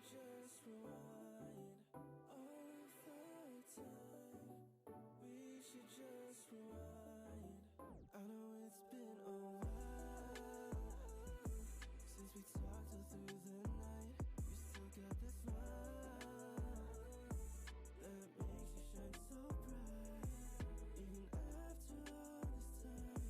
just rewind all of the time. We should just rewind. I know it's been a while since we talked all through the night. You still got that smile that makes you shine so bright. Even after all this time,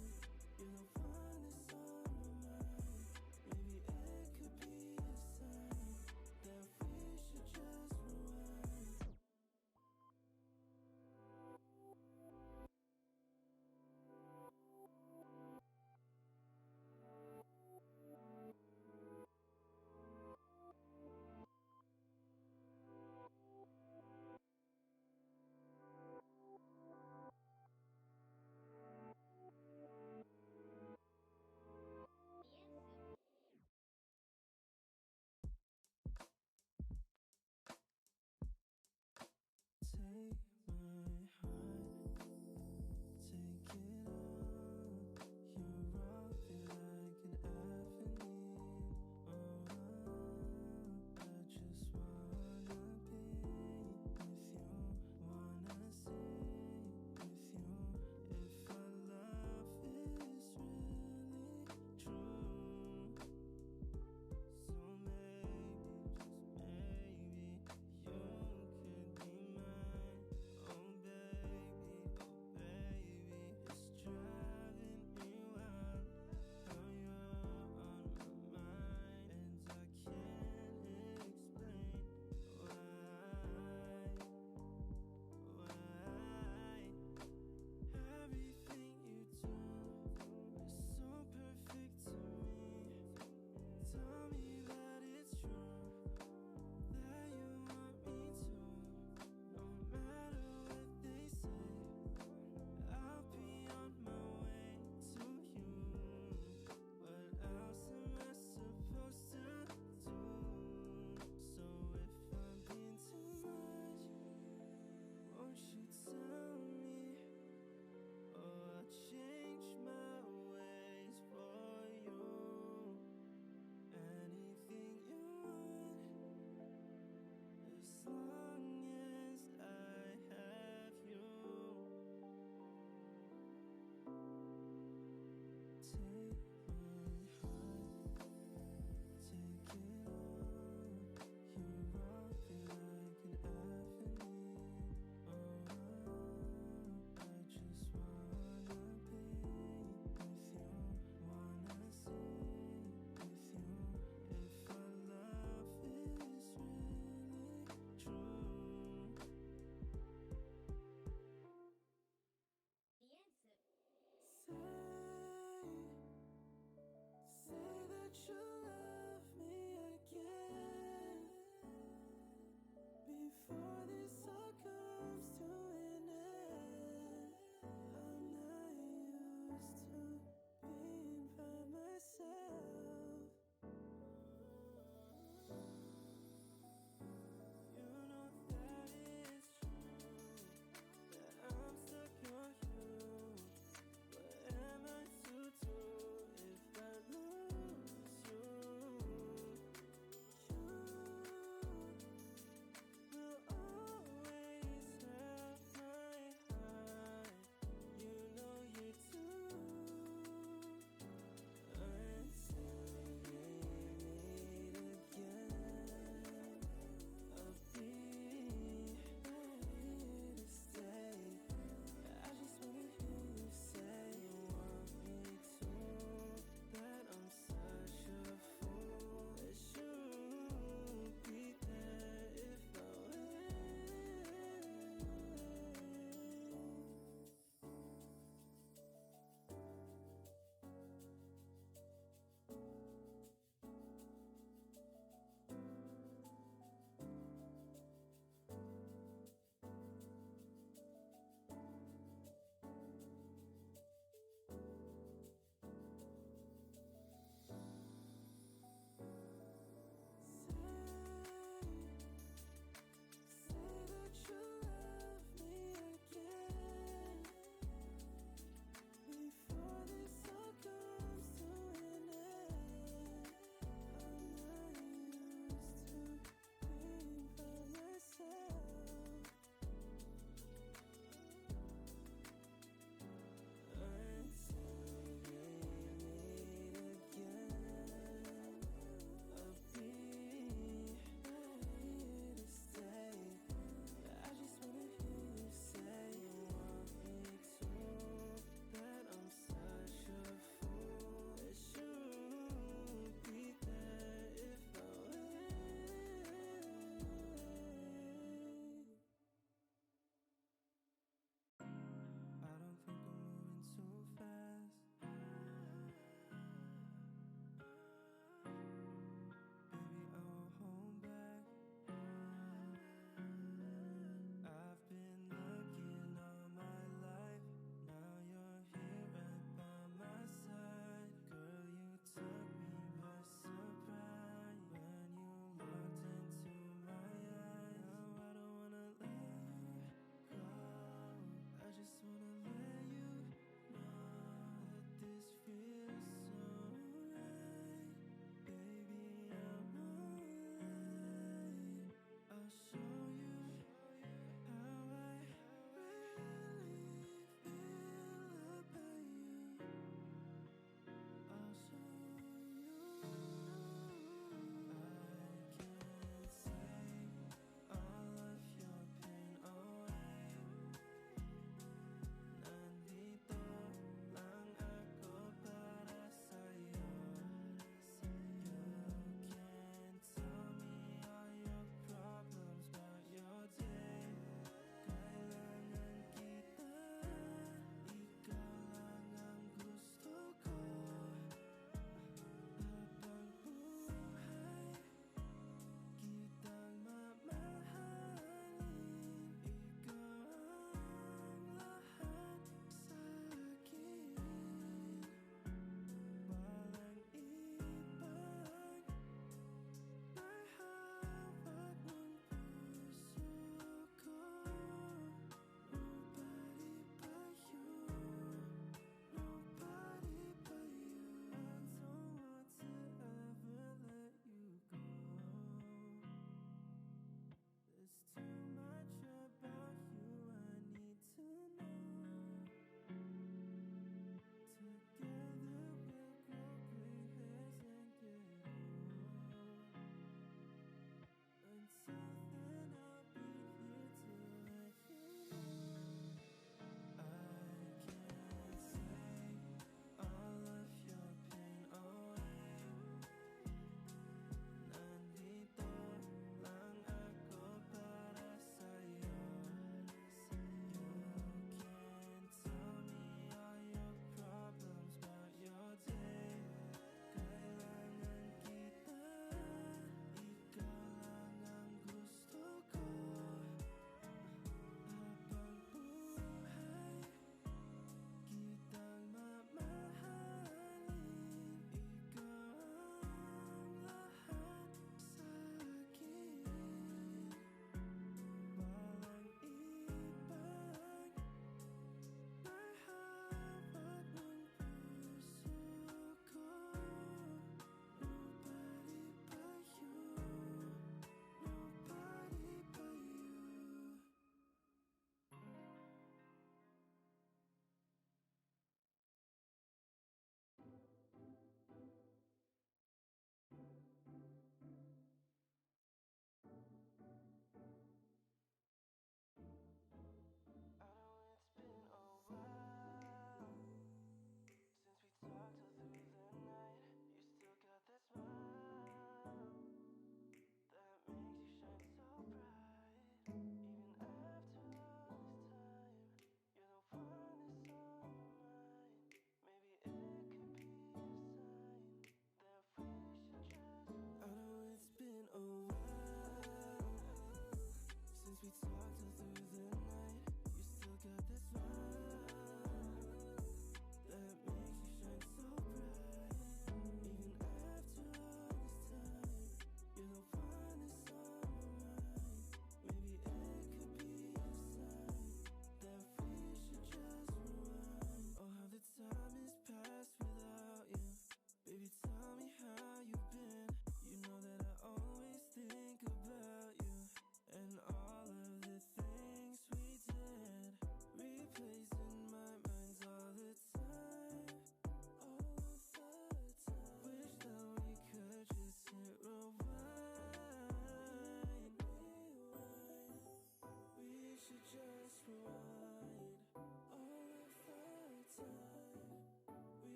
you're the one that's on my mind. Maybe it could be a sign that we should just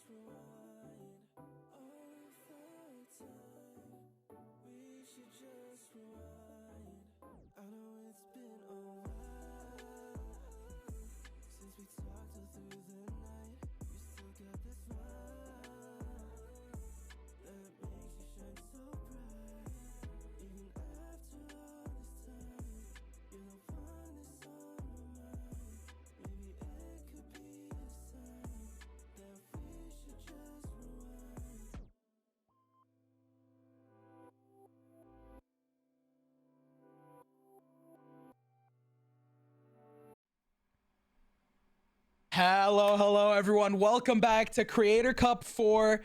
rewind all of the time. We should just rewind. I know it's been a while since we talked all through the night. You still got this smile that makes you shine so bright. Even after all this time, you're the one that's on my mind. Maybe it could be a sign that we should just rewind. Hello, everyone. Welcome back to Creator Cup 4.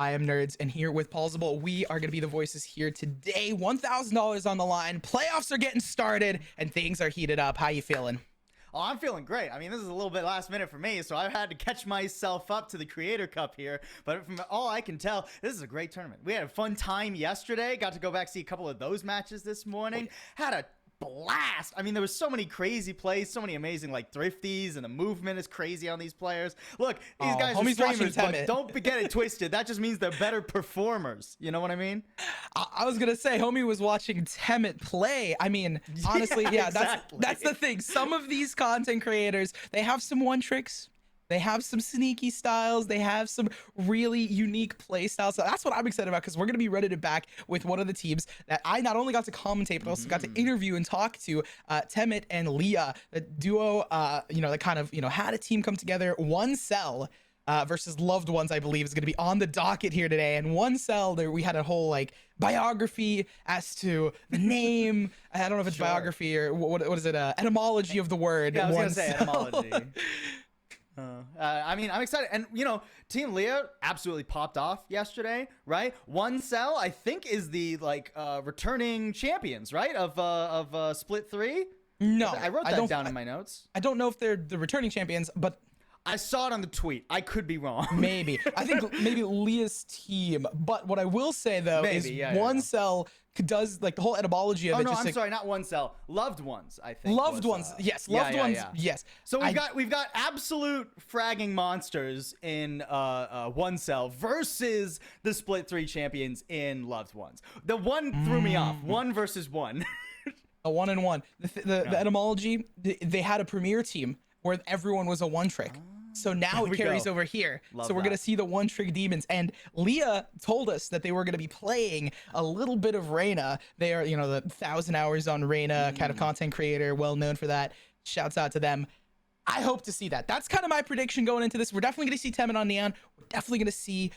I am Nerds, and here with Paulsable, we are going to be the voices here today. $1,000 on the line. Playoffs are getting started, and things are heated up. How you feeling? Oh, I'm feeling great. I mean, this is a little bit last minute for me, so I've had to catch myself up to the Creator Cup here. But from all I can tell, this is a great tournament. We had a fun time yesterday. Got to go back see a couple of those matches this morning. Had a blast. I mean, there was so many crazy plays, so many amazing like thrifties, and the movement is crazy on these players. Look, these guys are streamers, but don't get it twisted. That just means they're better performers. You know what I mean? I was gonna say, homie was watching Temet play. I mean, honestly, yeah, exactly. that's the thing. Some of these content creators, they have some one tricks. They have some sneaky styles. They have some really unique play styles. So that's what I'm excited about, because we're going to be ready to back with one of the teams that I not only got to commentate, but also got to interview and talk to, Temet and Leah, the duo, that kind of, had a team come together. One Cell versus Loved Ones, I believe, is going to be on the docket here today. And One Cell, there we had a whole biography as to the name. I don't know if it's biography or what is it? Etymology of the word. Yeah, I was going to say etymology. I mean, I'm excited. And, Team Leah absolutely popped off yesterday, right? One Cell, I think, is the, returning champions, right? Of Split 3? No. I wrote that down in my notes. I don't know if they're the returning champions, but I saw it on the tweet. I could be wrong. Maybe. I think maybe Leah's team. But what I will say, though, is One Cell does, the whole etymology of it. Oh, no, I'm sorry, not One Cell. Loved Ones, I think. Loved Ones, yes. Loved Ones, yes. So we've got absolute fragging monsters in One Cell versus the Split 3 champions in Loved Ones. The one threw me off. 1 versus 1. A 1-1. The etymology, they had a premier team where everyone was a one trick. So now it carries over here. So we're going to see the one trick demons. And Leah told us that they were going to be playing a little bit of Reyna. They are, the 1,000 hours on Reyna kind of content creator, well known for that. Shouts out to them. I hope to see that. That's kind of my prediction going into this. We're definitely going to see Temet on Neon. We're definitely going to see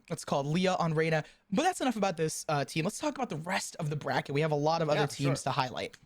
what's called Leah on Reyna. But that's enough about this team. Let's talk about the rest of the bracket. We have a lot of other teams to highlight.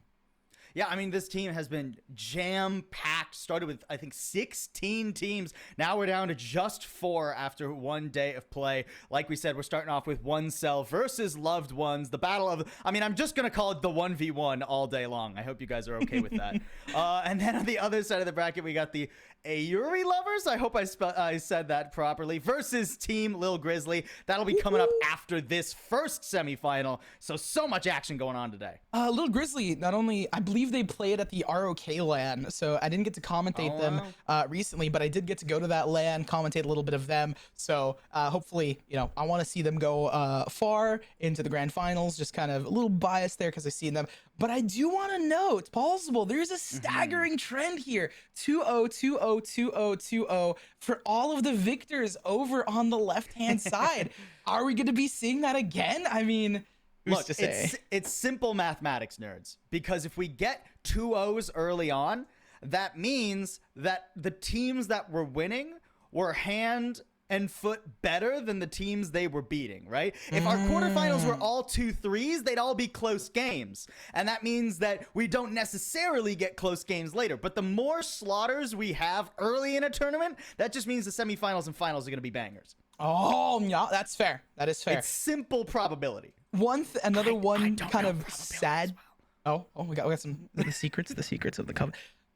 Yeah, I mean, this team has been jam-packed. Started with, I think, 16 teams. Now we're down to just 4 after one day of play. Like we said, we're starting off with One Cell versus Loved Ones. The battle of, I'm just going to call it the 1v1 all day long. I hope you guys are okay with that. And then on the other side of the bracket, we got the Ayuri Lovers. I hope I said that properly. Versus Team Lil Grizzly. That'll be coming up after this first semifinal. So much action going on today. Lil Grizzly, not only, I believe they played at the ROK LAN, so I didn't get to commentate them recently, but I did get to go to that LAN, commentate a little bit of them. So hopefully, I want to see them go far into the grand finals. Just kind of a little biased there because I've seen them. But I do want to note, Paulsable, there's a staggering trend here. 2-0, 2-0, 2-0, 2-0 for all of the victors over on the left-hand side. Are we going to be seeing that again? I mean, look, it's simple mathematics, nerds. Because if we get 2-0s early on, that means that the teams that were winning were hand and foot better than the teams they were beating, right? If our quarterfinals were all 2-3s, they'd all be close games. And that means that we don't necessarily get close games later. But the more slaughters we have early in a tournament, that just means the semifinals and finals are going to be bangers. Oh, yeah, that's fair. That is fair. It's simple probability. Another one kind of sad. Oh, we got some the secrets of the cover.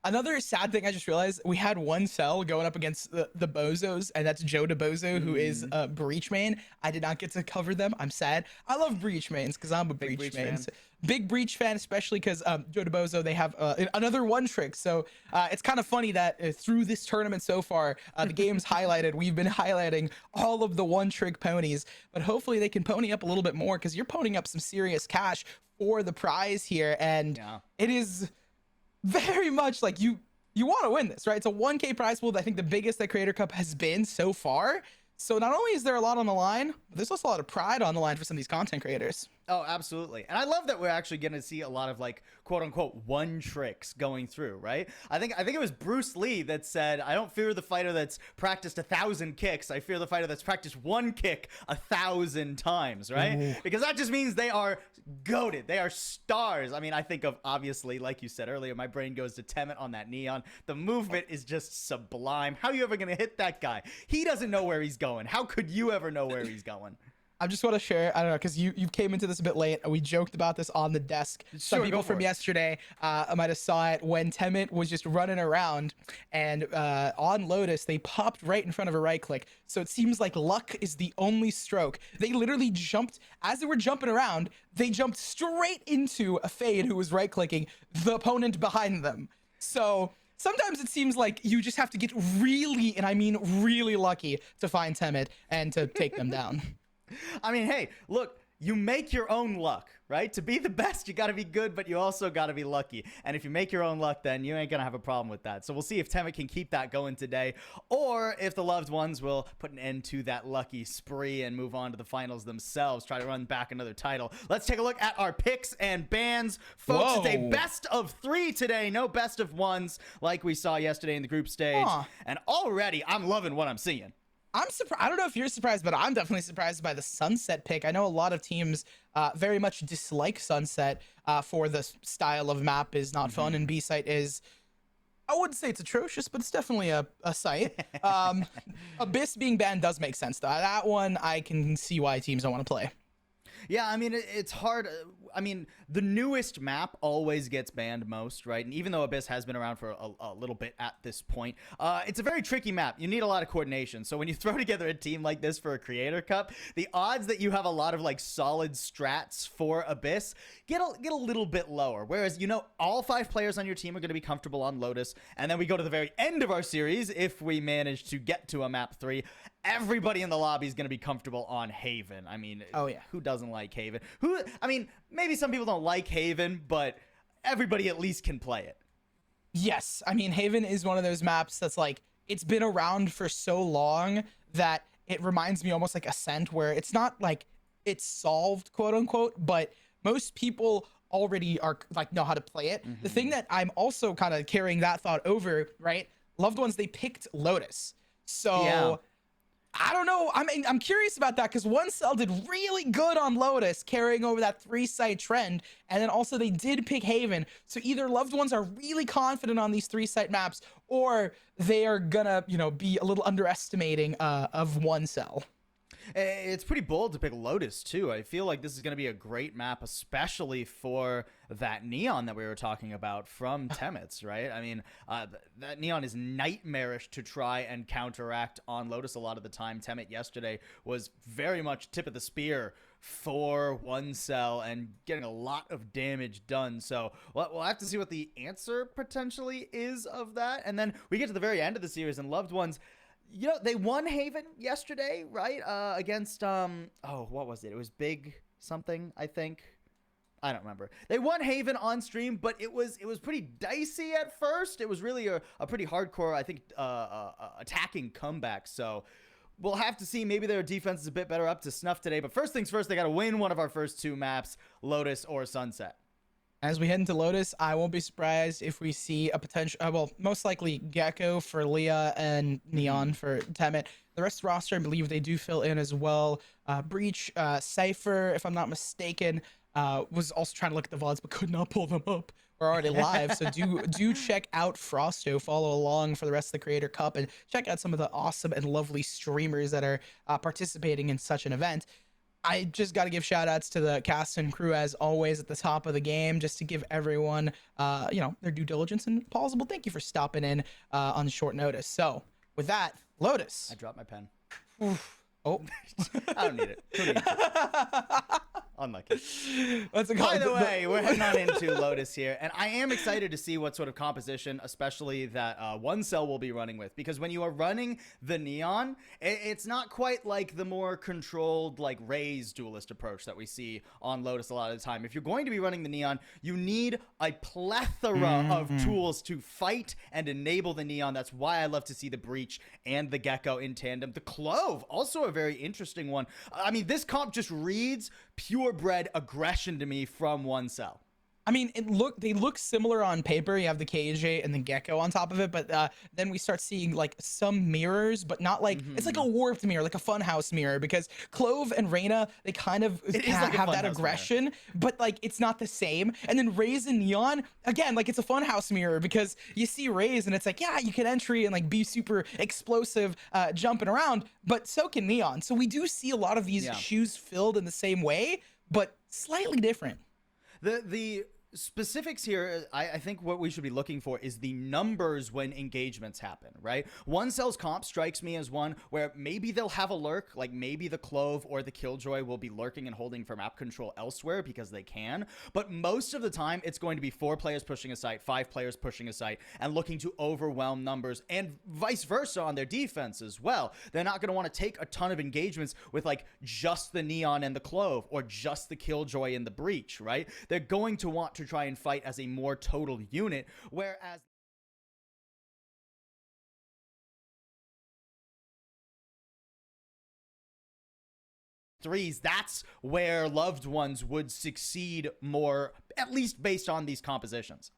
Another sad thing I just realized, we had one cell going up against the Bozos, and that's Joe DeBozo, who is a Breach main. I did not get to cover them. I'm sad. I love Breach mains because I'm a Big Breach Breach main. fan. Big Breach fan, especially because Joe DeBozo, they have another one trick. So it's kind of funny that through this tournament so far, the game's highlighted. We've been highlighting all of the one trick ponies, but hopefully they can pony up a little bit more because you're ponying up some serious cash for the prize here. And it is very much like you want to win this, right? It's a 1K prize pool. I think the biggest that Creator Cup has been so far. So not only is there a lot on the line, but there's also a lot of pride on the line for some of these content creators. Oh, absolutely. And I love that we're actually going to see a lot of like quote unquote one tricks going through, right? I think it was Bruce Lee that said, I don't fear the fighter that's practiced 1,000 kicks. I fear the fighter that's practiced one kick 1,000 times, right? Ooh. Because that just means they are goated. They are stars. I mean, I think of, obviously, like you said earlier, my brain goes to Temet on that Neon. The movement is just sublime. How are you ever going to hit that guy? He doesn't know where he's going. How could you ever know where he's going? I just want to share, I don't know, because you came into this a bit late. We joked about this on the desk. Some people from yesterday might have saw it when Temet was just running around, and on Lotus, they popped right in front of a right click. So it seems like luck is the only stroke. They literally jumped, as they were jumping around, they jumped straight into a Fade who was right clicking the opponent behind them. So sometimes it seems like you just have to get really, and I mean really lucky to find Temet and to take them down. I mean, hey, look, you make your own luck, right? To be the best, you got to be good, but you also got to be lucky. And if you make your own luck, then you ain't going to have a problem with that. So we'll see if Temet can keep that going today, or if the loved ones will put an end to that lucky spree and move on to the finals themselves, try to run back another title. Let's take a look at our picks and bans. Folks, It's a best of 3 today, no best of 1s like we saw yesterday in the group stage. And already, I'm loving what I'm seeing. I'm surprised. I don't know if you're surprised, but I'm definitely surprised by the Sunset pick. I know a lot of teams very much dislike Sunset for the style of map is not fun, and B-Site is, I wouldn't say it's atrocious, but it's definitely a site. Abyss being banned does make sense, though. That one, I can see why teams don't want to play. Yeah, I mean, it's hard. I mean, the newest map always gets banned most, right? And even though Abyss has been around for a little bit at this point, it's a very tricky map. You need a lot of coordination. So when you throw together a team like this for a Creator Cup, the odds that you have a lot of like solid strats for Abyss get a little bit lower. Whereas, you know, all 5 players on your team are going to be comfortable on Lotus. And then we go to the very end of our series, if we manage to get to a map 3, everybody in the lobby is going to be comfortable on Haven. I mean, oh yeah, who doesn't like Haven? I mean, maybe some people don't like Haven, but everybody at least can play it. Yes, I mean, Haven is one of those maps that's like, it's been around for so long that it reminds me almost like Ascent, where it's not like it's solved, quote unquote, but most people already are like know how to play it. The thing that I'm also kind of carrying that thought over, right? Loved Ones, they picked Lotus. So yeah. I don't know. I'm curious about that because one cell did really good on Lotus, carrying over that 3-site trend, and then also they did pick Haven. So either Loved Ones are really confident on these 3-site maps, or they are gonna, you know, be a little underestimating of one cell. It's pretty bold to pick Lotus, too. I feel like this is going to be a great map, especially for that Neon that we were talking about from Temet's, right? I mean, that Neon is nightmarish to try and counteract on Lotus a lot of the time. Temet yesterday was very much tip of the spear for one cell and getting a lot of damage done. So we'll have to see what the answer potentially is of that. And then we get to the very end of the series, and Loved Ones, you know, they won Haven yesterday, right? Against, what was it? It was Big something, I think. I don't remember. They won Haven on stream, but it was pretty dicey at first. It was really a pretty hardcore, I think, attacking comeback. So we'll have to see. Maybe their defense is a bit better up to snuff today. But first things first, they got to win one of our first 2 maps, Lotus or Sunset. As we head into Lotus, I won't be surprised if we see a potential, well, most likely Gecko for Leah and Neon for Temet. The rest of the roster, I believe they do fill in as well. Breach, Cypher, if I'm not mistaken, was also trying to look at the VODs, but could not pull them up. We're already live, so do check out Frausto. Follow along for the rest of the Creator Cup and check out some of the awesome and lovely streamers that are participating in such an event. I just got to give shout outs to the cast and crew as always at the top of the game, just to give everyone, their due diligence and plausible. Thank you for stopping in on short notice. So with that, Lotus. I dropped my pen. Oh, I don't need it. Who needs it? Unlucky. What's it By called? the way, we're heading on into Lotus here, and I am excited to see what sort of composition, especially that one cell will be running with, because when you are running the Neon, it's not quite like the more controlled, like Raze duelist approach that we see on Lotus a lot of the time. If you're going to be running the Neon, you need a plethora of tools to fight and enable the Neon. That's why I love to see the Breach and the Gecko in tandem. The Clove, also a very interesting one. I mean, this comp just reads purebred aggression to me from one cell. I mean, they look similar on paper. You have the KJ and the Gecko on top of it, but then we start seeing like some mirrors, but not like it's like a warped mirror, like a funhouse mirror. Because Clove and Reyna, they kind of have that aggression, but like it's not the same. And then Raze and Neon, again, like it's a funhouse mirror because you see Raze and it's like, yeah, you can entry and like be super explosive, jumping around, but so can Neon. So we do see a lot of these shoes filled in the same way, but slightly different. The specifics here, I think what we should be looking for is the numbers when engagements happen, right? One cell's comp strikes me as one where maybe they'll have a lurk, like maybe the Clove or the Killjoy will be lurking and holding for map control elsewhere because they can, but most of the time it's going to be 4 players pushing a site, 5 players pushing a site, and looking to overwhelm numbers, and vice versa on their defense as well. They're not going to want to take a ton of engagements with like just the Neon and the Clove or just the Killjoy and the Breach, right? They're going to want to try and fight as a more total unit, whereas threes, that's where loved ones would succeed more, at least based on these compositions.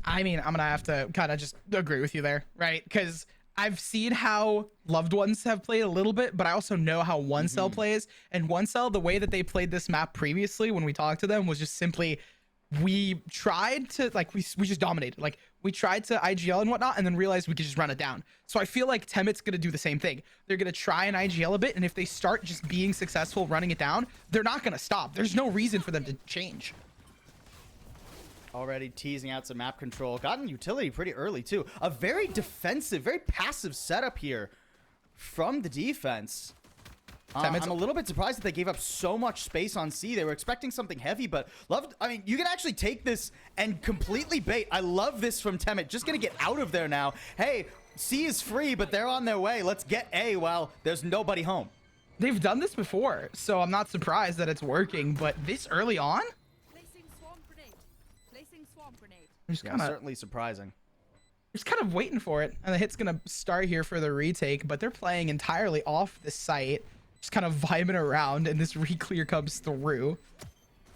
I mean, I'm gonna have to kind of just agree with you there, right? Because I've seen how loved ones have played a little bit, but I also know how one cell plays. And one cell, the way that they played this map previously when we talked to them was just simply, we tried to like we just dominated, like we tried to IGL and whatnot and then realized we could just run it down. So I feel like Temet's gonna do the same thing. They're gonna try and IGL a bit, and if they start just being successful running it down, they're not gonna stop. There's no reason for them to change. Already teasing out some map control. Gotten utility pretty early too. A very defensive, very passive setup here from the defense. I'm a little bit surprised that they gave up so much space on C. They were expecting something heavy, but I mean, you can actually take this and completely bait. I love this from Temet. Just gonna get out of there now. Hey, C is free, but they're on their way. Let's get A while there's nobody home. They've done this before, so I'm not surprised that it's working, but this early on? Placing swarm grenade. Placing swarm grenade. Certainly surprising. Just kind of waiting for it, and the hit's gonna start here for the retake, but they're playing entirely off the site, just kind of vibing around, and this re-clear comes through.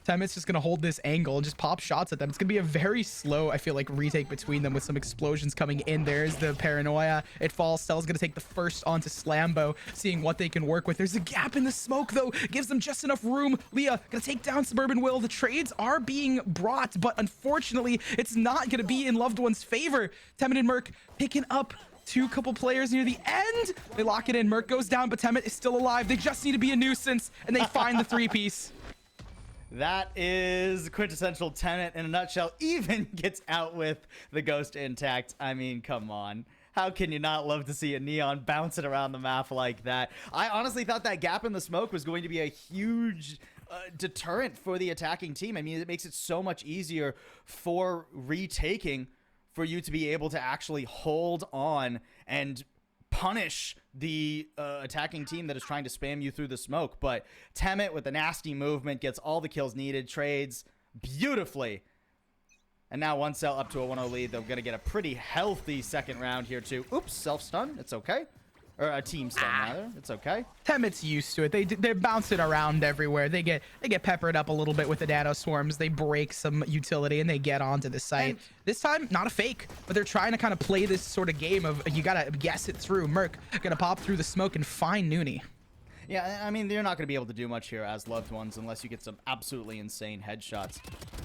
Temet's just gonna hold this angle and just pop shots at them. It's gonna be a very slow, I feel like, retake between them with some explosions coming in. There's the paranoia. It falls. Stell's gonna take the first onto Slambo, seeing what they can work with. There's a gap in the smoke, though. Gives them just enough room. Leah gonna take down Suburban Will. The trades are being brought, but unfortunately, it's not gonna be in Loved One's favor. Temet and Merc picking up couple players near the end. They lock it in. Merc goes down, but Temet is still alive. They just need to be a nuisance, and they find the 3-piece. That is quintessential Tenet in a nutshell. Even gets out with the ghost intact. I mean, come on. How can you not love to see a Neon bouncing around the map like that? I honestly thought that gap in the smoke was going to be a huge deterrent for the attacking team. I mean, it makes it so much easier for retaking, for you to be able to actually hold on and punish the attacking team that is trying to spam you through the smoke. But Temet with the nasty movement gets all the kills needed, trades beautifully. And now one cell up to a 1-0 lead. They're going to get a pretty healthy second round here too. Oops, self-stun. It's okay. Or a team stun, rather. It's okay. Temet's used to it. They bounce it around everywhere. They get peppered up a little bit with the nano swarms. They break some utility and they get onto the site. And this time, not a fake, but they're trying to kind of play this sort of game of you gotta guess it through. Merc gonna pop through the smoke and find Noonie. Yeah, I mean, you're not going to be able to do much here as loved ones unless you get some absolutely insane headshots.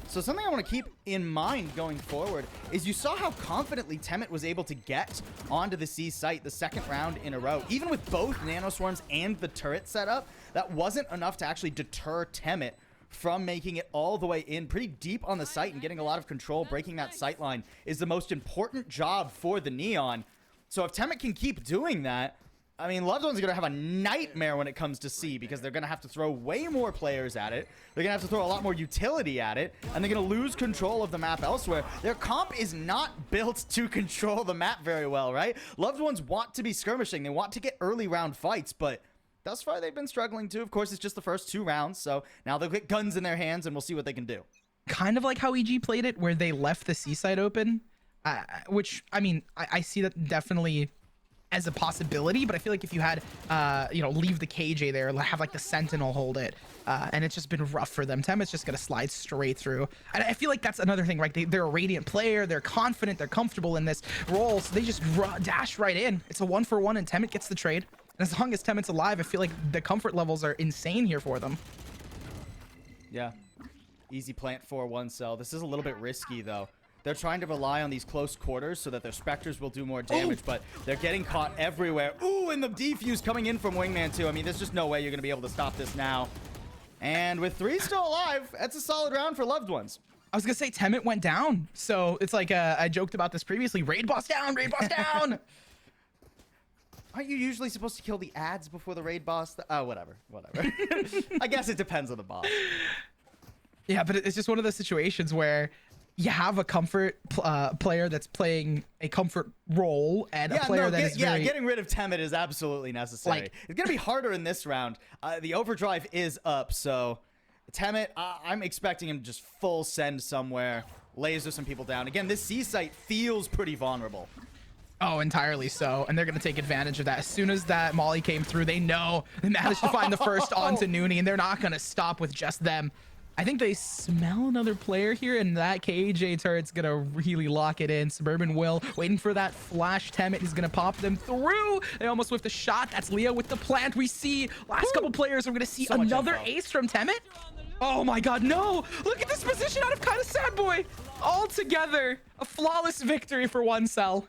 So something I want to keep in mind going forward is you saw how confidently Temet was able to get onto the C site the second round in a row. Even with both nanoswarms and the turret setup, that wasn't enough to actually deter Temet from making it all the way in pretty deep on the site and getting a lot of control. Breaking that sight line is the most important job for the Neon. So if Temet can keep doing that, I mean, Loved Ones are going to have a nightmare when it comes to C because they're going to have to throw way more players at it. They're going to have to throw a lot more utility at it, and they're going to lose control of the map elsewhere. Their comp is not built to control the map very well, right? Loved Ones want to be skirmishing. They want to get early round fights, but thus far they've been struggling too. Of course, it's just the first 2 rounds, so now they'll get guns in their hands, and we'll see what they can do. Kind of like how EG played it, where they left the C side open, which, I mean, I see that definitely as a possibility, but I feel like if you had, you know, leave the KJ there, have like the Sentinel hold it, and it's just been rough for them. Temet's just gonna slide straight through, and I feel like that's another thing, right? They're a Radiant player, they're confident, they're comfortable in this role, so they just dash right in. It's a 1-for-1, and Temet gets the trade. And as long as Temet's alive, I feel like the comfort levels are insane here for them. Yeah, easy plant for 1 cell. This is a little bit risky though. They're trying to rely on these close quarters so that their Spectres will do more damage, but they're getting caught everywhere. Ooh, and the defuse coming in from Wingman too. I mean, there's just no way you're going to be able to stop this now. And with 3 still alive, that's a solid round for Loved Ones. I was going to say Temet went down. So it's like, I joked about this previously. Raid boss down, raid boss down. Aren't you usually supposed to kill the ads before the raid boss? Oh, whatever. I guess it depends on the boss. Yeah, but it's just one of those situations where you have a comfort player that's playing a comfort role and a player that is very... getting rid of Temet is absolutely necessary. Like, it's going to be harder in this round. The overdrive is up, so Temet, I'm expecting him to just full send somewhere, laser some people down. Again, this C site feels pretty vulnerable. Oh, entirely so. And they're going to take advantage of that. As soon as that Molly came through, they know they managed to find the first onto Noonie, and they're not going to stop with just them. I think they smell another player here, and that KJ turret's going to really lock it in. Suburban Will waiting for that flash. Temet is going to pop them through. They almost whiffed a shot. That's Leo with the plant. We see last couple players. We're going to see So another ace from Temet. Oh my god, no! Look at this position out of Kinda Sad Boy. All together, a flawless victory for 1 cell.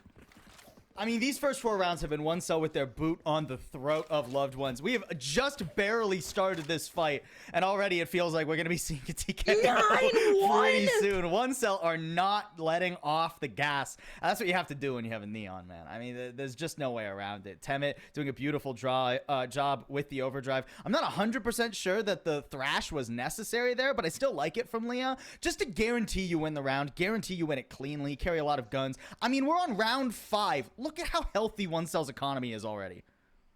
I mean, these first 4 rounds have been 1 cell with their boot on the throat of Loved Ones. We have just barely started this fight, and already it feels like we're going to be seeing a TKO pretty soon. 1 cell are not letting off the gas. That's what you have to do when you have a Neon, man. I mean, there's just no way around it. Temet doing a beautiful job with the overdrive. I'm not 100% sure that the thrash was necessary there, but I still like it from Leah. Just to guarantee you win the round, guarantee you win it cleanly, carry a lot of guns. I mean, we're on round 5. Look at how healthy 1 cell's economy is already.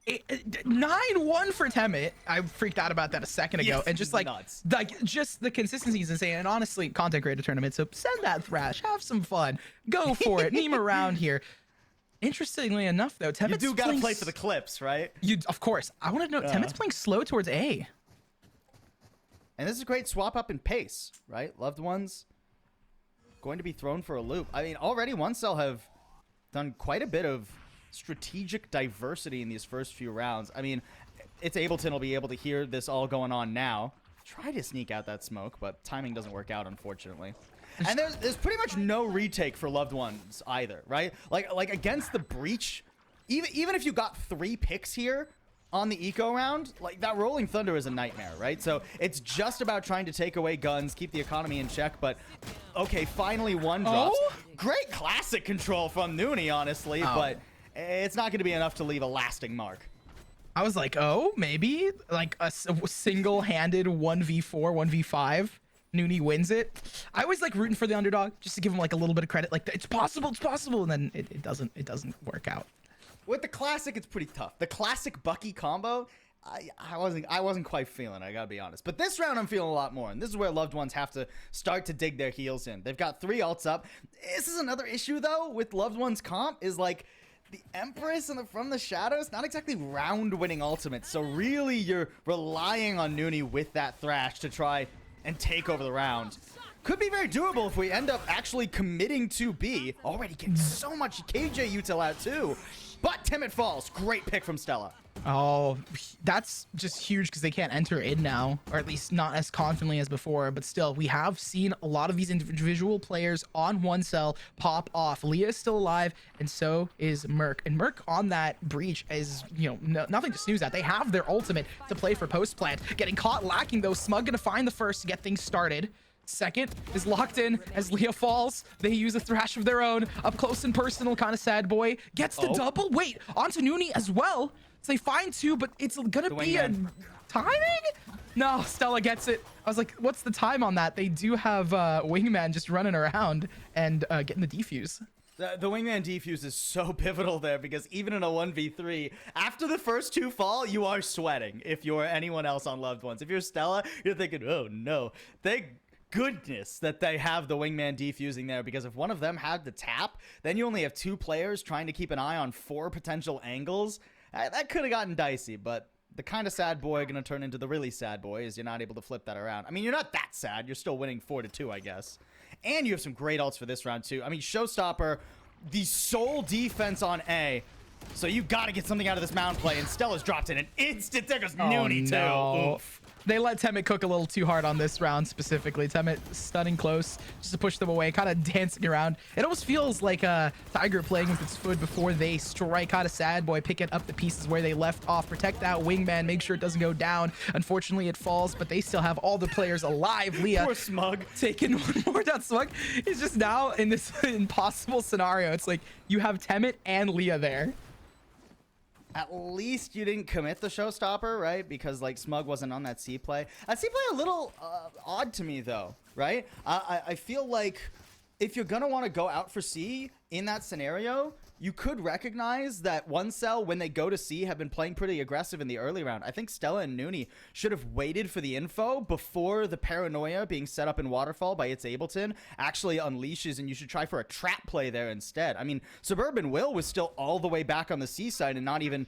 9-1 for Temet. I freaked out about that a second ago. Yes, and just like just the consistency is insane. And honestly, content creator tournament. So send that thrash. Have some fun. Go for it. Meme around here. Interestingly enough, though, Temet's you do gotta play for the clips, right? Of course. I want to know. Temet's playing slow towards A. And this is a great swap up in pace, right? Loved Ones going to be thrown for a loop. I mean, already 1 cell have done quite a bit of strategic diversity in these first few rounds. I mean, it's Ableton will be able to hear this all going on now. Try to sneak out that smoke, but timing doesn't work out, unfortunately. And there's pretty much no retake for Loved Ones either, right? Like against the Breach, even if you got 3 picks here on the eco round, like that Rolling Thunder is a nightmare, right? So it's just about trying to take away guns, keep the economy in check, but okay, finally 1 drops. Great classic control from Noonie, honestly, but it's not going to be enough to leave a lasting mark. I was like, oh, maybe like a single-handed 1v4, 1v5. Noonie wins it. I always like rooting for the underdog just to give him like a little bit of credit. Like it's possible, and then it doesn't work out. With the classic, it's pretty tough. The classic Bucky combo, I wasn't quite feeling it, I gotta be honest. But this round I'm feeling a lot more, and this is where Loved Ones have to start to dig their heels in. They've got 3 ults up. This is another issue though with Loved Ones comp is like the Empress and the From the Shadows, not exactly round-winning ultimates. So really you're relying on Noonie with that thrash to try and take over the round. Could be very doable if we end up actually committing to B. Already getting so much KJ util out too. But Temet falls. Great pick from Stella. Oh, that's just huge because they can't enter in now, or at least not as confidently as before. But still, we have seen a lot of these individual players on one cell pop off. Leah is still alive, and so is Merc. And Merc on that breach is, nothing to snooze at. They have their ultimate to play for post plant. Getting caught lacking though. Smug gonna find the first to get things started. Second is locked in as Leah falls. They use a thrash of their own. Up close and personal, kind of sad boy. Gets the double. Wait, onto Nooney as well. So they find two, but it's gonna be a timing? No, Stella gets it. I was like, what's the time on that? They do have Wingman just running around and getting the defuse. The Wingman defuse is so pivotal there because even in a 1v3, after the first two fall, you are sweating if you're anyone else on Loved Ones. If you're Stella, you're thinking, oh no. Thank goodness that they have the Wingman defusing there, because if one of them had the tap, then you only have two players trying to keep an eye on four potential angles. That could have gotten dicey, but the kind of sad boy gonna turn into the really sad boy is you're not able to flip that around. I mean, you're not that sad. You're still winning 4-2, I guess. And you have some great ults for this round, too. I mean, Showstopper, the sole defense on A. So you got to get something out of this mound play, and Stella's dropped in an instant. There goes Nooney, too. Oof. They let Temet cook a little too hard on this round specifically. Temet stunning close just to push them away, kind of dancing around. It almost feels like a Tiger playing with its foot before they strike. Kind of sad boy picking up the pieces where they left off. Protect that Wingman, make sure it doesn't go down. Unfortunately, it falls, but they still have all the players alive. Leah Poor Smug. taking one more down. Smug is just now in this impossible scenario. It's like you have Temet and Leah there. At least you didn't commit the Showstopper, right? Because, like, Smug wasn't on that C play. That C play a little odd to me, though, right? I feel like if you're going to want to go out for C in that scenario, you could recognize that one cell, when they go to C, have been playing pretty aggressive in the early round. I think Stella and Nooney should have waited for the info before the paranoia being set up in Waterfall by its Ableton actually unleashes, and you should try for a trap play there instead. I mean, Suburban Will was still all the way back on the C side and not even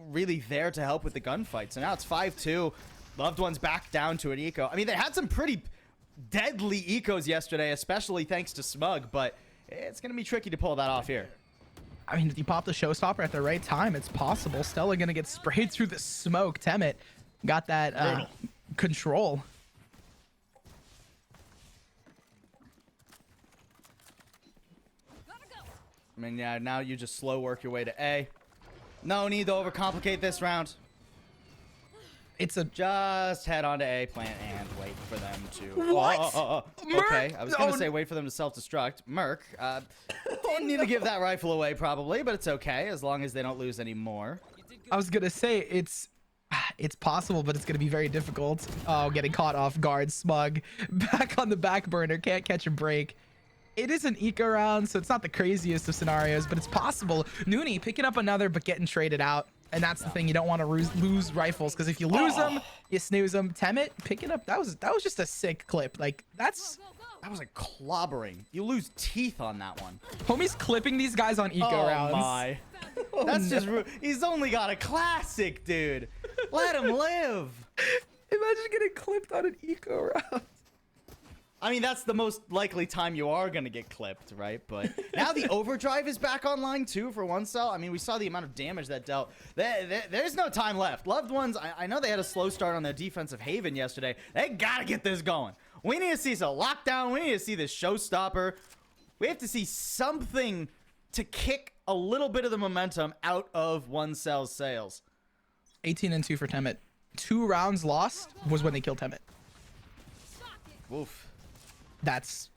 really there to help with the gunfight. So now it's 5-2. Loved Ones back down to an eco. I mean, they had some pretty deadly ecos yesterday, especially thanks to Smug, but it's going to be tricky to pull that off here. I mean, if you pop the Showstopper at the right time, it's possible. Stella gonna get sprayed through the smoke. Temet got that control. I mean, yeah, now you just slow work your way to A. No need to overcomplicate this round. It's a Just head on to A plant and wait for them to... What? Okay, I was going to say wait for them to self-destruct. Merc, didn't need to give that rifle away probably, but it's okay as long as they don't lose any more. I was gonna say it's possible, but it's gonna be very difficult. Oh, getting caught off guard. Smug back on the back burner, can't catch a break. It is an eco round, so it's not the craziest of scenarios, but it's possible. Nooney picking up another, but getting traded out. And that's the thing, you don't want to lose rifles, because if you lose them, you snooze them. Temet picking up, that was just a sick clip. Like, that was a clobbering. You lose teeth on that one. Homie's clipping these guys on eco rounds. Oh my. That's just rude. He's only got a classic, dude. Let him live. Imagine getting clipped on an eco round. I mean, that's the most likely time you are going to get clipped, right? But now the overdrive is back online, too, for one cell. I mean, we saw the amount of damage that dealt. There's no time left. Loved Ones, I know they had a slow start on their defensive haven yesterday. They got to get this going. We need to see some lockdown. We need to see this Showstopper. We have to see something to kick a little bit of the momentum out of one cell's sails. 18-2 for Temet. 2 rounds lost was when they killed Temet. Oof. That's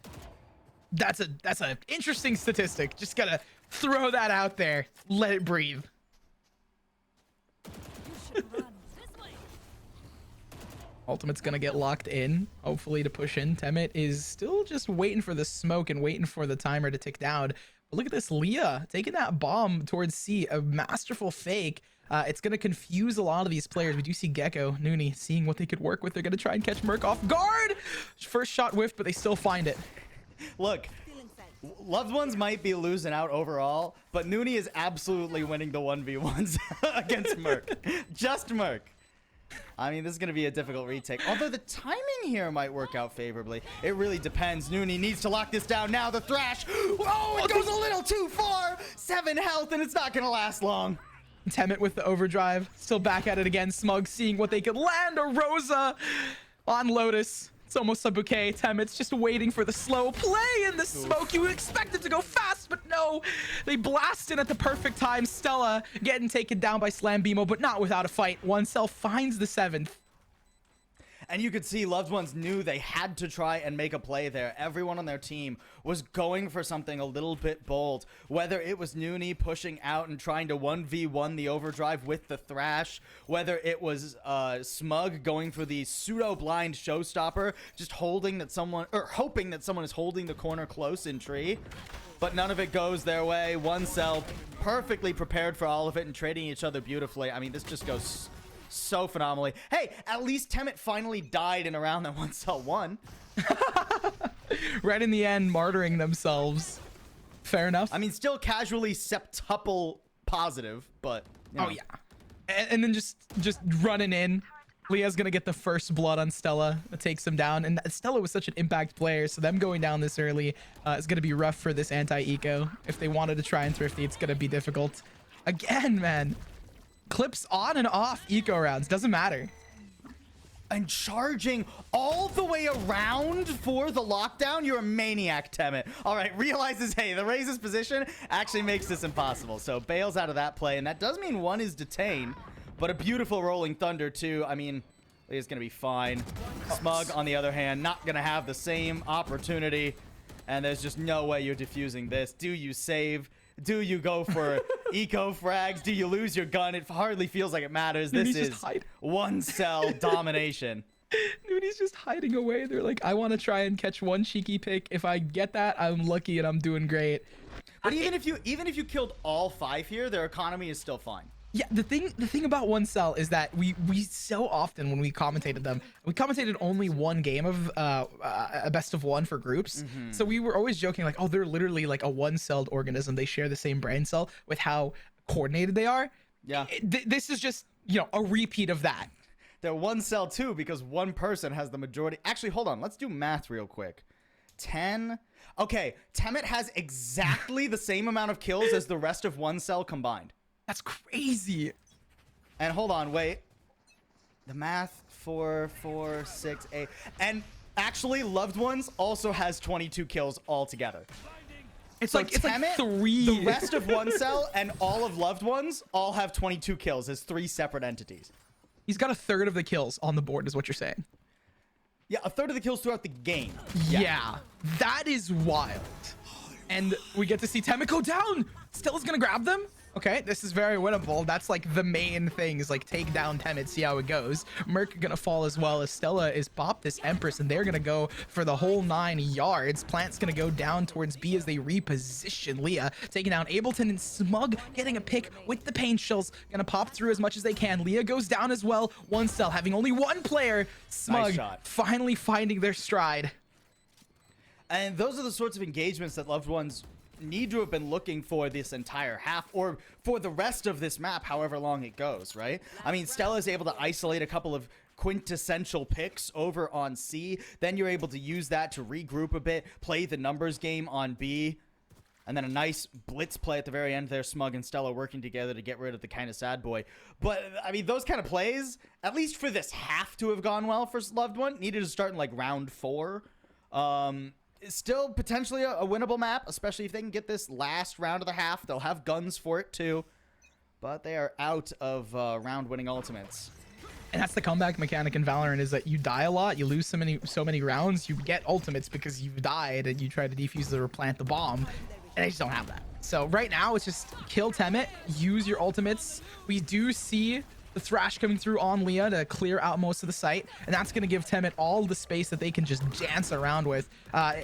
a interesting statistic. Just gotta throw that out there. Let it breathe. Ultimate's gonna get locked in, hopefully to push in. Temet is still just waiting for the smoke and waiting for the timer to tick down. But look at this, Leah taking that bomb towards C, a masterful fake. It's going to confuse a lot of these players. We do see Gecko, Nooney, seeing what they could work with. They're going to try and catch Merc off guard. First shot whiffed, but they still find it. Look, Loved Ones might be losing out overall, but Nooney is absolutely winning the 1v1s against Merc. Just Merc. I mean, this is going to be a difficult retake. Although the timing here might work out favorably. It really depends. Nooney needs to lock this down now. The thrash. Oh, it goes a little too far. 7 health, and it's not going to last long. Temet with the overdrive. Still back at it again. Smug seeing what they could land. A Rosa on Lotus. It's almost a bouquet. Temet's just waiting for the slow play in the smoke. You would expect it to go fast, but no. They blast in at the perfect time. Stella getting taken down by Slambimo, but not without a fight. OneCell finds the 7th. And you could see Loved Ones knew they had to try and make a play there. Everyone on their team was going for something a little bit bold. Whether it was Noonie pushing out and trying to 1v1 the overdrive with the Thrash. Whether it was Smug going for the pseudo-blind showstopper. Just holding that someone, or hoping that someone is holding the corner close in tree. But none of it goes their way. OneCell perfectly prepared for all of it and trading each other beautifully. I mean, this just goes so phenomenally. Hey, at least Temet finally died in a round that OneCell won. Right in the end, martyring themselves. Fair enough. I mean, still casually septuple positive, but you know. Oh yeah. And then just running in. Leah's gonna get the first blood on Stella. That takes him down. And Stella was such an impact player, so them going down this early is gonna be rough for this anti-eco. If they wanted to try and thrifty, it's gonna be difficult. Again, man. Clips on and off eco rounds, doesn't matter. And charging all the way around for the lockdown. You're a maniac, Temet. All right, realizes, hey, the Raze's position actually makes this impossible. So bails out of that play, and that does mean one is detained, but a beautiful rolling thunder too. I mean, Leah's gonna be fine. Smug, on the other hand, not gonna have the same opportunity, and there's just no way you're defusing this. Do you save? Do you go for eco frags? Do you lose your gun? It hardly feels like it matters. This is OneCell domination. Nooney's just hiding away. They're like, I want to try and catch one cheeky pick. If I get that, I'm lucky and I'm doing great. But even if you killed all 5 here, their economy is still fine. Yeah, the thing about OneCell is that we so often when we commentated them, we commentated only one game of a best of one for groups. So we were always joking like, oh, they're literally like a one-celled organism. They share the same brain cell with how coordinated they are. Yeah. This is just, you know, a repeat of that. They're OneCell too because one person has the majority. Actually, hold on. Let's do math real quick. 10. Okay, Temet has exactly the same amount of kills as the rest of OneCell combined. That's crazy. And hold on, wait. The math, 4, 4, 6, 8. And actually, Loved Ones also has 22 kills altogether. It's So like Temet, 3. The rest of OneCell and all of Loved Ones all have 22 kills as 3 separate entities. He's got a third of the kills on the board, is what you're saying. Yeah, a third of the kills throughout the game. Yeah, that is wild. And we get to see Temet go down. Stella's gonna grab them. Okay, this is very winnable. That's like the main thing is like take down Temet, see how it goes. Merc gonna fall as well as Stella is popped this Empress and they're gonna go for the whole 9 yards. Plant's gonna go down towards B as they reposition Leah. Taking down Ableton and Smug getting a pick with the pain shells. Gonna pop through as much as they can. Leah goes down as well. OneCell having only one player. Smug shot. finally finding their stride. And those are the sorts of engagements that Loved Ones need to have been looking for this entire half or for the rest of this map, however long it goes, right? I mean, Stella is able to isolate a couple of quintessential picks over on C. Then you're able to use that to regroup a bit, play the numbers game on B. And then a nice blitz play at the very end there, Smug and Stella working together to get rid of the kind of sad boy. But, I mean, those kind of plays, at least for this half to have gone well for Loved One, needed to start in, like, round 4. Still potentially a winnable map, especially if they can get this last round of the half. They'll have guns for it, too. But they are out of round-winning ultimates. And that's the comeback mechanic in Valorant is that you die a lot, you lose so many rounds, you get ultimates because you've died and you try to defuse or plant the bomb. And I just don't have that. So right now it's just kill Temet, use your ultimates. We do see the Thrash coming through on Leah to clear out most of the site, and that's going to give Temet all the space that they can just dance around with.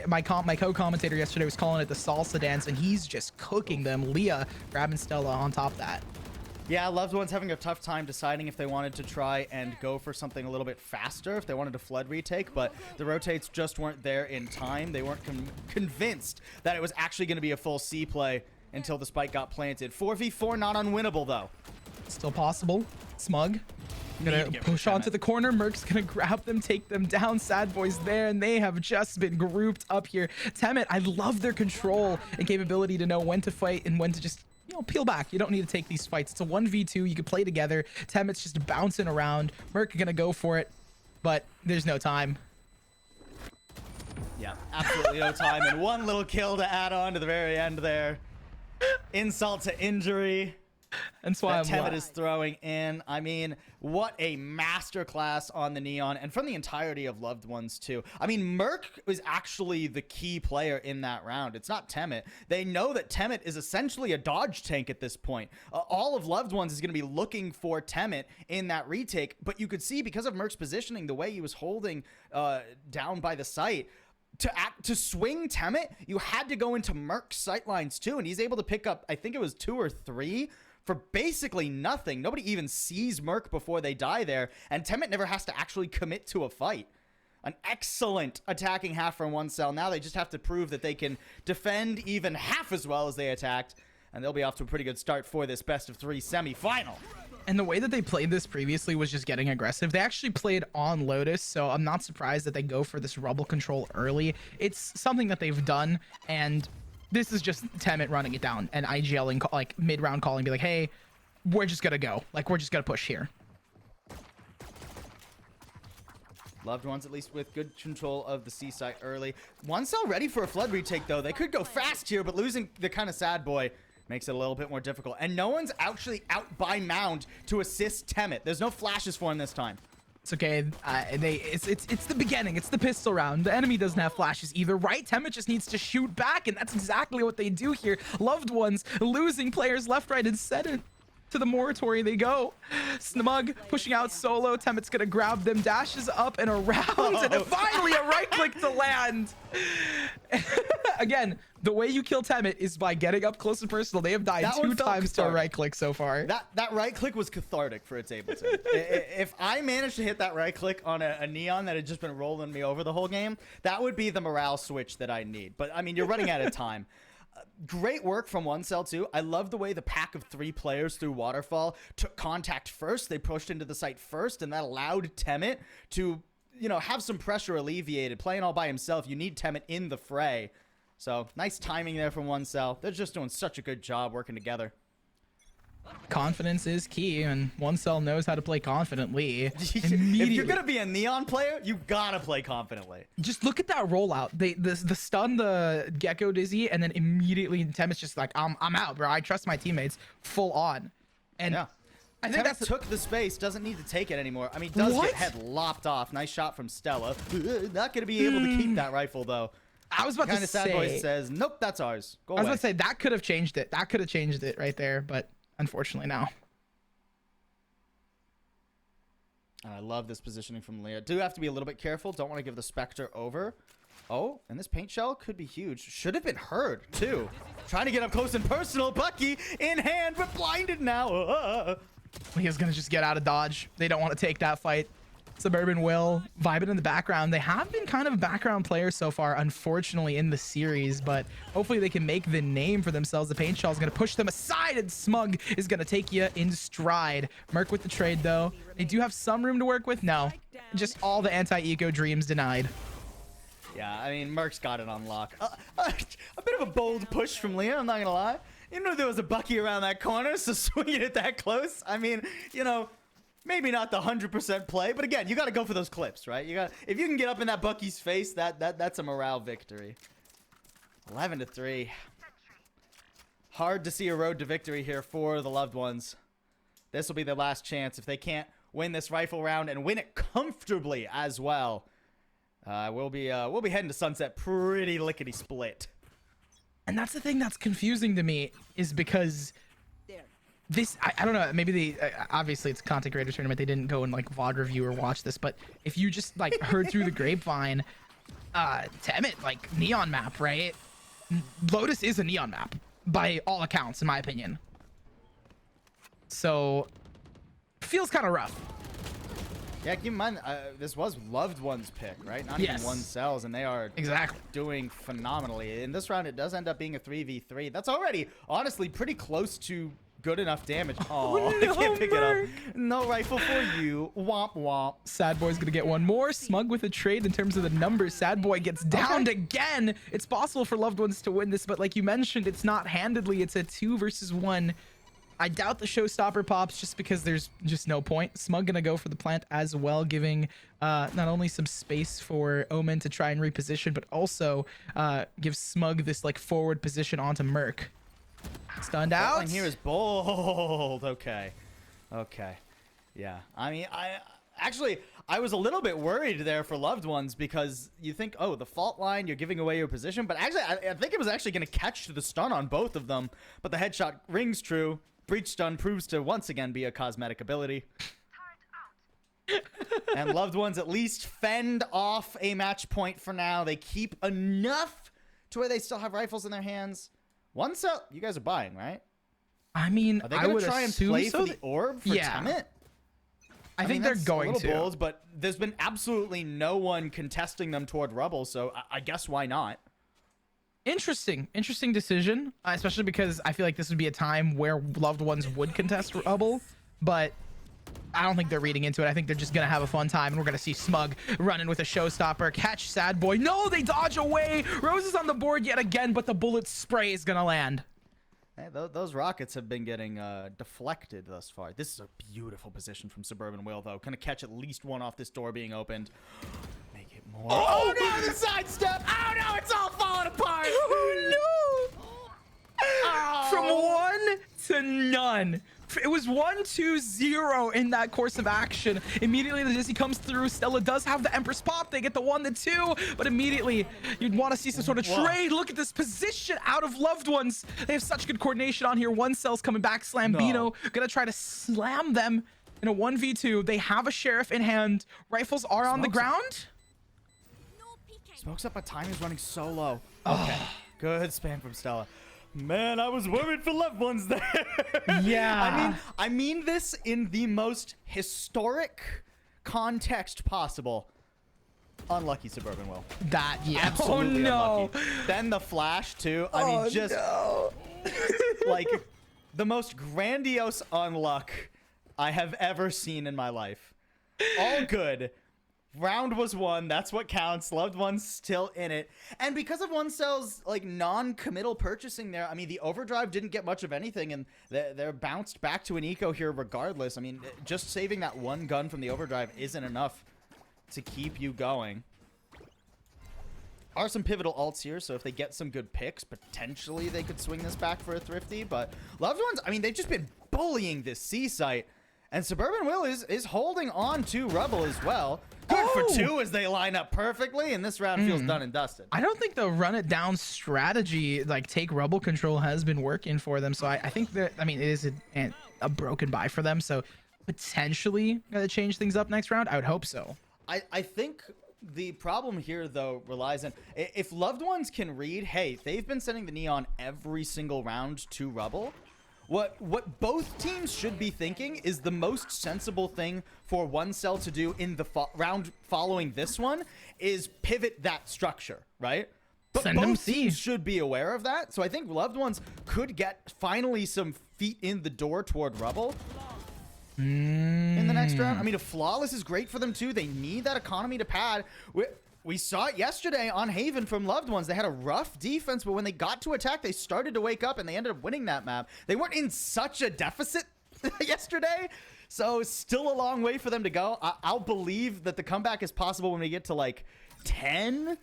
My co-commentator yesterday was calling it the salsa dance, and he's just cooking them. Leah grabbing Stella on top of that. Yeah, Loved One's having a tough time deciding if they wanted to try and go for something a little bit faster, if they wanted to flood retake, but the rotates just weren't there in time. They weren't convinced that it was actually going to be a full C play until the spike got planted. 4v4 not unwinnable, though. Still possible. Smug gonna push onto the corner. Merc's gonna grab them, take them down. Sad Boy's there, and they have just been grouped up here. Temet, I love their control and capability to know when to fight and when to just peel back. You don't need to take these fights. It's a 1v2. You can play together. Temet's just bouncing around. Merc gonna go for it, but there's no time. Yeah, absolutely no time. And one little kill to add on to the very end there. Insult to injury. That's why I'm Temet is throwing in. I mean, what a masterclass on the Neon, and from the entirety of Loved Ones too. I mean, Merc was actually the key player in that round. It's not Temet. They know that Temet is essentially a dodge tank at this point. All of Loved Ones is going to be looking for Temet in that retake, but you could see because of Merc's positioning, the way he was holding down by the site, to swing Temet, you had to go into Merc's sightlines too, and he's able to pick up, I think it was 2 or 3 for basically nothing. Nobody even sees Merc before they die there, and Temet never has to actually commit to a fight. An excellent attacking half from OneCell. Now they just have to prove that they can defend even half as well as they attacked, and they'll be off to a pretty good start for this best of 3 semifinal. And the way that they played this previously was just getting aggressive. They actually played on Lotus, so I'm not surprised that they go for this rubble control early. It's something that they've done, and this is just Temet running it down and IGLing like mid-round calling, be like, hey, we're just gonna go. Like, we're just gonna push here. Loved Ones, at least with good control of the C site early. OneCell ready for a flood retake, though. They could go fast here, but losing the kind of sad boy makes it a little bit more difficult. And no one's actually out by Mound to assist Temet. There's no flashes for him this time. It's okay. It's the beginning. It's the pistol round. The enemy doesn't have flashes either, right? Temet just needs to shoot back, and that's exactly what they do here. Loved Ones losing players left, right, and center. To the moratory they go. Smug pushing out solo. Temet's gonna grab them, dashes up and around, and then finally a right click to land. Again, the way you kill Temet is by getting up close and personal. They have died 2 times to a right click so far. That right click was cathartic for its Ableton. If I managed to hit that right click on a Neon that had just been rolling me over the whole game, that would be the morale switch that I need. But I mean, you're running out of time. Great work from OneCell too. I love the way the pack of 3 players through Waterfall took contact first. They pushed into the site first, and that allowed Temet to, have some pressure alleviated. Playing all by himself, you need Temet in the fray. So nice timing there from OneCell. They're just doing such a good job working together. Confidence is key, and OneCell knows how to play confidently. If you're gonna be a Neon player, you gotta play confidently. Just look at that rollout. The stun the Gecko Dizzy, and then immediately Temet's just like, I'm out, bro. I trust my teammates full on. And yeah. I think Temet took the space, doesn't need to take it anymore. I mean, does get head lopped off. Nice shot from Stella. Not gonna be able to keep that rifle though. I was about to say. Sad boy says, nope, that's ours. Go away. I was about to say that could have changed it. That could have changed it right there, but unfortunately now. I love this positioning from Leah. Do have to be a little bit careful. Don't want to give the Spectre over. Oh, and this paint shell could be huge. Should have been heard, too. Trying to get up close and personal. Bucky in hand, but blinded now. Leah's going to just get out of dodge. They don't want to take that fight. Suburban will vibing in the background. They have been kind of background players so far, unfortunately, in the series, but hopefully they can make the name for themselves. The paint shell is going to push them aside, and Smug is going to take you in stride. Merc with the trade, though. They do have some room to work with. No, just all the anti-eco dreams denied. Yeah, I mean, Merc's got it on lock. A bit of a bold push from Leah, I'm not going to lie. You know there was a Bucky around that corner, so swinging it that close, I mean, maybe not the 100% play, but again, you got to go for those clips, right? If you can get up in that Bucky's face, that's a morale victory. 11-3. Hard to see a road to victory here for the Loved Ones. This will be their last chance. If they can't win this rifle round and win it comfortably as well, we'll be heading to sunset pretty lickety split. And that's the thing that's confusing to me, is because this, I don't know, maybe they, obviously it's content creator tournament, they didn't go and like VOD review or watch this, but if you just like heard through the grapevine, Temet, like Neon map, right? Lotus is a Neon map by all accounts, in my opinion. So feels kind of rough. Yeah, keep in mind, this was Loved One's pick, right? Not even OneCell's, and they are doing phenomenally. In this round, it does end up being a 3v3. That's already, honestly, pretty close to good enough damage. Oh, no, I can't pick Merc. it up. No rifle for you. Womp womp. Sad Boy's gonna get one more. Smug with a trade in terms of the numbers. Sad Boy gets downed again. It's possible for Loved Ones to win this, but like you mentioned, it's not handedly. It's a 2 versus 1. I doubt the showstopper pops just because there's just no point. Smug gonna go for the plant as well, giving not only some space for Omen to try and reposition, but also give Smug this like forward position onto Merc. Stunned out. Line here is bold. Okay. Yeah. I mean, I was a little bit worried there for Loved Ones because you think, oh, the fault line, you're giving away your position. But actually, I think it was actually going to catch the stun on both of them. But the headshot rings true. Breach stun proves to once again be a cosmetic ability. And Loved Ones at least fend off a match point for now. They keep enough to where they still have rifles in their hands. One cell, you guys are buying, right? I mean, Are they I going would to try and assume play so. for the orb for Yeah. Temet? I think mean, they're that's going a little to. bold, but there's been absolutely no one contesting them toward Rubble, so I guess why not? Interesting decision, especially because I feel like this would be a time where Loved Ones would contest Rubble, but I don't think they're reading into it. I think they're just gonna have a fun time, and we're gonna see Smug running with a showstopper, catch Sad Boy. No, they dodge away. Rose is on the board yet again, but the bullet spray is gonna land. Hey, those rockets have been getting deflected thus far. This is a beautiful position from Suburban Will, though. Gonna catch at least one off this door being opened. Make it more. Oh no, the sidestep! Oh no, it's all falling apart! Oh no! Oh. From 1 to none. It was 1-2-0 in that course of action. Immediately, the Dizzy comes through. Stella does have the Empress pop. They get the 1, the 2, but immediately you'd want to see some sort of trade. Look at this position out of Loved Ones. They have such good coordination on here. One cell's coming back. Slambino gonna try to slam them in a 1v2. They have a sheriff in hand. Rifles are on the ground. Smokes up, but time is running so low. Okay, good spam from Stella. Man, I was worried for Loved Ones there. Yeah. I mean this in the most historic context possible. Unlucky Suburban Will. That, yeah. Absolutely Oh no. unlucky. Then the flash too. I mean, just like the most grandiose unluck I have ever seen in my life. All good. Round was won. That's what counts. Loved Ones still in it. And because of One Cell's like non-committal purchasing there, I mean, the overdrive didn't get much of anything, and they're bounced back to an eco here regardless. I mean, just saving that one gun from the overdrive isn't enough to keep you going. Are some pivotal ults here, so if they get some good picks, potentially they could swing this back for a thrifty. But Loved Ones, I mean, they've just been bullying this C site. And Suburban Will is holding on to Rubble as well. Good for 2 as they line up perfectly, and this round feels done and dusted. I don't think the run it down strategy, like take Rubble control, has been working for them. So I think that, I mean, it is a broken buy for them. So potentially gonna change things up next round. I would hope so. I think the problem here, though, relies on if Loved Ones can read, hey, they've been sending the Neon every single round to Rubble. What both teams should be thinking is the most sensible thing for One Cell to do in the round following this one is pivot that structure, right? But Send them both C. teams should be aware of that. So I think Loved Ones could get finally some feet in the door toward Rubble in the next round. I mean, a Flawless is great for them too. They need that economy to pad. We saw it yesterday on Haven from Loved Ones. They had a rough defense, but when they got to attack, they started to wake up, and they ended up winning that map. They weren't in such a deficit yesterday, so still a long way for them to go. I'll believe that the comeback is possible when we get to, like, 10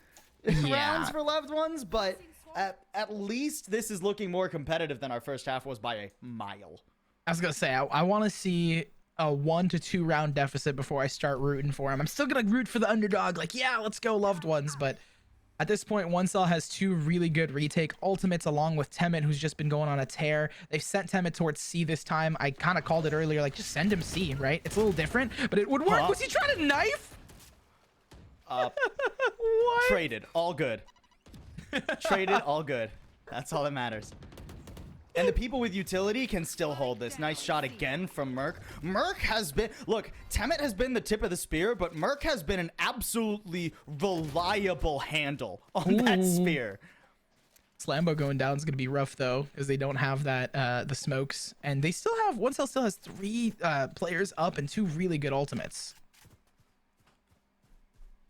rounds for Loved Ones, but at least this is looking more competitive than our first half was by a mile. I was gonna say I want to see a 1 to 2 round deficit before I start rooting for him. I'm still gonna root for the underdog, like, yeah, let's go Loved Ones, but at this point, One Cell has 2 really good retake ultimates along with Temet, who's just been going on a tear. They've sent Temet towards C this time. I kind of called it earlier, like, just send him C, right? It's a little different, but it would work. Was he trying to knife? What? Traded, all good. Traded, all good. That's all that matters. And the people with utility can still hold this. Nice shot again from Merc. Merc has been... Look, Temet has been the tip of the spear, but Merc has been an absolutely reliable handle on that spear. Slambo going down is going to be rough though, because they don't have that the smokes, and they still have one cell still has 3 players up and 2 really good ultimates.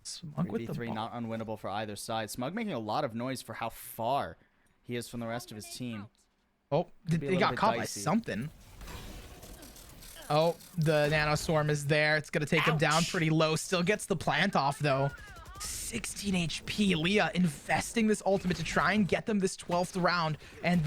Smug with the 3v3 ball. not unwinnable for either side. Smug making a lot of noise for how far he is from the rest of his team. Oh, be a they little got bit caught dicey. by something. Oh, the nano swarm is there. It's gonna take him down Ouch. pretty low. Still gets the plant off though. 16 HP. Leah investing this ultimate to try and get them this 12th round, and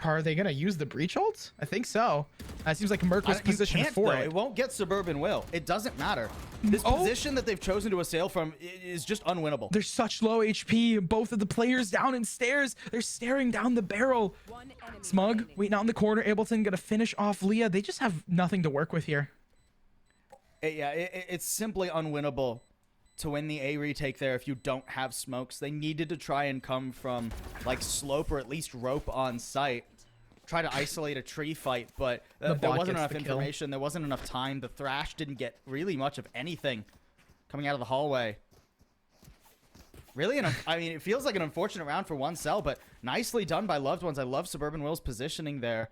are they gonna use the breach ult? I think so. It seems like Merc was You positioned can't, for though. it. It won't get Suburban Will. It doesn't matter. This Oh. position that they've chosen to assail from is just unwinnable. They're such low HP. Both of the players down in stairs. They're staring down the barrel. One enemy Smug remaining. waiting out in the corner. Ableton gonna finish off Leah. They just have nothing to work with here. It's simply unwinnable to win the A retake there if you don't have smokes. They needed to try and come from like slope or at least rope on site. Try to isolate a tree fight, but The there bot wasn't gets enough the kill. information. There wasn't enough time. The Thrash didn't get really much of anything coming out of the hallway. Really, I mean, it feels like an unfortunate round for one cell, but nicely done by Loved Ones. I love Suburban Will's positioning there.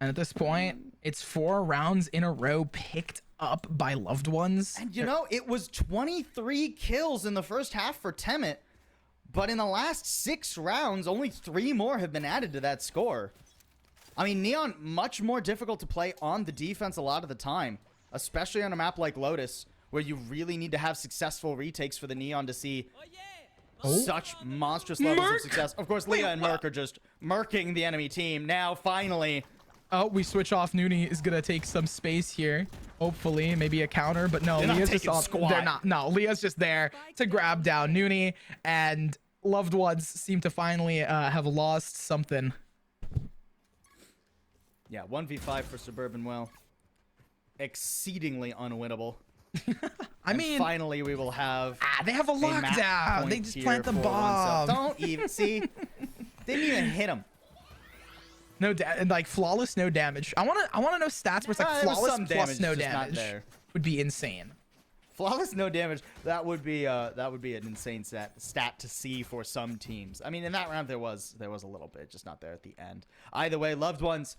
And at this point, it's 4 rounds in a row picked up by Loved Ones. And you know, it was 23 kills in the first half for Temet, but in the last 6 rounds, only 3 more have been added to that score. I mean, Neon, much more difficult to play on the defense a lot of the time, especially on a map like Lotus, where you really need to have successful retakes for the Neon to see such monstrous levels Merc! of success. Of course, Leah and Merc are just murking the enemy team. Now, finally, Oh, we switch off. Nooney is gonna take some space here. Hopefully, maybe a counter, but no, They're not Leah's just taking off. squat. They're not. No, Leah's just there to grab down Nooney, and Loved Ones seem to finally have lost something. yeah, 1v5 for Suburban Will. Exceedingly unwinnable. I And mean, finally, we will have they have a map lockdown. point They just here plant the for oneself. bomb. Don't even see. Didn't even hit him. No, and like flawless, no damage. I wanna know stats where it's like There was flawless some plus damage, no just not damage. there. Would be insane. Flawless, no damage. That would be an insane stat to see for some teams. I mean, in that round there was a little bit, just not there at the end. Either way, Loved Ones,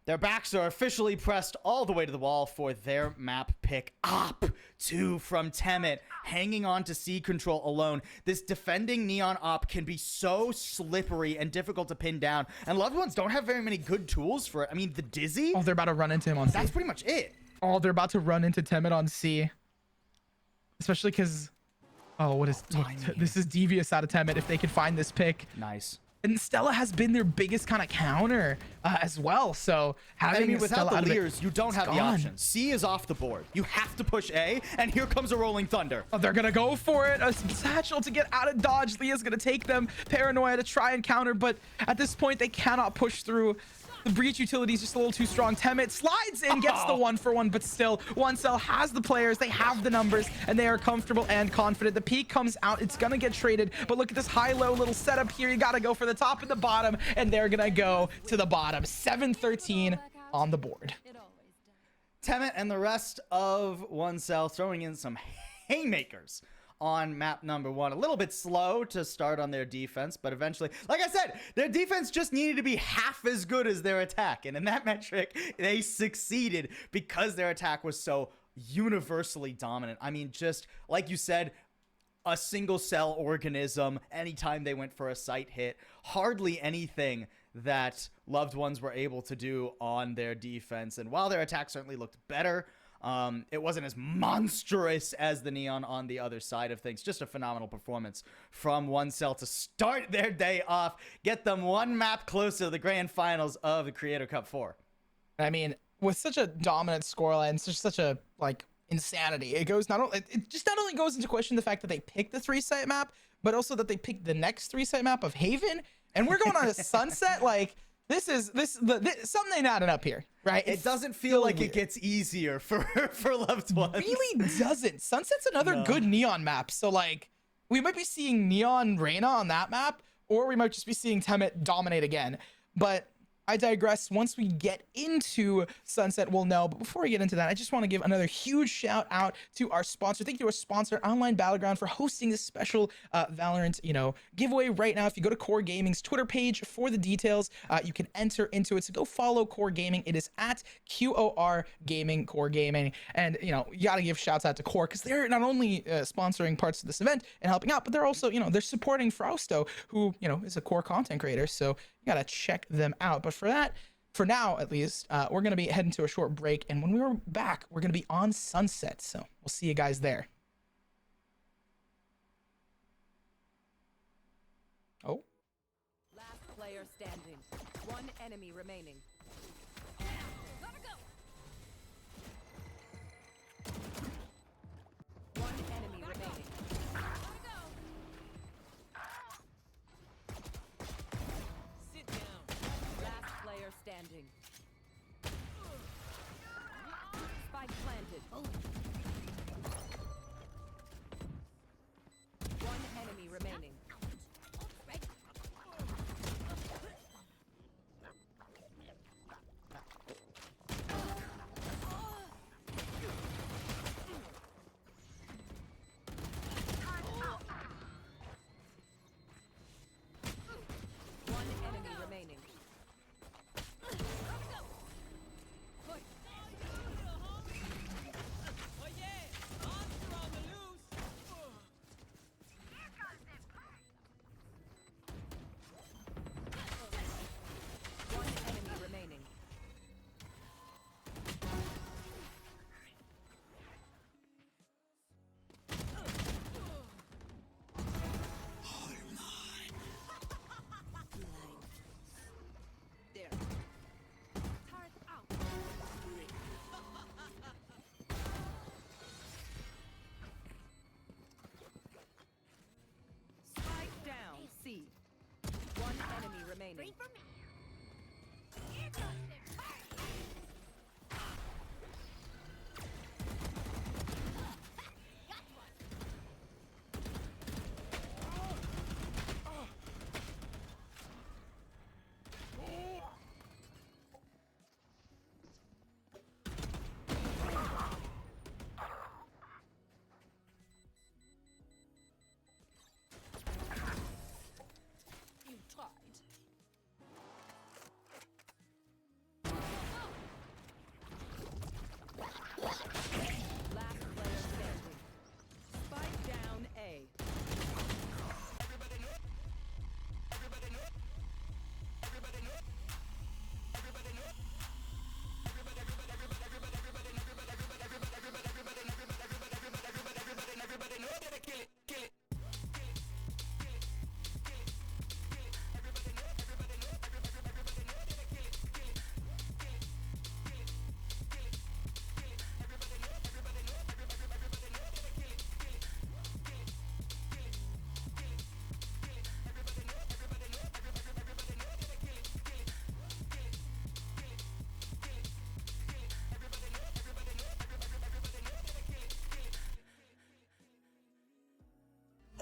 their backs are officially pressed all the way to the wall for their map pick. Op 2 from Temet, hanging on to C control alone. This defending Neon op can be so slippery and difficult to pin down, and Loved Ones don't have very many good tools for it. I mean, the Dizzy, Oh, they're about to run into him on C. that's pretty much it. Oh, they're about to run into Temet on C. Especially because, oh, what is this is devious out of Temet if they could find this pick. Nice. And Stella has been their biggest kind of counter as well. So having I mean, without Stella the out of it, leers, you don't it's have the gone. option. C is off the board. You have to push A, and here comes a Rolling Thunder. Oh, they're gonna go for it. A satchel to get out of dodge. Leah's gonna take them. Paranoia to try and counter, but at this point they cannot push through. The breach utility is just a little too strong. Temet slides in, gets the 1-for-1, but still, One Cell has the players, they have the numbers, and they are comfortable and confident. The peak comes out, it's gonna get traded, but look at this high-low little setup here. You gotta go for the top and the bottom, and they're gonna go to the bottom. 7-13 on the board. It always does. Temet and the rest of One Cell throwing in some haymakers on map number 1. A little bit slow to start on their defense, but eventually, like I said, their defense just needed to be half as good as their attack. And in that metric, they succeeded because their attack was so universally dominant. I mean, just like you said, a single cell organism anytime they went for a site hit. Hardly anything that Loved Ones were able to do on their defense. And while their attack certainly looked better, it wasn't as monstrous as the Neon on the other side of things. Just a phenomenal performance from One Cell to start their day off, get them one map closer to the grand finals of the Creator Cup 4. I mean, with such a dominant scoreline, such a like insanity, it goes it just not only goes into question the fact that they picked the 3-site map, but also that they picked the next 3-site map of Haven, and we're going on a sunset. Like something ain't adding up here, right? It It's doesn't feel so like weird. it gets easier for Loved Ones. Really doesn't. Sunset's another No. good Neon map, so like we might be seeing Neon Reyna on that map, or we might just be seeing Temet dominate again. But I digress. Once we get into Sunset, we'll know. But before we get into that, I just want to give another huge shout out to our sponsor. Thank you to our sponsor, Online Battleground, for hosting this special Valorant, giveaway right now. If you go to Core Gaming's Twitter page for the details, you can enter into it. So go follow Core Gaming. It is at QOR Gaming, Core Gaming. And, you got to give shouts out to Core because they're not only sponsoring parts of this event and helping out, but they're also, they're supporting Frausto, who, is a Core content creator. So you gotta check them out. But for now at least, we're gonna be heading to a short break, and when we're back, we're gonna be on Sunset. So we'll see you guys there. Oh, Last player standing. One enemy remaining. Gotta go. One enemy remaining. Gotta go. Sit down. Last player standing. Spike planted. One enemy remaining. One enemy remaining. One enemy remaining. There. Turret out. Spike down. C. One enemy remaining. You tried. Last player standing. Spike down A.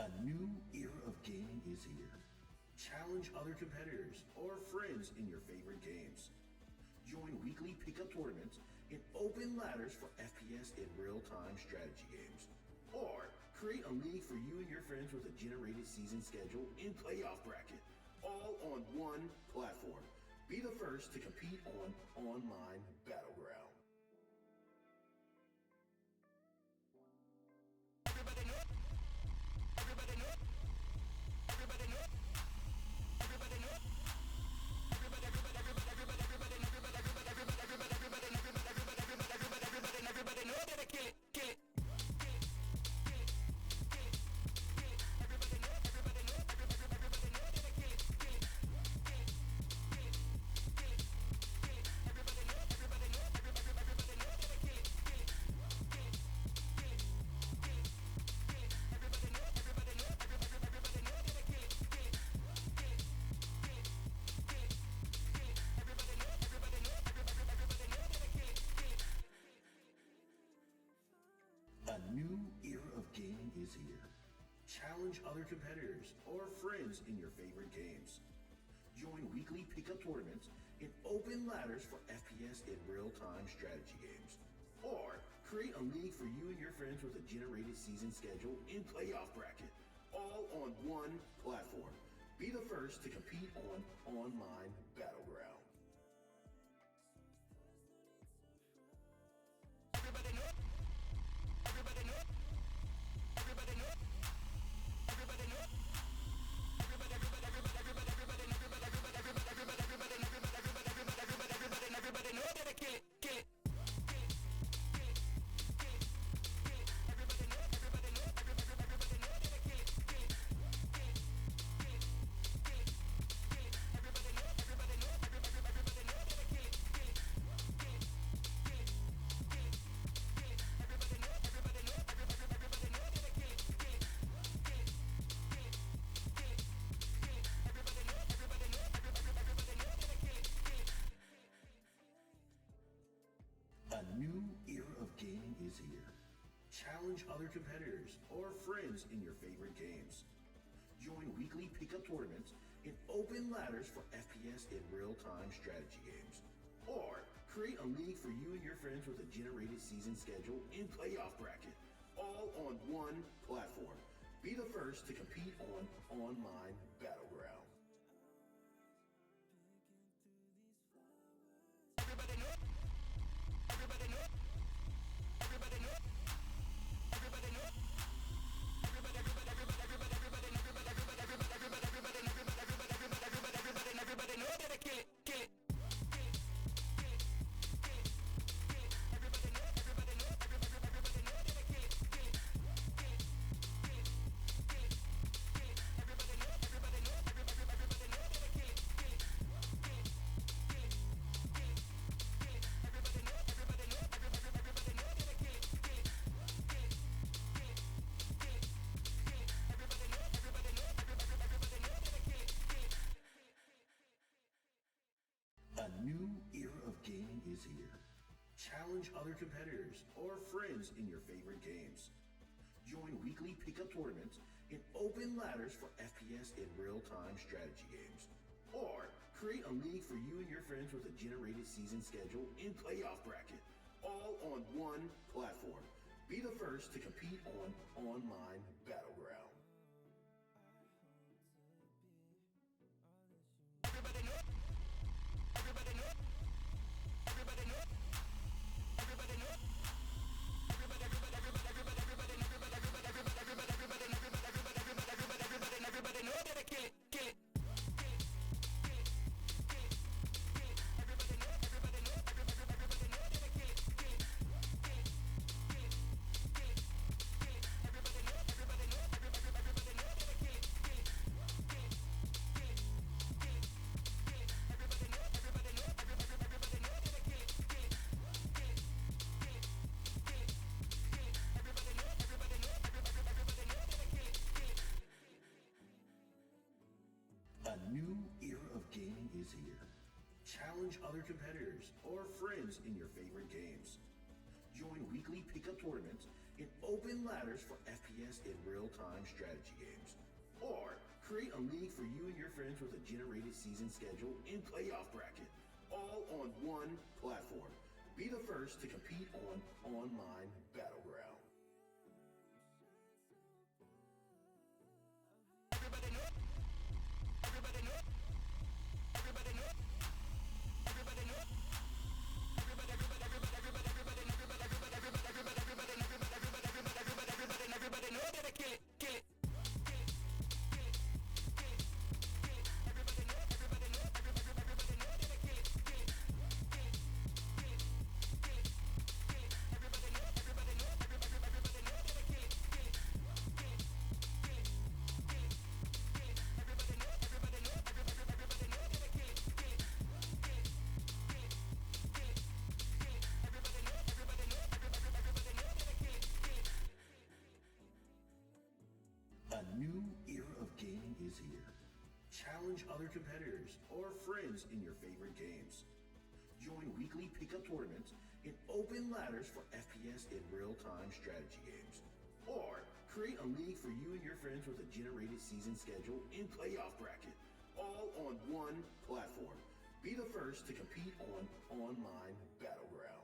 A new era of gaming is here. Challenge other competitors or friends in your favorite games. Join weekly pickup tournaments and open ladders for FPS and real-time strategy games. Or create a league for you and your friends with a generated season schedule and playoff bracket, all on one platform. Be the first to compete on Online Battleground. A new era of gaming is here. Challenge other competitors or friends in your favorite games. Join weekly pickup tournaments in open ladders for FPS and real-time strategy games. Or create a league for you and your friends with a generated season schedule and playoff bracket, all on one platform. Be the first to compete on Online Battleground. A new era of gaming is here. Challenge other competitors or friends in your favorite games. Join weekly pickup tournaments and open ladders for FPS and real-time strategy games. Or create a league for you and your friends with a generated season schedule and playoff bracket, all on one platform. Be the first to compete on Online Battleground. A new era of gaming is here. Challenge other competitors or friends in your favorite games. Join weekly pickup tournaments and open ladders for FPS and real-time strategy games. Or create a league for you and your friends with a generated season schedule and playoff bracket, all on one platform. Be the first to compete on Online Battleground. A new era of gaming is here. Challenge other competitors or friends in your favorite games. Join weekly pickup tournaments and open ladders for FPS and real-time strategy games. Or create a league for you and your friends with a generated season schedule and playoff bracket, all on one platform. Be the first to compete on Online Battleground. A new era of gaming is here. Challenge other competitors or friends in your favorite games. Join weekly pickup tournaments and open ladders for FPS and real-time strategy games. Or create a league for you and your friends with a generated season schedule and playoff bracket, all on one platform. Be the first to compete on online Battleground.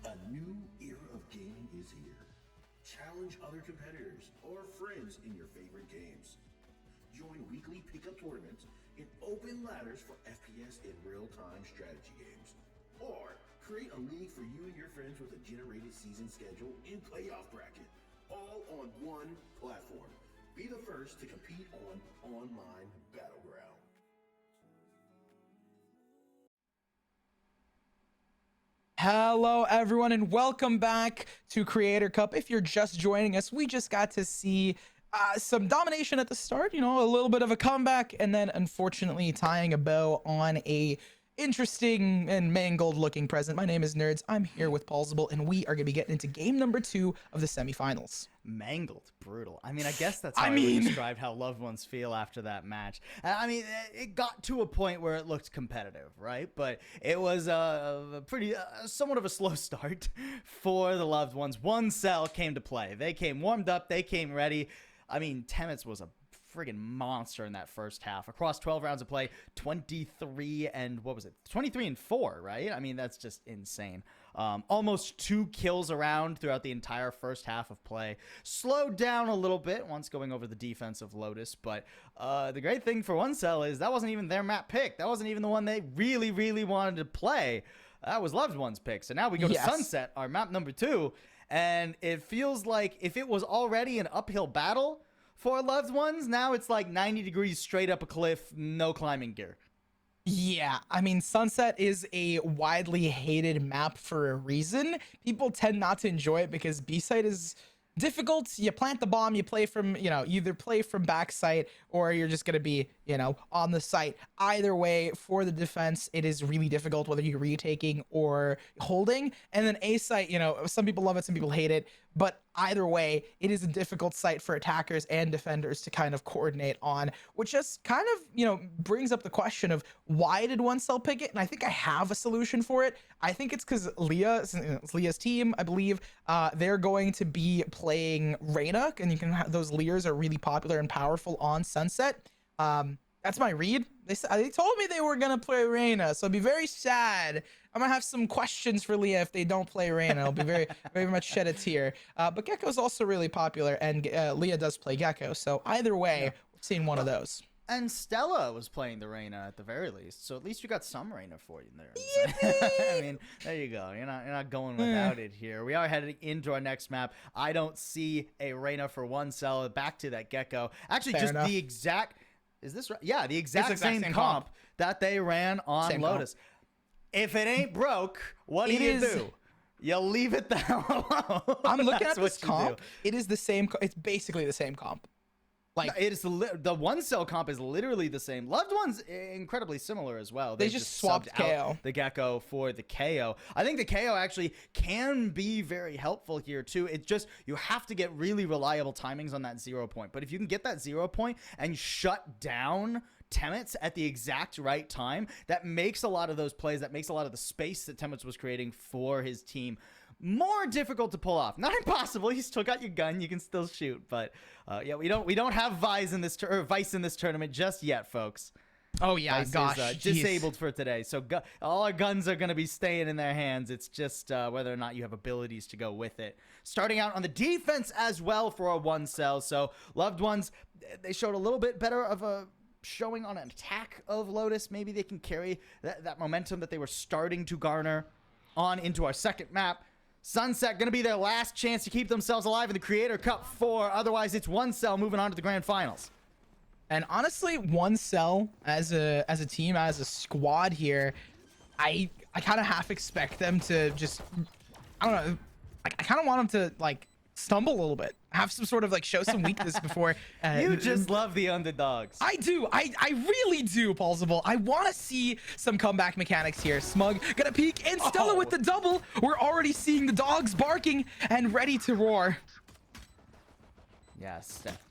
A new era of gaming is here. Challenge other competitors or friends in your favorite games. Join weekly pickup tournaments and open ladders for FPS and real-time strategy games. Or create a league for you and your friends with a generated season schedule and playoff bracket, all on one platform. Be the first to compete on online Battleground. Hello, everyone, and welcome back to Creator Cup. If you're just joining us, we just got to see some domination at the start, you know, a little bit of a comeback, and then unfortunately tying a bow on a interesting and mangled looking present. My name is Nerds. I'm here with Paulsable, and we are going to be getting into game number 2 of the semifinals. Mangled, brutal. I mean, I guess that's how I would describe how loved ones feel after that match. I mean, it got to a point where it looked competitive, right? But it was a pretty, somewhat of a slow start for the loved ones. One cell came to play. They came warmed up. They came ready. I mean, Temets was a friggin' monster in that first half. Across 12 rounds of play, 23 and 4, right? I mean, that's just insane. Almost 2 kills around throughout the entire first half of play. Slowed down a little bit once going over the defense of Lotus, but the great thing for One Cell is that wasn't even their map pick. That wasn't even the one they really, really wanted to play. That was Loved One's pick. So now we go to Sunset, our map number 2, and it feels like if it was already an uphill battle for Loved Ones, now it's like 90 degrees straight up a cliff, no climbing gear. Yeah, I mean, Sunset is a widely hated map for a reason. People tend not to enjoy it because B-site is difficult. You plant the bomb, you play from, you know, either play from backside or you're just going to be, you know, on the site. Either way, for the defense, it is really difficult whether you're retaking or holding. And then A site, you know, some people love it, some people hate it. But either way, it is a difficult site for attackers and defenders to kind of coordinate on, which just kind of, you know, brings up the question of why did One Cell pick it? And I think I have a solution for it. I think it's because Leah's team, I believe, they're going to be playing Reyna, and you can have those Lears are really popular and powerful on Sunset. That's my read. They told me they were gonna play Reyna, so I'd be very sad. I'm gonna have some questions for Leah if they don't play Reyna. I'll be very, very much shed a tear. But Gecko's also really popular, and Leah does play Gecko. So either way, we're seeing one of those. And Stella was playing the Reyna at the very least, so at least you got some Reyna for you there. I mean, there you go. You're not going without it here. We are heading into our next map. I don't see a Reyna for One Cell. Back to that Gecko. Actually, Fair just enough. the exact. Is this right? Yeah, the exact same comp that they ran on Same Lotus. If it ain't broke, what do you do? You leave it the hell alone. I'm looking That's at this what you comp. do. It is the same. It's basically the same comp. Like, It is the One Cell comp is literally the same. Loved One's incredibly similar as well. They just swapped subbed out KO. the Gecko for the KO. I think the KO actually can be very helpful here too. It's just you have to get really reliable timings on that 0 point. But if you can get that 0 point and shut down Temets at the exact right time, that makes a lot of those plays, that makes a lot of the space that Temets was creating for his team more difficult to pull off. Not impossible. You still got your gun. You can still shoot. But yeah, we don't have Vice in this tournament just yet, folks. oh yeah, Vice gosh, is jeez. disabled for today. So all our guns are going to be staying in their hands. It's just whether or not you have abilities to go with it. Starting out on the defense as well for a One Cell. So Loved Ones, they showed a little bit better of a showing on an attack of Lotus. Maybe they can carry that momentum that they were starting to garner on into our second map. Sunset going to be their last chance to keep themselves alive in the Creator Cup 4. Otherwise, it's One Cell moving on to the Grand Finals. And honestly, one cell as a team, as a squad here, I kind of half expect them to just, I don't know, I kind of want them to like stumble a little bit, have some sort of like show some weakness before. You just love the underdogs. I do. I really do, Paulsable. I want to see some comeback mechanics here. Smug gonna peek, and Stella with the double. We're already seeing the dogs barking and ready to roar. Yeah,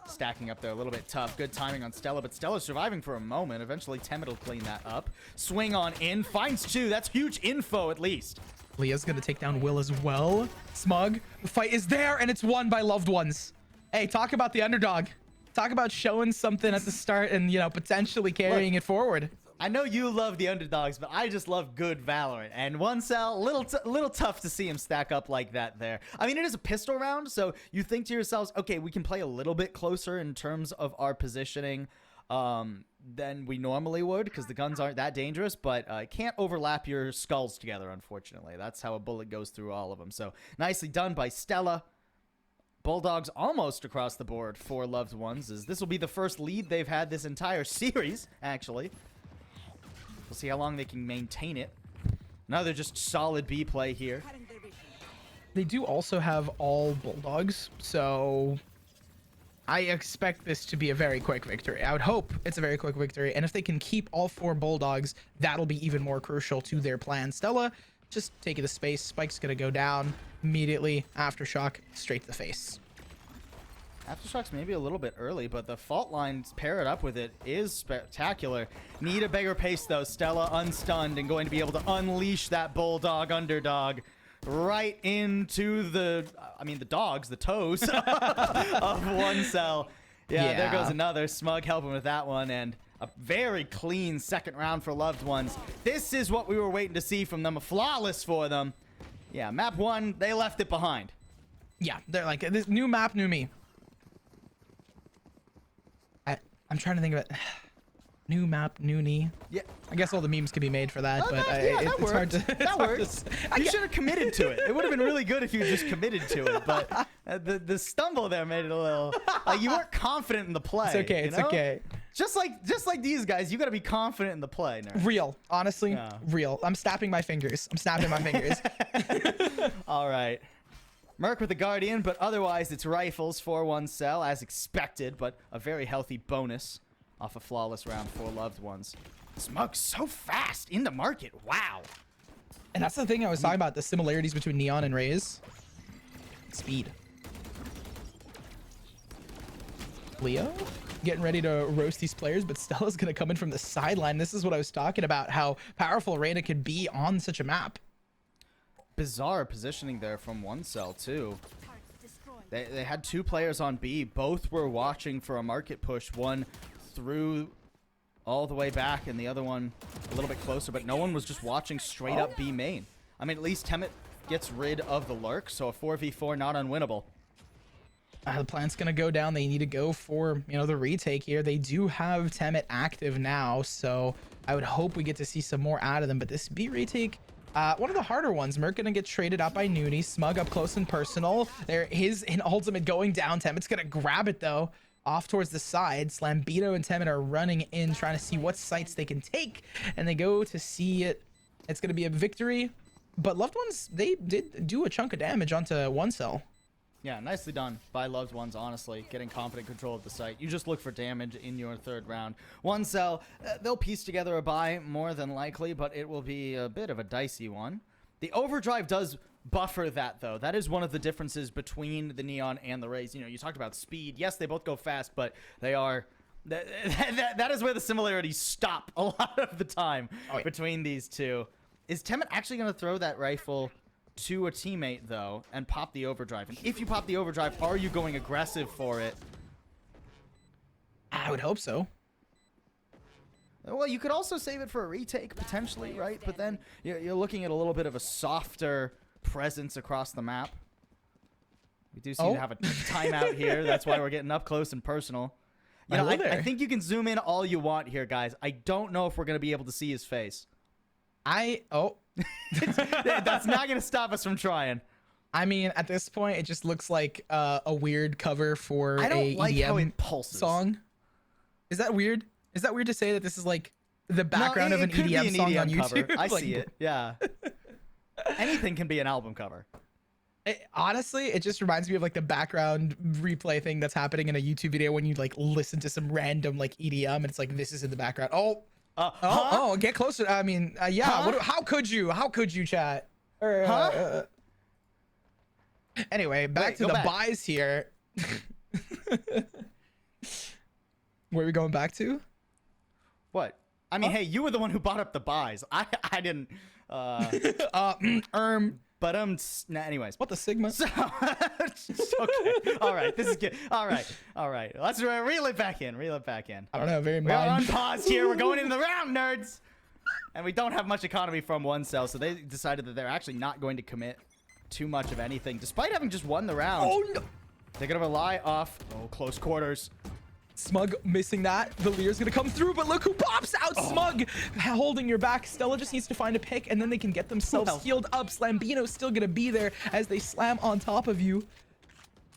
stacking up there a little bit tough. Good timing on Stella, but Stella's surviving for a moment. Eventually, Temet will clean that up. Swing on in, finds two. That's huge info, at least. Leah's gonna take down Will as well. Smug, the fight is there, and it's won by loved ones. Hey, talk about the underdog. Talk about showing something at the start and, you know, potentially carrying it forward. I know you love the underdogs, but I just love good Valorant. And one cell, little tough to see him stack up like that there. I mean, it is a pistol round, so you think to yourselves, okay, we can play a little bit closer in terms of our positioning than we normally would, because the guns aren't that dangerous, but it can't overlap your skulls together, unfortunately. That's how a bullet goes through all of them. So nicely done by Stella. Bulldogs almost across the board for loved ones, as this will be the first lead they've had this entire series, actually. We'll see how long they can maintain it. Another just solid B play here. They do also have all Bulldogs, so I expect this to be a very quick victory. I would hope it's a very quick victory, and if they can keep all 4 Bulldogs, that'll be even more crucial to their plan. Stella just taking the space. Spike's gonna go down immediately. Aftershock straight to the face. Aftershock's maybe a little bit early, but the fault lines paired up with it is spectacular. Need a bigger pace, though. Stella unstunned and going to be able to unleash that Bulldog underdog right into the toes of one cell. Yeah, there goes another. Smug helping with that one, and a very clean second round for loved ones. This is what we were waiting to see from them. A flawless for them. Yeah, map 1, they left it behind. Yeah, they're like, this new map, new me. I'm trying to think of it. New map, new knee. Yeah, I guess all the memes could be made for that, but it's hard to. That works. You should have committed to it. It would have been really good if you just committed to it, but the stumble there made it a little. You weren't confident in the play. It's okay. It's okay. Just like these guys, you got to be confident in the play. Nerd. Real, honestly, real. I'm snapping my fingers. All right. Merc with the Guardian, but otherwise it's rifles for one cell, as expected, but a very healthy bonus off a flawless round for loved ones. Smug so fast into market. Wow. And that's the thing I was talking about, the similarities between Neon and Raze. Speed. Leo getting ready to roast these players, but Stella's going to come in from the sideline. This is what I was talking about, how powerful Reyna could be on such a map. Bizarre positioning there from one cell too. They had 2 players on B. Both were watching for a market push. One through all the way back and the other one a little bit closer, but no one was just watching straight up B main. I mean, at least Temet gets rid of the lurk, so a 4v4 not unwinnable. The plant's gonna go down. They need to go for, you know, the retake here. They do have Temet active now, so I would hope we get to see some more out of them, but this B retake, one of the harder ones. Merc gonna get traded out by Noonie. Smug up close and personal. There is an ultimate going down. Temet's gonna grab it though. Off towards the side. Slambito and Temet are running in, trying to see what sites they can take. And they go to see it. It's gonna be a victory. But loved ones, they did do a chunk of damage onto one cell. Yeah, nicely done by loved ones, honestly. Getting confident control of the site. You just look for damage in your 3rd round. One cell, they'll piece together a buy more than likely, but it will be a bit of a dicey one. The overdrive does buffer that, though. That is one of the differences between the Neon and the Raze. You know, you talked about speed. Yes, they both go fast, but they are... That is where the similarities stop a lot of the time between these two. Is Temet actually going to throw that rifle to a teammate, though, and pop the overdrive? And if you pop the overdrive, are you going aggressive for it? I would hope so. Well, you could also save it for a retake, potentially, right? But then you're looking at a little bit of a softer presence across the map. We do seem to have a timeout here. That's why we're getting up close and personal. You know, I think you can zoom in all you want here, guys. I don't know if we're going to be able to see his face. That's not going to stop us from trying. I mean, at this point, it just looks like a weird cover for a EDM like how it pulses. song. Is that weird? Is that weird to say that this is like the background No, of an could be EDM song on cover. YouTube? I Like, see it. Yeah. Anything can be an album cover. Honestly, it just reminds me of like the background replay thing that's happening in a YouTube video when you like listen to some random like EDM and it's like this is in the background. Get closer. I mean, yeah. Huh? How could you? How could you, chat? Anyway, back to the buys here. Where are we going back to? What? I mean, hey, you were the one who brought up the buys. I didn't. But anyways. What the Sigma? So, okay. All right. This is good. All right. Let's reel it back in. I don't know. Very We're on mind. pause here. We're going into the round, nerds. And we don't have much economy from one cell, so they decided that they're actually not going to commit too much of anything, despite having just won the round. Oh no! They're gonna rely off close quarters. Smug missing that. The Lear's gonna come through, but look who pops out. Smug holding your back. Stella just needs to find a pick, and then they can get themselves healed up. Slambino's still gonna be there as they slam on top of you.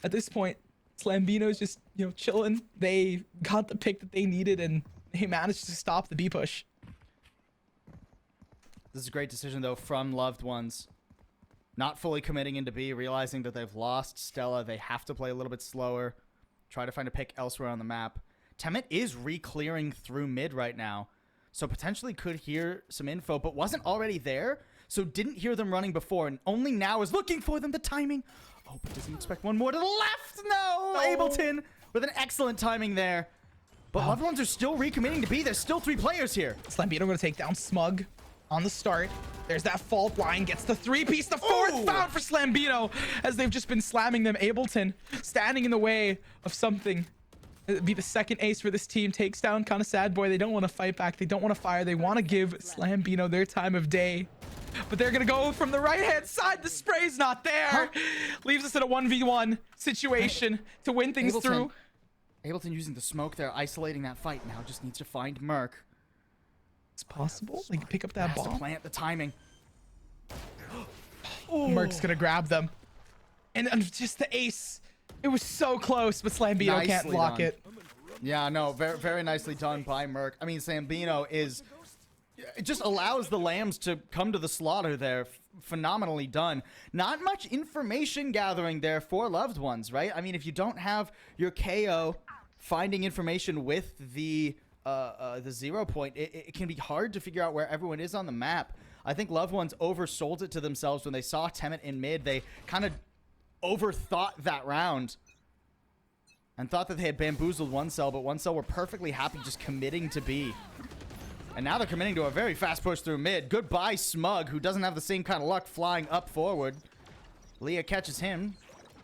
At this point, Slambino's just, chilling. They got the pick that they needed, and they managed to stop the B push. This is a great decision, though, from loved ones. Not fully committing into B, realizing that they've lost Stella. They have to play a little bit slower. Try to find a pick elsewhere on the map. Temet is re-clearing through mid right now, so potentially could hear some info, but wasn't already there, so didn't hear them running before, and only now is looking for them. The timing. Oh, but doesn't expect one more to the left. No! Ableton with an excellent timing there. But loved ones are still recommitting to B. There's still 3 players here. Slambino gonna take down Smug on the start. There's that fault line, gets the 3-piece, the 4th found for Slambino as they've just been slamming them. Ableton standing in the way of something. It'd be the second ace for this team. Takes down kind of sad boy. They don't want to fight back. They don't want to fire. They want to give Slambino their time of day. But they're going to go from the right-hand side. The spray's not there. Leaves us in a 1v1 situation to win things through. Ableton using the smoke there, isolating that fight. Now just needs to find Merc. It's possible. They can pick up that Has to bomb. plant the timing. Merc's gonna grab them. And just the ace. It was so close, but Slambino can't Nicely block done. it. Yeah, no, very, very nicely done by Merc. I mean, Slambino is... It just allows the lambs to come to the slaughter there. Phenomenally done. Not much information gathering there for loved ones, right? I mean, if you don't have your KO finding information with the 0 point, it can be hard to figure out where everyone is on the map. I think loved ones oversold it to themselves when they saw Temet in mid. They kind of overthought that round and thought that they had bamboozled one cell, but one cell were perfectly happy just committing to B. And now they're committing to a very fast push through mid. Goodbye, Smug, who doesn't have the same kind of luck flying up forward. Leah catches him.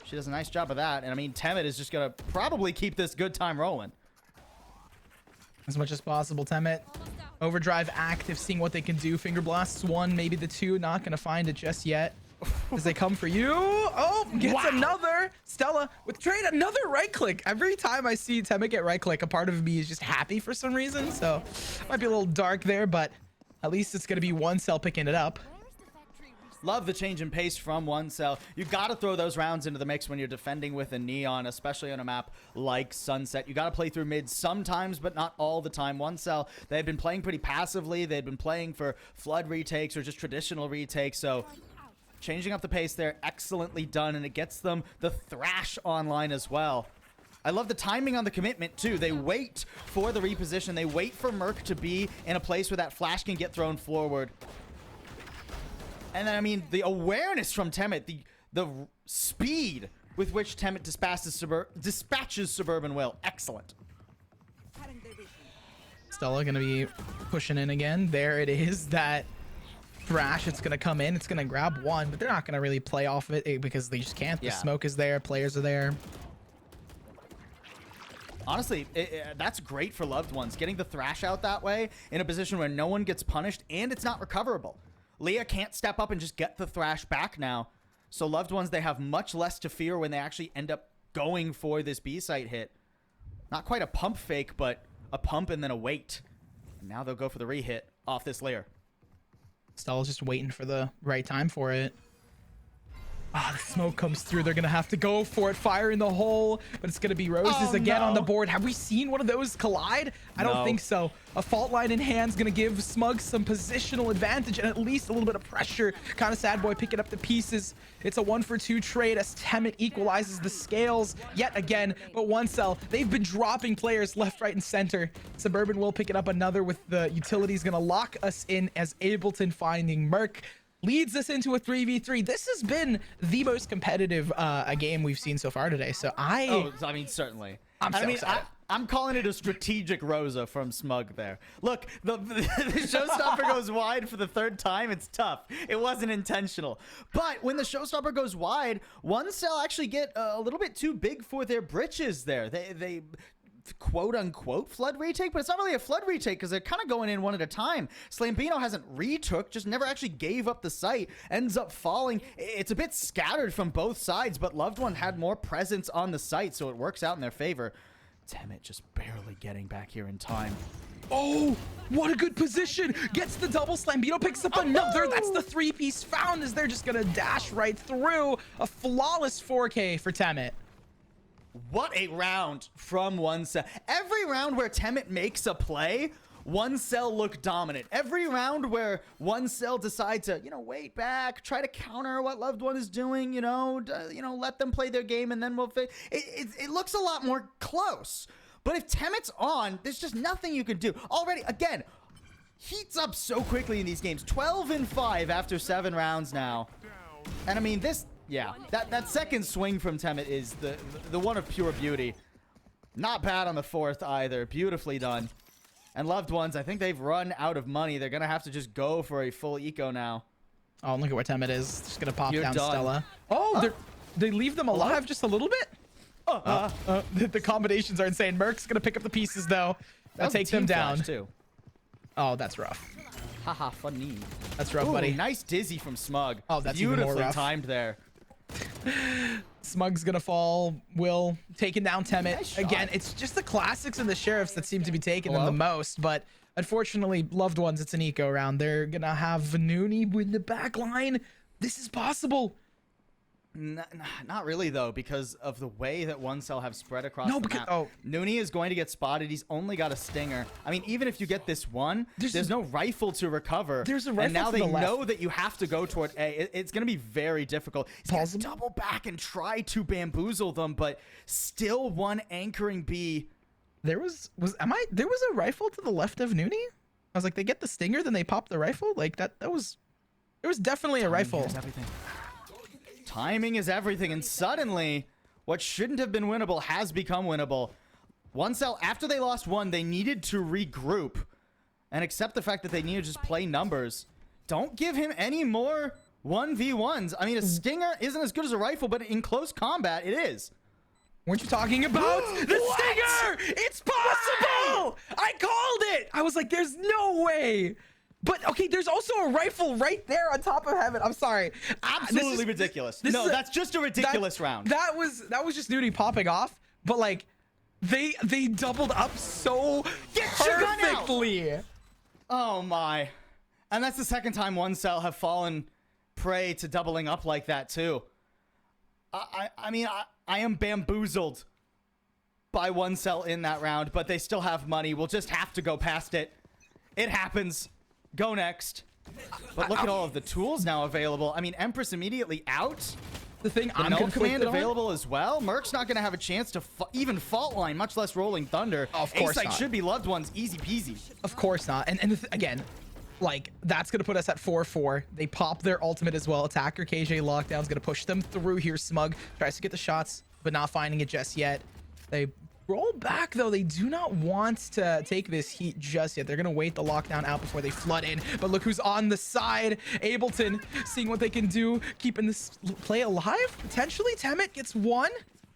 She does a nice job of that. And I mean, Temet is just going to probably keep this good time rolling. As much as possible. Temet, overdrive active, seeing what they can do. Finger blasts 1, maybe the 2. Not going to find it just yet. As they come for you. Oh, gets another. Stella with trade, another right click. Every time I see Temet get right click, a part of me is just happy for some reason. So might be a little dark there, but at least it's going to be one cell picking it up. Love the change in pace from one cell. You got to throw those rounds into the mix when you're defending with a Neon, especially on a map like Sunset. You got to play through mid sometimes, but not all the time. One cell, they've been playing pretty passively. They've been playing for flood retakes or just traditional retakes. So changing up the pace there, excellently done, and it gets them the Thrash online as well. I love the timing on the commitment, too. They wait for the reposition. They wait for Merc to be in a place where that flash can get thrown forward. And then, I mean, the awareness from Temet, the speed with which Temet dispatches Suburban Will. Excellent. Stella gonna be pushing in again. There it is, that Thrash. It's gonna come in. It's gonna grab 1, but they're not gonna really play off of it because they just can't. The smoke is there. Players are there. Honestly, that's great for loved ones. Getting the Thrash out that way in a position where no one gets punished and it's not recoverable. Leah can't step up and just get the Thrash back now. So loved ones, they have much less to fear when they actually end up going for this B site hit. Not quite a pump fake, but a pump and then a wait. And now they'll go for the re-hit off this Lear. Stella's just waiting for the right time for it. Ah, the smoke comes through. They're gonna have to go for it. Fire in the hole, but it's gonna be Roses again on the board. Have we seen one of those collide? I don't think so. A fault line in hand's gonna give Smug some positional advantage and at least a little bit of pressure. Kind of sad boy picking up the pieces. It's a 1-for-2 trade as Temet equalizes the scales yet again. But OneCell, they've been dropping players left, right, and center. Suburban will pick it up another with the utilities gonna lock us in as Ableton finding Merc. Leads us into a 3v3. This has been the most competitive a game we've seen so far today. So I mean, certainly. I'm excited. I'm calling it a strategic Rosa from Smug there. Look, the showstopper goes wide for the third time. It's tough. It wasn't intentional. But when the showstopper goes wide, OneCell actually get a little bit too big for their britches there. They quote unquote flood retake, but it's not really a flood retake because they're kind of going in one at a time. Slambino hasn't retook, just never actually gave up the site, ends up falling. It's a bit scattered from both sides, but Loved One had more presence on the site, so it works out in their favor. Temet just barely getting back here in time. Oh, what a good position. Gets the double. Slambino picks up another. That's the 3-piece found as they're just gonna dash right through. A flawless 4K for Temet. What a round from OneCell. Every round where Temet makes a play, OneCell look dominant. Every round where OneCell decide to, wait back, try to counter what Loved One is doing, let them play their game and then we'll it looks a lot more close. But if Temet's on, there's just nothing you can do. Already, again, heats up so quickly in these games. 12-5 after 7 rounds now. And I mean, that second swing from Temet is the one of pure beauty. Not bad on the fourth either. Beautifully done. And Loved Ones, I think they've run out of money. They're going to have to just go for a full eco now. Oh, look at where Temet is. Just going to pop down done. Stella. Oh, they leave them alive just a little bit? The combinations are insane. Merc's going to pick up the pieces, though. That'll take them down. Too. Oh, that's rough. Haha, funny. That's rough, Ooh, buddy. Nice dizzy from Smug. Oh, that's even more beautifully rough. timed there. Smug's gonna fall. Will taking down Temet. Nice shot. Again, it's just the classics and the sheriffs that seem to be taking them the most. But unfortunately, Loved Ones, it's an eco round. They're gonna have Vanuni win the back line. This is possible. Not really, though, because of the way that OneCell have spread across the map. Oh, Nooney is going to get spotted. He's only got a stinger. I mean, even if you get this one, there's no rifle to recover. There's a rifle and now to they the left. know that you have to go toward A. It's going to be very difficult. He's going to double back and try to bamboozle them, but still one anchoring B. There was a rifle to the left of Nooney? I was like, they get the stinger, then they pop the rifle? Like that was there was definitely a rifle. Timing is everything, and suddenly, what shouldn't have been winnable has become winnable. OneCell, after they lost one, they needed to regroup and accept the fact that they need to just play numbers. Don't give him any more 1v1s. I mean, a stinger isn't as good as a rifle, but in close combat, it is. Weren't you talking about the stinger? It's possible! I called it! I was like, there's no way. But, okay, there's also a rifle right there on top of Heaven. I'm sorry. Absolutely ridiculous. No, that's just a ridiculous round. That was just Nudie popping off. But, like, they doubled up so perfectly. Oh, my. And that's the second time OneCell have fallen prey to doubling up like that, too. I mean, I am bamboozled by OneCell in that round, but they still have money. We'll just have to go past it. It happens. Go next. But look at all of the tools now available. I mean, Empress immediately out. The thing I'm null conflicted command on? available as well. Merc's not going to have a chance to even fault line, much less rolling thunder. Of course A-site not. should be Loved Ones, easy peasy. Of course not. And again, like, that's going to put us at 4-4. They pop their ultimate as well. Attacker KJ lockdown's going to push them through here. Smug tries to get the shots, but not finding it just yet. They roll back, though. They do not want to take this heat just yet. They're going to wait the lockdown out before they flood in. But look who's on the side. Ableton seeing what they can do, keeping this play alive. Potentially, Temet gets one.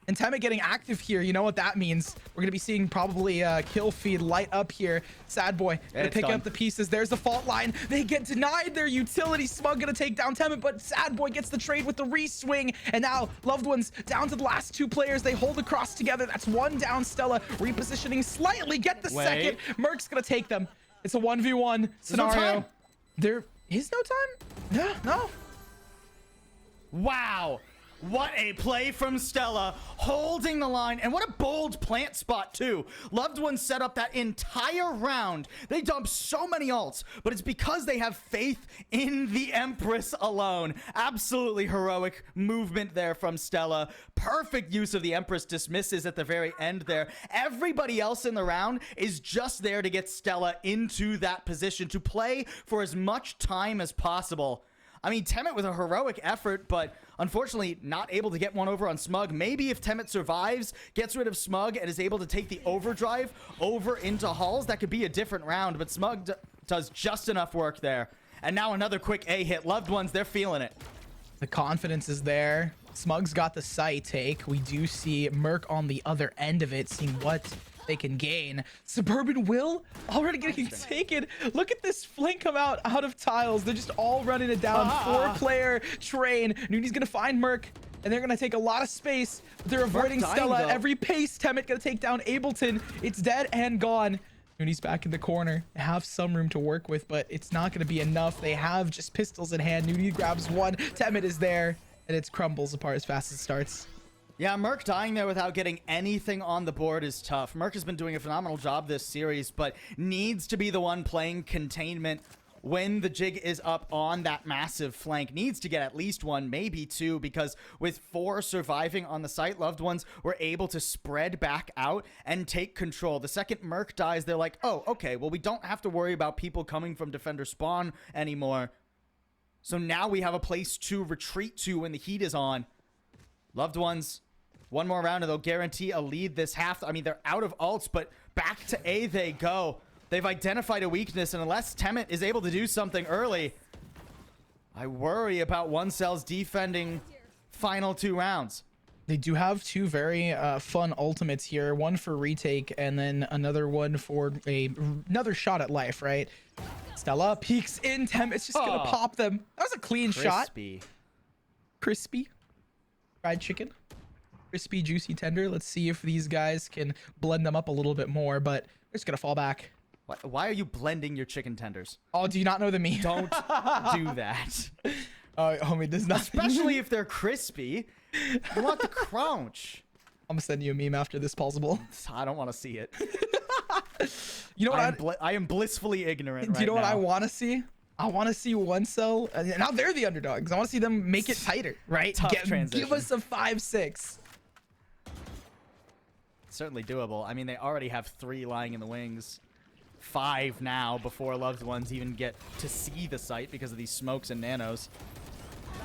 And Temet getting active here, you know what that means. We're going to be seeing probably kill feed light up here. Sad boy gonna pick up the pieces. There's the fault line. They get denied their utility. Smug gonna take down Temet, but Sad boy gets the trade with the re-swing. And now Loved Ones down to the last two players. They hold across together. That's one down. Stella repositioning slightly. Get the second. Merc's gonna take them. It's a 1v1 scenario. No time. There is no time? No. Wow. What a play from Stella, holding the line, and what a bold plant spot too. Loved Ones set up that entire round. They dump so many ults, but it's because they have faith in the Empress alone. Absolutely heroic movement there from Stella. Perfect use of the Empress dismisses at the very end there. Everybody else in the round is just there to get Stella into that position to play for as much time as possible. I mean, Temet with a heroic effort, but unfortunately not able to get one over on Smug. Maybe if Temet survives, gets rid of Smug, and is able to take the overdrive over into Halls, that could be a different round, but Smug does just enough work there. And now another quick A hit. Loved Ones, they're feeling it. The confidence is there. Smug's got the side take. We do see Merc on the other end of it, seeing what they can gain. Suburban Will already getting taken. Look at this flank come out of tiles. They're just all running it down. 4-player train. Nooney's gonna find Merc, and they're gonna take a lot of space. But they're avoiding Stella. Every pace. Temet gonna take down Ableton. It's dead and gone. Nooney's back in the corner. They have some room to work with, but it's not gonna be enough. They have just pistols in hand. Nooney grabs one. Temet is there, and it crumbles apart as fast as it starts. Yeah, Merc dying there without getting anything on the board is tough. Merc has been doing a phenomenal job this series, but needs to be the one playing containment when the jig is up on that massive flank. Needs to get at least one, maybe two, because with 4 surviving on the site, Loved Ones were able to spread back out and take control. The second Merc dies, they're like, oh, okay, well, we don't have to worry about people coming from Defender spawn anymore. So now we have a place to retreat to when the heat is on. Loved Ones, one more round and they'll guarantee a lead this half. I mean, they're out of ults, but back to A they go. They've identified a weakness, and unless Temet is able to do something early, I worry about OneCell's defending final 2 rounds. They do have 2 very fun ultimates here. One for retake, and then another one for another shot at life, right? Stella peeks in. Temet's just gonna pop them. That was a clean shot. Crispy. Fried chicken. Crispy, juicy, tender. Let's see if these guys can blend them up a little bit more, but they're just gonna fall back. Why are you blending your chicken tenders? Oh, do you not know the meme? Don't do that. Oh, homie does not. Especially if they're crispy. You want the crunch. I'm gonna send you a meme after this, possible. I don't want to see it. You know what? I am blissfully ignorant right now. Do you know what I want to see? I want to see OneCell. Now they're the underdogs. I want to see them make it tighter, right? Tough transition. Give us a 5-6. Certainly doable. I mean, they already have 3 lying in the wings. 5 now before Loved Ones even get to see the site because of these smokes and nanos.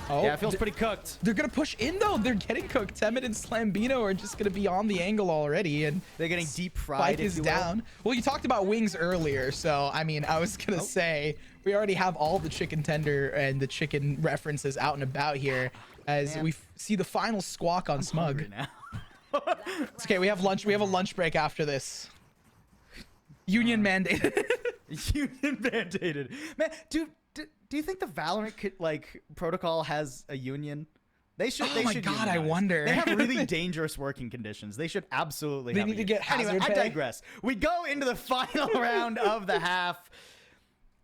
Oh, yeah, it feels pretty cooked. They're gonna push in though. They're getting cooked. Temet and Slambino are just gonna be on the angle already, and they're getting deep fried. Spike is down. Well, you talked about wings earlier, so I mean, I was gonna say we already have all the chicken tender and the chicken references out and about here, as we see the final squawk on Smug. Now. It's okay. We have lunch. We have a lunch break after this. Union mandated. Union mandated. Man, dude, do you think the Valorant protocol has a union? They should. Oh they my should god, unionize. I wonder. They have really dangerous working conditions. They should absolutely. They have need to get hazard Anyway, I pay. digress. We go into the final round of the half.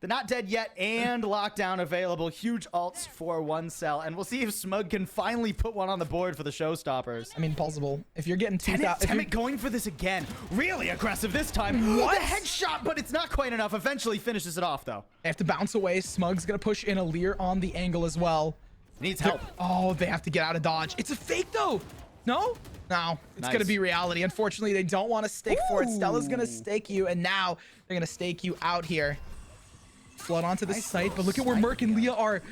The Not Dead Yet and Lockdown available. Huge alts for OneCell, and we'll see if Smug can finally put one on the board for the showstoppers. I mean, possible. If you're getting 2,000, Temet going for this again. Really aggressive this time. What? The headshot, but it's not quite enough. Eventually finishes it off, though. they have to bounce away. Smug's gonna push in a Lear on the angle as well. Needs help. Oh, they have to get out of dodge. It's a fake though. No, it's Nice. gonna be reality. Unfortunately, they don't want to stake for it. Stella's gonna stake you, and now they're gonna stake you out here. Flood onto the site, but look at where Merc and Leah are.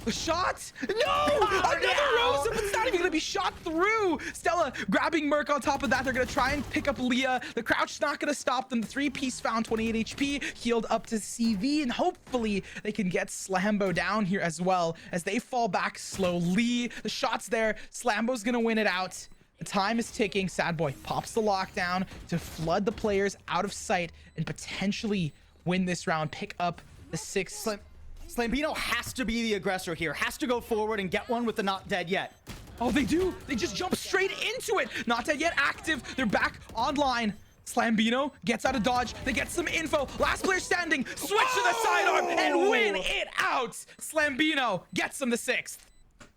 The shot! No! Another Rosa, but it's not even gonna be shot through. Stella grabbing Merc on top of that. They're gonna try and pick up Leah. The crouch's not gonna stop them. The 3-piece found 28 HP, healed up to CV, and hopefully they can get Slambo down here as well as they fall back slowly. The shot's there. Slambo's gonna win it out. The time is ticking. Sad Boy pops the lockdown to flood the players out of sight and potentially win this round, pick up the 6th. Slambino has to be the aggressor here. Has to go forward and get one with the Not Dead Yet. Oh, they do. They just jump straight into it. Not Dead Yet active. They're back online. Slambino gets out of dodge. They get some info. Last player standing. Switch to the sidearm and win it out. Slambino gets them the 6th.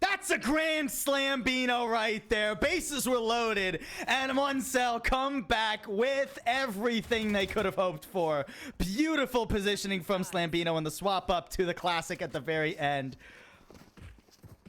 That's a grand slam Bino right there. Bases were loaded, and One Cell come back with everything they could have hoped for. Beautiful positioning from Slambino and the swap up to the classic at the very end.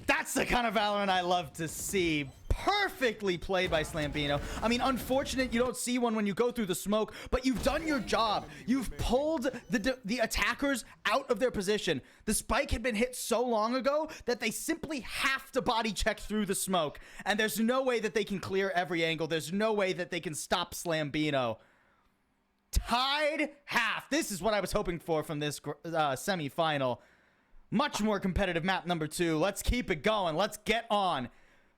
That's the kind of Valorant I love to see. Perfectly played by Slambino. I mean, unfortunate you don't see one when you go through the smoke, but you've done your job. You've pulled the attackers out of their position. The spike had been hit so long ago that they simply have to body check through the smoke. And there's no way that they can clear every angle. There's no way that they can stop Slambino. Tied half. This is what I was hoping for from this semi-final. Much more competitive map number 2. Let's keep it going. Let's get on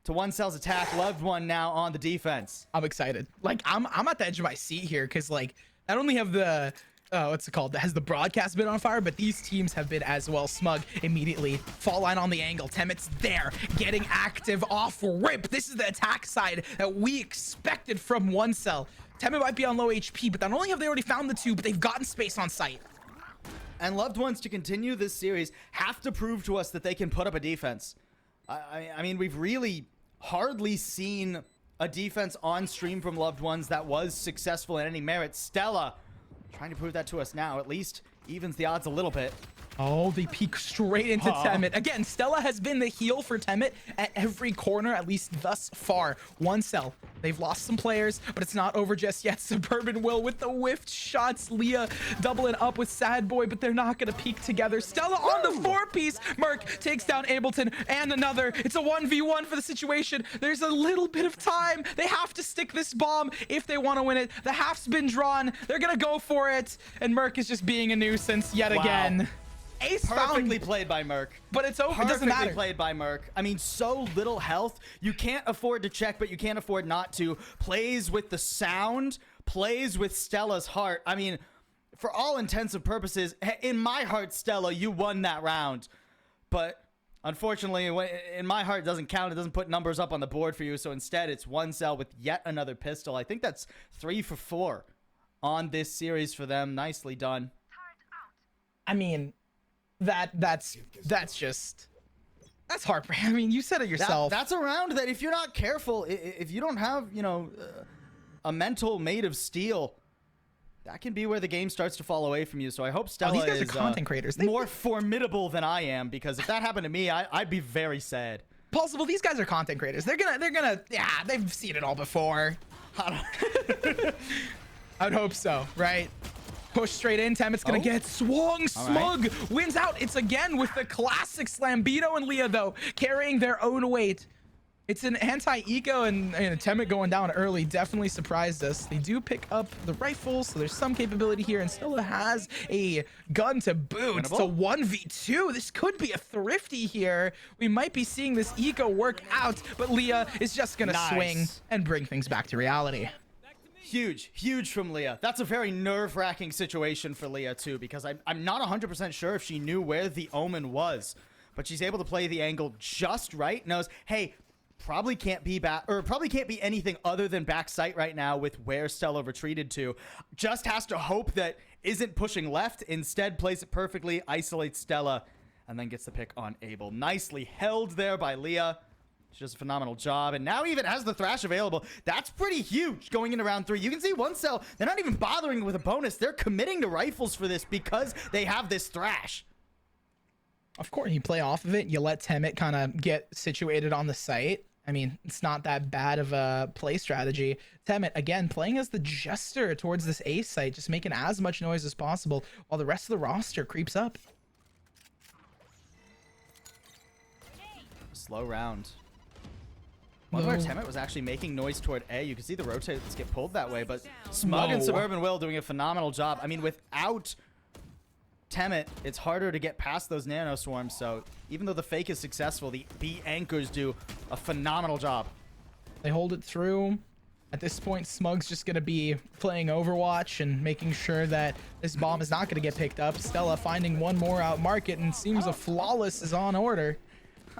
to One Cell's attack. Loved One now on the defense. I'm excited. Like, I'm at the edge of my seat here because, like, not only have the what's it called? Has the broadcast been on fire, but these teams have been as well. Smug immediately fall line on the angle. Temet's there, getting active off rip. This is the attack side that we expected from One Cell. Temet might be on low HP, but not only have they already found the 2, but they've gotten space on site. And Loved Ones, to continue this series, have to prove to us that they can put up a defense. I mean, we've really hardly seen a defense on stream from Loved Ones that was successful in any merit. Stella trying to prove that to us now. At least evens the odds a little bit. Oh, they peek straight into Temet. Again, Stella has been the heel for Temet at every corner, at least thus far. One Cell. They've lost some players, but it's not over just yet. Suburban Will with the whiffed shots. Leah doubling up with Sad Boy, but they're not going to peek together. Stella on the 4-piece. Merc takes down Ableton and another. It's a 1v1 for the situation. There's a little bit of time. They have to stick this bomb if they want to win it. The half's been drawn. They're going to go for it. And Merc is just being a nuisance yet again. Ace Perfectly found, played by Merc. but it's over. It doesn't matter. Perfectly played by Merc. I mean, so little health. You can't afford to check, but you can't afford not to. Plays with the sound. Plays with Stella's heart. I mean, for all intents and purposes, in my heart, Stella, you won that round. But unfortunately, in my heart, it doesn't count. It doesn't put numbers up on the board for you. So instead, it's One Cell with yet another pistol. I think that's 3 for 4 on this series for them. Nicely done. I mean, that's heartbreaking. I mean, you said it yourself. That's a round that if you're not careful, if you don't have, a mental made of steel, that can be where the game starts to fall away from you. So I hope Stella these guys is are content creators. more formidable than I am, because if that happened to me, I'd be very sad. Possible. These guys are content creators. They're gonna. Yeah, they've seen it all before. I'd hope so, right? Push straight in. Temet's gonna get swung. Smug wins out. It's again with the classic Slambino and Leah, though, carrying their own weight. It's an anti-eco, and Temet going down early definitely surprised us. They do pick up the rifle, so there's some capability here, and Stella has a gun to boot. It's a 1v2. This could be a thrifty here. We might be seeing this eco work out, but Leah is just gonna swing and bring things back to reality. Huge from Leah. That's a very nerve-wracking situation for Leah, too, because I'm not 100% sure if she knew where the Omen was, but she's able to play the angle just right. Knows, hey, probably can't be anything other than back sight right now with where Stella retreated to. Just has to hope that isn't pushing left. Instead, plays it perfectly, isolates Stella, and then gets the pick on Abel. Nicely held there by Leah. She does a phenomenal job, and now even has the Thrash available. That's pretty huge going into round 3. You can see One Cell, they're not even bothering with a bonus. They're committing to rifles for this because they have this Thrash. Of course, you play off of it. You let Temet kind of get situated on the site. I mean, it's not that bad of a play strategy. Temet, again, playing as the jester towards this A site, just making as much noise as possible while the rest of the roster creeps up. Slow round. One where Temet was actually making noise toward A. You can see the rotates get pulled that way, but Smug and Suburban Will doing a phenomenal job. I mean, without Temet, it's harder to get past those nano swarms, so even though the fake is successful, the B anchors do a phenomenal job. They hold it through. At this point, Smug's just going to be playing Overwatch and making sure that this bomb is not going to get picked up. Stella finding one more out market, and seems a flawless is on order.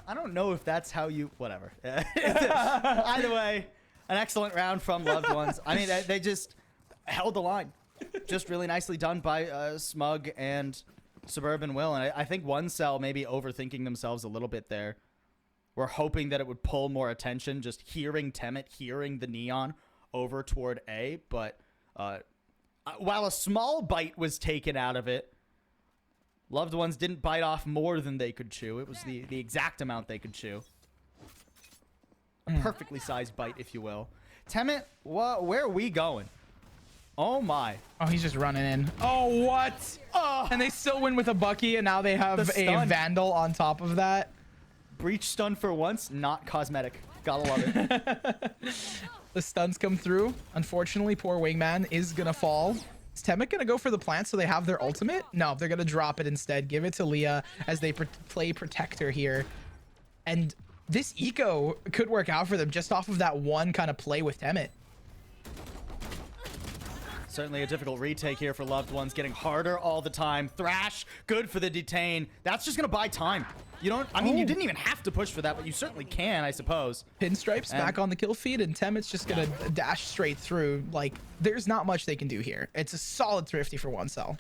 I don't know if that's how you... Whatever. Either way, an excellent round from Loved Ones. I mean, they just held the line. Just really nicely done by Smug and Suburban Will. And I think One Cell maybe overthinking themselves a little bit there. were hoping that it would pull more attention, just hearing Temet, hearing the neon over toward A. But while a small bite was taken out of it, Loved Ones didn't bite off more than they could chew. It was the exact amount they could chew. A perfectly sized bite, if you will. Temet, where are we going? Oh, my. Oh, he's just running in. Oh, what? Oh, And they still win with a Bucky, and now they have The a stun. Vandal on top of that. breach stun for once, not cosmetic. Gotta love it. The stuns come through. Unfortunately, poor Wingman is going to fall. Is Temet going to go for the plant so they have their ultimate? No, they're going to drop it instead. Give it to Leah as they play Protector here. And this eco could work out for them just off of that one kind of play with Temet. Certainly a difficult retake here for Loved Ones, getting harder all the time. Thrash, good for the detain. That's just going to buy time. You don't, I mean, you didn't even have to push for that, but you certainly can, I suppose. Pinstripes back on the kill feed, and Temet's just going to dash straight through. Like, there's not much they can do here. It's a solid Thrifty for one cell.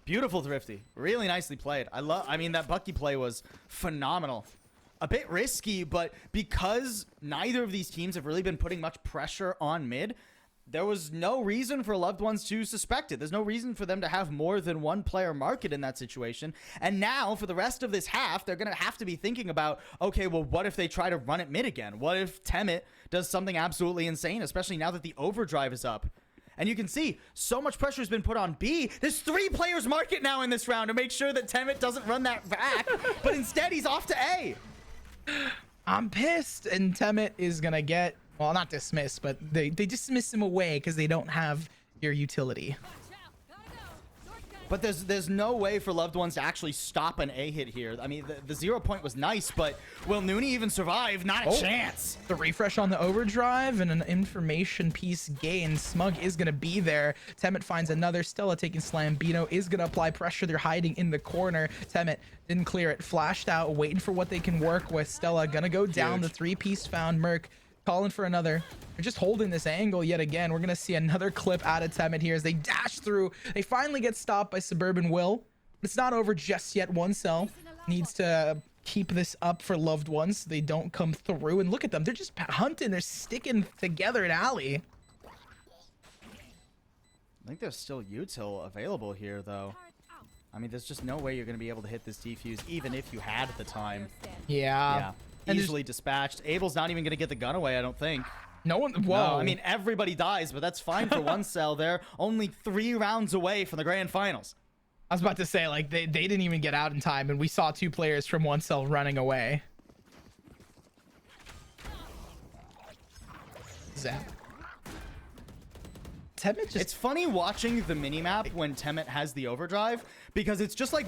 Beautiful Thrifty. Really nicely played. I mean, that Bucky play was phenomenal. A bit risky, but because neither of these teams have really been putting much pressure on mid, there was no reason for Loved Ones to suspect it. There's no reason for them to have more than one player market in that situation. And now, for the rest of this half, they're going to have to be thinking about, okay, well, what if they try to run it mid again? What if Temet does something absolutely insane, especially now that the overdrive is up? And you can see so much pressure has been put on B. There's 3 players market now in this round to make sure that Temet doesn't run that back. But instead, he's off to A. I'm pissed. And Temet is going to get, well, not dismissed, but they dismiss him away because they don't have your utility. But there's no way for Loved Ones to actually stop an A hit here. I mean, the 0 point was nice, but will Nooney even survive? Not a chance. The refresh on the overdrive and an information piece gain. Smug is going to be there. Temet finds another. Stella taking Slambino is going to apply pressure. They're hiding in the corner. Temet didn't clear it. Flashed out, waiting for what they can work with. Stella going to go down. The 3-piece found. Merc calling for another. They're just holding this angle yet again. We're going to see another clip out of Temet here as they dash through. They finally get stopped by Suburban Will. It's not over just yet. One cell needs to keep this up for Loved Ones so they don't come through. And look at them. They're just hunting. They're sticking together in alley. I think there's still util available here, though. I mean, there's just no way you're going to be able to hit this defuse, even if you had the time. Yeah. And Easily dispatched. Abel's not even going to get the gun away, I don't think. no one. Whoa. No, I mean, everybody dies, but that's fine for one cell. They're only 3 rounds away from the grand finals. I was about to say, like, they didn't even get out in time, and we saw 2 players from one cell running away. Zap. Temet just... It's funny watching the minimap when Temet has the overdrive, because it's just like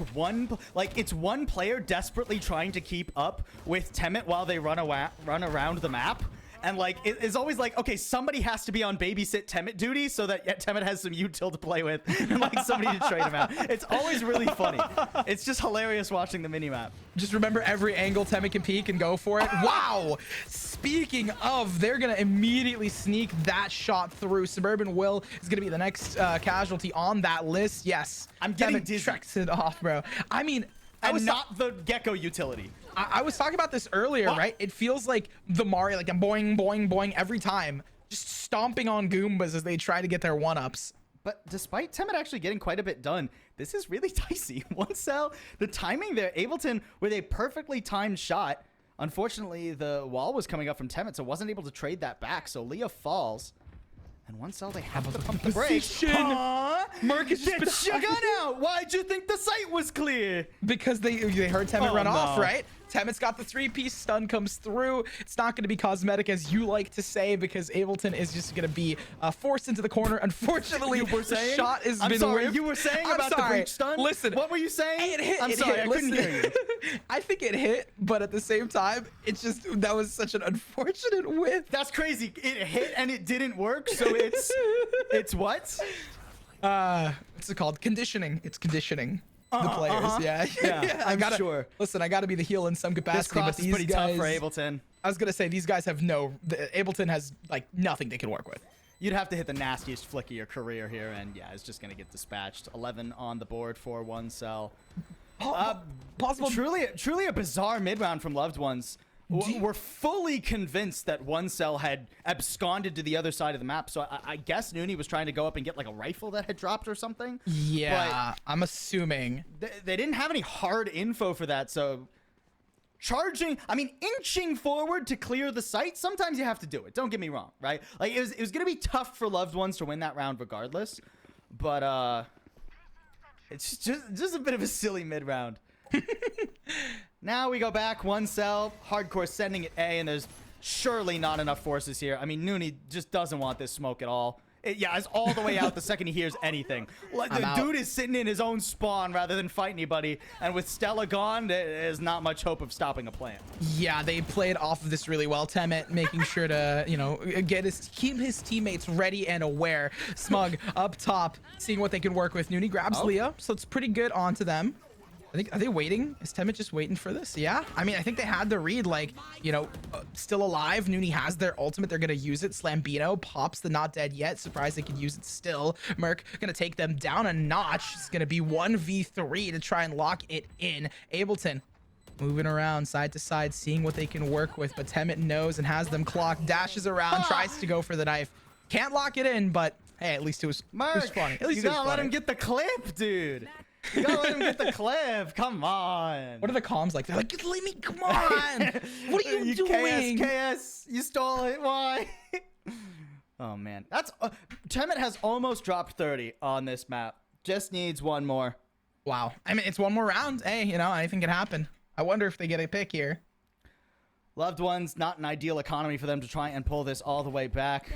it's one player desperately trying to keep up with Temet while they run around the map. And like it's always like, okay, somebody has to be on babysit Temet duty so that Temet has some util to play with and like somebody to trade him out. It's always really funny. It's just hilarious watching the minimap. Just remember every angle Temet can peek and go for it. Wow. Speaking of, they're going to immediately sneak that shot through. Suburban Will is going to be the next casualty on that list. Yes. I'm getting Temet dizzy. treks it off, bro. I mean, And not the Gecko utility. I was talking about this earlier, right? It feels like the Mario, like a boing, boing, boing every time. Just stomping on Goombas as they try to get their one-ups. But despite Temet actually getting quite a bit done, this is really dicey. One cell, the timing there, Ableton with a perfectly timed shot. Unfortunately, the wall was coming up from Temet, so wasn't able to trade that back. So Leah falls. And one cell, they have to pump the brakes. Mark is Get just your gun out! Why'd you think the site was clear? because they heard Temet Oh, run off, no. right? Temet's got the 3-piece stun comes through. It's not going to be cosmetic, as you like to say, because Ableton is just going to be forced into the corner. Unfortunately, You were the saying? shot has I'm been sorry, whipped. you were saying I'm about the sorry. breach stun? Listen, What were you saying? it hit. I'm it sorry, hit. I couldn't Listen. hear you. I think it hit, but at the same time, it's just that was such an unfortunate whiff. That's crazy. It hit and it didn't work, so it's what? What's it called? Conditioning. It's conditioning. The players, Yeah, I I'm gotta, sure. Listen, I gotta be the heel in some This capacity, but cross is these pretty guys, tough for Ableton. I was gonna say these guys have Ableton has like nothing they can work with. You'd have to hit the nastiest flick of your career here, and yeah, it's just going to get dispatched. 11 on the board for one cell. Possible. Truly a bizarre mid-round from Loved Ones. were fully convinced that one cell had absconded to the other side of the map. So I guess Nooney was trying to go up and get like a rifle that had dropped or something. Yeah, I'm assuming. They didn't have any hard info for that. So inching forward to clear the site, sometimes you have to do it. Don't get me wrong, right? Like it was going to be tough for loved ones to win that round regardless. But it's just a bit of a silly mid round. Now we go back, one cell, hardcore sending it A, and there's surely not enough forces here. I mean, Nooney just doesn't want this smoke at all. It's all the way out the second he hears anything. The dude is sitting in his own spawn rather than fight anybody, and with Stella gone, there's not much hope of stopping a plant. Yeah, they played off of this really well. Temet making sure to, keep his teammates ready and aware. Smug up top, seeing what they can work with. Nooney grabs Leah, so it's pretty good onto them. Are they waiting? Is Temet just waiting for this? Yeah. I mean, I think they had the read, still alive. Nooney has their ultimate. They're going to use it. Slambino pops the not dead yet. Surprised they could use it still. Merc going to take them down a notch. It's going to be 1v3 to try and lock it in. Ableton moving around side to side, seeing what they can work with. But Temet knows and has them clocked. Dashes around, tries to go for the knife. Can't lock it in, but hey, at least it was funny. At least you gotta let him get the clip, dude. You gotta let him get the clip. Come on. What are the comms like? They're like, let me, come on. What are you doing? KS, you stole it. Why? Oh, man. Temet has almost dropped 30 on this map. Just needs one more. Wow. I mean, it's one more round. Hey, anything can happen. I wonder if they get a pick here. Loved ones, not an ideal economy for them to try and pull this all the way back.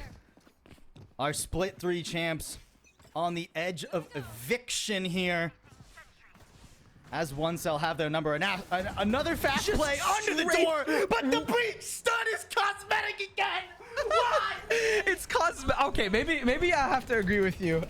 Our split 3 champs on the edge of eviction here. As one cell have their number, and another fast play under the door, but the breach stun is cosmetic again. Why? It's cosmetic. Okay, maybe I have to agree with you,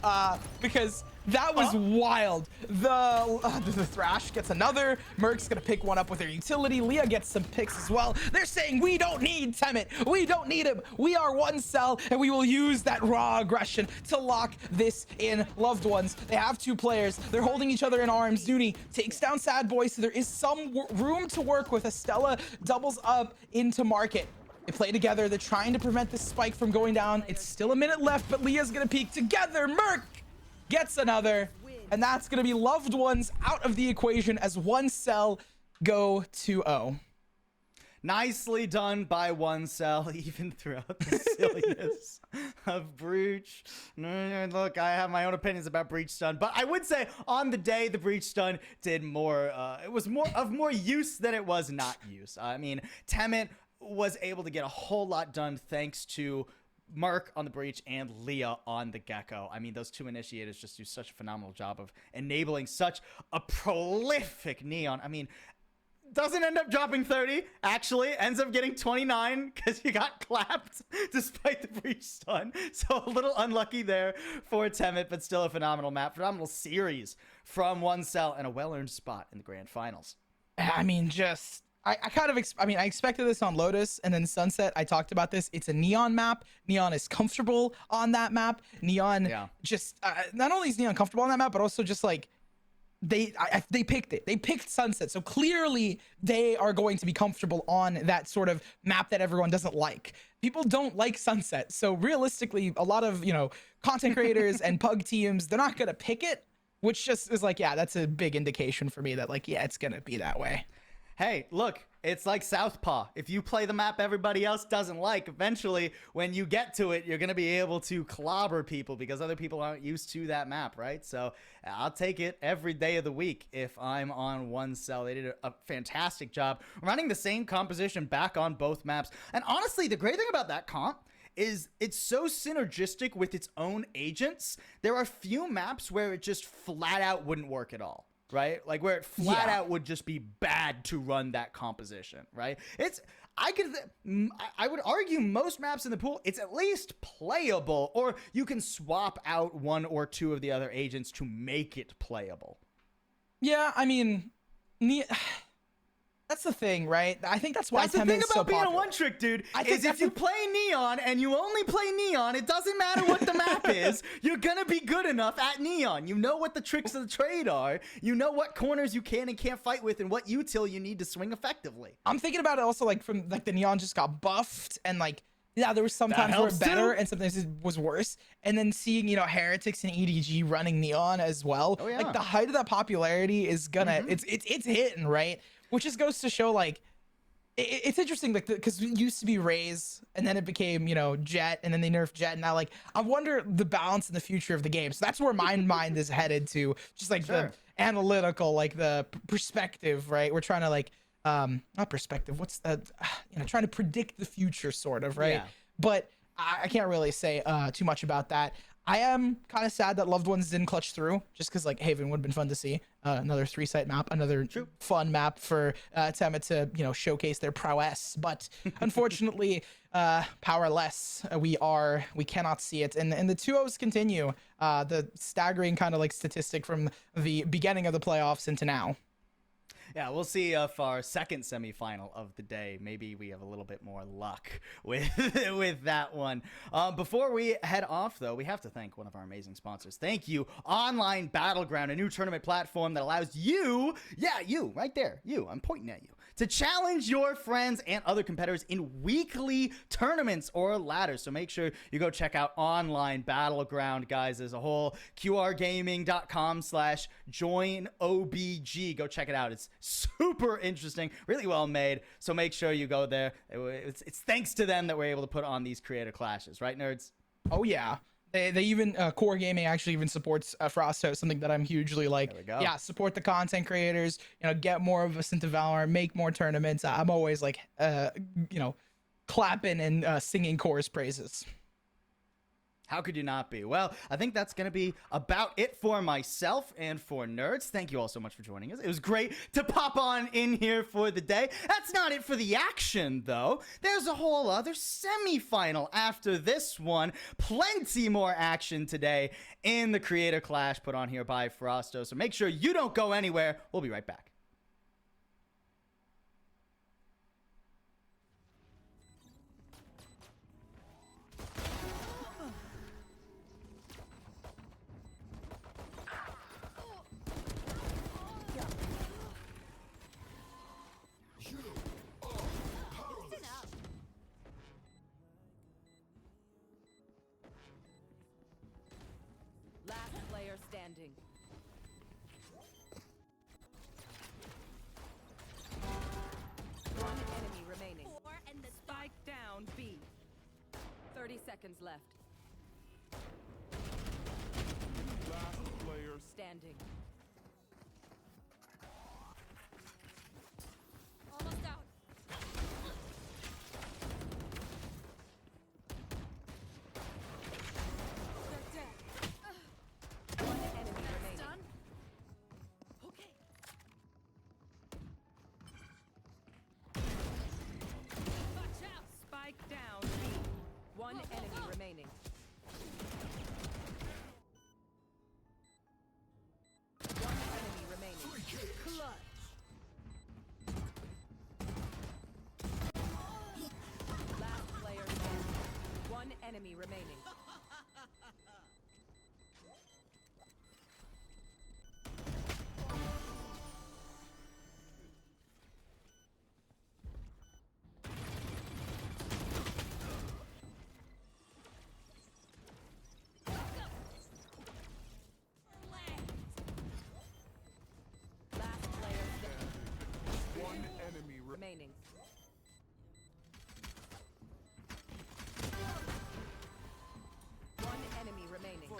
because that was wild. The Thrash gets another. Merc's gonna pick one up with their utility. Leah gets some picks as well. They're saying we don't need Temet. We don't need him. We are one cell, and we will use that raw aggression to lock this in. Loved ones. They have 2 players. They're holding each other in arms. Nooney takes down Sad Boy, so there is some room to work with. Estella doubles up into market. They play together. They're trying to prevent this spike from going down. It's still a minute left, but Leah's gonna peek together. Merc gets another, and that's going to be loved ones out of the equation as one cell go 2-0. Nicely done by one cell, even throughout the silliness of Breach. Look, I have my own opinions about Breach stun, but I would say on the day the Breach stun did more, it was more use than it was not use. I mean, Temet was able to get a whole lot done thanks to Mark on the Breach and Leah on the Gecko. I mean, those 2 initiators just do such a phenomenal job of enabling such a prolific Neon. I mean, doesn't end up dropping 30, actually. Ends up getting 29 because you got clapped despite the Breach stun. So a little unlucky there for Temet, but still a phenomenal map. Phenomenal series from one cell and a well-earned spot in the grand finals. I mean, I expected this on Lotus and then Sunset. I talked about this. It's a Neon map. Neon is comfortable on that map. Neon not only is Neon comfortable on that map, but also just like they picked it. They picked Sunset. So clearly they are going to be comfortable on that sort of map that everyone doesn't like. People don't like Sunset. So realistically, a lot of, content creators and pug teams, they're not going to pick it, which just is like, yeah, that's a big indication for me that like, yeah, it's going to be that way. Hey, look, it's like Southpaw. If you play the map everybody else doesn't like, eventually, when you get to it, you're going to be able to clobber people because other people aren't used to that map, right? So I'll take it every day of the week if I'm on one cell. They did a fantastic job running the same composition back on both maps. And honestly, the great thing about that comp is it's so synergistic with its own agents. There are few maps where it just flat out wouldn't work at all. Right? Like where it flat out would just be bad to run that composition, right? I would argue most maps in the pool, it's at least playable, or you can swap out 1 or 2 of the other agents to make it playable. Yeah, I mean, That's the thing, right? I think that's why That's the 10 thing minutes about so being a popular. one-trick dude, I think is if that's you the- play Neon and you only play Neon, it doesn't matter what the map is, you're gonna be good enough at Neon. You know what the tricks of the trade are, you know what corners you can and can't fight with, and what util you need to swing effectively. I'm thinking about it also like from like the Neon just got buffed and like yeah, there was sometimes where helps it better too. and sometimes it was worse. And then seeing, you know, Heretics and EDG running Neon as well. Oh, yeah. Like the height of that popularity is gonna it's hitting, right? Which just goes to show like it's interesting like because it used to be Raze and then it became, you know, Jet and then they nerfed Jet and now like I wonder the balance in the future of the game. So that's where my mind is headed to, just like the analytical, like the perspective, right? We're trying to like not perspective, what's that, you know, trying to predict the future sort of, right? Yeah. But I can't really say too much about that. I am kind of sad that Loved Ones didn't clutch through, just because like Haven would have been fun to see. Another 3-site map, another fun map for Tema to, you know, showcase their prowess. But unfortunately, powerless. We cannot see it. And the 2-0s continue. The staggering kind of like statistic from the beginning of the playoffs into now. Yeah, we'll see if our second semifinal of the day, maybe we have a little bit more luck with with that one. Before we head off, though, we have to thank one of our amazing sponsors. Thank you, Online Battleground, a new tournament platform that allows you, yeah, you, right there, you, I'm pointing at you, to challenge your friends and other competitors in weekly tournaments or ladders. So make sure you go check out Online Battleground, guys. There's a whole qrgaming.com/joinobg. Go check it out. It's super interesting, really well made. So make sure you go there. It's thanks to them that we're able to put on these creator clashes, right, nerds? Oh yeah. They even Core Gaming actually even supports Frausto, something that I'm hugely like. There we go. Yeah, support the content creators. You know, get more of us into Valorant, make more tournaments. I'm always like, you know, clapping and singing Core's praises. How could you not be? Well, I think that's going to be about it for myself and for nerds. Thank you all so much for joining us. It was great to pop on in here for the day. That's not it for the action, though. There's a whole other semifinal after this one. Plenty more action today in the Creator Clash put on here by Frausto. So make sure you don't go anywhere. We'll be right back. Last player standing. One enemy remaining. Spike down B. 30 seconds left. Last player Standing. Almost out. One enemy remaining. Okay. Watch out. Spike down B. One enemy remaining. One enemy remaining. Clutch. Last player standing. One enemy remaining. Last player standing. one enemy Remaining. One enemy remaining.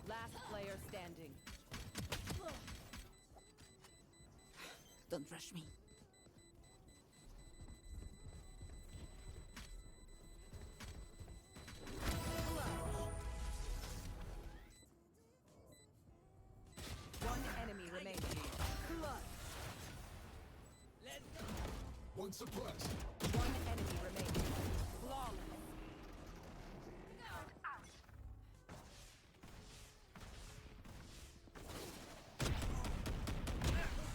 Last player standing. Don't rush me. One enemy remaining. One suppressed. One enemy remaining. Flawless.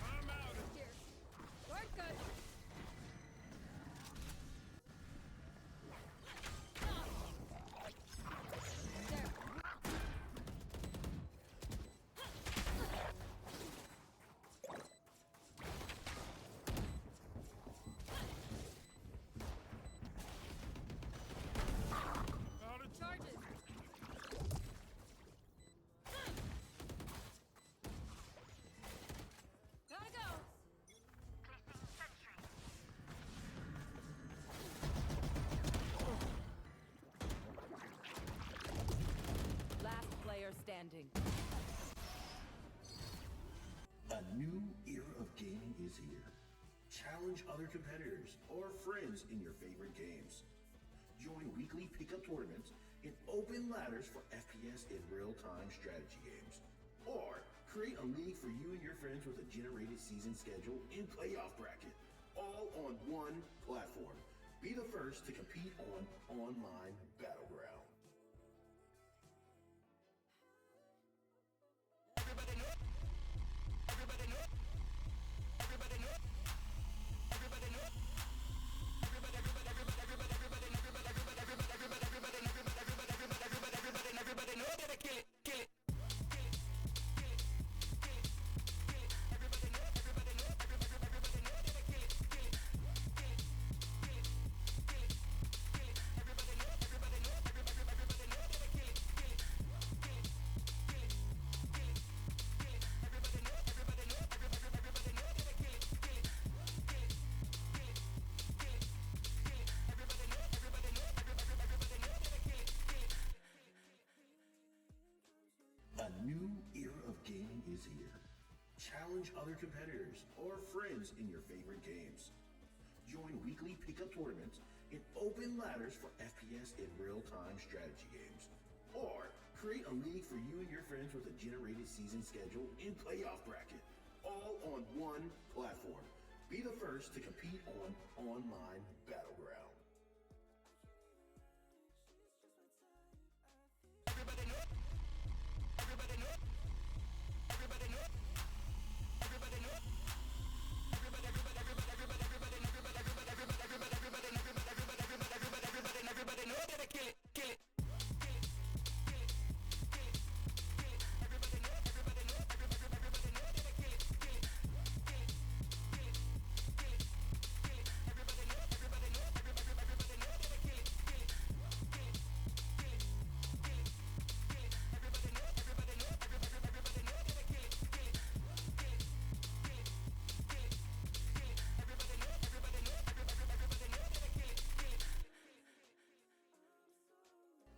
I'm out of here. We're good. standing. A new era of gaming is here. Challenge other competitors or friends in your favorite games. Join weekly pickup tournaments and open ladders for FPS and real-time strategy games. Or create a league for you and your friends with a generated season schedule and playoff bracket, all on one platform. Be the first to compete on Online Battleground. A new era of gaming is here. Challenge other competitors or friends in your favorite games. Join weekly pickup tournaments and open ladders for FPS and real-time strategy games. Or create a league for you and your friends with a generated season schedule and playoff bracket, all on one platform. Be the first to compete on Online Battleground.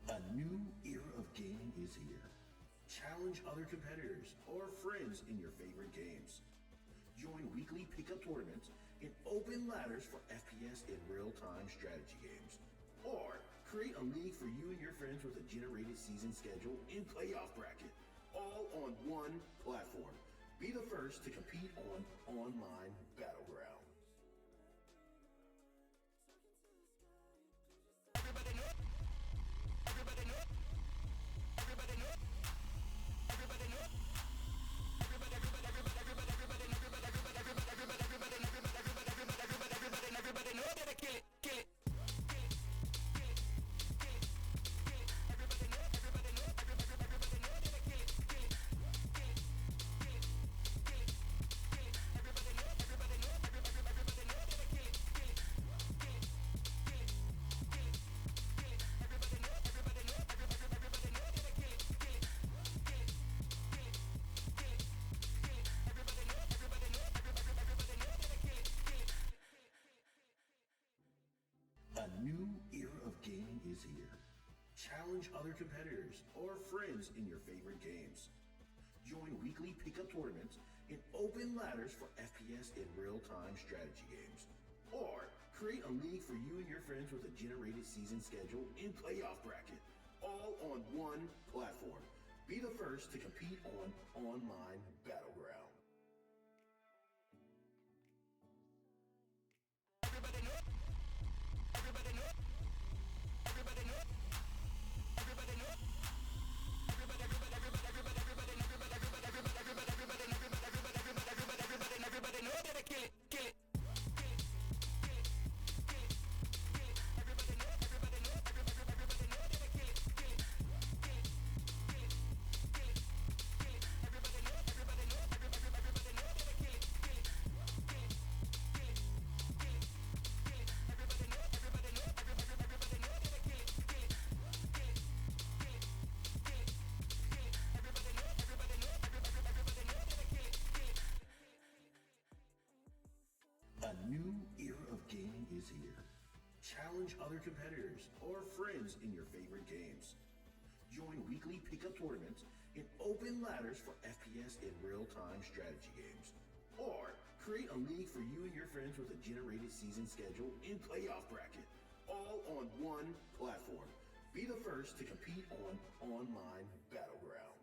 A new era of gaming is here. Challenge other competitors or friends in your favorite games. Join weekly pickup tournaments and open ladders for FPS and real-time strategy games. Or create a league for you and your friends with a generated season schedule and playoff bracket, all on one platform. Be the first to compete on Online Battleground. A new era of gaming is here. Challenge other competitors or friends in your favorite games. Join weekly pickup tournaments and open ladders for FPS and real-time strategy games. Or create a league for you and your friends with a generated season schedule and playoff bracket, all on one platform. Be the first to compete on Online Battleground. A new era of gaming is here. Challenge other competitors or friends in your favorite games. Join weekly pickup tournaments and open ladders for FPS and real-time strategy games. Or create a league for you and your friends with a generated season schedule and playoff bracket, all on one platform. Be the first to compete on Online Battleground.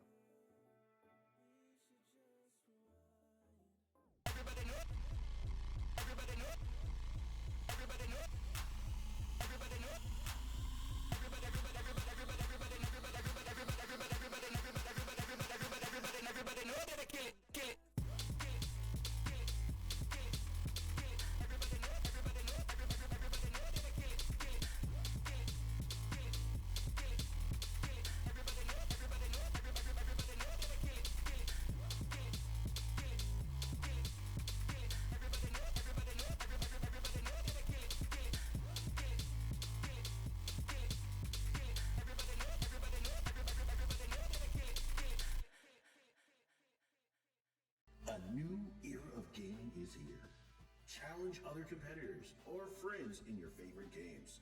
A new era of gaming is here. Challenge other competitors or friends in your favorite games.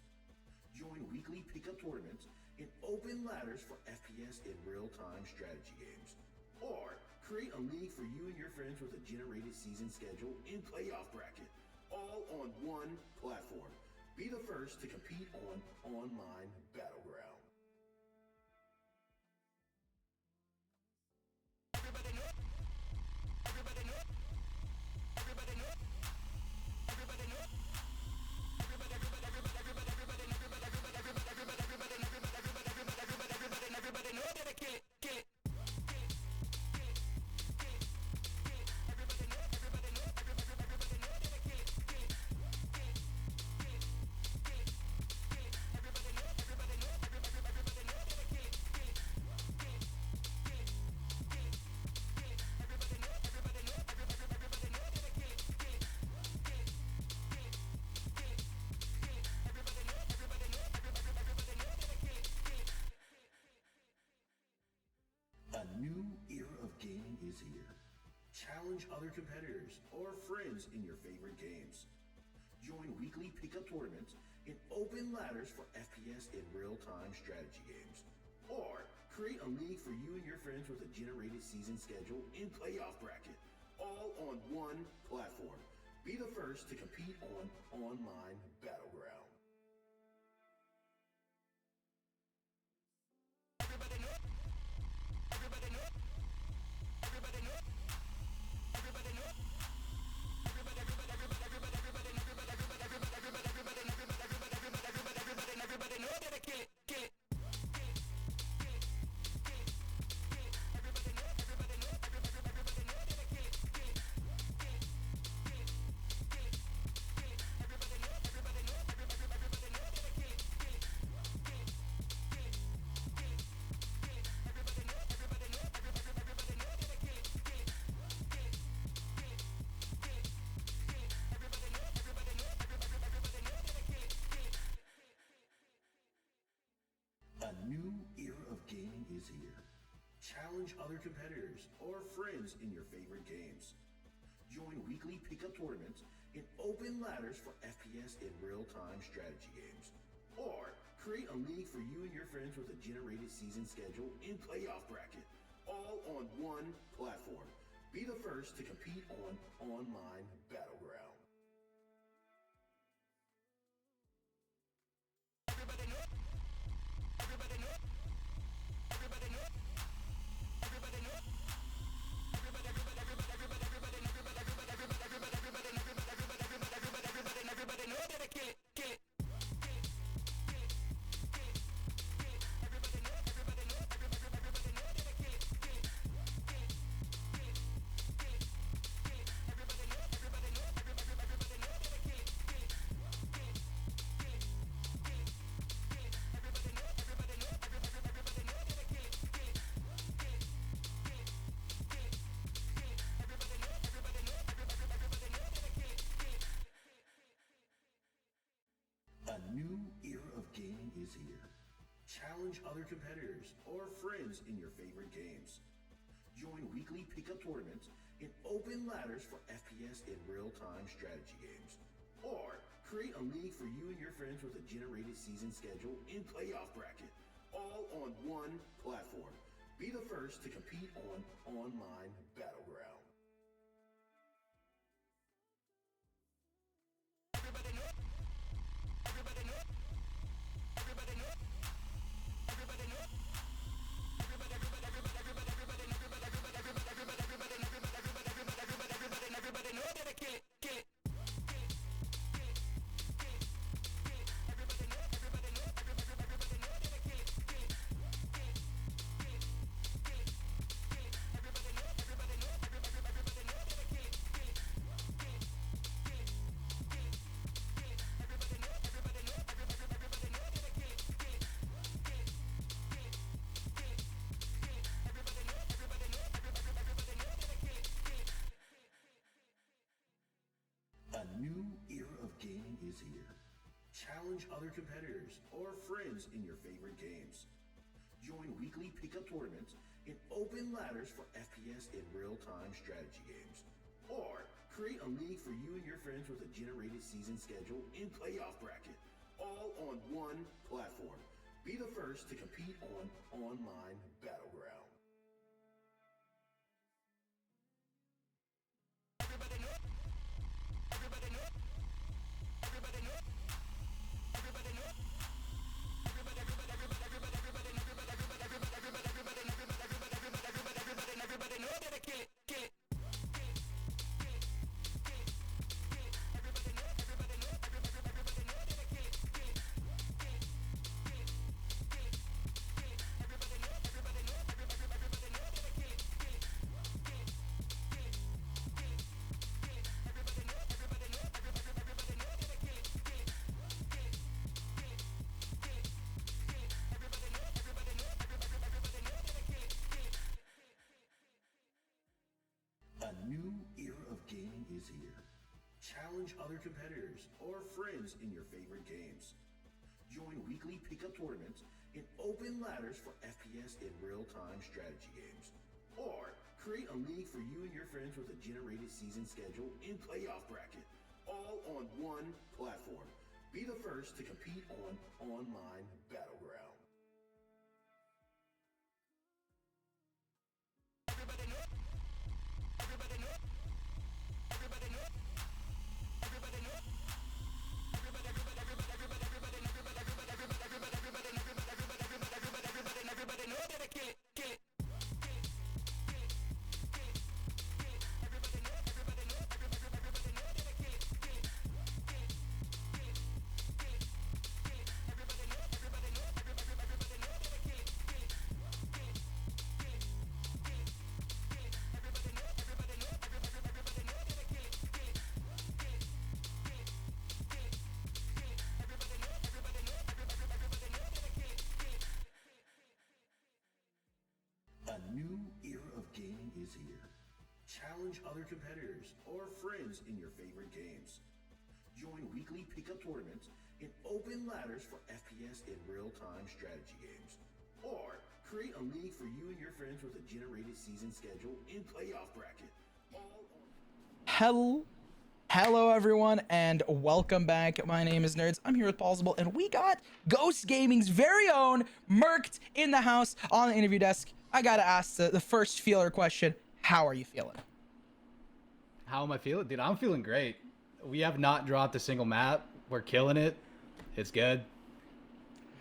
Join weekly pickup tournaments and open ladders for FPS and real-time strategy games. Or create a league for you and your friends with a generated season schedule and playoff bracket, all on one platform. Be the first to compete on Online Battleground. A new era of gaming is here. Challenge other competitors or friends in your favorite games. Join weekly pickup tournaments and open ladders for FPS and real-time strategy games. Or create a league for you and your friends with a generated season schedule and playoff bracket, all on one platform. Be the first to compete on Online Battleground. A new era of gaming is here. Challenge other competitors or friends in your favorite games. Join weekly pickup tournaments and open ladders for FPS and real-time strategy games. Or create a league for you and your friends with a generated season schedule and playoff bracket, all on one platform. Be the first to compete on Online Battleground. A new era of gaming is here. Challenge other competitors or friends in your favorite games. Join weekly pickup tournaments and open ladders for FPS and real-time strategy games. Or create a league for you and your friends with a generated season schedule and playoff bracket, all on one platform. Be the first to compete on Online Battleground. A new era of gaming is here. Challenge other competitors or friends in your favorite games. Join weekly pickup tournaments and open ladders for FPS and real-time strategy games. Or create a league for you and your friends with a generated season schedule and playoff bracket, all on one platform. Be the first to compete on Online Battleground. A new era of gaming is here. Challenge other competitors or friends in your favorite games. Join weekly pickup tournaments and open ladders for FPS and real-time strategy games. Or create a league for you and your friends with a generated season schedule and playoff bracket, all on one platform. Be the first to compete on Online Battleground. A new era of gaming is here. Challenge other competitors or friends in your favorite games. Join weekly pickup tournaments and open ladders for FPS and real-time strategy games. Or create a league for you and your friends with a generated season schedule and playoff bracket, all on Hello everyone, and welcome back. My name is Nerds. I'm here with Plausible, and we got Ghost Gaming's very own Merked in the house on the interview desk. I gotta ask the first feeler question: how are you feeling? How am I feeling? Dude, I'm feeling great. We have not dropped a single map. We're killing it. It's good.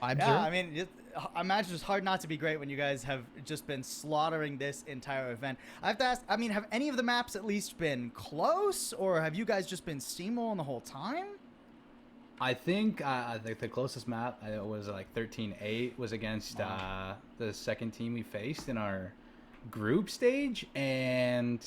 Yeah, I mean, I imagine it's hard not to be great when you guys have just been slaughtering this entire event. I have to ask, I mean, have any of the maps at least been close, or have you guys just been steamrolling the whole time? I think the closest map was like 13-8 was against the second team we faced in our group stage, and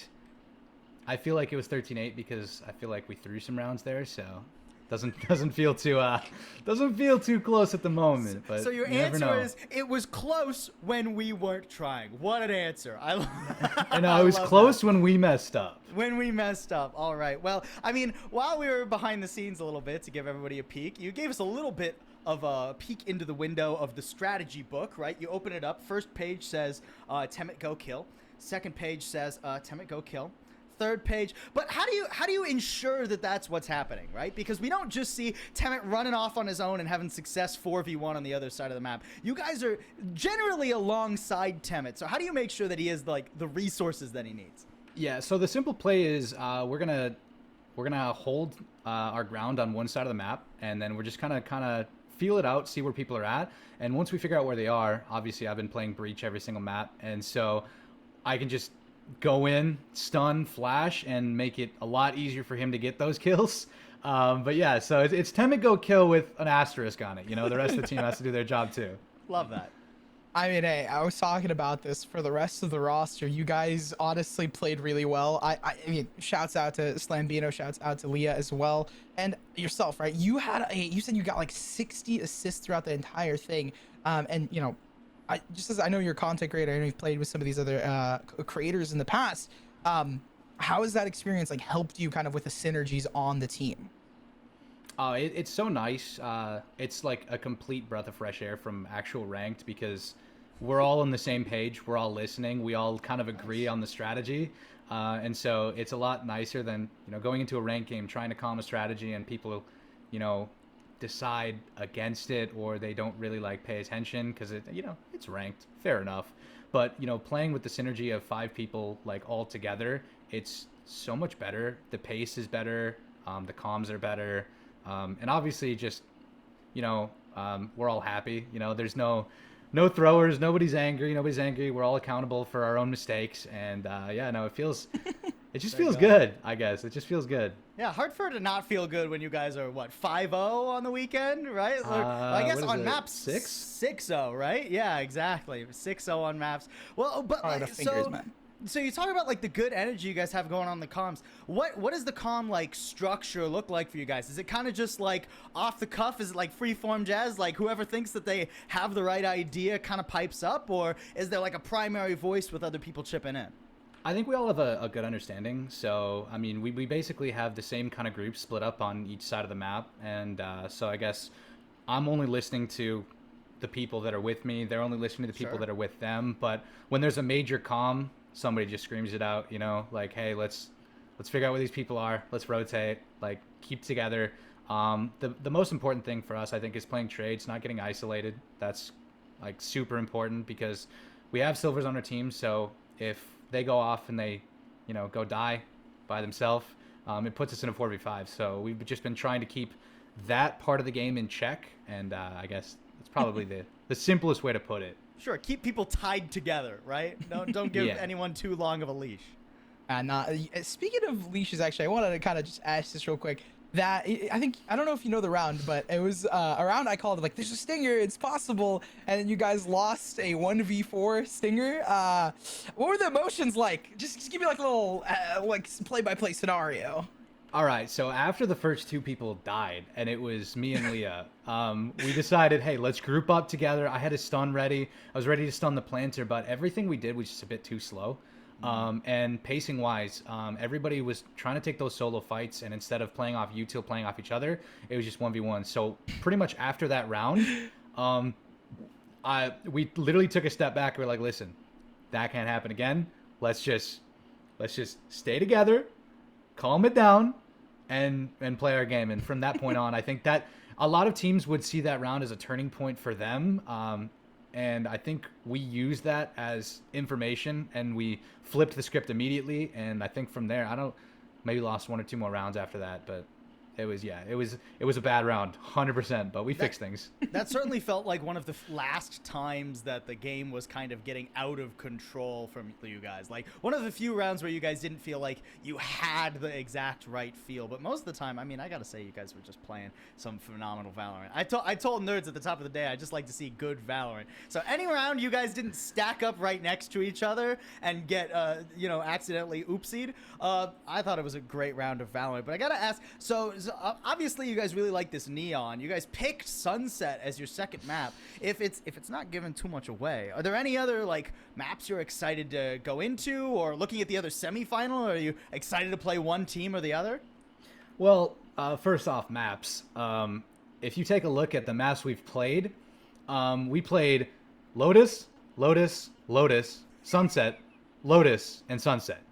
I feel like it was 13-8 because I feel like we threw some rounds there, so doesn't feel too close at the moment. But So your you never answer know. is it was close when we weren't trying. What an answer! And it was love close when we messed up. When we messed up. All right. Well, I mean, while we were behind the scenes a little bit to give everybody a peek, you gave us a little bit of a peek into the window of the strategy book, right? You open it up. First page says, Temet go kill. Second page says, Temet go kill. third page. But how do you ensure that that's what's happening, right? Because we don't just see Temet running off on his own and having success 4v1 on the other side of the map. You guys are generally alongside Temet. So how do you make sure that he has like the resources that he needs? Yeah, so the simple play is we're gonna hold our ground on one side of the map, and then we're just kind of feel it out, see where people are at, and once we figure out where they are, obviously I've been playing Breach every single map, and so I can just go in, stun, flash, and make it a lot easier for him to get those kills. But yeah, so it's Temet go kill with an asterisk on it. You know, the rest of the team has to do their job too. Love that. I mean, hey, I was talking about this for the rest of the roster. You guys honestly played really well. I mean, shouts out to Slambino, shouts out to Leah as well, and yourself, right? You said you got like 60 assists throughout the entire thing, and you know, just as I know you're a content creator, I know you've played with some of these other creators in the past. How has that experience like helped you kind of with the synergies on the team? It's so nice. It's like a complete breath of fresh air from actual ranked, because we're all on the same page. We're all listening. We all kind of agree on the strategy. And so it's a lot nicer than, you know, going into a ranked game, trying to calm a strategy and people, you know, decide against it, or they don't really like pay attention because it, you know, it's ranked. Fair enough. But, you know, playing with the synergy of 5 people like all together, it's so much better. The pace is better. The comms are better. And obviously just, you know, we're all happy. You know, there's no throwers, nobody's angry. We're all accountable for our own mistakes. And yeah, no, it just feels good, I guess. It just feels good. Yeah, hard for it to not feel good when you guys are, what, 5-0 on the weekend, right? Or, I guess on maps, 6-0, right? Yeah, exactly. 6-0 on maps. Well, but like, so you talk about like the good energy you guys have going on in the comms. What does the comm like structure look like for you guys? Is it kind of just like off the cuff? Is it like freeform jazz? Like whoever thinks that they have the right idea kind of pipes up, or is there like a primary voice with other people chipping in? I think we all have a good understanding. So, I mean, we basically have the same kind of groups split up on each side of the map. And so I guess I'm only listening to the people that are with me. They're only listening to the people that are with them. But when there's a major comm, somebody just screams it out, you know, like, hey, let's figure out where these people are. Let's rotate, like, keep together. The most important thing for us, I think, is playing trades, not getting isolated. That's, like, super important because we have silvers on our team. So if they go off and they, you know, go die by themselves, it puts us in a 4v5. So we've just been trying to keep that part of the game in check. And I guess that's probably the simplest way to put it. Sure, keep people tied together, right? Don't give anyone too long of a leash. Speaking of leashes, actually, I wanted to kind of just ask this real quick. That I don't know if you know the round, but it was a round I called like there's a stinger, it's possible, and then you guys lost a 1v4 stinger. What were the emotions like? Just give me like a little like play-by-play scenario. All right, so after the first 2 people died, and it was me and Leah, we decided, hey, let's group up together. I had a stun ready. I was ready to stun the planter, but everything we did was just a bit too slow. And pacing-wise, everybody was trying to take those solo fights, and instead of playing off util, playing off each other, it was just 1v1. So pretty much after that round, we literally took a step back. We're like, listen, that can't happen again. Let's just stay together, calm it down, and play our game. And from that point on, I think that a lot of teams would see that round as a turning point for them. And I think we used that as information, and we flipped the script immediately. And I think from there, maybe lost 1 or 2 more rounds after that, but it was a bad round, 100%, but we fixed things. That certainly felt like one of the last times that the game was kind of getting out of control from you guys. Like one of the few rounds where you guys didn't feel like you had the exact right feel. But most of the time, I mean, I gotta say, you guys were just playing some phenomenal Valorant. I told nerds at the top of the day, I just like to see good Valorant. So any round you guys didn't stack up right next to each other and get, you know, accidentally oopsied, I thought it was a great round of Valorant. But I gotta ask, so obviously you guys really like this Neon. You guys picked Sunset as your second map. If it's not giving too much away, are there any other like maps you're excited to go into, or looking at the other semifinal? Are you excited to play one team or the other? Well, first off, maps. If you take a look at the maps we've played, we played Lotus, Lotus, Lotus, Sunset, Lotus, and Sunset.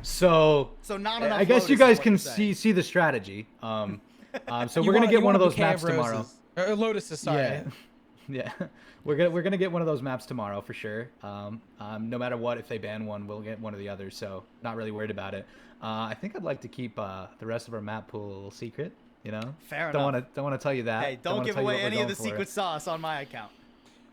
So not enough I guess you Lotus is guys what can you're saying. see the strategy. So You we're gonna want- get you one of want a those bouquet maps tomorrow. roses. Or lotuses, sorry. Yeah, yeah. We're gonna get one of those maps tomorrow for sure. No matter what, if they ban one, we'll get one or the other. So not really worried about it. I think I'd like to keep the rest of our map pool a little secret. You know, Fair don't enough. want to tell you that. Hey, don't wanna give tell you away what we're any of going the for. secret sauce on my account.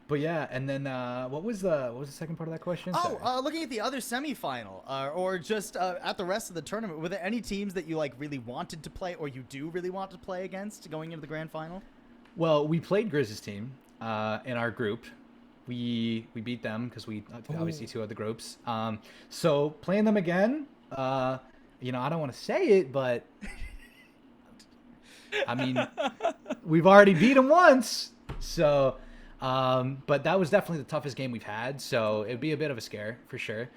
But yeah, and then what was the second part of that question? Sorry. Looking at the other semifinal, or just at the rest of the tournament, were there any teams that you like really wanted to play, or you do really want to play against going into the grand final? Well, we played Grizz's team in our group. We beat them because we obviously two of the groups. So playing them again, I don't want to say it, but I mean, we've already beat them once. So, but that was definitely the toughest game we've had. So it'd be a bit of a scare for sure.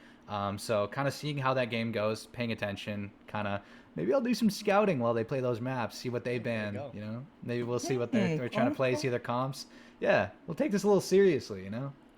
So kind of seeing how that game goes, paying attention, kind of. Maybe I'll do some scouting while they play those maps, see what they ban, you go. Maybe we'll see what they're trying to play, see their comps. Yeah, we'll take this a little seriously,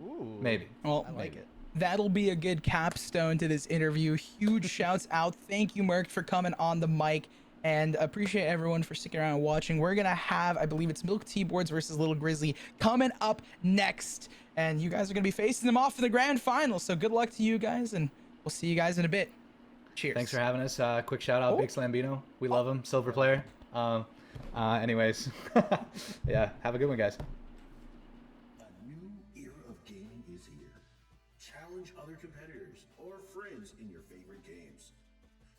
Ooh, Maybe. Well, I like it. that'll be a good capstone to this interview. Huge shouts out. Thank you, Merc, for coming on the mic. And appreciate everyone for sticking around and watching. We're going to have, I believe it's Milk Tea Boards versus Little Grizzly coming up next. And you guys are going to be facing them off in the grand final. So good luck to you guys, and we'll see you guys in a bit. Cheers. Thanks for having us. Quick shout out, Big Slambino. We love him. Silver player. Anyways, yeah, have a good one, guys. A new era of gaming is here. Challenge other competitors or friends in your favorite games.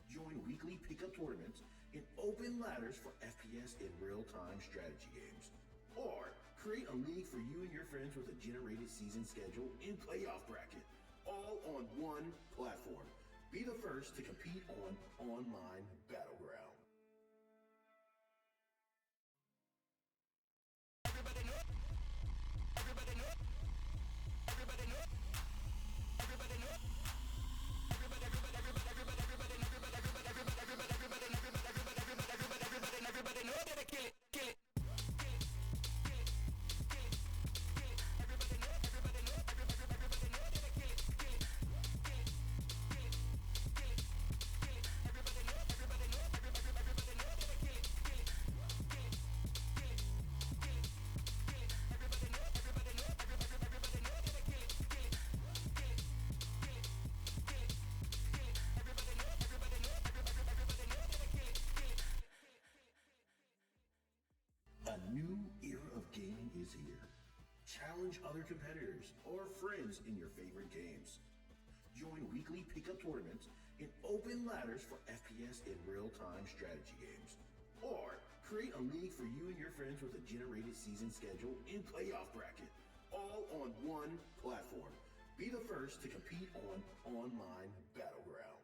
Join weekly pickup tournaments in open ladders for FPS and real-time strategy games. Or create a league for you and your friends with a generated season schedule and playoff bracket, all on one platform. Be the first to compete on Online Battleground. A new era of gaming is here. Challenge other competitors or friends in your favorite games. Join weekly pickup tournaments in open ladders for FPS and real-time strategy games. Or create a league for you and your friends with a generated season schedule and playoff bracket, all on one platform. Be the first to compete on Online Battleground.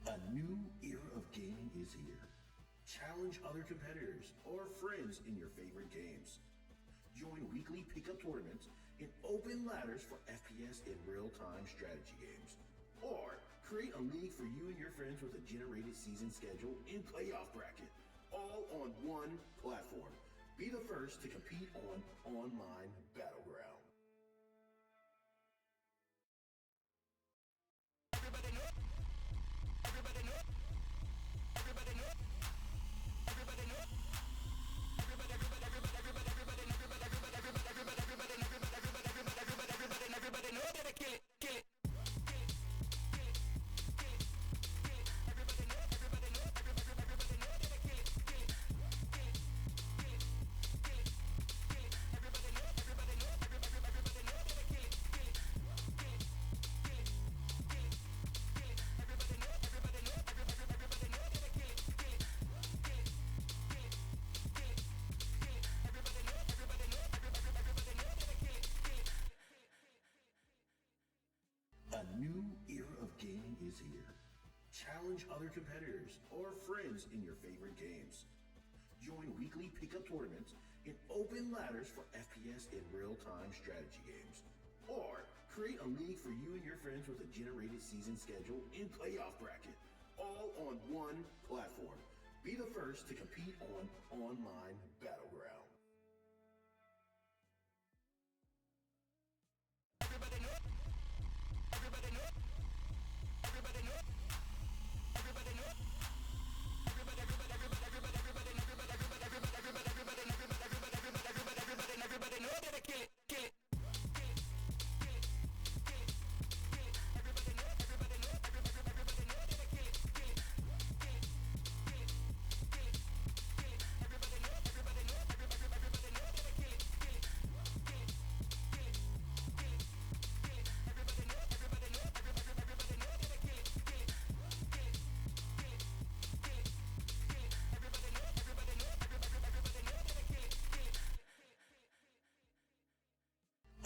A new era of gaming is here. Challenge other competitors or friends in your favorite games. Join weekly pickup tournaments in open ladders for FPS and real-time strategy games. Or create a league for you and your friends with a generated season schedule and playoff bracket, all on one platform. Be the first to compete on Online Battleground. is here. Challenge other competitors or friends in your favorite games. Join weekly pickup tournaments and open ladders for FPS and real-time strategy games. Or create a league for you and your friends with a generated season schedule and playoff bracket, all on one platform. Be the first to compete on Online Battleground.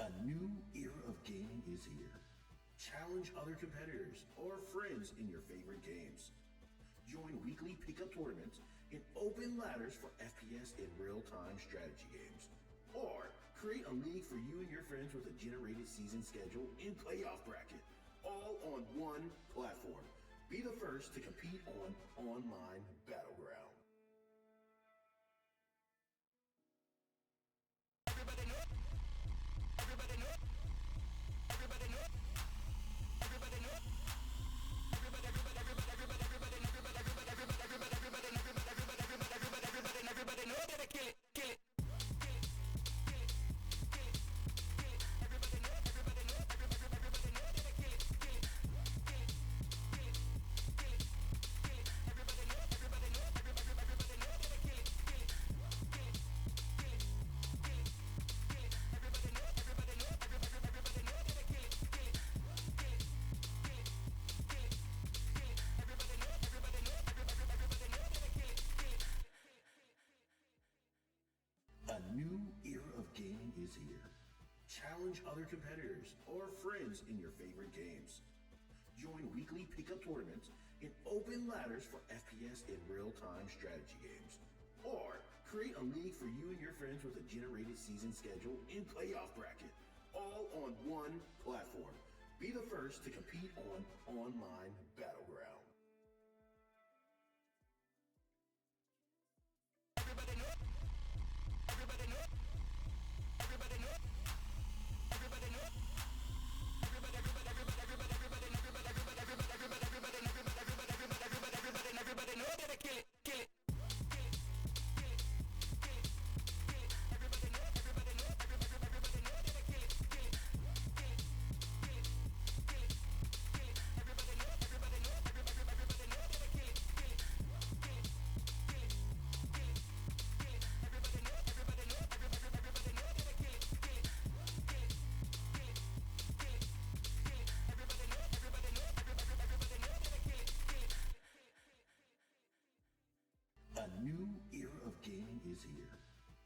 A new era of gaming is here. Challenge other competitors or friends in your favorite games. Join weekly pickup tournaments and open ladders for FPS and real-time strategy games. Or create a league for you and your friends with a generated season schedule and playoff bracket, all on one platform. Be the first to compete on Online Battleground. A new era of gaming is here. Challenge other competitors or friends in your favorite games. Join weekly pickup tournaments and open ladders for FPS and real-time strategy games. Or create a league for you and your friends with a generated season schedule and playoff bracket, all on one platform. Be the first to compete on Online Battleground. A new era of gaming is here.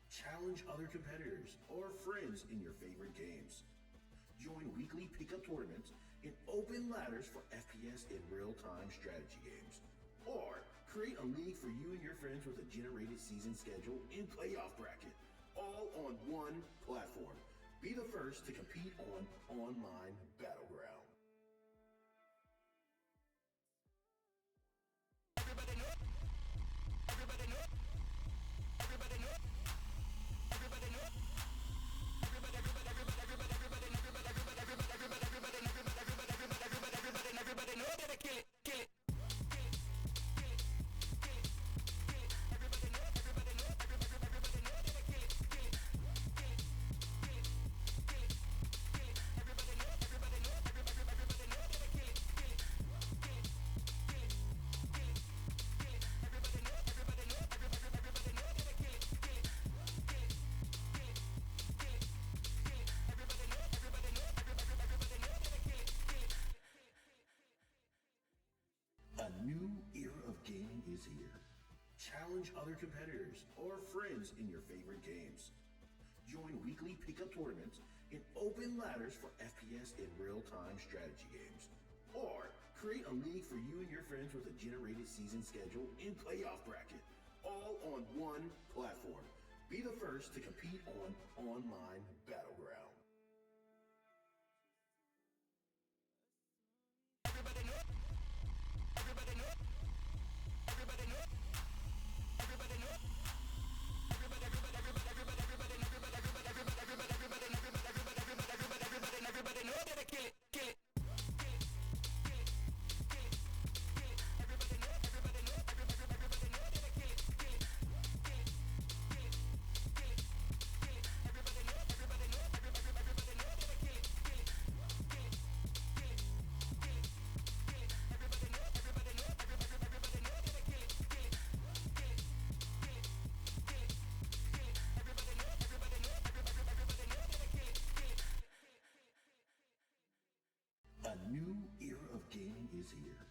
Challenge other competitors or friends in your favorite games. Join weekly pickup tournaments and open ladders for FPS and real-time strategy games. Or create a league for you and your friends with a generated season schedule and playoff bracket, all on one platform. Be the first to compete on Online Battleground. A new era of gaming is here. Challenge other competitors or friends in your favorite games. Join weekly pickup tournaments and open ladders for FPS and real-time strategy games. Or create a league for you and your friends with a generated season schedule and playoff bracket, all on one platform. Be the first to compete on Online Battleground. A new era of gaming is here.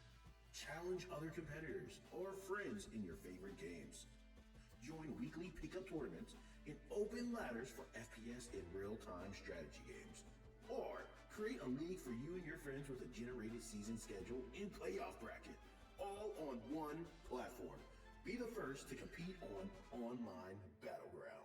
Challenge other competitors or friends in your favorite games. Join weekly pickup tournaments and open ladders for FPS and real-time strategy games. Or create a league for you and your friends with a generated season schedule and playoff bracket, all on one platform. Be the first to compete on Online Battleground.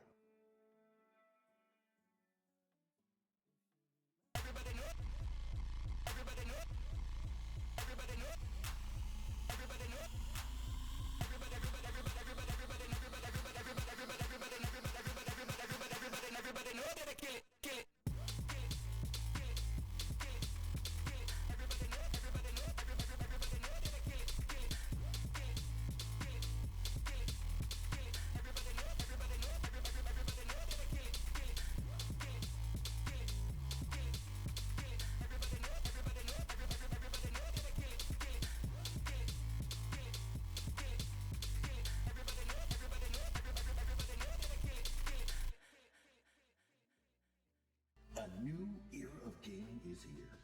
A new era of gaming is here.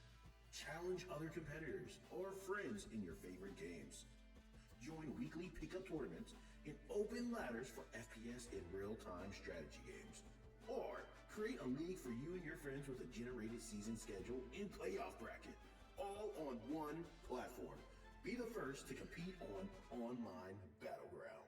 Challenge other competitors or friends in your favorite games. Join weekly pickup tournaments and open ladders for FPS and real-time strategy games. Or create a league for you and your friends with a generated season schedule and playoff bracket, all on one platform. Be the first to compete on Online Battleground.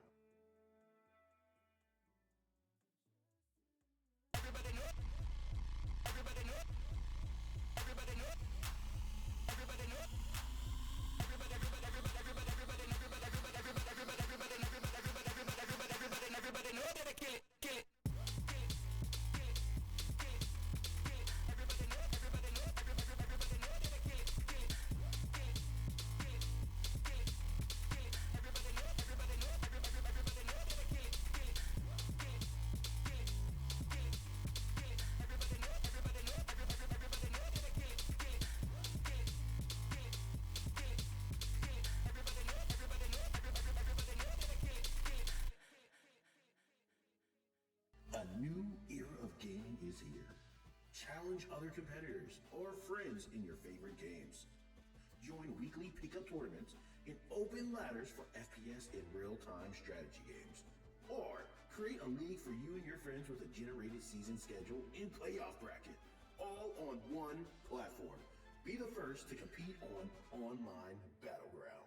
A new era of gaming is here. Challenge other competitors or friends in your favorite games. Join weekly pickup tournaments and open ladders for FPS and real-time strategy games. Or create a league for you and your friends with a generated season schedule and playoff bracket, all on one platform. Be the first to compete on Online Battleground.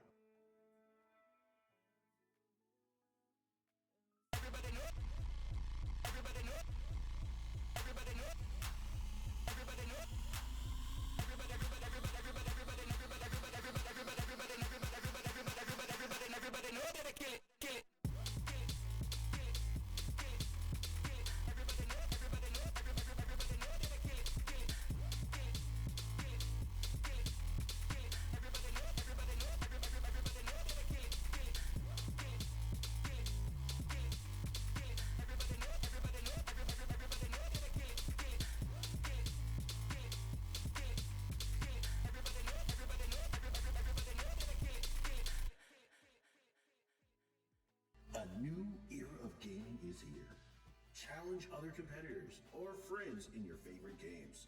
A new era of gaming is here. Challenge other competitors or friends in your favorite games.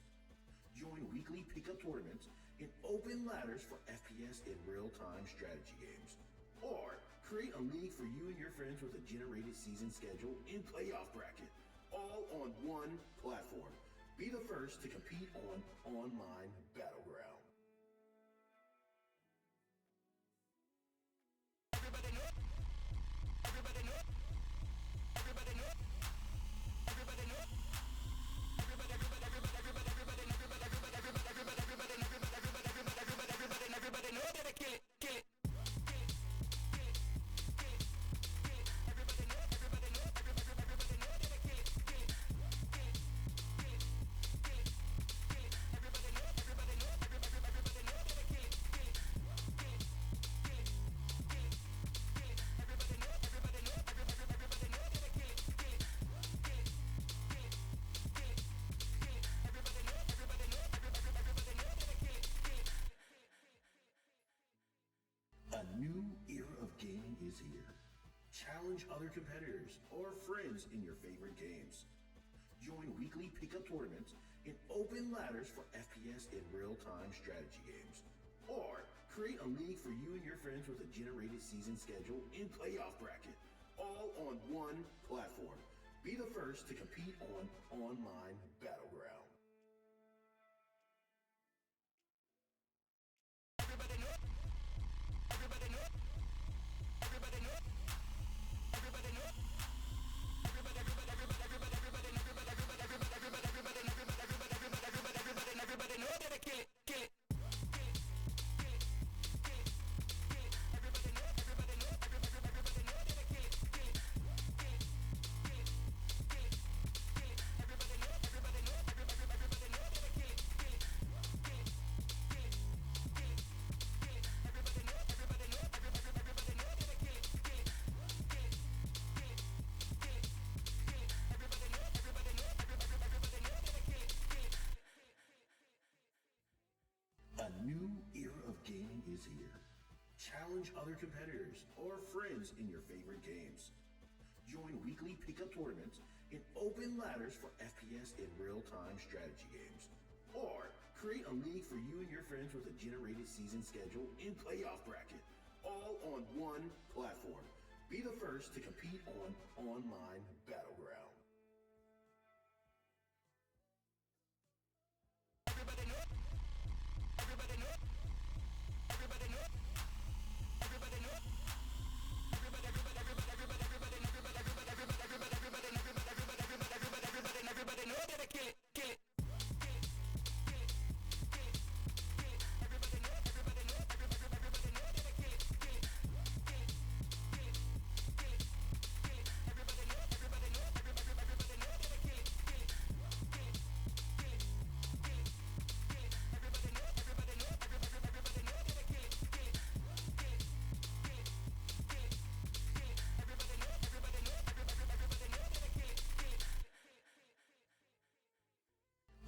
Join weekly pickup tournaments and open ladders for FPS and real-time strategy games. Or create a league for you and your friends with a generated season schedule and playoff bracket, all on one platform. Be the first to compete on Online Battleground. is here. Challenge other competitors or friends in your favorite games. Join weekly pickup tournaments and open ladders for FPS and real-time strategy games. Or create a league for you and your friends with a generated season schedule and playoff bracket, all on one platform. Be the first to compete on Online Battleground. A new era of gaming is here. Challenge other competitors or friends in your favorite games. Join weekly pickup tournaments and open ladders for FPS and real-time strategy games. Or create a league for you and your friends with a generated season schedule and playoff bracket, all on one platform. Be the first to compete on Online Battleground.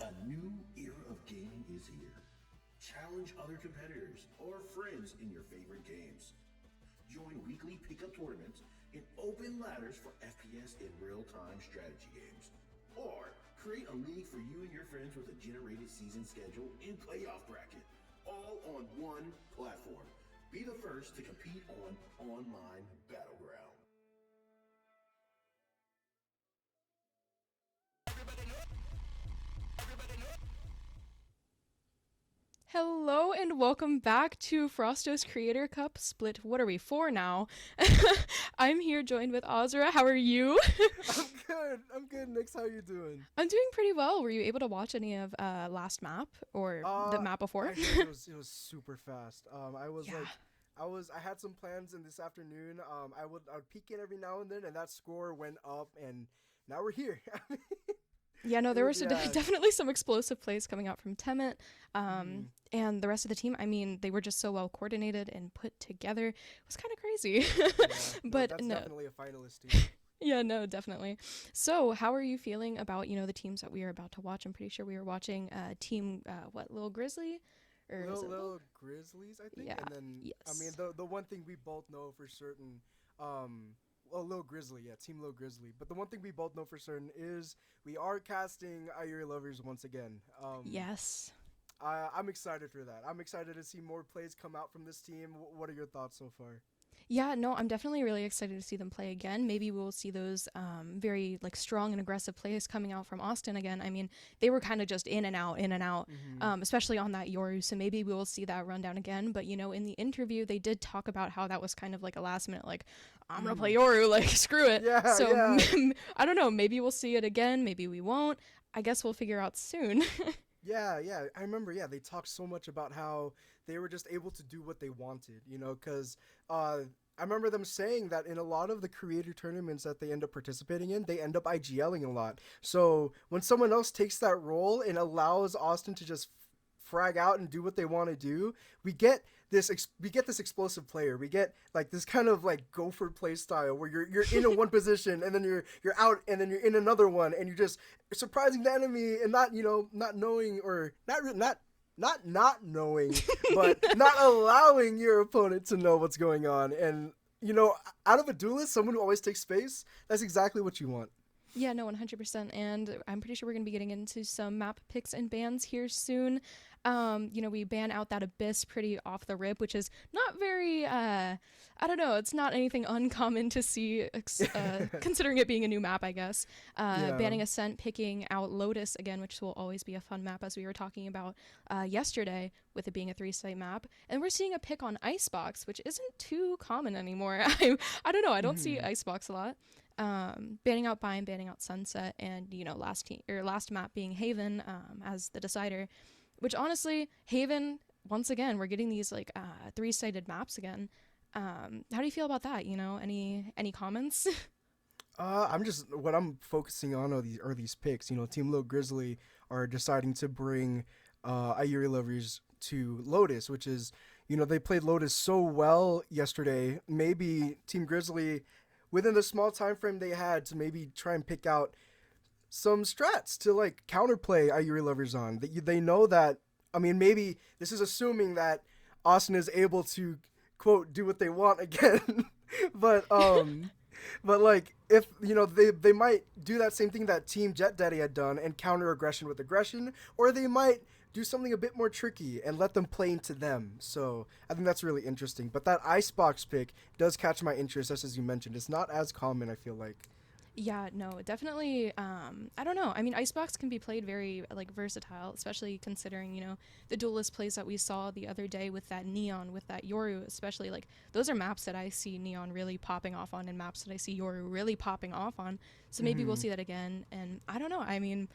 A new era of gaming is here. Challenge other competitors or friends in your favorite games. Join weekly pickup tournaments and open ladders for FPS and real-time strategy games. Or create a league for you and your friends with a generated season schedule and playoff bracket, all on one platform. Be the first to compete on Online Battleground. Hello and welcome back to Frausto's Creator Cup Split. What are we for now? I'm here joined with Ozra. How are you? I'm good. Nix, how you doing? I'm doing pretty well. Were you able to watch any of last map or the map before? Actually, it was super fast. Yeah. I had some plans in this afternoon. I would peek in every now and then, and that score went up, and now we're here. Yeah, no, there were definitely some explosive plays coming out from Temet, and the rest of the team. I mean, they were just so well coordinated and put together. It was kind of crazy. But that's no. definitely a finalist team. Yeah, no, definitely. So, how are you feeling about, the teams that we are about to watch? I'm pretty sure we were watching team, Little Grizzly? Or Little Grizzlies, I think. Yeah, And then, yes. I mean, the one thing we both know for certain, Little Grizzly, yeah, Team Little Grizzly. But the one thing we both know for certain is we are casting Ayuri Lovers once again. Yes. I'm excited for that. I'm excited to see more plays come out from this team. What are your thoughts so far? Yeah, no, I'm definitely really excited to see them play again. Maybe we'll see those very strong and aggressive plays coming out from Austin again. I mean, they were kind of just in and out, especially on that Yoru. So maybe we will see that run down again. But, in the interview, they did talk about how that was kind of like a last minute, I'm going to play Yoru, screw it. Yeah, so yeah. I don't know. Maybe we'll see it again. Maybe we won't. I guess we'll figure out soon. Yeah. I remember, they talked so much about how they were just able to do what they wanted, because I remember them saying that in a lot of the creator tournaments that they end up participating in, they end up IGLing a lot. So when someone else takes that role and allows Austin to just frag out and do what they want to do, we get this explosive player. We get this kind of gopher play style where you're in a one position and then you're out and then you're in another one and you're just surprising the enemy and not knowing or not knowing, but not allowing your opponent to know what's going on. And you know, out of a duelist, someone who always takes space, that's exactly what you want. Yeah, no, 100%. And I'm pretty sure we're going to be getting into some map picks and bans here soon. We ban out that Abyss pretty off the rip, which is not very, I don't know, it's not anything uncommon to see, considering it being a new map, I guess. Banning Ascent, picking out Lotus again, which will always be a fun map, as we were talking about yesterday, with it being a 3-site map. And we're seeing a pick on Icebox, which isn't too common anymore. I don't know, I don't see Icebox a lot. Banning out Bind, banning out Sunset, and last map being Haven as the decider, which honestly, Haven, once again, we're getting these like 3-sided maps again. How do you feel about that? Any comments? What I'm focusing on are these picks. Team Low Grizzly are deciding to bring Ayuri lovers to Lotus, which is, they played Lotus so well yesterday. Maybe Team Grizzly, within the small time frame they had, to maybe try and pick out some strats to like counterplay Ayuri lovers on. They know that. I mean, maybe this is assuming that Austin is able to quote do what they want again, but like if they might do that same thing that Team Jet Daddy had done and counter aggression with aggression, or they might do something a bit more tricky and let them play into them. So I think that's really interesting. But that Icebox pick does catch my interest, as you mentioned. It's not as common, I feel like. Yeah, no, definitely. I don't know. I mean, Icebox can be played very like versatile, especially considering the duelist plays that we saw the other day with that Neon, with that Yoru, especially like those are maps that I see Neon really popping off on, and maps that I see Yoru really popping off on. So maybe we'll see that again. And I don't know. I mean,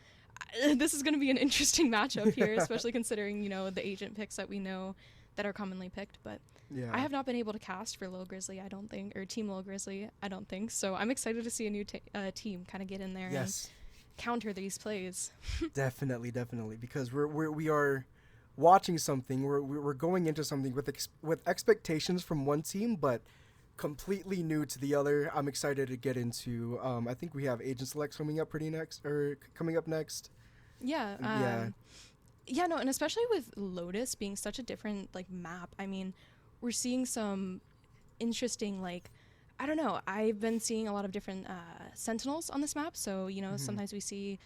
this is going to be an interesting matchup here, especially considering the agent picks that we know that are commonly picked, but. Yeah. I have not been able to cast for Low Grizzly, I don't think, or Team Low Grizzly, I don't think. So I'm excited to see a new team kind of get in there and counter these plays. Definitely, because we are watching something. We're going into something with expectations from one team, but completely new to the other. I'm excited to get into. I think we have Agent Select coming up next. Yeah. Yeah, no, and especially with Lotus being such a different like map. I mean, we're seeing some interesting, like, I don't know, I've been seeing a lot of different sentinels on this map, so sometimes we see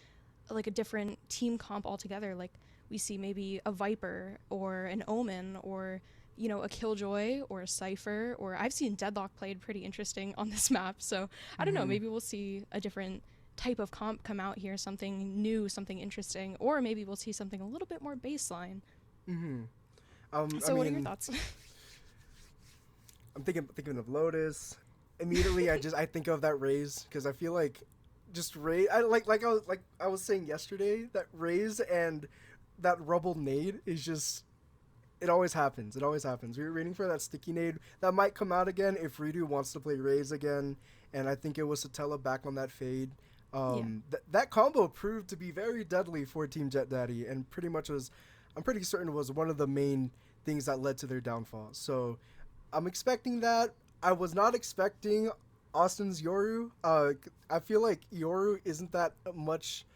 like a different team comp altogether. Like we see maybe a Viper or an Omen or a Killjoy or a Cypher, or I've seen Deadlock played pretty interesting on this map. So I don't know, maybe we'll see a different type of comp come out here, something new, something interesting, or maybe we'll see something a little bit more baseline. What are your thoughts? I'm thinking of Lotus. Immediately, I think of that Raze, because I feel like just Raze. I was saying yesterday, that Raze and that Rubble nade is just. It always happens. We were waiting for that sticky nade that might come out again if Redo wants to play Raze again, and I think it was Satella back on that fade. That combo proved to be very deadly for Team Jet Daddy, and I'm pretty certain was one of the main things that led to their downfall. So I'm expecting that. I was not expecting Austin's Yoru. I feel like Yoru isn't that much,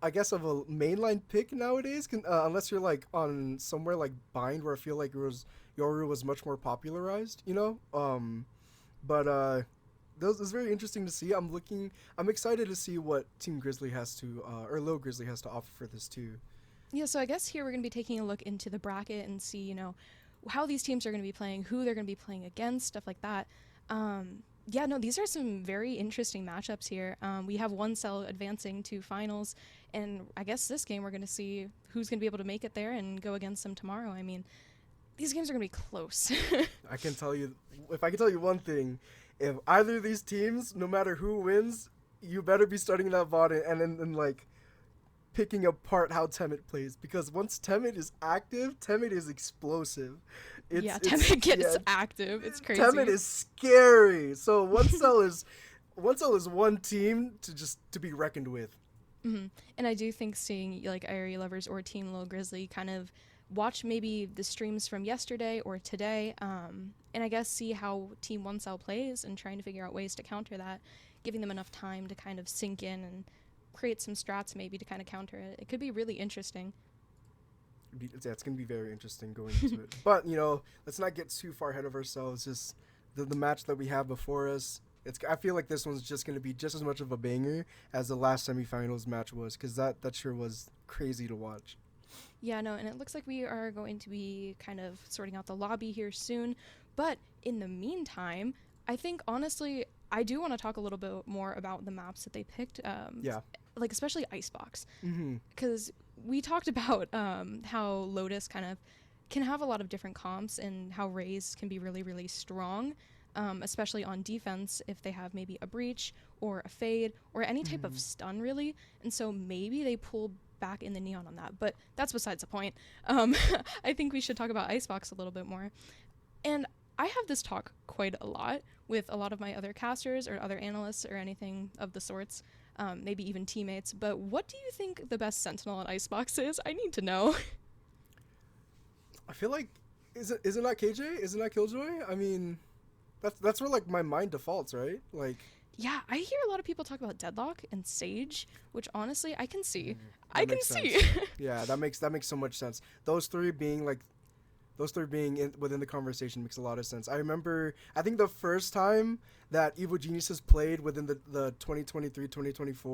I guess, of a mainline pick nowadays, unless you're like on somewhere like Bind, where I feel like Yoru was much more popularized, But this is very interesting to see. I'm excited to see what Team Grizzly has to, or Low Grizzly has to offer for this too. Yeah, so I guess here we're going to be taking a look into the bracket and see, how these teams are going to be playing, who they're going to be playing against, stuff like that. These are some very interesting matchups here. We have one cell advancing to finals, and I guess this game we're going to see who's going to be able to make it there and go against them tomorrow. I mean, these games are going to be close. If I can tell you one thing, if either of these teams, no matter who wins, you better be studying that bot and then like picking apart how Temit plays, because once Temit is active, Temit is explosive. Temit gets active. It's crazy. Temit is scary. So one cell is one team to be reckoned with. Mm-hmm. And I do think seeing like Irie Lovers or Team Low Grizzly kind of watch maybe the streams from yesterday or today, and I guess see how Team One Cell plays and trying to figure out ways to counter that, giving them enough time to kind of sink in and create some strats maybe to kind of counter it. It could be really interesting. It's going to be very interesting going into it. But, let's not get too far ahead of ourselves. Just the match that we have before us. I feel like this one's just going to be just as much of a banger as the last semifinals match was, because that sure was crazy to watch. Yeah, no, and it looks like we are going to be kind of sorting out the lobby here soon. But in the meantime, I think honestly, I do want to talk a little bit more about the maps that they picked. Yeah. Like especially Icebox, Mm-hmm. because we talked about how Lotus kind of can have a lot of different comps and how Raze can be really, really strong, especially on defense if they have maybe a breach or a fade or any type of stun, really. And so maybe they pull back in the neon on that, but that's besides the point. I think we should talk about Icebox a little bit more. And I have this talk quite a lot with a lot of my other casters or other analysts or anything of the sorts, maybe even teammates. But what do you think the best Sentinel on Icebox is? I need to know. I feel like isn't that KJ? Isn't that Killjoy? I mean, that's where like my mind defaults, right? Like. Yeah, I hear a lot of people talk about Deadlock and Sage, which honestly I can see. That makes sense. Yeah, that makes so much sense. Those three being within the conversation makes a lot of sense. I remember, I think the first time that Evil Geniuses played within the 2023-2024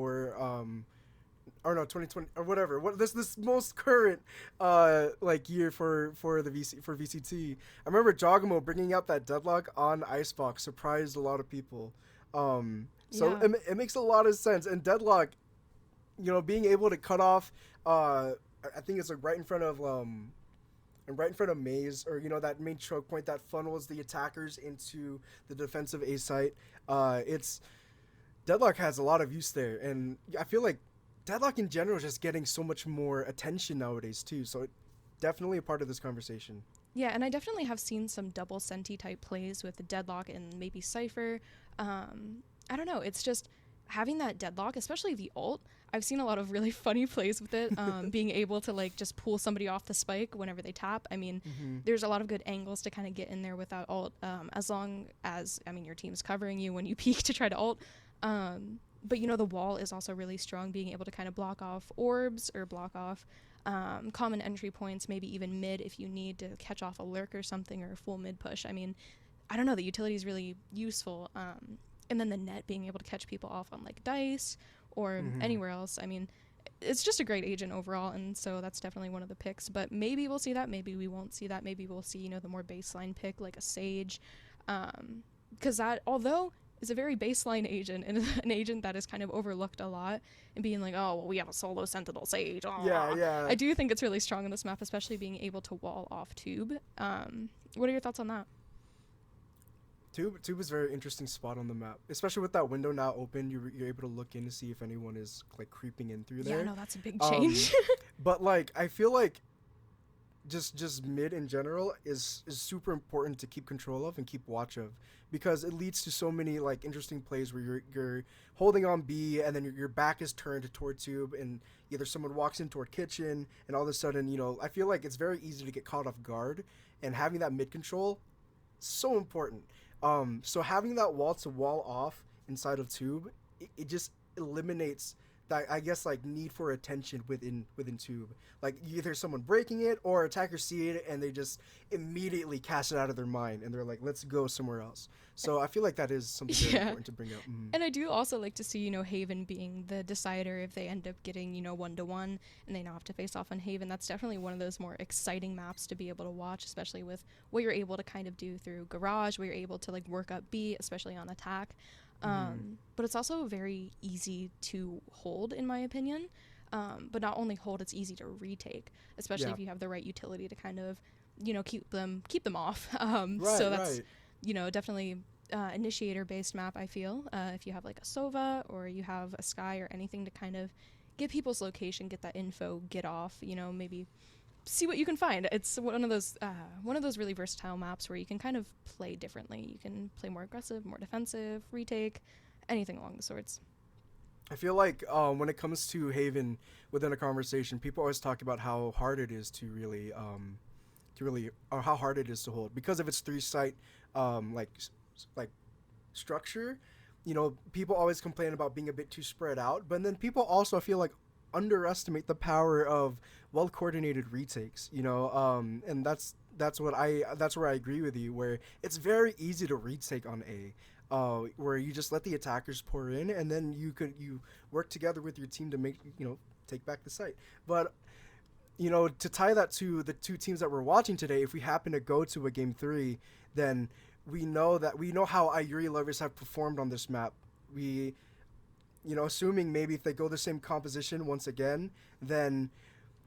or no 2020 or whatever, this most current like year for VCT. I remember Jogamo bringing out that Deadlock on Icebox surprised a lot of people. So it makes a lot of sense. And Deadlock, being able to cut off, I think it's like right in front of Maze, or that main choke point that funnels the attackers into the defensive A site. Deadlock has a lot of use there, and I feel like Deadlock in general is just getting so much more attention nowadays too. So definitely a part of this conversation. Yeah, and I definitely have seen some double Senti type plays with the Deadlock and maybe Cypher. I don't know, it's just having that Deadlock, especially the ult. I've seen a lot of really funny plays with it, being able to like just pull somebody off the spike whenever they tap. I mean, there's a lot of good angles to kind of get in there with that ult, as long as, your team's covering you when you peek to try to ult. But the wall is also really strong, being able to kind of block off orbs or block off common entry points, maybe even mid if you need to catch off a lurk or something, or a full mid push. I mean, I don't know, the utility is really useful. And then the net being able to catch people off on like dice or anywhere else. I mean, it's just a great agent overall, and so that's definitely one of the picks. But maybe we'll see that, maybe we won't see that. Maybe we'll see, the more baseline pick like a Sage, because that, although is a very baseline agent and an agent that is kind of overlooked a lot, and being like, oh, well, we have a solo Sentinel Sage. Oh. Yeah. I do think it's really strong on this map, especially being able to wall off Tube. What are your thoughts on that? Tube is a very interesting spot on the map, especially with that window now open. You're able to look in to see if anyone is like creeping in through there. Yeah, no, that's a big change. But like, I feel like just mid in general is super important to keep control of and keep watch of, because it leads to so many like interesting plays where you're holding on B and then your back is turned toward Tube, and either someone walks in toward kitchen, and all of a sudden, I feel like it's very easy to get caught off guard, and having that mid control, so important. So having that wall to wall off inside of Tube, it just eliminates that, I guess, like need for attention within Tube. Like either someone breaking it or attackers see it and they just immediately cast it out of their mind and they're like, let's go somewhere else. So I feel like that is something very important to bring up. And I do also like to see, Haven being the decider if they end up getting, 1-1 and they now have to face off on Haven. That's definitely one of those more exciting maps to be able to watch, especially with what you're able to kind of do through Garage, where you're able to like work up B, especially on attack. But it's also very easy to hold, in my opinion. But not only hold, it's easy to retake, especially if you have the right utility to kind of, keep them off. So that's, definitely initiator-based map, I feel. If you have like a Sova or you have a Sky or anything to kind of get people's location, get that info, get off, maybe see what you can find. It's one of those really versatile maps where you can kind of play differently. You can play more aggressive, more defensive, retake, anything along the sorts. I feel like when it comes to Haven within a conversation, people always talk about how hard it is to really or how hard it is to hold because of its three-site like structure. People always complain about being a bit too spread out, but then people also, I feel like, underestimate the power of well-coordinated retakes, and that's that's where I agree with you. Where it's very easy to retake on A. Where you just let the attackers pour in, and then you work together with your team to make take back the site. But to tie that to the two teams that we're watching today, if we happen to go to a game 3, then we know how Ayuri lovers have performed on this map. We, assuming maybe if they go the same composition once again, then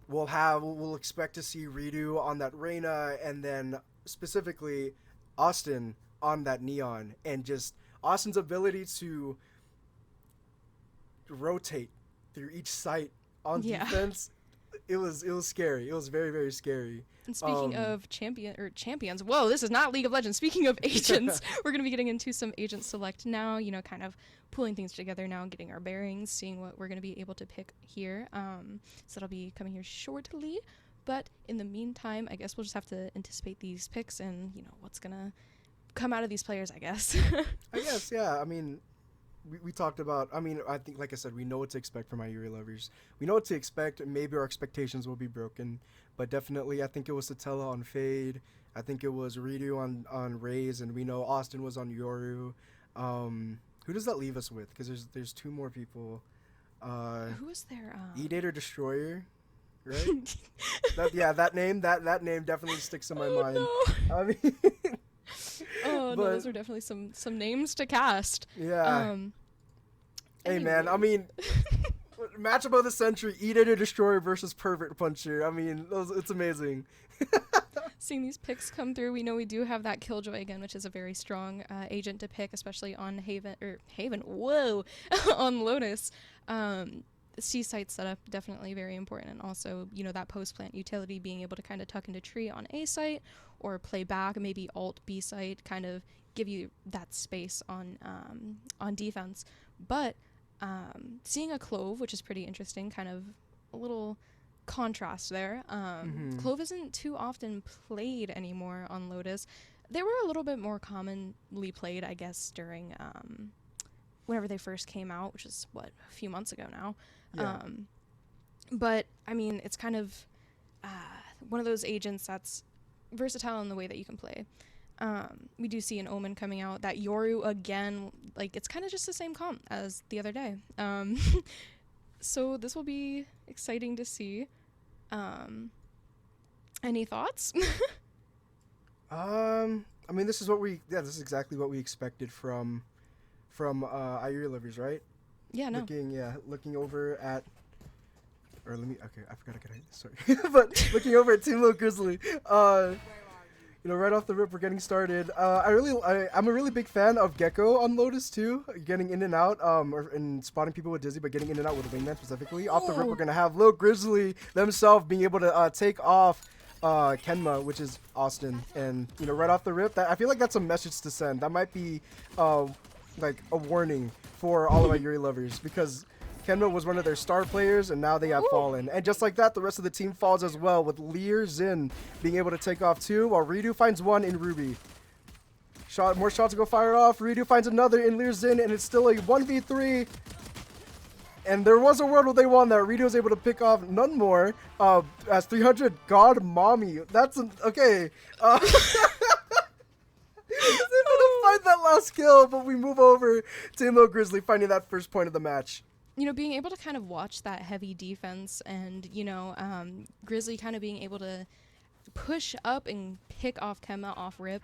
we'll expect to see Redo on that Reyna, and then specifically Austin on that Neon, and just Austin's ability to rotate through each site on defense. It was scary. It was very, very scary. And speaking of champions, whoa, this is not League of Legends. Speaking of agents, we're going to be getting into some agent select now, kind of pulling things together now, getting our bearings, seeing what we're going to be able to pick here. So that'll be coming here shortly. But in the meantime, I guess we'll just have to anticipate these picks and, what's going to come out of these players, I guess. I guess, yeah. I mean, we talked about, I think, like I said, we know what to expect from Ayuri lovers. We know what to expect, and maybe our expectations will be broken. But definitely, I think it was Satella on Fade. I think it was Redo on Raze, and we know Austin was on Yoru. Who does that leave us with? Because there's 2 more people. Who was there? E-Date or Destroyer, right? that name definitely sticks in my mind. No. I mean... Oh, no, those are definitely some names to cast. Yeah. Hey, anyway. man, matchup of the century, E-Date or Destroyer versus Pervert Puncher. It's amazing. Seeing these picks come through, we know we do have that Killjoy again, which is a very strong agent to pick, especially on Haven, on Lotus. C-site setup, definitely very important, and also, that post-plant utility, being able to kind of tuck into tree on A site, or play back, maybe alt B site, kind of give you that space on defense. But seeing a Clove, which is pretty interesting, kind of a little contrast there. Clove isn't too often played anymore on Lotus. They were a little bit more commonly played, I guess, during whenever they first came out, which is a few months ago now. Yeah. But it's kind of one of those agents that's versatile in the way that you can play. We do see an Omen coming out. That Yoru again, it's kind of just the same comp as the other day. So this will be exciting to see. Any thoughts? This is exactly what we expected from Ayuri lovers, right? Yeah, no. Looking over at, I forgot I could hide this, sorry. But looking over at Team Little Grizzly, right off the rip, we're getting started. I'm a really big fan of Gecko on Lotus too, getting in and out, and spotting people with Dizzy, but getting in and out with Wingman specifically. Off the rip, we're gonna have Little Grizzly themselves being able to take off Kenma, which is Austin, and right off the rip, I feel like that's a message to send. That might be like a warning for all of our Yuri lovers, because Kenma was one of their star players, and now they have fallen. And just like that, the rest of the team falls as well, with Lear Zin being able to take off 2, while Redo finds 1 in Ruby. More shots to go fire off. Redo finds another in Lear Zin, and it's still a 1v3. And there was a world where they won that. Redo was able to pick off none more as 300 God Mommy. That's okay. Able to find that last kill, but we move over to Little Grizzly finding that first point of the match. Being able to kind of watch that heavy defense, and Grizzly kind of being able to push up and pick off Kemma off rip,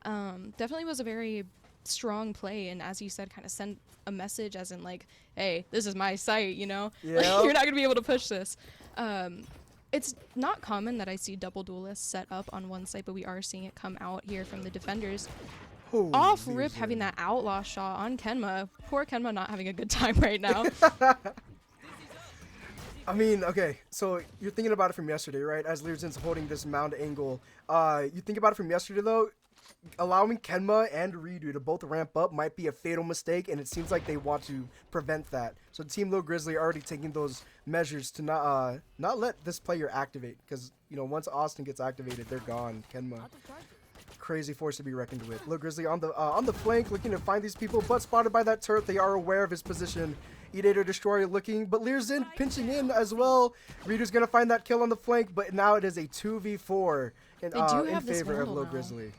definitely was a very strong play, and as you said, kind of sent a message as in hey, this is my site, you're not gonna be able to push this. It's not common that I see double duelists set up on one site, but we are seeing it come out here from the defenders. Off rip, having that outlaw shot on Kenma. Poor Kenma not having a good time right now. Okay, so you're thinking about it from yesterday, right? As Learzin's holding this mound angle. You think about it from yesterday, though, allowing Kenma and Redo to both ramp up might be a fatal mistake, and it seems like they want to prevent that. So Team Little Grizzly are already taking those measures to not let this player activate, because, once Austin gets activated, they're gone. Kenma, crazy force to be reckoned with. Little Grizzly on the flank, looking to find these people, but spotted by that turret. They are aware of his position, Edator Destroyer looking, but Lear's in pinching in as well. Ridu's gonna find that kill on the flank, but now it is a 2v4 in favor of Low Grizzly.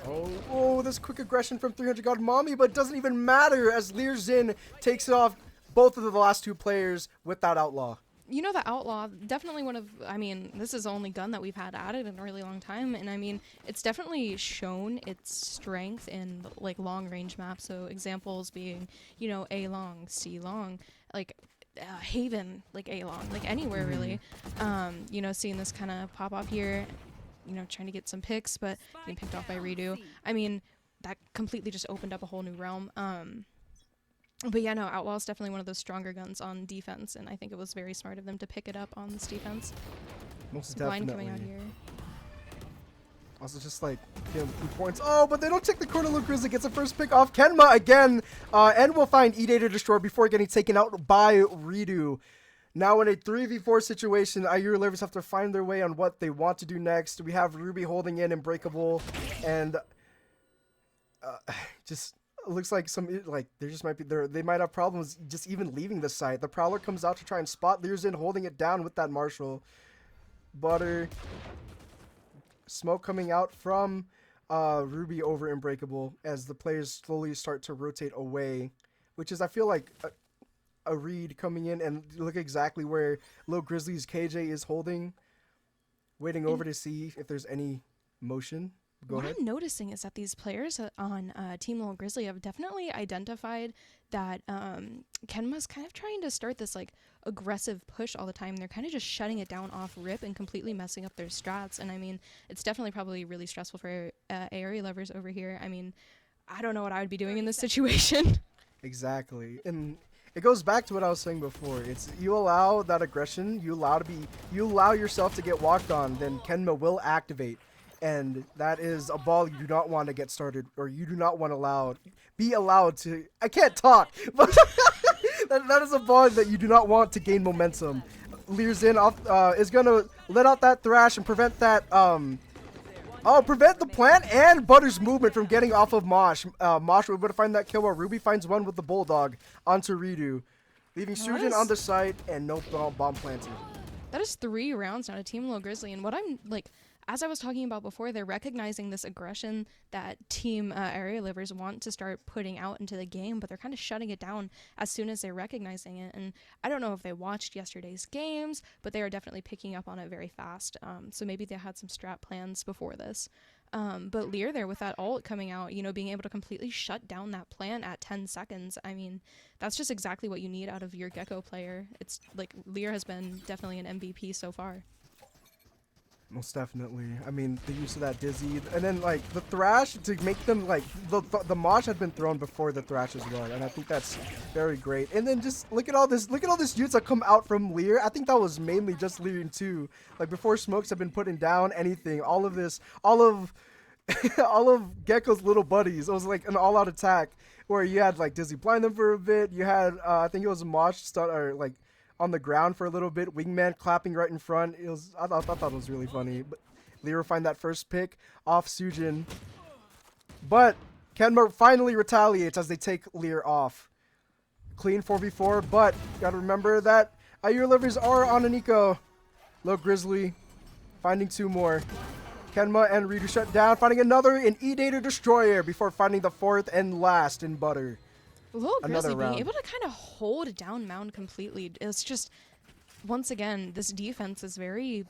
Oh, this quick aggression from 300 God Mommy, but it doesn't even matter as Lear Zin takes off both of the last two players with that Outlaw. You know, the Outlaw, definitely one of, I mean, this is the only gun that we've had added in a really long time, and I mean, it's definitely shown its strength in, like, long-range maps, so examples being, you know, A long, C long, like, Haven, like, A long, like, anywhere, really. You know, seeing this kind of pop up here, you know, trying to get some picks, but getting picked off by Ridu. I mean, that completely just opened up a whole new realm. But yeah, no, Outlaw is definitely one of those stronger guns on defense, and I think it was very smart of them to pick it up on this defense. Most Blind definitely. coming out here. Also just like getting points. Oh, but they don't take the corner. Low Grizzly gets a first pick off Kenma again, and will find Edator Destroyer before getting taken out by Ridu. Now in a 3v4 situation, IU Livers have to find their way on what they want to do next. We have Ruby holding in Unbreakable, and just looks like there just might be they might have problems just even leaving the site. The Prowler comes out to try and spot Learzin holding it down with that Marshall. Butter. Smoke coming out from Ruby over Unbreakable as the players slowly start to rotate away, which is, I feel like, a read coming in, and look exactly where Low Grizzly's KJ is holding, waiting over to see if there's any motion. Go ahead. What I'm noticing is that these players on Team Low Grizzly have definitely identified that Kenma's kind of trying to start this like aggressive push all the time. They're kind of just shutting it down off rip and completely messing up their strats. And I mean, it's definitely probably really stressful for area lovers over here. I mean, I don't know what I would be doing in this situation. Exactly. And it goes back to what I was saying before. It's you allow that aggression, you allow yourself to get walked on, then Kenma will activate. And that is a ball you do not want to get started, or you do not want to be allowed to. I can't talk, but that is a ball that you do not want to gain momentum. Learzin is gonna let out that thrash and prevent that. Prevent the plant and Butter's movement from getting off of Mosh. Mosh will be able to find that kill while Ruby finds one with the Bulldog onto Ridu, leaving Sujin on the site and no bomb planted. That is 3 rounds now to Team Low Grizzly, and what I'm like, as I was talking about before, they're recognizing this aggression that Team Area Livers want to start putting out into the game, but they're kind of shutting it down as soon as they're recognizing it. And I don't know if they watched yesterday's games, but they are definitely picking up on it very fast. So maybe they had some strat plans before this. But Lear there with that ult coming out, you know, being able to completely shut down that plant at 10 seconds. I mean, that's just exactly what you need out of your Gecko player. It's like Lear has been definitely an MVP so far. Most definitely. I mean, the use of that Dizzy, and then like the Thrash to make them like the Mosh had been thrown before the Thrash as well, and I think that's very great. And then just look at all this use that come out from Lear. I think that was mainly just Lear too. Like before smokes have been putting down anything. All of Gecko's little buddies. It was like an all-out attack where you had like Dizzy blind them for a bit. You had I think it was a Mosh stun or like on the ground for a little bit, Wingman clapping right in front. I thought it was really funny. But Lear find that first pick off Sujin. But Kenma finally retaliates as they take Lear off. Clean 4v4, but gotta remember that IU livers are on an eco. Low Grizzly finding 2 more. Kenma and Ridu shut down, finding another in Edator Destroyer before finding the 4th and last in Butter. Low Grizzly being able to kind of hold down Mound completely. It's just, once again, this defense is very,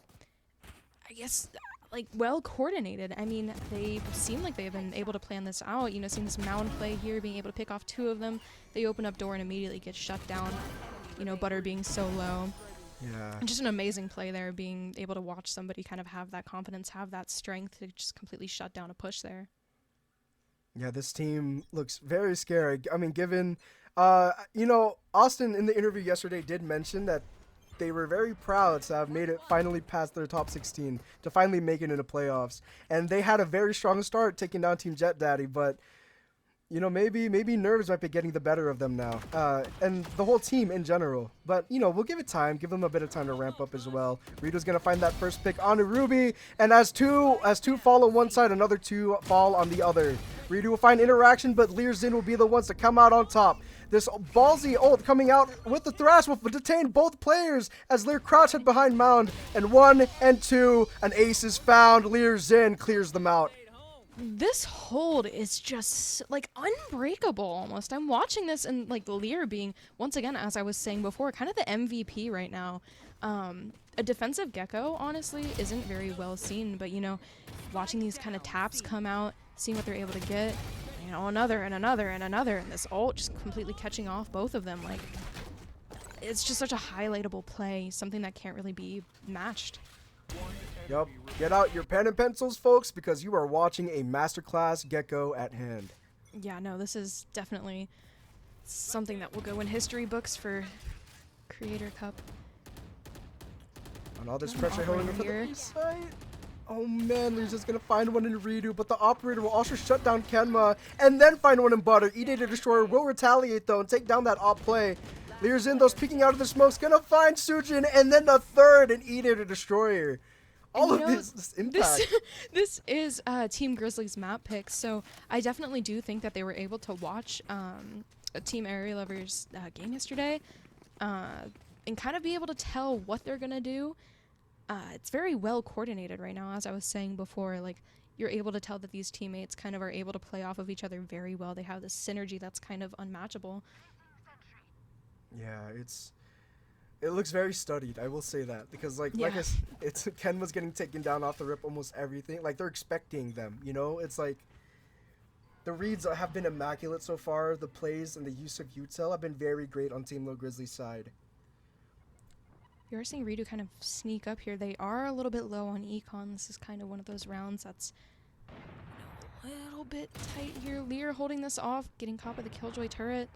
I guess, like, well coordinated. I mean, they seem like they've been able to plan this out. You know, seeing this Mound play here, being able to pick off 2 of them. They open up door and immediately get shut down. You know, Butter being so low. Yeah. And just an amazing play there, being able to watch somebody kind of have that confidence, have that strength to just completely shut down a push there. Yeah, this team looks very scary. I mean, given, you know, Austin in the interview yesterday did mention that they were very proud to have made it finally past their top 16, to finally make it into playoffs. And they had a very strong start taking down Team Jet Daddy, but, you know, maybe nerves might be getting the better of them now, and the whole team in general. But, you know, we'll give it time, give them a bit of time to ramp up as well. Rito's going to find that first pick on Ruby, and as two fall on one side, another 2 fall on the other. Ridu will find interaction, but Lear Zin will be the ones to come out on top. This ballsy ult coming out with the Thrash will detain both players as Lear crouch hid behind Mound. And 1 and 2, an ace is found. Lear Zin clears them out. This hold is just like unbreakable almost. I'm watching this and like Lear being, once again, as I was saying before, kind of the MVP right now. A defensive Gecko, honestly, isn't very well seen, but you know, watching these kind of taps come out, seeing what they're able to get, you know, another and another and another, and this ult just completely catching off both of them. Like, it's just such a highlightable play, something that can't really be matched. Yup. Get out your pen and pencils, folks, because you are watching a masterclass Gecko at hand. Yeah, no, this is definitely something that will go in history books for Creator Cup. And all this Got an pressure holding operator for the here. B side. Oh man, Lear's just gonna find one in Redo, but the operator will also shut down Kenma and then find one in Butter. E-Day the Destroyer will retaliate though and take down that op play. Lear's in those peeking out of the smoke's gonna find Sujin and then the third and E-Day the Destroyer. All And of you know, this impact. This is Team Grizzly's map pick, so I definitely do think that they were able to watch a Team Area Lovers game yesterday and kind of be able to tell what they're gonna do. It's very well coordinated right now, as I was saying before. Like, you're able to tell that these teammates kind of are able to play off of each other very well. They have this synergy that's kind of unmatchable. Yeah, it looks very studied. I will say that because like Yeah. it's Ken was getting taken down off the rip almost everything. Like they're expecting them, you know. It's like the reads have been immaculate so far. The plays and the use of util have been very great on Team Low Grizzly's side. You're seeing Redo kind of sneak up here. They are a little bit low on econ. This is kind of one of those rounds that's a little bit tight here. Lear holding this off, getting caught by the Killjoy turret.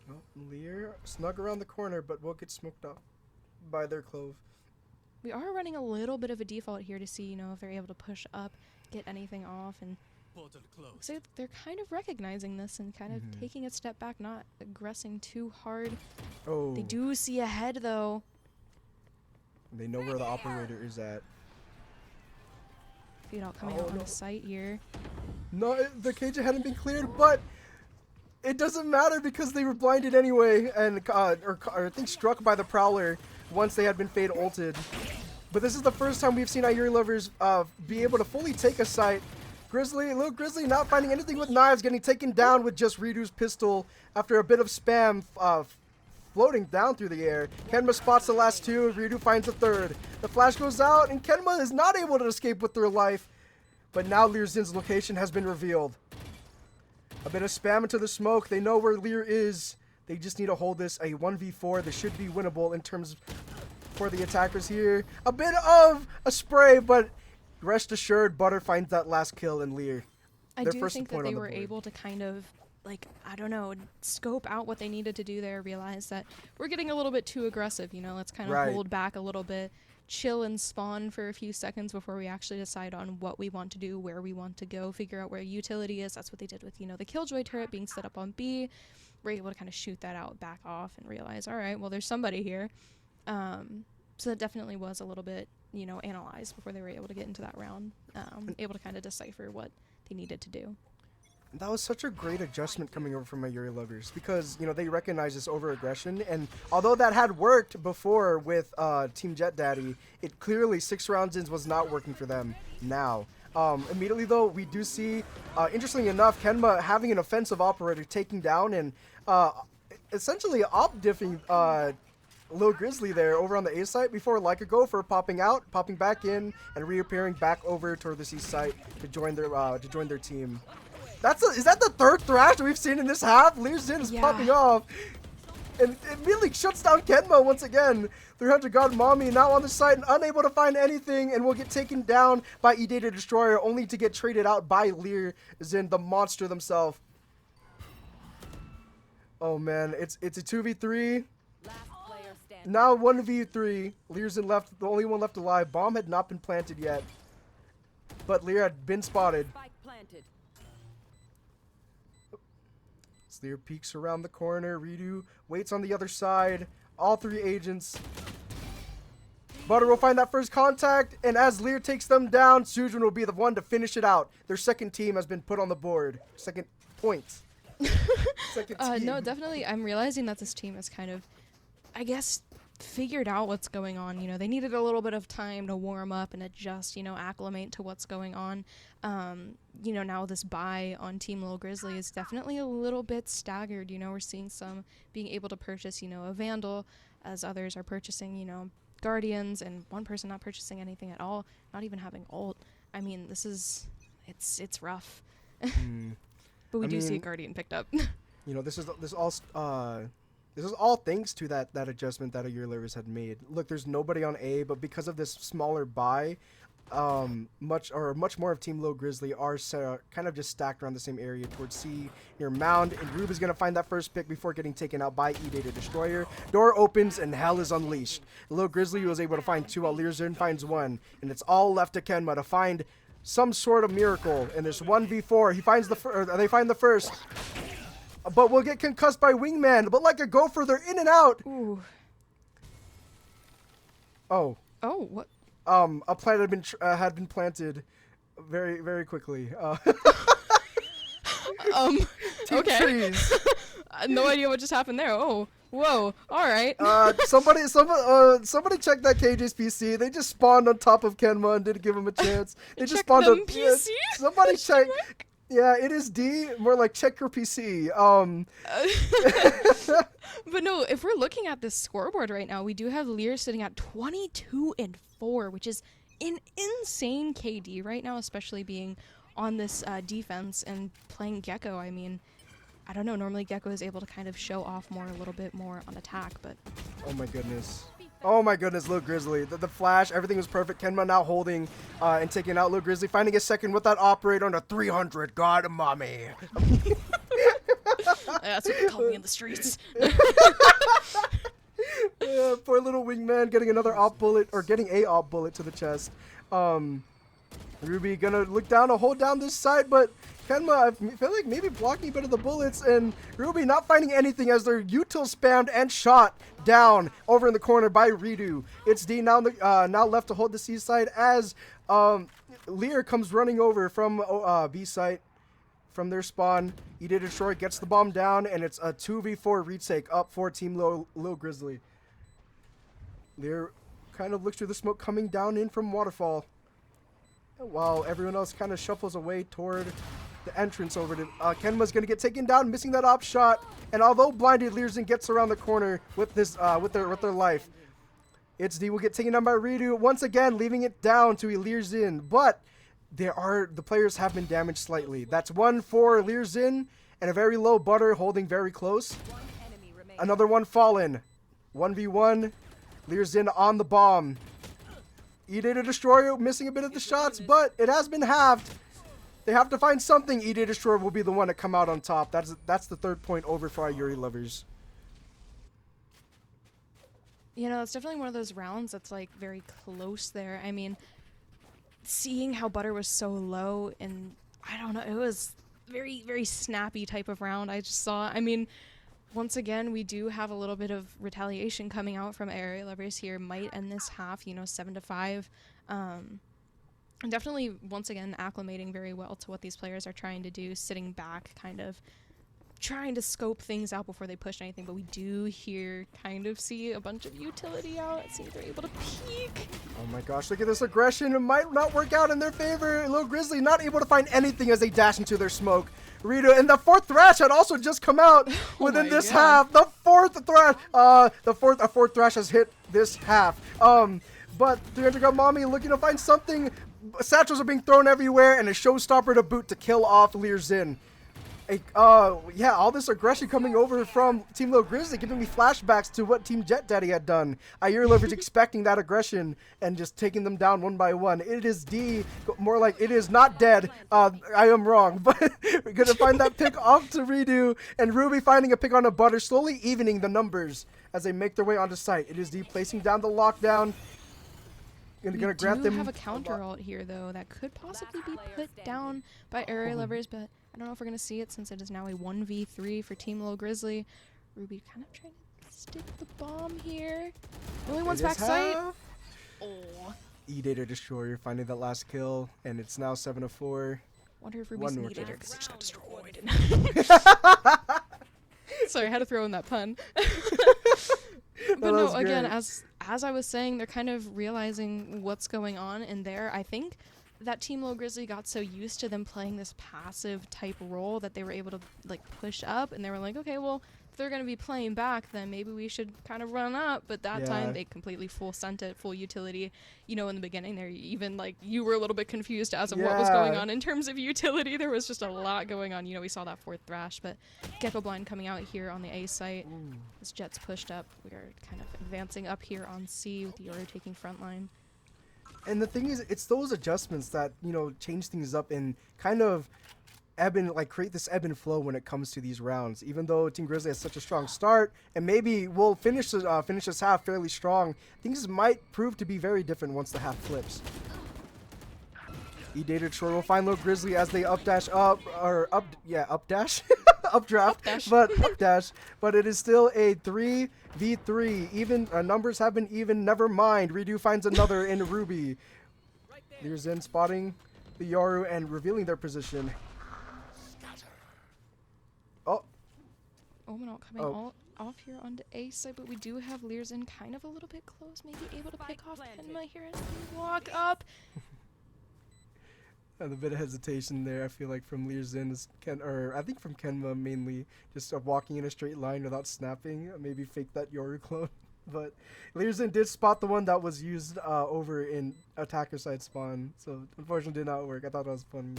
Well, Lear snug around the corner, but will get smoked up by their clove. We are running a little bit of a default here to see, you know, if they're able to push up, get anything off, and so they're kind of recognizing this and kind of taking a step back, not aggressing too hard. Oh, They do see ahead though. they know where the operator is at. Feed out coming Oh, out on no. the site here. No, the cage hadn't been cleared, but it doesn't matter because they were blinded anyway, and or I think struck by the Prowler once they had been fade ulted. But this is the first time we've seen Ayuri Lovers be able to fully take a site. Little Grizzly not finding anything with knives, getting taken down with just Redo's pistol after a bit of spam floating down through the air. Kenma spots the last two, Redo finds the third. The flash goes out, and Kenma is not able to escape with their life. But now Lear Zin's location has been revealed. A bit of spam into the smoke. They know where Lear is. They just need to hold this a 1v4. This should be winnable in terms for the attackers here. A bit of a spray, but rest assured, Butter finds that last kill in Lear. I Their do first think that point they on the were board. able to kind of, like, I don't know, scope out what they needed to do there, realize that we're getting a little bit too aggressive, you know, let's kind of Right. hold back a little bit, chill and spawn for a few seconds before we actually decide on what we want to do, where we want to go, figure out where utility is. That's what they did with, you know, the Killjoy turret being set up on B. We're able to kind of shoot that out, back off, and realize, all right, well, there's somebody here. So that definitely was a little bit, you know, analyzed before they were able to get into that round, able to kind of decipher what they needed to do. That was such a great adjustment coming over from my Yuri Lovers because, you know, they recognize this over-aggression. And although that had worked before with Team Jet Daddy, it clearly 6 rounds in was not working for them now. Immediately, though, we do see, interestingly enough, Kenma having an offensive operator taking down and essentially op-diffing Lil Grizzly there over on the A site before Like a Gopher popping out, popping back in, and reappearing back over toward the C site to join their team. Is that the third thrash that we've seen in this half? Lear Zin is Yeah. popping off. And it immediately shuts down Kenma once again. 300 God Mommy now on the site and unable to find anything and will get taken down by E-Day the Destroyer only to get traded out by Lear Zin, the monster themselves. Oh man, it's a 2v3. Last player standing. Now 1v3. Lear Zin left, the only one left alive. Bomb had not been planted yet. But Lear had been spotted. Spike planted. Lear peeks around the corner. Redo waits on the other side. All 3 agents. Butter will find that first contact, and as Lear takes them down, Sujin will be the one to finish it out. Their second team has been put on the board. Second point. Second team. No, definitely. I'm realizing that this team is kind of, I guess, figured out what's going on. You know, they needed a little bit of time to warm up and adjust, you know, acclimate to what's going on. You know, now this buy on Team Lil Grizzly is definitely a little bit staggered. You know, we're seeing some being able to purchase, you know, a Vandal, as others are purchasing, you know, Guardians, and one person not purchasing anything at all, not even having ult. I mean, this is, it's rough. But we do see a Guardian picked up. You know, this is all thanks to that adjustment that Ayer Livers had made. Look, there's nobody on A, but because of this smaller buy, much more of Team Low Grizzly are kind of just stacked around the same area towards C near Mound, and Rube is gonna find that first pick before getting taken out by E-Data Destroyer. Door opens and hell is unleashed. Low Grizzly was able to find 2 while Leerzern finds 1, and it's all left to Kenma to find some sort of miracle in this 1v4. He finds they find the first, but will get concussed by Wingman. But like a gopher, they're in and out. Ooh. Oh, What? a plant had been planted very, very quickly. Okay. Trees. No idea what just happened there. Oh, whoa. All right. Somebody checked that KJ's PC. They just spawned on top of Kenma and didn't give him a chance. They just Check spawned them on PC? Somebody check. Yeah, it is D. More like check your PC. But no, if we're looking at this scoreboard right now, we do have Lear sitting at 22-4, which is an insane KD right now, especially being on this defense and playing Gecko. I mean, I don't know. Normally, Gecko is able to kind of show off a little bit more on attack, but Oh my goodness. Oh my goodness, Lil Grizzly. The flash, everything was perfect. Kenma now holding and taking out Lil Grizzly, finding a second with that operator on a 300. God, mommy. that's what they call me in the streets. Yeah, poor little Wingman getting another op bullet, or getting a op bullet to the chest. Ruby gonna look down to hold down this side, but Kenma, I feel like maybe blocking a bit of the bullets, and Ruby not finding anything as their util spammed and shot down over in the corner by Redo. It's D now now left to hold the C side as Lear comes running over from B site from their spawn. E-Data Destroy gets the bomb down, and it's a 2v4 retake up for Team Low Grizzly. Lear kind of looks through the smoke coming down in from Waterfall, while everyone else kind of shuffles away toward the entrance over to Kenma's gonna get taken down, missing that op shot, and although blinded, Leerzern gets around the corner with this with their life. It's D will get taken down by Redo once again, leaving it down to Leerzern, but the players have been damaged slightly. That's one for Leerzern and a very low Butter holding very close. Another one fallen. 1v1. Leerzern on the bomb. E-Data Destroyer missing a bit of the shots, but it has been halved. They have to find something. E-Data Destroyer will be the one to come out on top. That's the 3rd point over for our Yuri lovers. You know, it's definitely one of those rounds that's like very close there. I mean, seeing how Butter was so low, and I don't know, it was very, very snappy type of round I just saw. I mean, once again, we do have a little bit of retaliation coming out from area lovers here. Might end this half, you know, 7-5. And definitely, once again, acclimating very well to what these players are trying to do, sitting back, kind of trying to scope things out before they push anything. But we do here kind of see a bunch of utility out. It seems they're able to peek. Oh my gosh, look at this aggression. It might not work out in their favor. Lil Grizzly not able to find anything as they dash into their smoke. Rito, and the 4th thrash had also just come out within this half. The 4th thrash, a 4th thrash has hit this half. But 300 got mommy looking to find something. Satchels are being thrown everywhere, and a showstopper to boot to kill off Leerzern. Yeah, all this aggression coming over from Team Lil Grizzly, giving me flashbacks to what Team Jet Daddy had done. Ayer Lover's expecting that aggression and just taking them down one by one. It is D, more like it is not dead. I am wrong, but we're gonna find that pick off to Redo, and Ruby finding a pick on a Butter, slowly evening the numbers as they make their way onto site. It is D placing down the lockdown. Gonna grant them. We have a counter ult here, though, that could possibly be put down by area lovers, but I don't know if we're going to see it since it is now a 1v3 for Team Lil Grizzly. Ruby kind of trying to stick the bomb here. The only one's back sight. Oh. E-Data Destroyer finding that last kill, and it's now 7-4. Wonder if One Ruby's more needed her chance. because she got destroyed. Sorry, I had to throw in that pun. But that no, was again, great. as I was saying, they're kind of realizing what's going on in there. I think that Team Low Grizzly got so used to them playing this passive type role that they were able to like push up, and they were like, okay, well, if they're going to be playing back, then maybe we should kind of run up. But that time they completely full sent it, full utility. You know, in the beginning there, even like you were a little bit confused as of what was going on in terms of utility. There was just a lot going on. You know, we saw that fourth thrash, but Gecko Blind coming out here on the A site. As Jets pushed up, we are kind of advancing up here on C with Yoru taking front line. And the thing is, it's those adjustments that, you know, change things up and kind of create this ebb and flow when it comes to these rounds. Even though Team Grizzly has such a strong start, and maybe we'll finish this half fairly strong, things might prove to be very different once the half flips. E-Data Troy will find Low Grizzly as they updraft, but it is still a 3v3. Even numbers have been even. Never mind. Redo finds another in Ruby. Leers in spotting the Yoru and revealing their position. Oh. Omenalt coming all off here onto A side, but we do have Leers in kind of a little bit close, maybe able to pick off Kenma here as we walk up. And a bit of hesitation there, I feel like, from Leerzin, I think from Kenma mainly, just walking in a straight line without snapping, maybe fake that Yoru clone. But Leerzin did spot the one that was used over in attacker side spawn, so unfortunately did not work. I thought that was funny.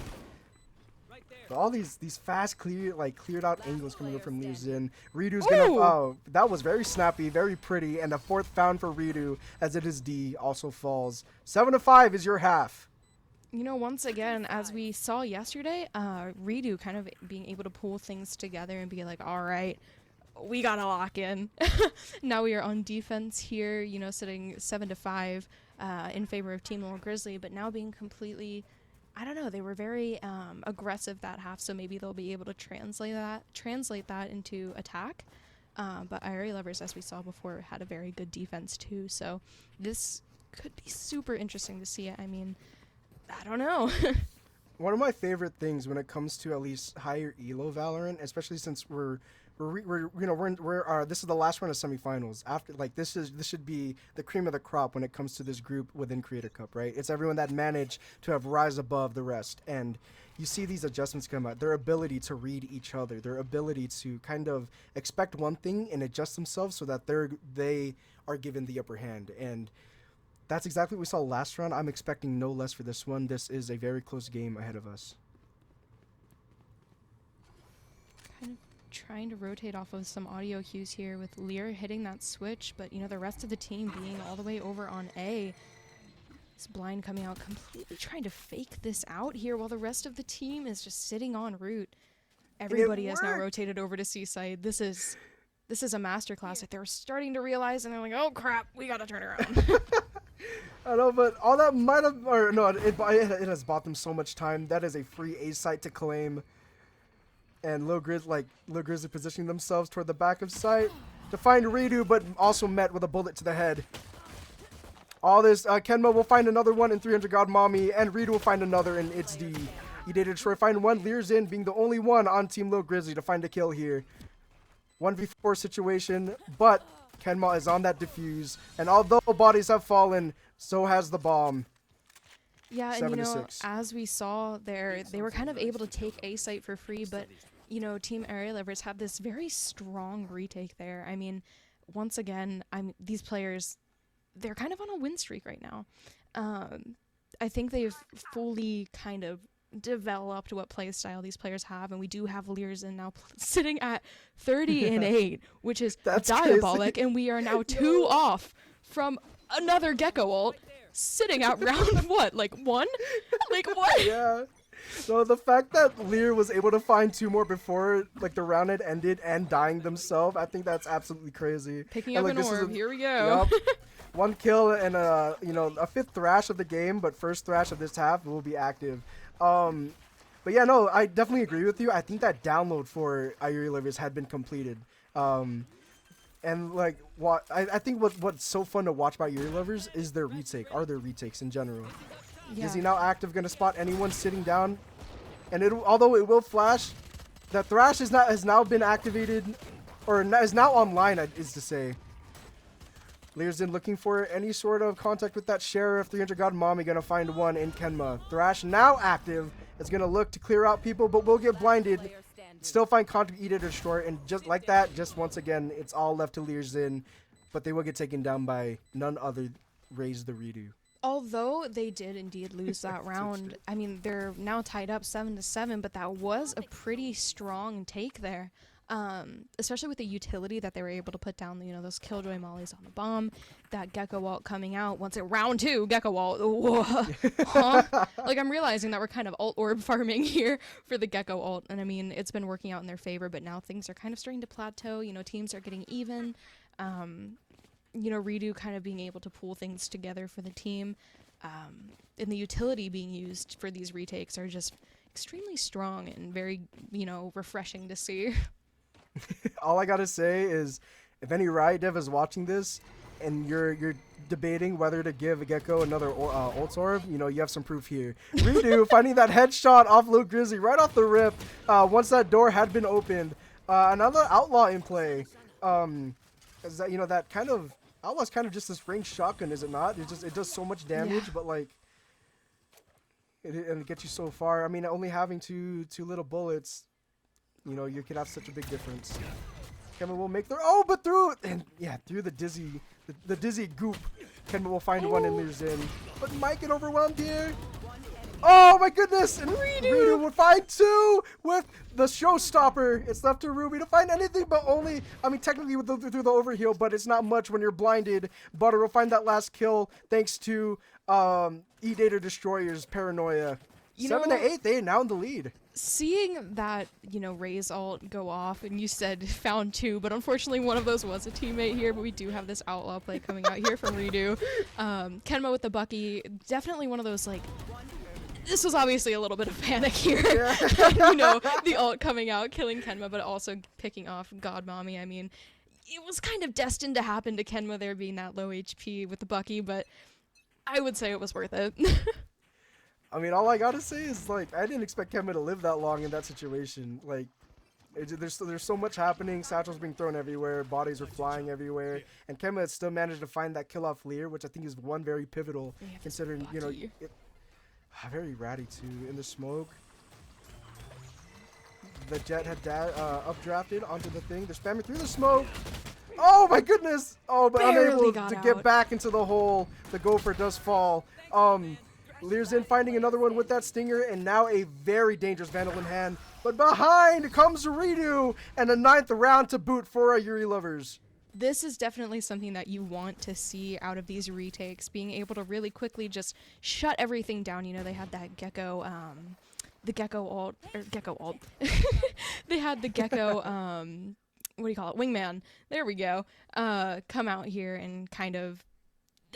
But all these fast, cleared out angles coming up from Leerzin. Redo's gonna, that was very snappy, very pretty, and a fourth found for Redo, as it is D, also falls. 7-5 is your half. You know, once again, as we saw yesterday, Redo kind of being able to pull things together and be like, all right, we got to lock in. Now we are on defense here, you know, sitting 7-5 in favor of Team Low Grizzly, but now being completely, I don't know, they were very aggressive that half, so maybe they'll be able to translate that into attack. But Irie Lovers, as we saw before, had a very good defense too, so this could be super interesting to see. I mean, I don't know. One of my favorite things when it comes to at least higher elo Valorant, especially since this is the last round of semifinals. After this should be the cream of the crop when it comes to this group within Creator Cup, right? It's everyone that managed to have rise above the rest, and you see these adjustments come out. Their ability to read each other, their ability to kind of expect one thing and adjust themselves so that they are given the upper hand. And that's exactly what we saw last round. I'm expecting no less for this one. This is a very close game ahead of us. Kind of trying to rotate off of some audio cues here with Lear hitting that switch, but, you know, the rest of the team being all the way over on A. This Blind coming out completely trying to fake this out here while the rest of the team is just sitting on route. Everybody has now rotated over to C side. This is a masterclass that they're starting to realize, and they're like, oh crap, we gotta turn around. I know, but all that might have, or no, it has bought them so much time. That is a free A site to claim. And Low Grizzly positioning themselves toward the back of site to find Redo, but also met with a bullet to the head. All this, Kenma will find another one in 300 God Mommy, and Redo will find another in It's D. He did Detroit find one, Leerzin being the only one on Team Low Grizzly to find a kill here. 1v4 situation, but Kenma is on that defuse, and although bodies have fallen, so has the bomb. Yeah, and you know, as we saw there, they were kind of able to take A site for free, but, you know, Team Area Livers have this very strong retake there. I mean, once again, these players, they're kind of on a win streak right now. I think they've fully kind of developed what play style these players have, and we do have Leerzin now sitting at 30-8, which is diabolic, crazy. And we are now 2 off from another Gecko ult, sitting at round what, like 1? Like what? Yeah. So the fact that Lear was able to find 2 more before the round had ended and dying themselves, I think that's absolutely crazy. Picking up an orb, here we go. Yep. 1 kill and a 5th thrash of the game, but first thrash of this half will be active. But yeah, no, I definitely agree with you. I think that download for Irie Livers had been completed. And I think what's so fun to watch about Irie Livers is their retakes in general. Yeah. Is he now active, going to spot anyone sitting down? And although it will flash, the Thrash has now been activated, or is now online, is to say. Learsin looking for any sort of contact with that Sheriff. 300 God Mommy gonna find one in Kenma. Thrash now active. Is gonna look to clear out people, but will get blinded. Still find contact, eat it, or destroy it. And just like that, just once again, it's all left to Learsin. But they will get taken down by none other Raise the Redo. Although they did indeed lose that round, I mean, they're now tied up 7-7, but that was a pretty strong take there. Especially with the utility that they were able to put down, you know, those Killjoy mollies on the bomb, that Gecko ult coming out once at round 2, Gecko ult, huh? Like, I'm realizing that we're kind of ult orb farming here for the Gecko ult, and I mean, it's been working out in their favor, but now things are kind of starting to plateau, you know, teams are getting even, you know, Redo kind of being able to pull things together for the team, and the utility being used for these retakes are just extremely strong and very, you know, refreshing to see. All I gotta say is, if any Riot dev is watching this, and you're debating whether to give a Gecko another ult orb, you know, you have some proof here. Redo finding that headshot off Lil Grizzly right off the rip. Once that door had been opened, another Outlaw in play. Is that, you know, that kind of Outlaw's kind of just this ranged shotgun, is it not? It does so much damage, but like it gets you so far. I mean, only having two little bullets. You know, you could have such a big difference. Kenma will make but through the dizzy goop. Kenma will find one and lose in. But might get overwhelmed here. Oh my goodness! And Redo will find 2 with the showstopper. It's left to Ruby to find anything, but only, I mean, technically through the overheal, but it's not much when you're blinded. Butter will find that last kill thanks to E-Data Destroyer's paranoia. 7-8, they are now in the lead. Seeing that, you know, Ray's ult go off, and you said found 2, but unfortunately one of those was a teammate here, but we do have this Outlaw play coming out here from Redo. Kenma with the Bucky, definitely one of those, like, this was obviously a little bit of panic here. Yeah. You know, the ult coming out, killing Kenma, but also picking off God Mommy. I mean, it was kind of destined to happen to Kenma there being that low HP with the Bucky, but I would say it was worth it. I mean, all I gotta say is, like, I didn't expect Kenma to live that long in that situation. Like, there's so much happening. Satchels being thrown everywhere. Bodies are flying everywhere. And Kenma has still managed to find that kill off Lear, which I think is one very pivotal, considering, you know, very ratty, too, in the smoke. The Jet had updrafted onto the thing. They're spamming through the smoke. Oh, my goodness. Oh, but unable to get back into the hole. The Gopher does fall. Learsin finding another one with that stinger, and now a very dangerous Vandal in hand. But behind comes Redo, and a 9th round to boot for our Yuri lovers. This is definitely something that you want to see out of these retakes, being able to really quickly just shut everything down. You know, they had that Gecko, the Gecko ult, or Gecko ult. They had the Gecko, what do you call it, Wingman, there we go, come out here and kind of,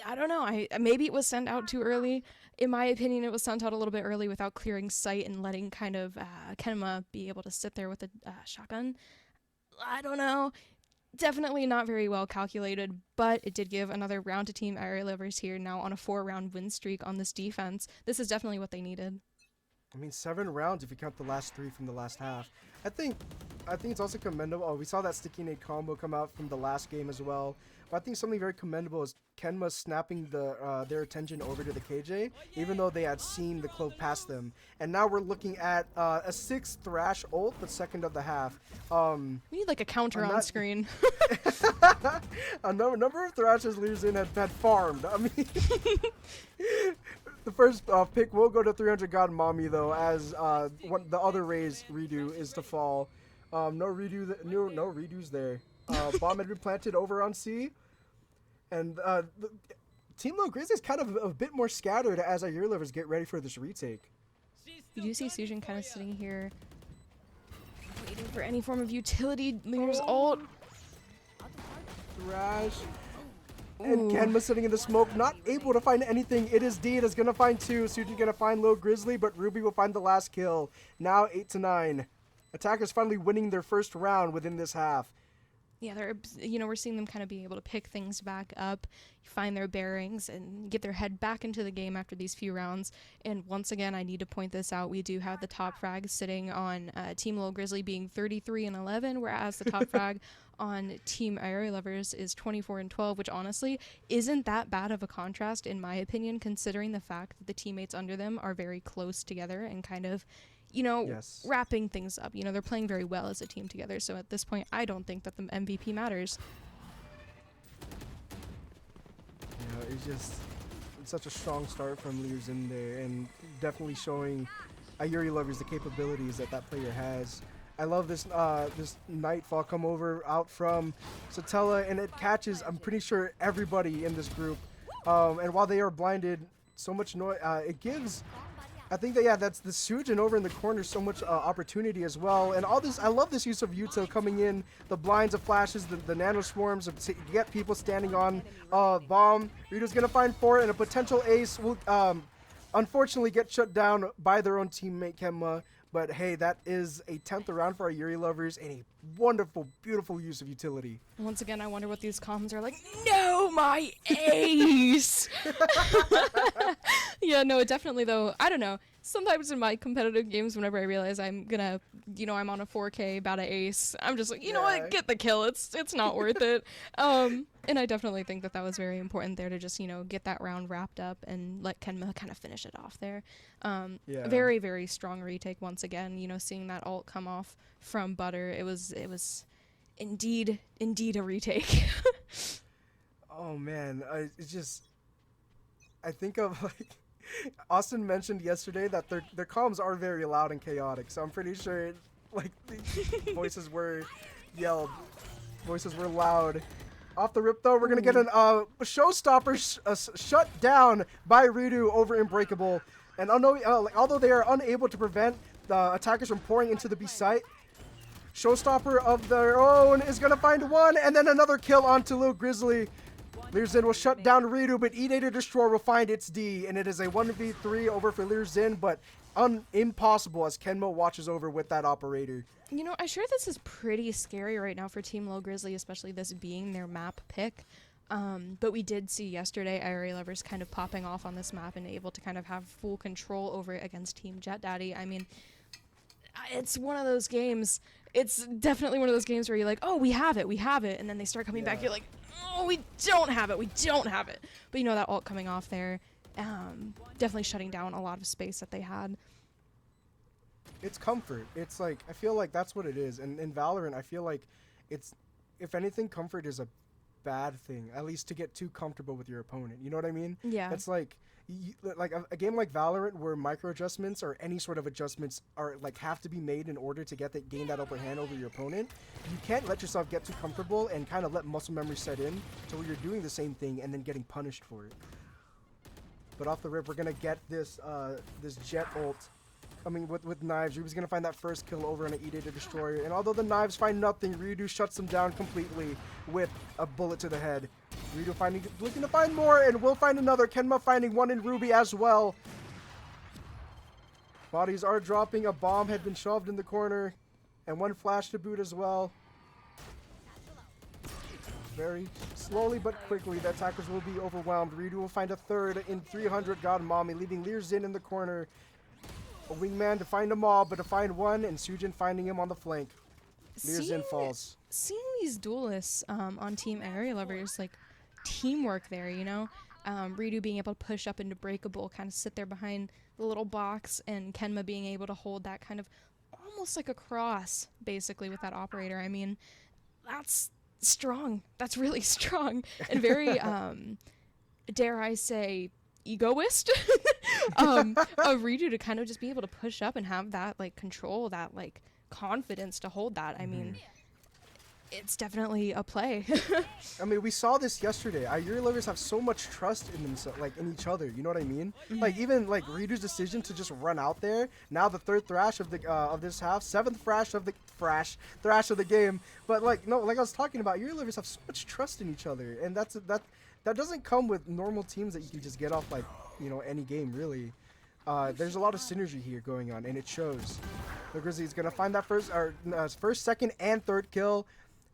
I don't know, maybe it was sent out too early. In my opinion, it was sent out a little bit early without clearing sight and letting kind of Kenma be able to sit there with a shotgun. I don't know. Definitely not very well calculated, but it did give another round to Team Area Lovers here now on a 4-round win streak on this defense. This is definitely what they needed. I mean, 7 rounds if you count the last 3 from the last half. I think it's also commendable. Oh, we saw that Sticky Nate combo come out from the last game as well. But I think something very commendable is Kenma snapping their attention over to the KJ, even though they had seen the Clove past them. And now we're looking at a 6th Thrash ult, the second of the half. We need like a counter on screen. A number of Thrashes Learsin had farmed. I mean, the first pick will go to 300 God Mommy though, as the other Raise Redo is to fall. No Redos there. Bomb had been planted over on C, and Team Low Grizzly is kind of a bit more scattered as our Year Livers get ready for this retake. You do see Sujin kind of sitting here waiting for any form of utility. Lear's ult. Thrash. And Kenma sitting in the smoke, not able to find anything. It is D that's going to find 2. Sujin going to find Low Grizzly, but Ruby will find the last kill. Now 8-9. Attackers finally winning their first round within this half. Yeah, we're seeing them kind of be able to pick things back up, find their bearings, and get their head back into the game after these few rounds. And once again, I need to point this out. We do have the top frag sitting on Team Little Grizzly being 33-11, whereas the top frag on Team Aerial Lovers is 24-12, which honestly isn't that bad of a contrast, in my opinion, considering the fact that the teammates under them are very close together and kind of Yes. wrapping things up. They're playing very well as a team together. So at this point, I don't think that the MVP matters. It's such a strong start from Lears in there, and definitely showing Ayuri Lovers the capabilities that player has. I love this this Nightfall come over out from Satella, and it catches, I'm pretty sure, everybody in this group. And while they are blinded, so much noise, it gives, I think that's the Sujin over in the corner, so much opportunity as well. And all this, I love this use of Yuto coming in, the blinds of flashes, the nano swarms to get people standing on bomb. Rito's gonna find 4, and a potential ace will unfortunately get shut down by their own teammate Kenma. But hey, that is a 10th round for our Yuri Lovers, and a wonderful, beautiful use of utility. Once again, I wonder what these comms are like. No, my ace! Yeah, no, definitely though. I don't know. Sometimes in my competitive games, whenever I realize I'm gonna, I'm on a 4K about an ace, I'm just like, you know what, get the kill. It's not worth it. And I definitely think that was very important there to just, get that round wrapped up and let Kenma kind of finish it off there. Very, very strong retake once again. Seeing that ult come off from Butter, it was indeed a retake. Oh man, I think of like Austin mentioned yesterday that their comms are very loud and chaotic, so I'm pretty sure the voices were yelled, voices were loud. Off the rip though, we're gonna get an showstopper shut down by Ridu over Unbreakable, and although they are unable to prevent the attackers from pouring into the B site, showstopper of their own is gonna find one, and then another kill onto Lil Grizzly. Leerzin will shut down Ridu, but E-Day Destroyer will find its D, and it is a 1v3 over for Leerzin, but impossible as Kenmo watches over with that operator. I'm sure this is pretty scary right now for Team Low Grizzly, especially this being their map pick. But we did see yesterday Aerial Lovers kind of popping off on this map and able to kind of have full control over it against Team Jet Daddy. I mean, it's one of those games. It's definitely one of those games where you're like, oh, we have it, and then they start coming back. You're like, oh, we don't have it. But that ult coming off there, definitely shutting down a lot of space that they had. It's comfort. It's like, I feel like that's what it is. And in Valorant, I feel like it's, if anything, comfort is a bad thing, at least to get too comfortable with your opponent. You know what I mean? Yeah. It's like, a game like Valorant where micro adjustments or any sort of adjustments are have to be made in order to gain that upper hand over your opponent. You can't let yourself get too comfortable and kind of let muscle memory set in to where you're doing the same thing and then getting punished for it. But off the rip, we're gonna get this this Jet ult coming with knives. Ruby's gonna find that first kill over on an E-Day Destroyer, and although the knives find nothing, Ryudu shuts them down completely with a bullet to the head. Ryudu looking to find more, and will find another. Kenma finding one in Ruby as well. Bodies are dropping. A bomb had been shoved in the corner, and one flash to boot as well. Very slowly but quickly, the attackers will be overwhelmed. Ryudu will find a third in 300 God Mommy, leaving Leerzin in the corner. A wingman to find them all, but to find one, and Sujin finding him on the flank. Leerzin falls. Seeing these duelists on Team Aerial Lovers, teamwork there, Ridu being able to push up into Breakable, kind of sit there behind the little box, and Kenma being able to hold that kind of almost like a cross, basically, with that operator. I mean, that's strong. That's really strong. And very, dare I say, egoist of Ridu to kind of just be able to push up and have that, control, that, confidence to hold that. I mean, it's definitely a play. I mean, we saw this yesterday. Our Yuri lovers have so much trust in themselves, in each other. You know what I mean? Even Ridu's decision to just run out there. Now the third thrash of the of this half, seventh thrash of the game. But I was talking about, Yuri lovers have so much trust in each other, and that doesn't come with normal teams that you can just get off any game really. There's a lot of synergy here going on, and it shows. The Grizzlies gonna find that first, second, and third kill.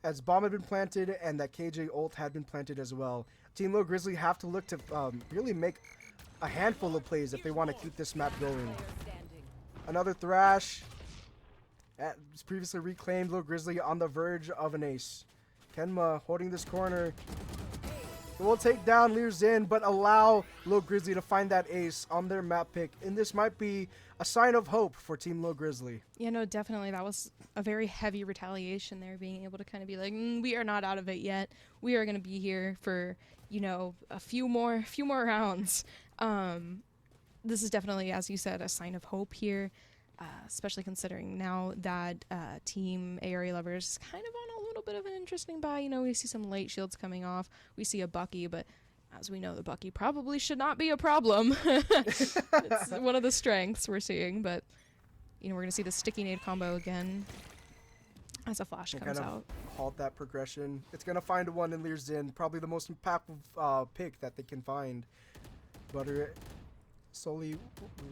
as bomb had been planted and that KJ ult had been planted as well. Team Low Grizzly have to look to really make a handful of plays if they want to keep this map going. Another Thrash. As previously reclaimed, Low Grizzly on the verge of an ace. Kenma holding this corner. Will take down Lear Zin, but allow Low Grizzly to find that ace on their map pick. And this might be a sign of hope for Team Low Grizzly. Yeah, no, definitely. That was a very heavy retaliation there, being able to kind of be like, we are not out of it yet. We are going to be here for, you know, a few more rounds. This is definitely, as you said, a sign of hope here, especially considering now that Team Area Lovers is kind of on a little bit of an interesting buy. You know, we see some late shields coming off. We see a Bucky, but as we know, the Bucky probably should not be a problem. It's one of the strengths we're seeing, but, you know, we're going to see the sticky nade combo again as a flash comes out. Halt that progression. It's going to find one in Lear Zin, probably the most impactful pick that they can find. Butter slowly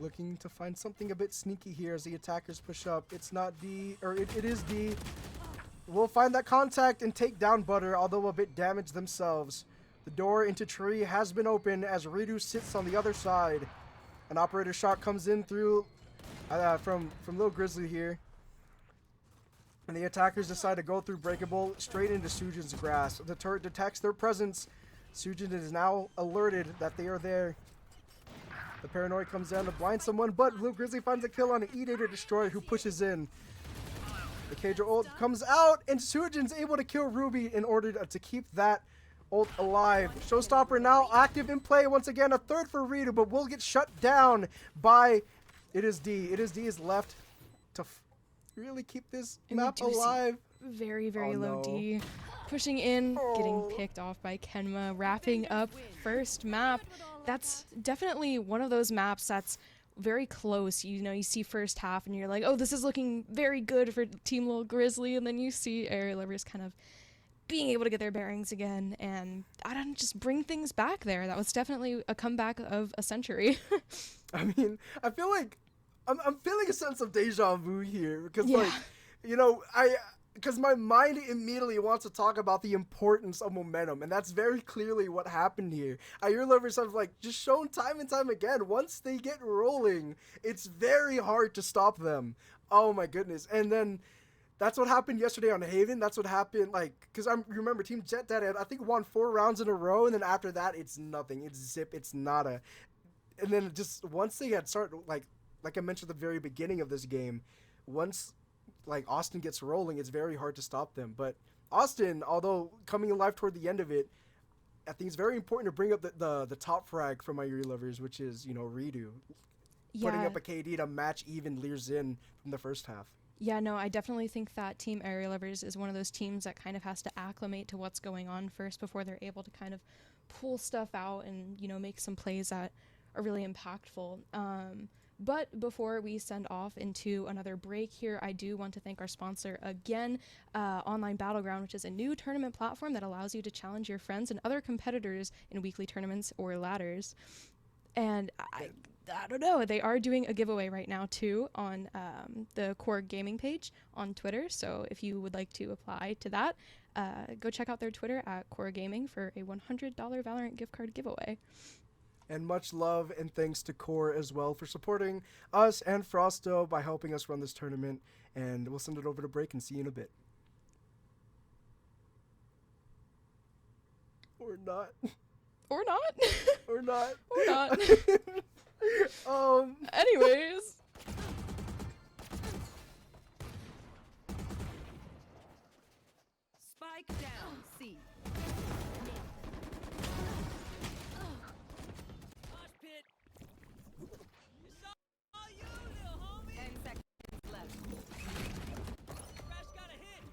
looking to find something a bit sneaky here as the attackers push up. It's not D, or it is D. We'll find that contact and take down Butter, although a bit damaged themselves. The door into tree has been opened as Redu sits on the other side. An operator shot comes in through from Lil Grizzly here. And the attackers decide to go through Breakable straight into Sujin's grasp. The turret detects their presence. Sujin is now alerted that they are there. The paranoid comes down to blind someone, but Blue Grizzly finds a kill on an Eater Destroyer who pushes in. The Cager ult comes out, and Sujin's able to kill Ruby in order to keep that ult alive. Showstopper now active in play once again. A third for Ritu, but will get shut down by It Is D. It Is D is left to really keep this map alive. Very, very low D. Pushing in, getting picked off by Kenma, wrapping up first map. That's definitely one of those maps that's very close. You know, you see first half and you're like, oh, this is looking very good for Team Lil Grizzly, and then you see Area Lovers kind of being able to get their bearings again, and I don't just bring things back there. That was definitely a comeback of a century. I mean, I feel like I'm feeling a sense of deja vu here because, like, you know, because my mind immediately wants to talk about the importance of momentum, and that's very clearly what happened here. Area Lovers have, like, just shown time and time again, once they get rolling, it's very hard to stop them. Oh my goodness. And then that's what happened yesterday on Haven. That's what happened, like, because I remember Team Jet Dad had, I think, won 4 rounds in a row, and then after that, it's nothing. It's zip. It's nada. And then just once they had started, like I mentioned at the very beginning of this game, once, like, Austin gets rolling, it's very hard to stop them. But Austin, although coming alive toward the end of it, I think it's very important to bring up the top frag from my Area Lovers, which is, you know, Redo. Putting up a KD to match even Lear Zin from the first half. Yeah, no, I definitely think that Team Area Lovers is one of those teams that kind of has to acclimate to what's going on first before they're able to kind of pull stuff out and, you know, make some plays that are really impactful. But before we send off into another break here, I do want to thank our sponsor again, Online Battleground, which is a new tournament platform that allows you to challenge your friends and other competitors in weekly tournaments or ladders. And I don't know, they are doing a giveaway right now too on the Core Gaming page on Twitter. So if you would like to apply to that, go check out their Twitter at Core Gaming for a $100 Valorant gift card giveaway. And much love and thanks to Core as well for supporting us and Frausto by helping us run this tournament. And we'll send it over to break and see you in a bit. Or not. Or not. Or not. Or not. Anyways. Spike down, C. Mosh pit. It's all you, little homie. 10 seconds left. Crash got a hit.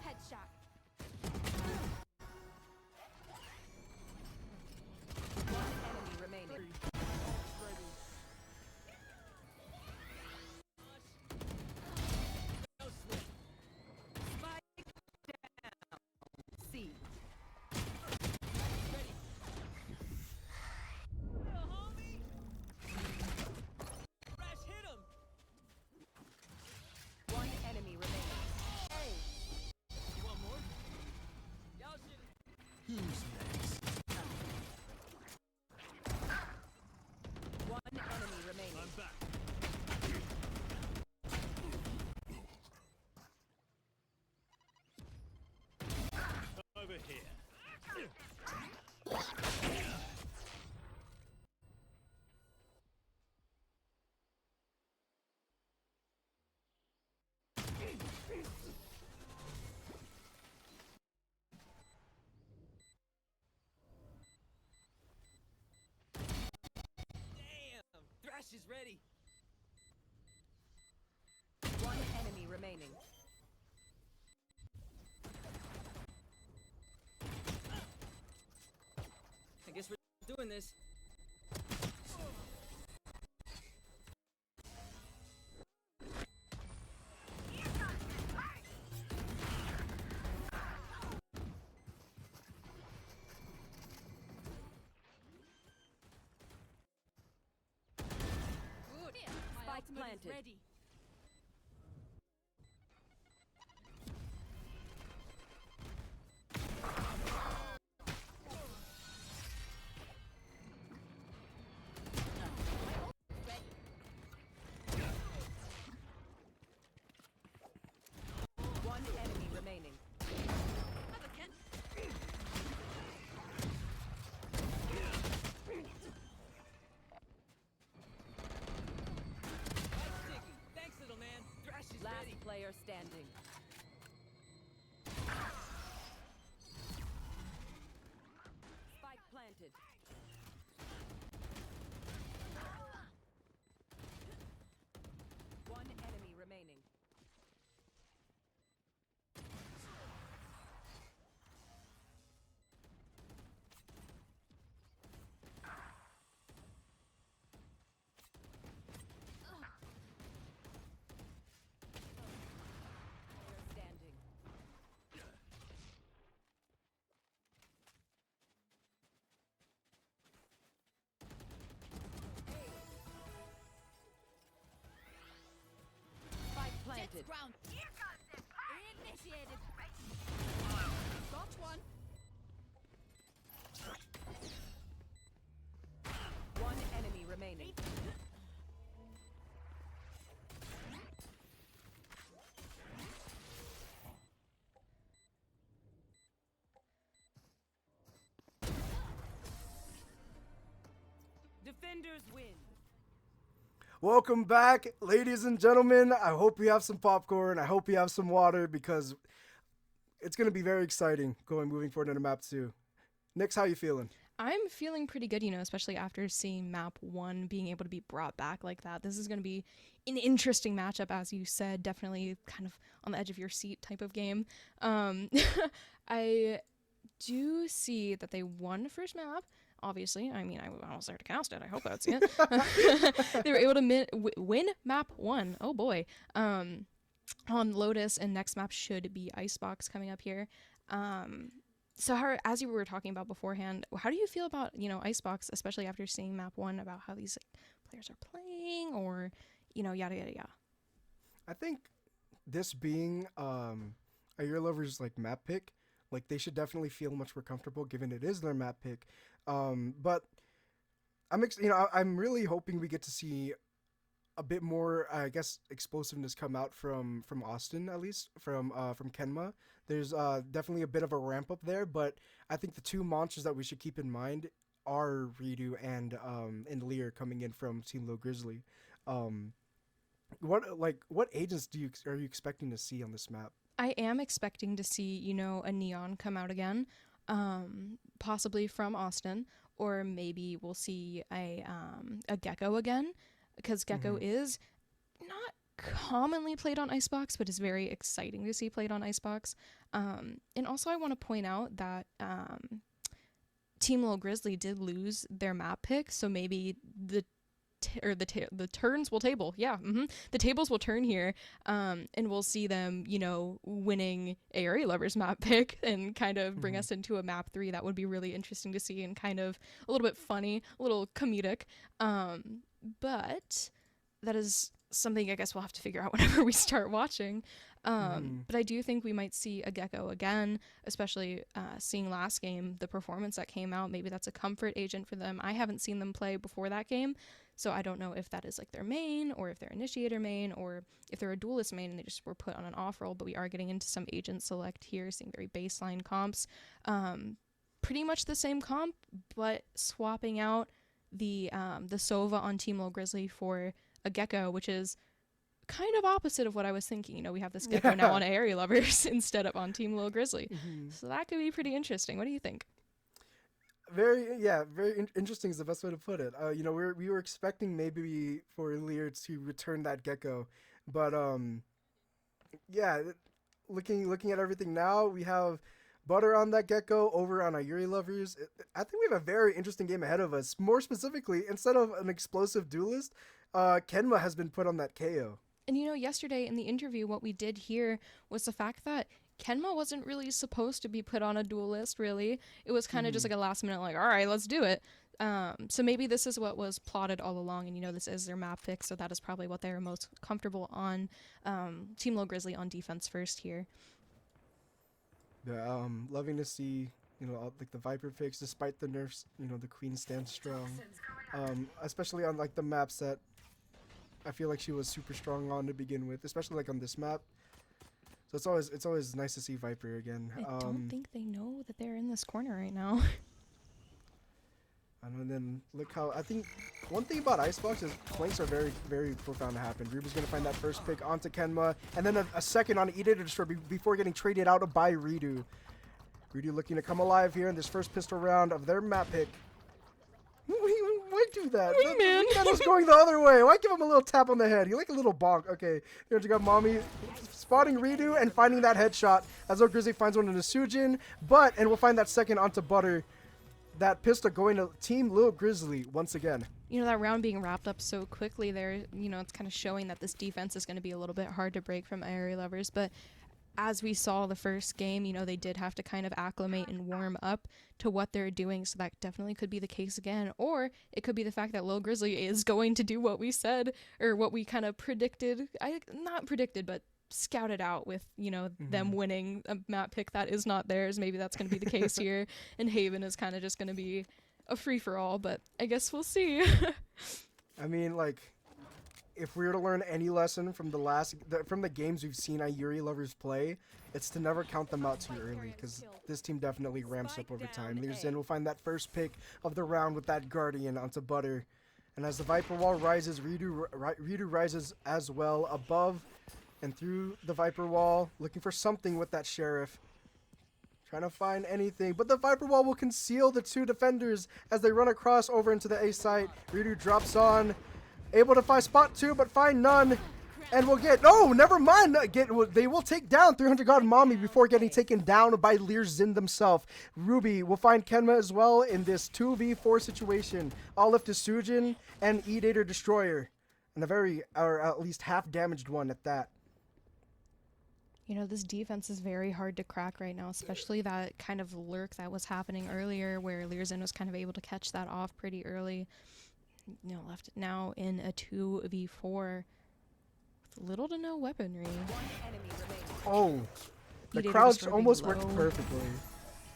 Headshot. Thrash is ready. One enemy remaining. I guess we're doing this. Spike planted. Ready. One enemy remaining. Thanks, little man. Thrash is Last ready. player standing. Spike planted. One enemy remaining. Player standing. Spike planted. Ground. Initiated. Got one. One enemy remaining. Defenders win. Welcome back, ladies and gentlemen. I hope you have some popcorn. I hope you have some water because it's going to be very exciting moving forward into map 2. Nix, how you feeling? I'm feeling pretty good, you know, especially after seeing map 1 being able to be brought back like that. This is going to be an interesting matchup, as you said, definitely kind of on the edge of your seat type of game. I do see that they won the first map. Obviously, I mean, I was there to cast it. I hope that's it. They were able to win map 1. Oh boy. On Lotus, and next map should be Icebox coming up here. So as you were talking about beforehand, how do you feel about, you know, Icebox, especially after seeing map 1, about how these players are playing, or, you know, yada yada yada? I think this being a Year Lover's like map pick, like they should definitely feel much more comfortable given it is their map pick. But I'm really hoping we get to see a bit more, I guess, explosiveness come out from Austin, at least from Kenma. There's definitely a bit of a ramp up there, but I think the two monsters that we should keep in mind are Redo and Lear coming in from Team Low Grizzly. What agents are you expecting to see on this map? I am expecting to see, you know, a Neon come out again, possibly from Austin, or maybe we'll see a Gecko again, because Gecko is not commonly played on Icebox, but is very exciting to see played on Icebox. And also I want to point out that Team Little Grizzly did lose their map pick, so maybe the turns will table. Yeah, the tables will turn here, and we'll see them, you know, winning a Area Lovers map pick and kind of bring us into a map 3. That would be really interesting to see and kind of a little bit funny, a little comedic. But that is something I guess we'll have to figure out whenever we start watching. But I do think we might see a Gecko again, especially seeing last game, the performance that came out. Maybe that's a comfort agent for them. I haven't seen them play before that game, so I don't know if that is like their main, or if they're initiator main, or if they're a duelist main and they just were put on an off roll. But we are getting into some agent select here, seeing very baseline comps. Pretty much the same comp, but swapping out the Sova on Team Low Grizzly for a Gecko, which is kind of opposite of what I was thinking. You know, we have this Gecko now on Area Lovers instead of on Team Low Grizzly. So that could be pretty interesting. What do you think? very interesting is the best way to put it. You know, we were expecting maybe for Lear to return that gecko, but yeah, looking at everything now, we have Butter on that gecko over on our Yuri lovers. I think we have a very interesting game ahead of us. More specifically, instead of an explosive duelist, Kenma has been put on that KO. And you know, yesterday in the interview, what we did hear was the fact that Kenma wasn't really supposed to be put on a duelist, really. It was kind of just like a last minute, like, all right, let's do it. So maybe this is what was plotted all along, and you know, this is their map pick, so that is probably what they are most comfortable on. Team Low Grizzly on defense first here. Yeah, loving to see, you know, like the Viper picks, despite the nerfs, you know, the Queen stands strong. Especially on like the maps that I feel like she was super strong on to begin with, especially like on this map. So it's always nice to see Viper again. I don't think they know that they're in this corner right now. And then look how I think one thing about Icebox is flanks are very, very profound to happen. Ruby's gonna find that first pick onto Kenma, and then a second on Eat It or Destroy before getting traded out by Redo. Redo looking to come alive here in this first pistol round of their map pick. Why do that? That was going the other way. Why give him a little tap on the head? You like a little bonk. Okay, here you got Mommy spotting Redo and finding that headshot as Lil Grizzly finds one in the Sujin, and we'll find that second onto Butter. That pistol going to Team Lil Grizzly once again. You know, that round being wrapped up so quickly there, you know, it's kind of showing that this defense is going to be a little bit hard to break from Area Lovers. But as we saw the first game, you know, they did have to kind of acclimate and warm up to what they're doing. So that definitely could be the case again. Or it could be the fact that Lil Grizzly is going to do what we said, or what we kind of predicted. Not predicted, but scouted out with, you know, them winning a map pick that is not theirs. Maybe that's going to be the case here, and Haven is kind of just going to be a free-for-all, but I guess we'll see. I mean, like, if we were to learn any lesson from from the games we've seen Yuri lovers play, it's to never count them out too early, because this team definitely ramps up over time. Lear Zin will find that first pick of the round with that Guardian onto Butter, and as the Viper wall rises, Redo rises as well above and through the Viper wall, looking for something with that Sheriff. Trying to find anything, but the Viper wall will conceal the two defenders as they run across over into the A site. Redo drops on, able to find spot two, but find none. And we'll get, oh, never mind. They will take down 300 God Mommy before getting taken down by Lear Zin themselves. Ruby will find Kenma as well in this 2v4 situation. All left is Sujin and Edator Destroyer. And a very, or at least half damaged one at that. You know, this defense is very hard to crack right now, especially that kind of lurk that was happening earlier where Lear Zin was kind of able to catch that off pretty early. You know, left now in a 2v4 with little to no weaponry. Oh, the crouch almost worked perfectly.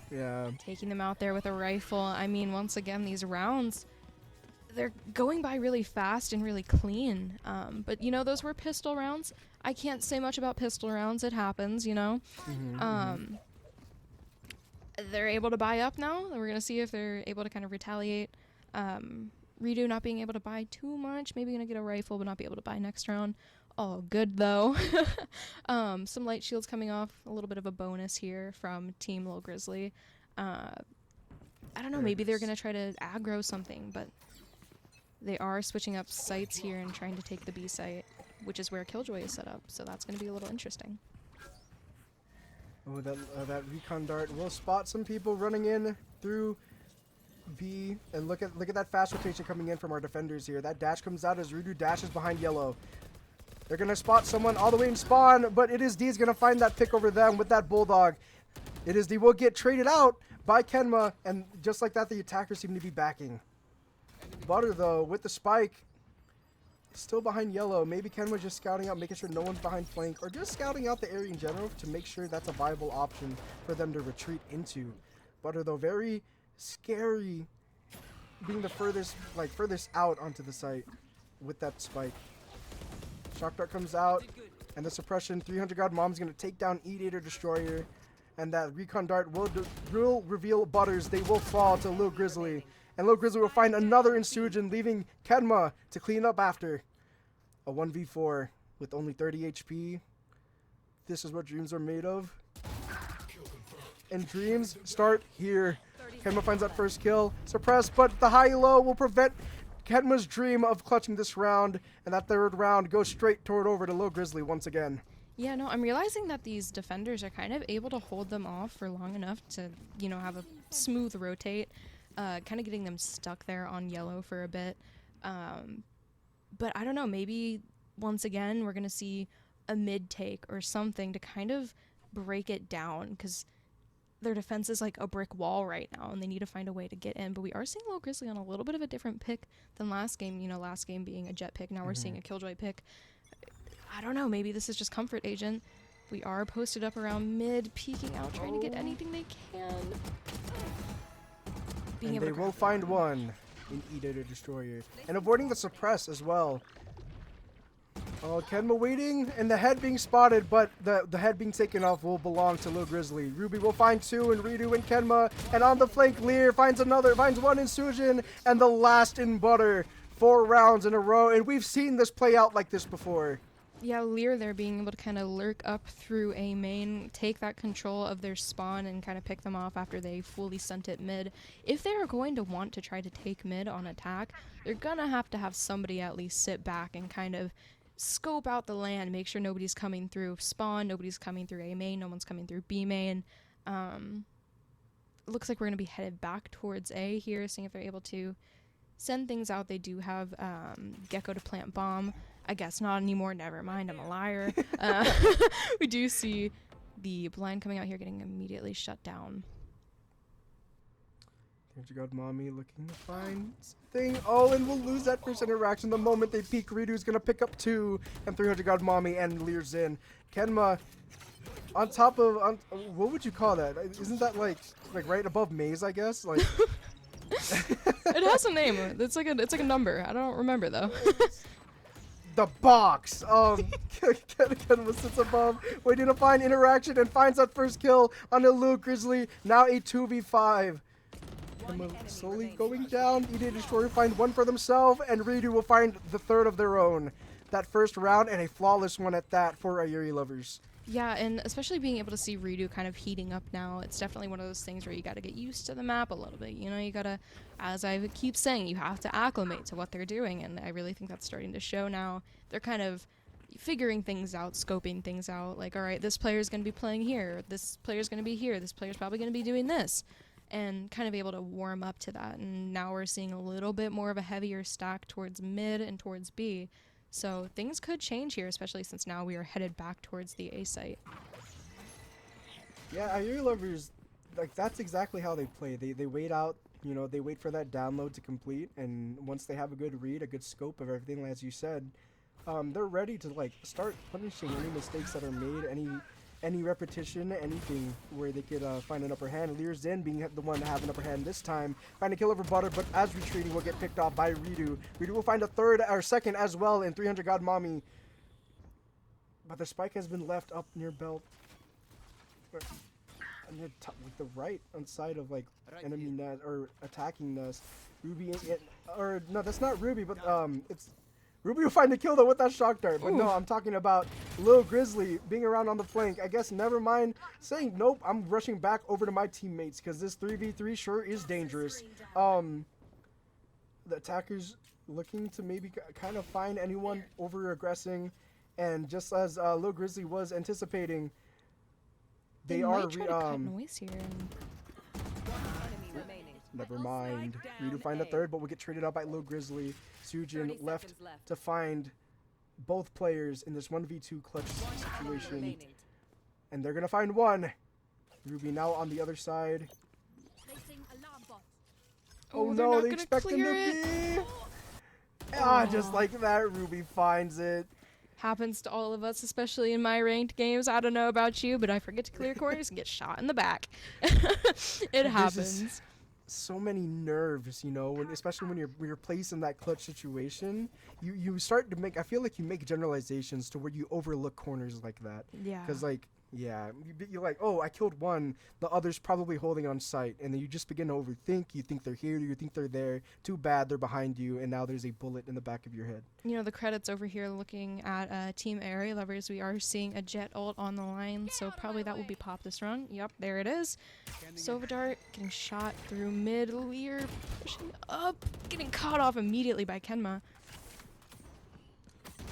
Yeah. Taking them out there with a rifle. I mean, once again, these rounds, they're going by really fast and really clean. But, you know, those were pistol rounds. I can't say much about pistol rounds. It happens, you know. They're able to buy up now. We're going to see if they're able to kind of retaliate. Redo not being able to buy too much. Maybe going to get a rifle, but not be able to buy next round. All good, though. Some light shields coming off. A little bit of a bonus here from Team Lil Grizzly. I don't know. Maybe they're going to try to aggro something, but they are switching up sites here and trying to take the B site, which is where Killjoy is set up. So that's going to be a little interesting. Oh, that recon dart will spot some people running in through B, and look at that fast rotation coming in from our defenders here. That dash comes out as Rudu dashes behind yellow. They're gonna spot someone all the way in spawn, but it is D's gonna find that pick over them with that bulldog. It is D will get traded out by Kenma, and just like that, the attackers seem to be backing. Butter though with the spike, still behind yellow. Maybe Kenma just scouting out, making sure no one's behind flank, or just scouting out the area in general to make sure that's a viable option for them to retreat into. Butter though very scary, being the furthest out onto the site with that spike. Shock dart comes out, and the suppression. 300 God Mom's gonna take down Edator Destroyer, and that recon dart will reveal Butters. They will fall to Lil Grizzly, and Lil Grizzly will find another Insurgent, leaving Kenma to clean up after a 1v4 with only 30 HP. This is what dreams are made of, and dreams start here. Kenma finds that first kill. Suppressed, but the high-low will prevent Kenma's dream of clutching this round. And that third round goes straight toward over to Lil Grizzly once again. Yeah, no, I'm realizing that these defenders are kind of able to hold them off for long enough to, you know, have a smooth rotate, kind of getting them stuck there on yellow for a bit. But I don't know, maybe once again we're going to see a mid take or something to kind of break it down, because their defense is like a brick wall right now and they need to find a way to get in. But we are seeing Lil Grizzly on a little bit of a different pick than last game. You know, last game being a jet pick, now we're seeing a Killjoy pick. I don't know, maybe this is just comfort agent. We are posted up around mid, peeking out, trying to get anything they can. And they will find one in Eater the Destroyer. And avoiding the suppress as well. Oh, Kenma waiting, and the head being spotted, but the head being taken off will belong to Lil Grizzly. Ruby will find two in Redo and Kenma, and on the flank, Lear finds one in Sujin, and the last in Butter. 4 rounds in a row, and we've seen this play out like this before. Yeah, Lear there being able to kind of lurk up through a main, take that control of their spawn and kind of pick them off after they fully stunt it mid. If they are going to want to try to take mid on attack, they're gonna have to have somebody at least sit back and kind of scope out the land, make sure nobody's coming through spawn, nobody's coming through A main, no one's coming through B main. Looks like we're gonna be headed back towards A here, seeing if they're able to send things out. They do have Gecko to plant bomb. I guess not anymore. Never mind. I'm a liar. We do see the blind coming out here getting immediately shut down. 300 God Mommy looking to find something. Oh, and we'll lose that first interaction the moment they peek. Ridu's going to pick up 2, and 300 God Mommy and Lear's in. Kenma on top of, what would you call that? Isn't that like right above Maze, I guess? Like It has a name. It's like a number. I don't remember though. The box. Kenma sits above, waiting to find interaction, and finds that first kill on a Lil Grizzly. Now a 2v5. Kenma slowly going down. ED Destroyer find one for themselves, and Redo will find the third of their own. That first round, and a flawless one at that for Ayuri lovers. Yeah, and especially being able to see Redo kind of heating up now, it's definitely one of those things where you got to get used to the map a little bit. You know, you got to, as I keep saying, you have to acclimate to what they're doing, and I really think that's starting to show now. They're kind of figuring things out, scoping things out, like, all right, this player's going to be playing here, this player's going to be here, this player's probably going to be doing this, and kind of able to warm up to that. And now we're seeing a little bit more of a heavier stack towards mid and towards B. So things could change here, especially since now we are headed back towards the A site. Yeah, Ayuri lovers, like, that's exactly how they play. They wait out, you know, they wait for that download to complete, and once they have a good read, a good scope of everything, as you said, they're ready to like start punishing any mistakes that are made, any repetition, anything where they could find an upper hand. Lear Zen being the one to have an upper hand this time. Find a kill over Butter, but as retreating will get picked off by Redo. Redo will find a third or second as well in 300 God Mommy. But the spike has been left up near Belt. Near top, like the right on side of like enemy nest or attacking nest. Ruby or no, that's not Ruby, but it's Ruby will find a kill though with that shock dart. But no, I'm talking about Lil Grizzly being around on the flank. I guess never mind saying nope. I'm rushing back over to my teammates because this 3v3 sure is dangerous. The attackers looking to maybe kind of find anyone over aggressing, and just as Lil Grizzly was anticipating, they are try to cut noise here. Never mind. We do find a third, but we'll get traded out by Lil Grizzly. Sujin left to find both players in this 1v2 clutch situation. And they're going to find one. Ruby now on the other side. Oh no, they expect him to be. Ah, just like that, Ruby finds it. Happens to all of us, especially in my ranked games. I don't know about you, but I forget to clear corners and get shot in the back. It happens. So many nerves, you know, especially when you're placed in that clutch situation. You start to make, I feel like you make generalizations to where you overlook corners like that. Yeah. Because like Yeah, you're like, oh, I killed one. The other's probably holding on site, and then you just begin to overthink. You think they're here, you think they're there. Too bad they're behind you, and now there's a bullet in the back of your head. You know, the credits over here looking at Team Area Lovers, we are seeing a jet ult on the line, so probably that will be pop this run. Yep, there it is. Sova Dart getting shot through mid. Lear pushing up, getting caught off immediately by Kenma.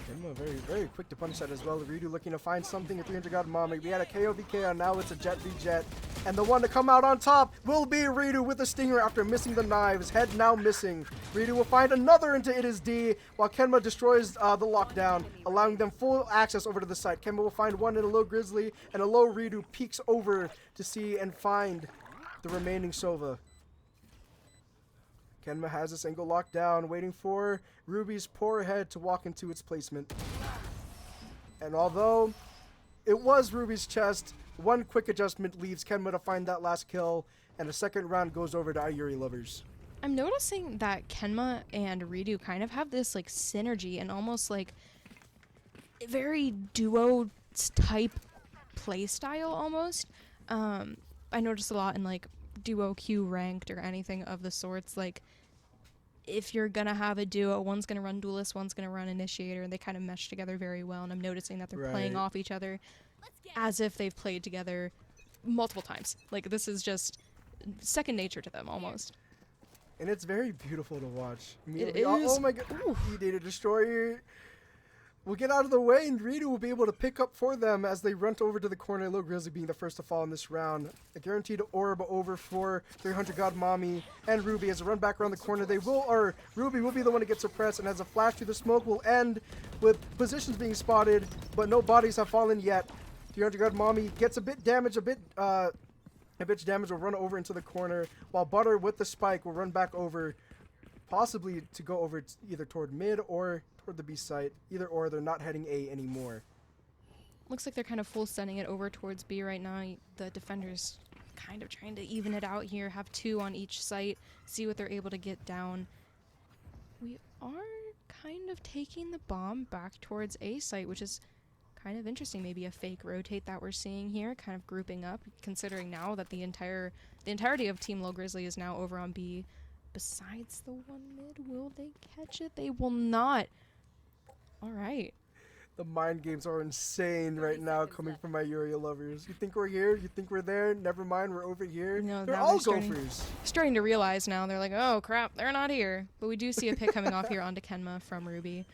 Kenma very, very quick to punish that as well. Ridu looking to find something at 300 God Mommy. We had a KOVK on, now it's a Jet v Jet. And the one to come out on top will be Ridu with the Stinger after missing the knives. Head now missing. Ridu will find another into It Is D while Kenma destroys the lockdown, allowing them full access over to the site. Kenma will find one in a low Grizzly, and a low Ridu peeks over to see and find the remaining Sova. Kenma has this angle locked down, waiting for Ruby's poor head to walk into its placement. And although it was Ruby's chest, one quick adjustment leaves Kenma to find that last kill, and the second round goes over to Ayuri Lovers. I'm noticing that Kenma and Ridu kind of have this like synergy and almost like very duo type play style almost. I noticed a lot in like duo Q ranked or anything of the sorts. Like if you're gonna have a duo, one's gonna run duelist, one's gonna run initiator, and they kind of mesh together very well. And I'm noticing that they're playing off each other as if they've played together multiple times. Like this is just second nature to them almost. And it's very beautiful to watch. It Oh is. my god, he data destroyer. We'll get out of the way, and Ridu will be able to pick up for them as they run over to the corner. Low Grizzly being the first to fall in this round. A guaranteed orb over for 300 God Mommy and Ruby as a run back around the corner. Ruby will be the one to get suppressed, and as a flash through the smoke will end with positions being spotted, but no bodies have fallen yet. 300 God Mommy gets a bit damage, a bit's damage will run over into the corner, while Butter with the spike will run back over, possibly to go over either toward mid or toward the B site. Either or, they're not heading A anymore. Looks like they're kind of full sending it over towards B right now. The defenders kind of trying to even it out here, have two on each site, see what they're able to get down. We are kind of taking the bomb back towards A site, which is kind of interesting. Maybe a fake rotate that we're seeing here, kind of grouping up, considering now that the entirety of Team Low Grizzly is now over on B. Besides the one mid, will they catch it? They will not. All right. The mind games are insane right now coming from my Yuria Lovers. You think we're here? You think we're there? Never mind, we're over here. No, they're now all they're gophers. starting to realize now. They're like, oh crap, they're not here. But we do see a pick coming off here onto Kenma from Ruby.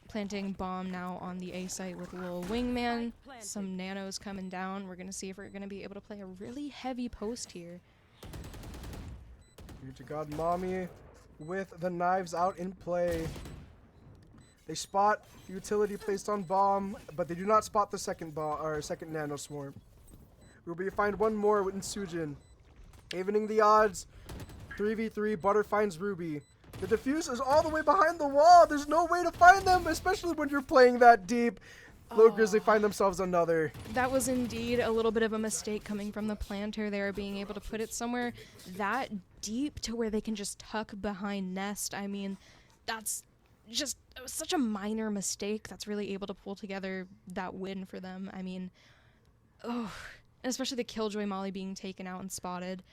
Planting bomb now on the A site with a little wingman. Some nanos coming down. We're going to see if we're going to be able to play a really heavy post here. Here to God Mommy with the knives out in play. They spot utility placed on bomb, but they do not spot the second nano swarm. Ruby find one more with Sujin. Evening the odds. 3v3, Butter finds Ruby. The defuse is all the way behind the wall. There's no way to find them, especially when you're playing that deep. Low Grizzly find themselves another. That was indeed a little bit of a mistake coming from the planter there, being able to put it somewhere that deep to where they can just tuck behind nest. I mean, that's just such a minor mistake that's really able to pull together that win for them. I mean, and especially the Killjoy Molly being taken out and spotted.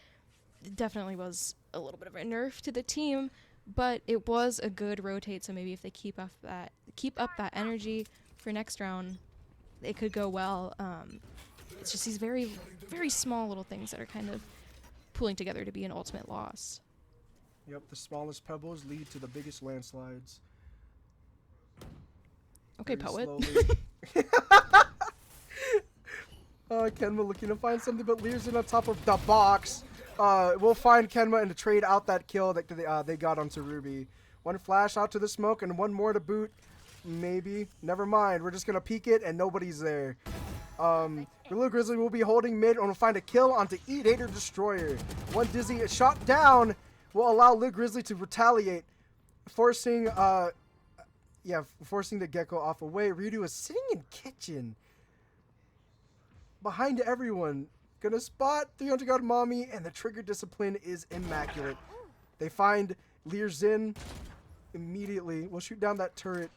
It definitely was a little bit of a nerf to the team, but it was a good rotate, so maybe if they keep up that energy for next round, it could go well. It's just these very, very small little things that are kind of pulling together to be an ultimate loss. Yep, the smallest pebbles lead to the biggest landslides. Okay, Very poet. Kenma looking to find something, but Lear's in on top of the box. We'll find Kenma and to trade out that kill that they got onto Ruby. One flash out to the smoke and one more to boot. Maybe. Never mind. We're just going to peek it and nobody's there. Little Grizzly will be holding mid and will find a kill onto Eat-Hater Destroyer. One Dizzy shot down will allow Lil Grizzly to retaliate, forcing the Gecko off away. Ryudu is sitting in kitchen behind everyone. Gonna spot 300 God Mommy, and the trigger discipline is immaculate. They find Lear Zin immediately. We'll shoot down that turret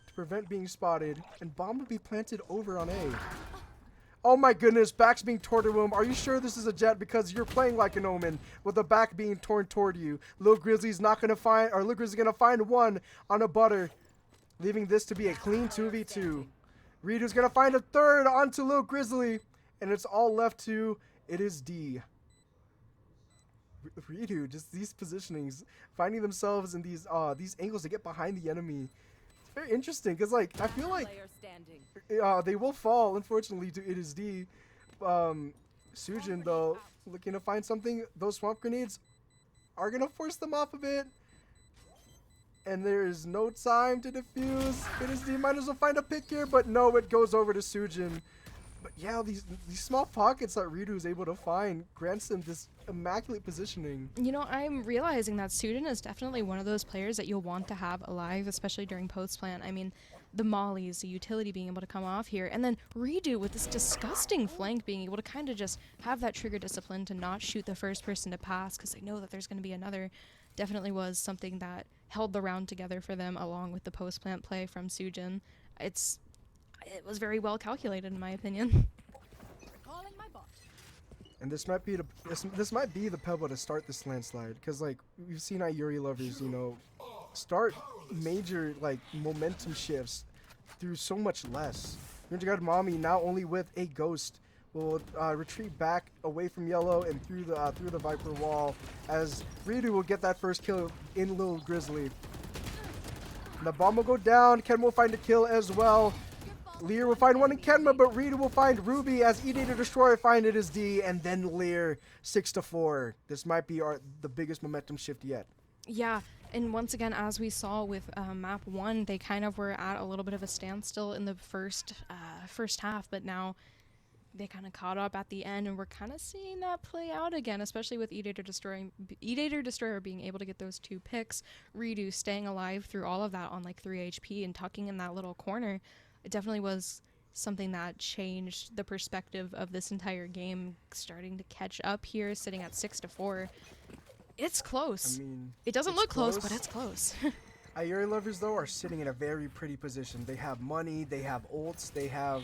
to prevent being spotted, and bomb will be planted over on A. Oh my goodness, back's being torn to him. Are you sure this is a Jet? Because you're playing like an Omen with the back being torn toward you. Lil Grizzly's not gonna find, or Lil Grizzly's gonna find one on a butter, leaving this to be a clean 2v2. Ridu's gonna find a third onto Lil Grizzly, and it's all left to it is D. Ridu, just these positionings, finding themselves in these angles to get behind the enemy. It's very interesting because like I feel like Player standing. they will fall unfortunately to it is D. Sujin though looking to find something. Those swamp grenades are gonna force them off a bit. And there is no time to defuse. It is D might as well find a pick here, but no, it goes over to Sujin. But yeah, these small pockets that Ridu is able to find grants him this immaculate positioning. You know, I'm realizing that Sujin is definitely one of those players that you'll want to have alive, especially during post-plant. I mean, the mollies, the utility being able to come off here, and then Ridu with this disgusting flank being able to kind of just have that trigger discipline to not shoot the first person to pass because they know that there's going to be another. Definitely was something that held the round together for them along with the post-plant play from Sujin. It was very well calculated in my opinion. Calling my bot. And this might be the pebble to start this landslide, because like we've seen Ayuri lovers, you know, start major like momentum shifts through so much less. God Mommy now only with a ghost will retreat back away from yellow and through the Viper wall, as Ridu will get that first kill in Lil Grizzly. And the bomb will go down. Ken will find a kill as well. Lear will find one in Kenma, but Ridu will find Ruby as Eater Destroyer find it as D, and then Lear 6-4. This might be the biggest momentum shift yet. Yeah, and once again, as we saw with map 1, they kind of were at a little bit of a standstill in the first half, but now they kind of caught up at the end, and we're kind of seeing that play out again, especially with Eater Destroyer being able to get those 2 picks, Ridu staying alive through all of that on like 3 HP and tucking in that little corner. It definitely was something that changed the perspective of this entire game, starting to catch up here, sitting at 6-4. It's close. I mean, it doesn't it's look close, close. but it's close. Ayuri lovers though are sitting in a very pretty position. They have money, they have ults, they have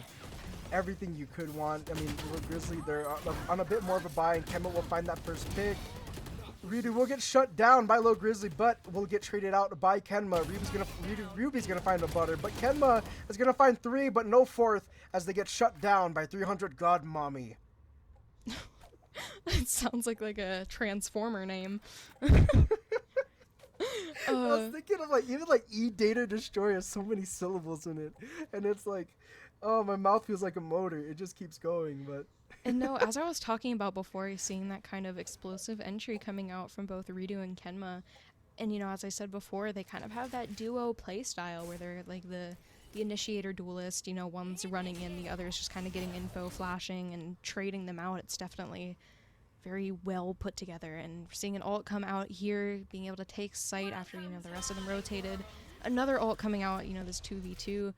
everything you could want. I mean, Lil Grizzly, they're on a bit more of a buy, and Kemba will find that first pick. Ridu will get shut down by Lil Grizzly, but will get traded out by Kenma. Ruby's gonna find a butter, but Kenma is gonna find 3, but no 4th, as they get shut down by 300 God Mommy. It sounds like a Transformer name. I was thinking of like even like E-Data Destroyer has so many syllables in it, and it's like, oh, my mouth feels like a motor. It just keeps going, but. And no, as I was talking about before, seeing that kind of explosive entry coming out from both Ridu and Kenma, and you know, as I said before, they kind of have that duo play style where they're like the initiator duelist, you know, one's running in, the other's just kind of getting info, flashing, and trading them out. It's definitely very well put together, and seeing an ult come out here, being able to take sight after, you know, the rest of them rotated, another ult coming out, you know, this 2v2.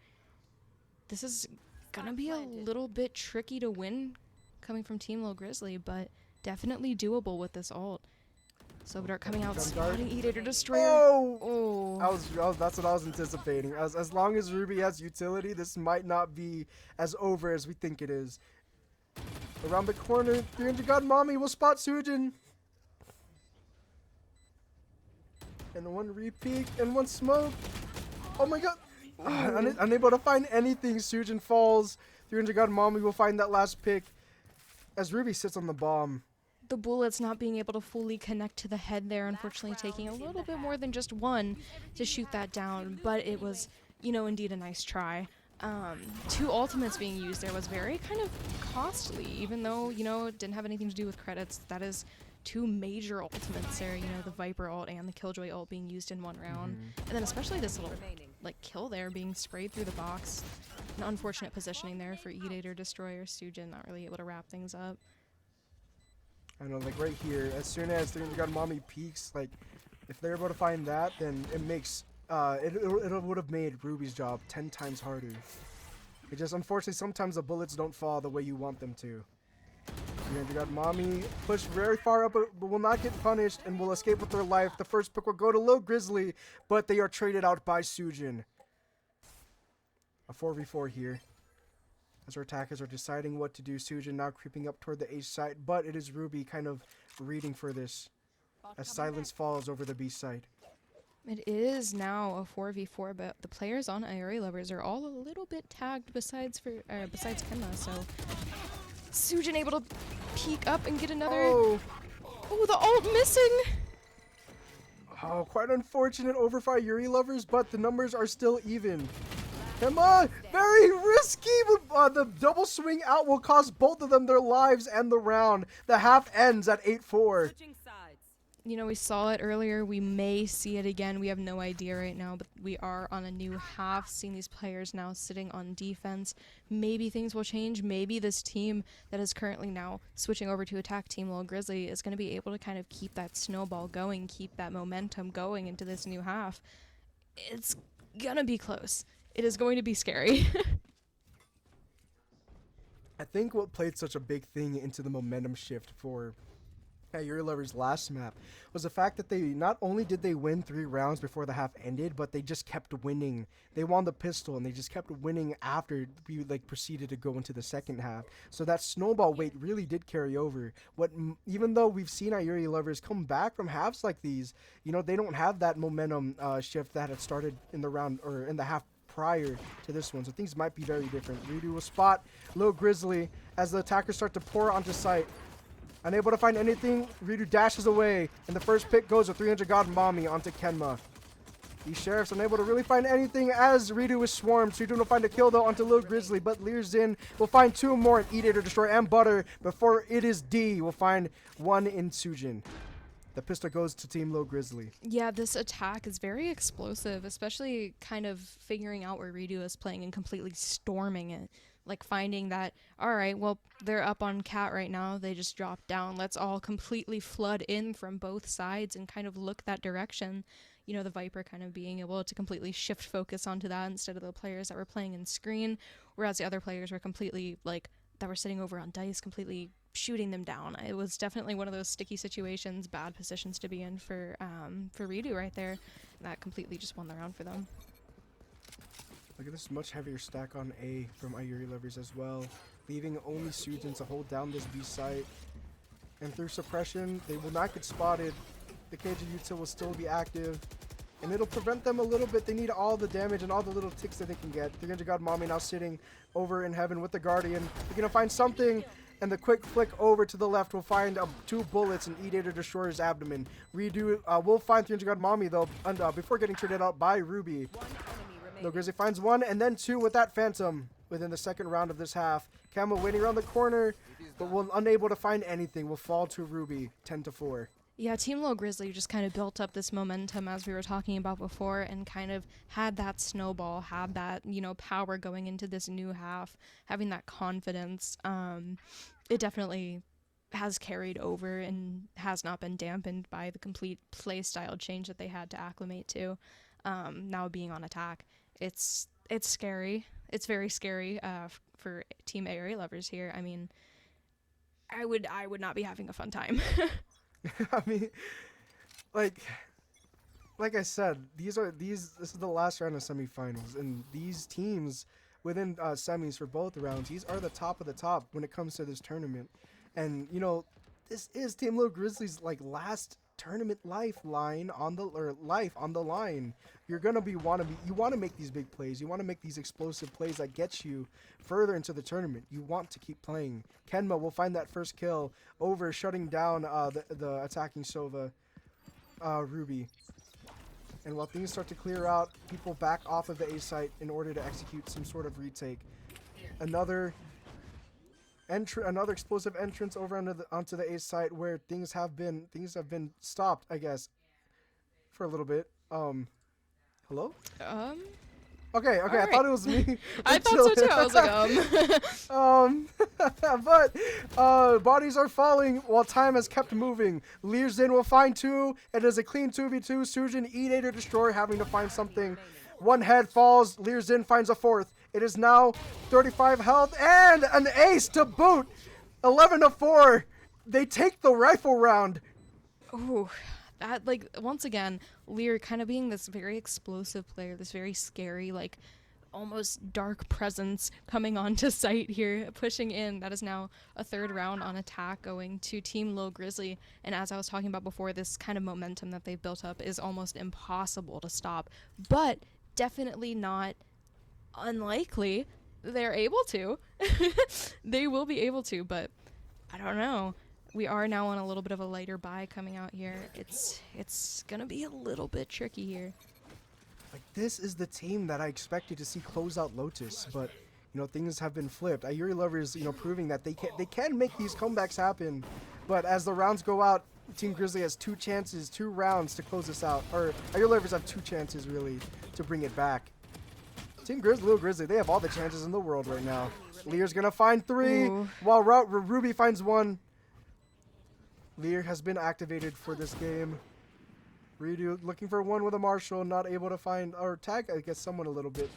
This is gonna be a little bit tricky to win coming from Team Lil Grizzly, but definitely doable with this ult. So Dart coming out, spotting Eater Destroyer. Oh! That's what I was anticipating. As long as Ruby has utility, this might not be as over as we think it is. Around the corner, 300 God Mommy will spot Sujin. And one repeat, and one smoke. Oh my god! Unable to find anything, Sujin falls. 300 God Mommy will find that last pick as Ruby sits on the bomb. The bullets not being able to fully connect to the head there, unfortunately taking a little bit more than just one to shoot that down, but it was, you know, indeed a nice try. 2 ultimates being used there was very kind of costly, even though, you know, it didn't have anything to do with credits. That is 2 major ultimates there, you know, the Viper ult and the Killjoy ult being used in one round. And then especially this little, like, kill there being sprayed through the box. An unfortunate positioning there for Eater Destroyer. Sujin not really able to wrap things up. I know, like right here, as soon as 300 God Mommy peaks, like, if they're able to find that, then it makes, it would have made Ruby's job 10 times harder. It just, unfortunately, sometimes the bullets don't fall the way you want them to. 300 God Mommy pushed very far up, but will not get punished and will escape with their life. The first pick will go to Lil Grizzly, but they are traded out by Sujin. A 4v4 here. As our attackers are deciding what to do, Sujin now creeping up toward the A site, but it is Ruby kind of reading for this as silence falls over the B site. It is now a 4v4, but the players on IRA Lovers are all a little bit tagged besides Kenma, so Sujin able to peek up and get another. Oh, The ult missing! oh, quite unfortunate overfire Yuri Lovers, but the numbers are still even. Come on, very risky, but the double swing out will cost both of them their lives and the round. The half ends at 8-4. Switching sides. You know, we saw it earlier. We may see it again. We have no idea right now, but we are on a new half, seeing these players now sitting on defense. Maybe things will change. Maybe this team that is currently now switching over to attack Team Lil Grizzly is going to be able to kind of keep that snowball going, keep that momentum going into this new half. It's going to be close. It is going to be scary. I think what played such a big thing into the momentum shift for Yuri Lover's last map was the fact that they not only did they win 3 rounds before the half ended, but they just kept winning. They won the pistol and they just kept winning after we proceeded to go into the second half. So that snowball weight really did carry over. Even though we've seen our Yuri Lovers come back from halves like these, you know, they don't have that momentum shift that had started in the round or in the half prior to this one, so things might be very different. Redo will spot Lil Grizzly as the attackers start to pour onto site. Unable to find anything, Redo dashes away, and the first pick goes with 300 God Mommy onto Kenma. These sheriffs unable to really find anything as Redo is swarmed. Redo will find a kill though onto Lil Grizzly, but Lear Zin will find 2 more in Eat It or Destroy and Butter before it is D will find 1 in Sujin. The pistol goes to Team Lil Grizzly. Yeah, this attack is very explosive, especially kind of figuring out where Redo is playing and completely storming it. Like finding that, all right, well, they're up on Cat right now. They just dropped down. Let's all completely flood in from both sides and kind of look that direction. You know, the Viper kind of being able to completely shift focus onto that instead of the players that were playing in screen, whereas the other players were completely, like, that were sitting over on dice, completely shooting them down. It was definitely one of those sticky situations, bad positions to be in for Redo right there. And that completely just won the round for them. Look at this much heavier stack on A from Ayuri Lovers as well, leaving only Sujin to hold down this B site. And through suppression, they will not get spotted. The KJ util will still be active, and it'll prevent them a little bit. They need all the damage and all the little ticks that they can get. 300 God Mommy now sitting over in heaven with the Guardian. They're gonna find something, and the quick flick over to the left will find 2 bullets in Eat It or Destroyer's abdomen. Redo will find 300 God Mommy though, and, before getting traded out by Ruby. Lil Grizzly finds 1 and then 2 with that Phantom within the second round of this half. Camel waiting around the corner, but will unable to find anything. Will fall to Ruby, 10-4. Yeah, Team Lil Grizzly just kind of built up this momentum as we were talking about before and kind of had that snowball, had that, you know, power going into this new half, having that confidence. It definitely has carried over and has not been dampened by the complete play style change that they had to acclimate to. Now being on attack, it's scary. It's very scary for Team ARA lovers here. I mean, I would not be having a fun time. I mean, like I said, this is the last round of semifinals, and these teams within semis for both rounds, these are the top of the top when it comes to this tournament. And you know, this is Team Lil Grizzly's like last tournament life on the line. You're gonna you want to make these big plays. You want to make these explosive plays that get you further into the tournament. You want to keep playing. Kenma will find that first kill over shutting down the attacking Sova Ruby. And while things start to clear out, people back off of the A site in order to execute some sort of retake. Another explosive entrance over onto the A site where things have been stopped, I guess, for a little bit. Hello? Okay, All I right. thought it was me. I thought so too. I was like, but bodies are falling while time has kept moving. Lear Zin will find 2. It is a clean 2v2. Sujin, Eat It or Destroy, having to find something. 1 head falls. Lear Zin finds a 4th. It is now 35 health and an ace to boot. 11-4. They take the rifle round. ooh, that, like, once again, Lear kind of being this very explosive player, this very scary, like, almost dark presence coming onto site here, pushing in. That is now a third round on attack going to Team Lil Grizzly. And as I was talking about before, this kind of momentum that they've built up is almost impossible to stop, but definitely not unlikely. They're able to. They will be able to, but I don't know. We are now on a little bit of a lighter buy coming out here. It's gonna be a little bit tricky here. Like, this is the team that I expected to see close out Lotus, but you know, things have been flipped. Ayuri Lovers, you know, proving that they can make these comebacks happen. But as the rounds go out, Team Grizzly has 2 chances, 2 rounds to close this out. Or Ayuri Lovers have 2 chances really to bring it back. Team Lil Grizzly, they have all the chances in the world right now. Lear's gonna find 3, Ooh. while Ruby finds 1. Lear has been activated for this game. Redo looking for 1 with a Marshall, not able to find or tag, I guess, someone a little bit.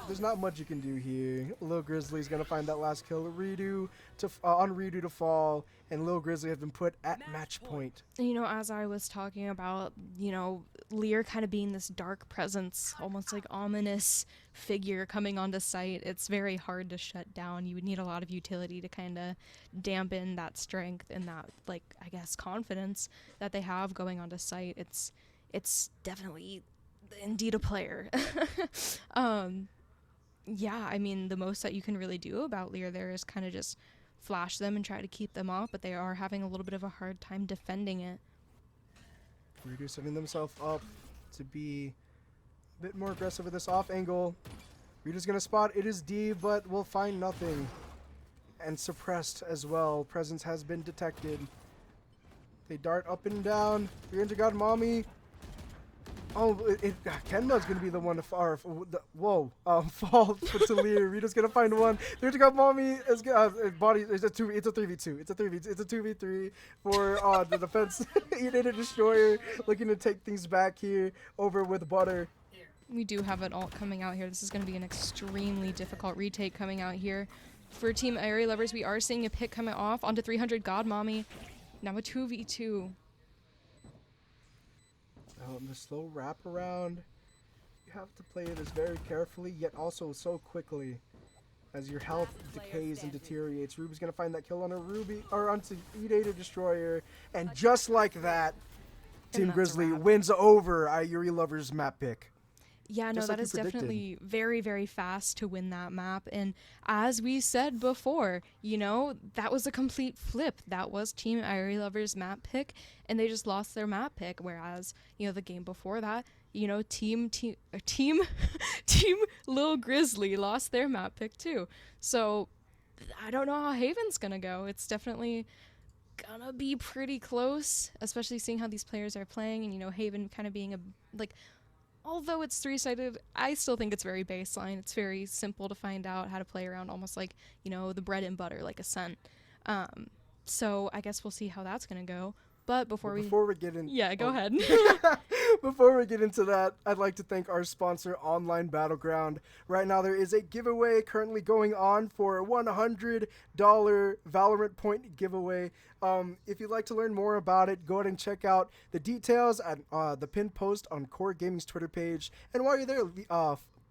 There's not much you can do here. Lil Grizzly's gonna find that last kill. Redo to on Redo to fall, and Lil Grizzly have been put at match point. You know, as I was talking about, you know, Lear kind of being this dark presence, almost like ominous figure coming onto site, it's very hard to shut down. You would need a lot of utility to kind of dampen that strength and that, like, I guess, confidence that they have going onto site. It's definitely indeed a player. Yeah, I mean, the most that you can really do about Lear there is kind of just flash them and try to keep them off, but they are having a little bit of a hard time defending it. Redo setting themselves up to be a bit more aggressive with this off angle. Redo's gonna spot, it is D, but will find nothing. And suppressed as well. Presence has been detected. They dart up and down. Rear God Mommy. Oh, Kenma's gonna be the one to fall to Lear. Rita's gonna find 1. There's got Mommy as body. It's a 3v2. It's a 2v3 for the defense. Unit Destroyer looking to take things back here over with Butter. We do have an ult coming out here. This is going to be an extremely difficult retake coming out here. For Team Airy Lovers, we are seeing a pick coming off onto 300 God Mommy. Now a 2v2. The slow wraparound. You have to play this very carefully, yet also so quickly. As your health decays and deteriorates. Ruby's gonna find that kill on a Ruby or onto E-Data Destroyer. And just like that, Team Grizzly wins over Ayuri Lover's map pick. Yeah, no, that is definitely very, very fast to win that map. And as we said before, you know, that was a complete flip. That was Team Airy Lover's map pick, and they just lost their map pick. Whereas, you know, the game before that, you know, Team Lil Grizzly lost their map pick too. So I don't know how Haven's gonna go. It's definitely gonna be pretty close, especially seeing how these players are playing, and, you know, Haven kind of being a, like, although it's 3-sided, I still think it's very baseline. It's very simple to find out how to play around, almost like, you know, the bread and butter, like Ascent. So I guess we'll see how that's going to go. But before we get in... Yeah, go ahead. Before we get into that, I'd like to thank our sponsor, Online Battleground. Right now, there is a giveaway currently going on for a $100 Valorant point giveaway. If you'd like to learn more about it, go ahead and check out the details at the pinned post on Core Gaming's Twitter page. And while you're there,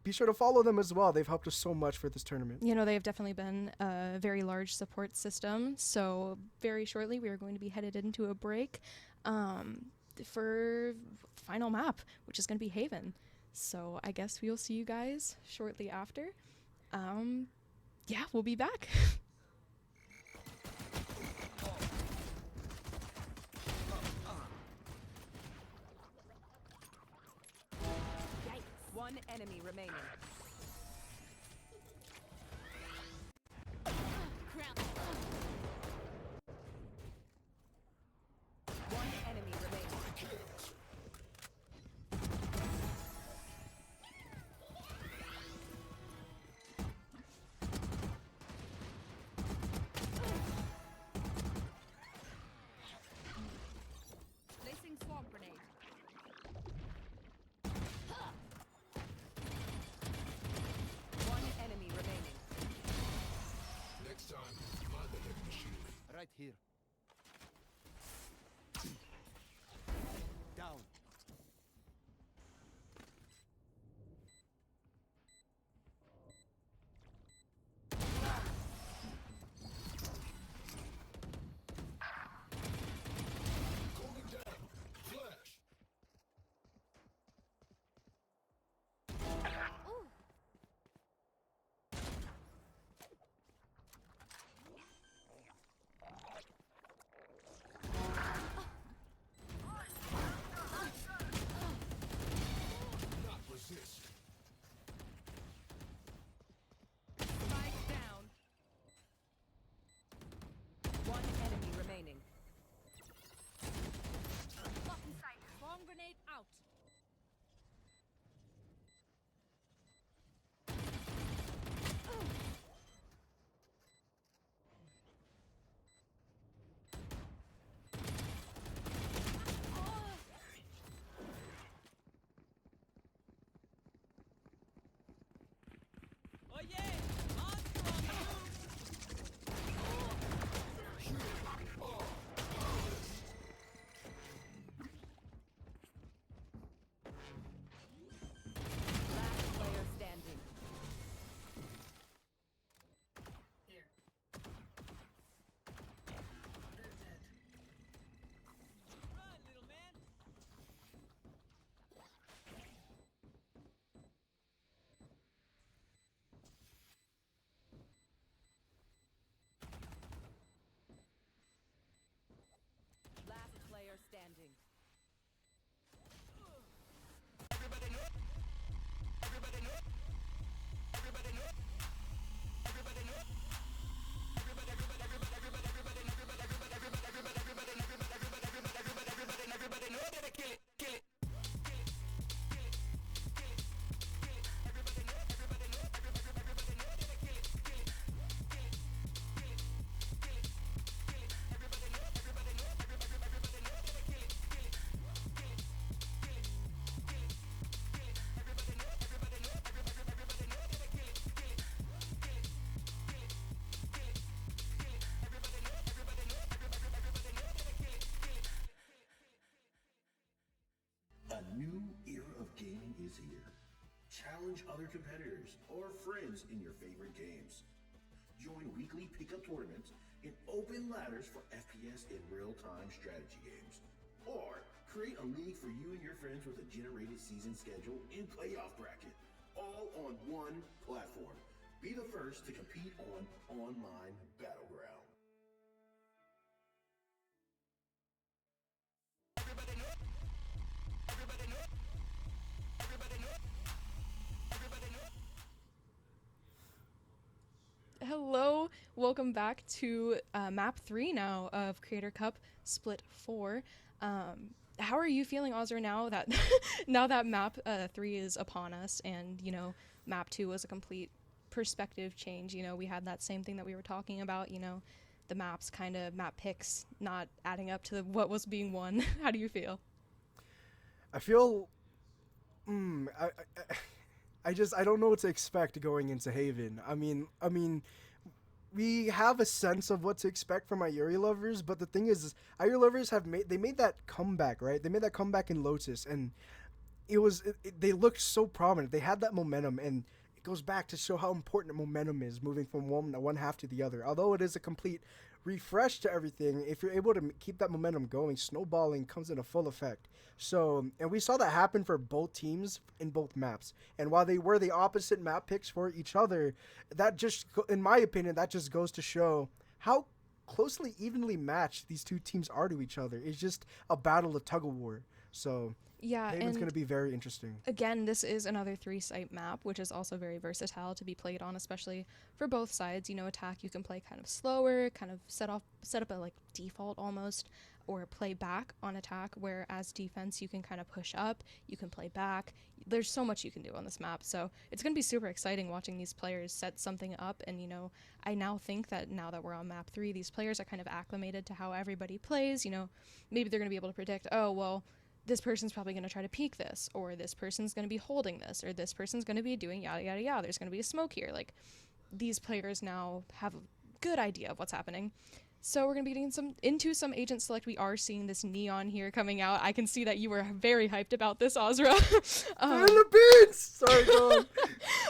be sure to follow them as well. They've helped us so much for this tournament. You know, they have definitely been a very large support system. So very shortly, we are going to be headed into a break for final map, which is going to be Haven. So I guess we will see you guys shortly after. Yeah, we'll be back. One enemy remaining. One enemy remaining. Placing swamp grenade. One enemy remaining. Next time, mind the heavy machine. Right here. Down. A new era of gaming is here. Challenge other competitors or friends in your favorite games. Join weekly pickup tournaments and open ladders for FPS and real-time strategy games. Or create a league for you and your friends with a generated season schedule and playoff bracket, all on one platform. Be the first to compete on Online Battleground. Hello, welcome back to map 3 now of Creator Cup Split 4. How are you feeling, Ozra, now that now that map 3 is upon us, and you know map 2 was a complete perspective change? You know, we had that same thing that we were talking about, you know, the map picks not adding up to what was being won. How do you feel? I feel, I don't know what to expect going into Haven. I mean, we have a sense of what to expect from our Yuri lovers, but the thing is our Yuri lovers made that comeback, right? They made that comeback in Lotus, and they looked so prominent. They had that momentum, and it goes back to show how important momentum is, moving from one half to the other. Although it is a complete refresh to everything, if you're able to keep that momentum going, snowballing comes into full effect. So, and we saw that happen for both teams in both maps. And while they were the opposite map picks for each other, that just, in my opinion, that just goes to show how closely, evenly matched these two teams are to each other. It's just a battle of tug of war. So, Yeah, Haven's and going to be very interesting. again, this is another 3-site map, which is also very versatile to be played on, especially for both sides. You know, attack, you can play kind of slower, kind of set up a like default almost, or play back on attack, whereas defense, you can kind of push up, you can play back. There's so much you can do on this map, so it's going to be super exciting watching these players set something up. And you know, I now think that now that we're on map 3, these players are kind of acclimated to how everybody plays. You know, maybe they're going to be able to predict, oh, well, this person's probably going to try to peek this, or this person's going to be holding this, or this person's going to be doing yada yada yada. There's going to be a smoke here. Like, these players now have a good idea of what's happening. So we're going to be getting into some agent select. We are seeing this neon here coming out. I can see that you were very hyped about this, Ozra. Philippines! Sorry, go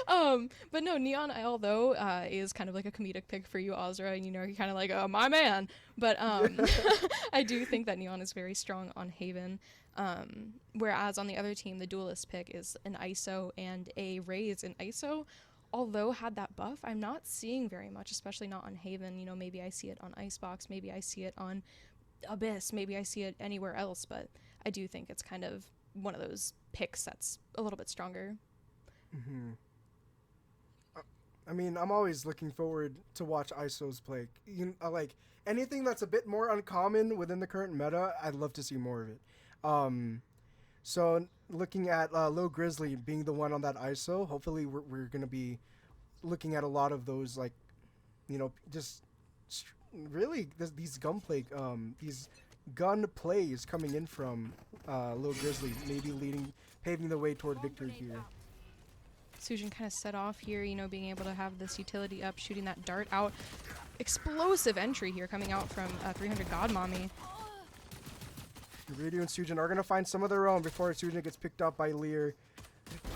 on. But no, neon, although is kind of like a comedic pick for you, Ozra, and you know, you're kind of like, oh, my man. But I do think that neon is very strong on Haven. Whereas on the other team, the duelist pick is an ISO and a Raze in ISO. Although had that buff, I'm not seeing very much, especially not on Haven. You know, maybe I see it on Icebox, maybe I see it on Abyss, maybe I see it anywhere else, but I do think it's kind of one of those picks that's a little bit stronger. Mm-hmm. I mean, I'm always looking forward to watch ISOs play. Like, anything that's a bit more uncommon within the current meta, I'd love to see more of it. So looking at Lil Grizzly being the one on that ISO, hopefully we're going to be looking at a lot of those, like, you know, just really these these gun plays coming in from Lil Grizzly, maybe paving the way toward victory here. Sujin kind of set off here, you know, being able to have this utility up, shooting that dart out. Explosive entry here coming out from 300 Godmommy. Radio and Sujin are going to find some of their own before Sujin gets picked up by Lear.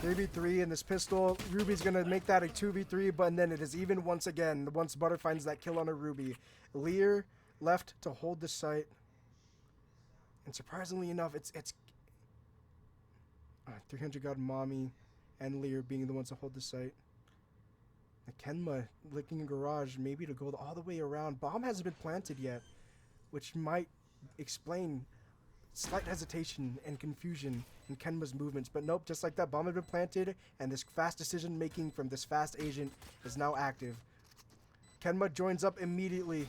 3v3 in this pistol. Ruby's going to make that a 2v3, but then it is even once again once Butter finds that kill on a Ruby. Lear left to hold the site. And surprisingly enough, it's 300 God Mommy and Lear being the ones to hold the site. Kenma licking a garage, maybe to go all the way around. Bomb hasn't been planted yet, which might explain slight hesitation and confusion in Kenma's movements, but nope, just like that, bomb had been planted, and this fast decision making from this fast agent is now active. Kenma joins up immediately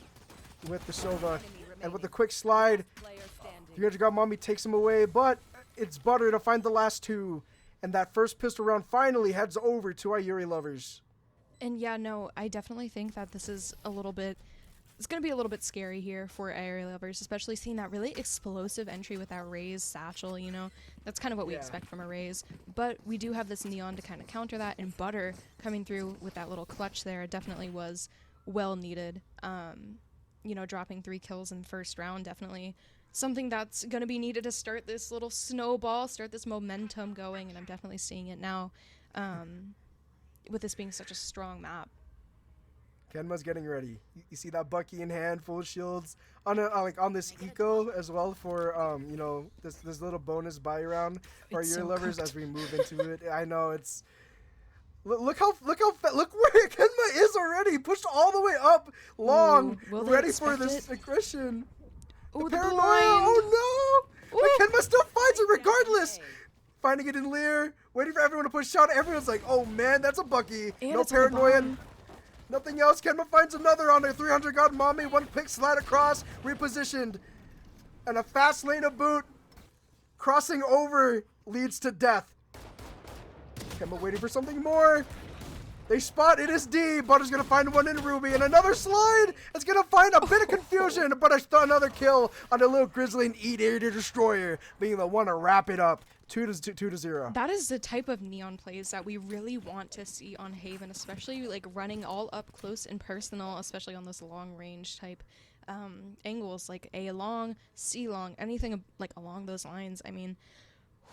with the Sova, and with a quick slide, 300 God Mommy takes him away, but it's Butter to find the last two, and that first pistol round finally heads over to our Yuri lovers. And yeah, no, I definitely think that this is it's going to be a little bit scary here for area lovers, especially seeing that really explosive entry with that Raze satchel, you know. That's kind of what we expect from a Raze. But we do have this neon to kind of counter that, and Butter coming through with that little clutch there definitely was well needed. You know, dropping 3 kills in the first round definitely something that's going to be needed to start this little snowball, start this momentum going, and I'm definitely seeing it now with this being such a strong map. Kenma's getting ready. You see that Bucky in hand, full shields on on this eco as well for you know, this little bonus buy round for It's your so lovers cooked. as we move into it. I know it's look where Kenma is already, pushed all the way up long, Ooh, will they ready for expect this it? aggression. Ooh, the Paranoia! blind. Oh no! But Ooh. Kenma still finds it regardless. A. Finding it in Lear, waiting for everyone to push out. Everyone's like, "Oh man, that's a Bucky." And No it's on the paranoia. bomb. Nothing else. Kenma finds another on a 300 God Mommy. One quick slide across, repositioned. And a fast lane of boot. Crossing over leads to death. Kenma waiting for something more. They spot it is D. Butter's going to find one in Ruby. And another slide. It's going to find a bit of confusion. But another kill on the little Grizzly and Eater Destroyer being the one to wrap it up. 2-0. That is the type of neon plays that we really want to see on Haven, especially like running all up close and personal, especially on this long range type angles, like A long, C long, anything like along those lines. I mean,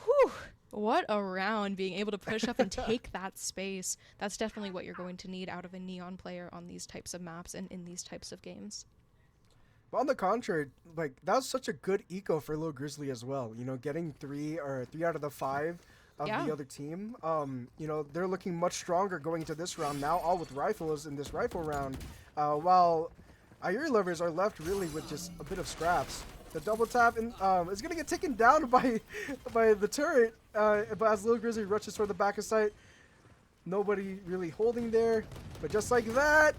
whew, what a round, being able to push up and take that space. That's definitely what you're going to need out of a neon player on these types of maps and in these types of games. But on the contrary, like that was such a good eco for Lil Grizzly as well. You know, getting three out of the 5 of Yeah. the other team. You know, they're looking much stronger going into this round now, all with rifles in this rifle round. While Ayuri lovers are left really with just a bit of scraps. The double tap and is gonna get taken down by the turret. But as Lil Grizzly rushes toward the back of sight, nobody really holding there. But just like that,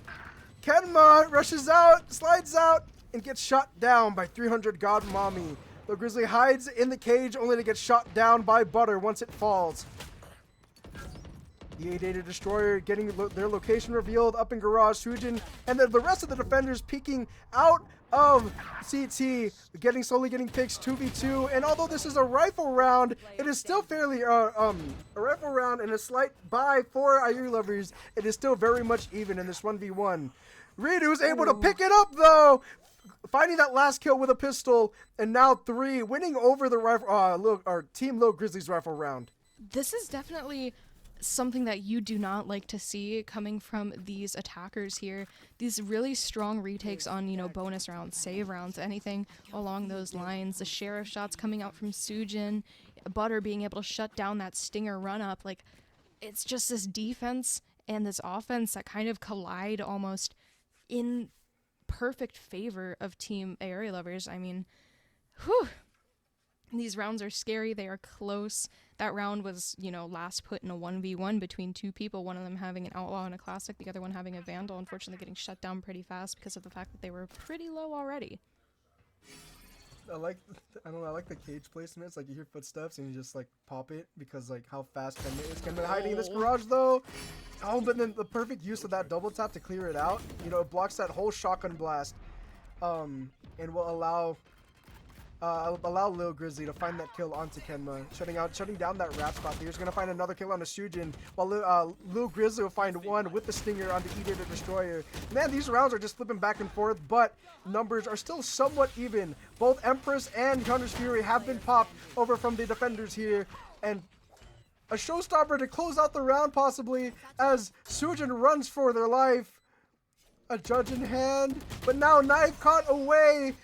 Kenma rushes out, slides out, and gets shot down by 300 God Mommy. The Grizzly hides in the cage only to get shot down by Butter once it falls. The Data Destroyer getting their location revealed up in Garage, Sujin, and then the rest of the defenders peeking out of CT, slowly getting picks 2v2. And although this is a rifle round, it is still fairly a rifle round and a slight buy for Ayuri lovers. It is still very much even in this 1v1. Ridu's able to pick it up though, finding that last kill with a pistol, and now 3, winning over the rifle, Team Lil Grizzly's rifle round. This is definitely something that you do not like to see coming from these attackers here. These really strong retakes on, you know, bonus rounds, save rounds, anything along those lines. The sheriff shots coming out from Sujin, Butter being able to shut down that stinger run up. Like, it's just this defense and this offense that kind of collide almost in perfect favor of Team Area Lovers. I mean, whew. These rounds are scary. They are close. That round was, you know, last put in a 1v1 between 2 people, one of them having an Outlaw and a Classic, the other one having a Vandal, unfortunately getting shut down pretty fast because of the fact that they were pretty low already. I like the cage placement. It's like you hear footsteps and you just like pop it because like how fast Kenma is. Kenma hiding in this garage though. Oh, but then the perfect use of that double tap to clear it out. You know, it blocks that whole shotgun blast, and will allow Lil Grizzly to find that kill onto Kenma, shutting down that wrap spot. He's gonna find another kill on the Shujin, while Lil Grizzly will find one with the stinger on the Eater the Destroyer. Man, these rounds are just flipping back and forth, but numbers are still somewhat even. Both Empress and Hunter's Fury have been popped over from the defenders here, and a showstopper to close out the round possibly as Sujin runs for their life. A judge in hand, but now knife caught away.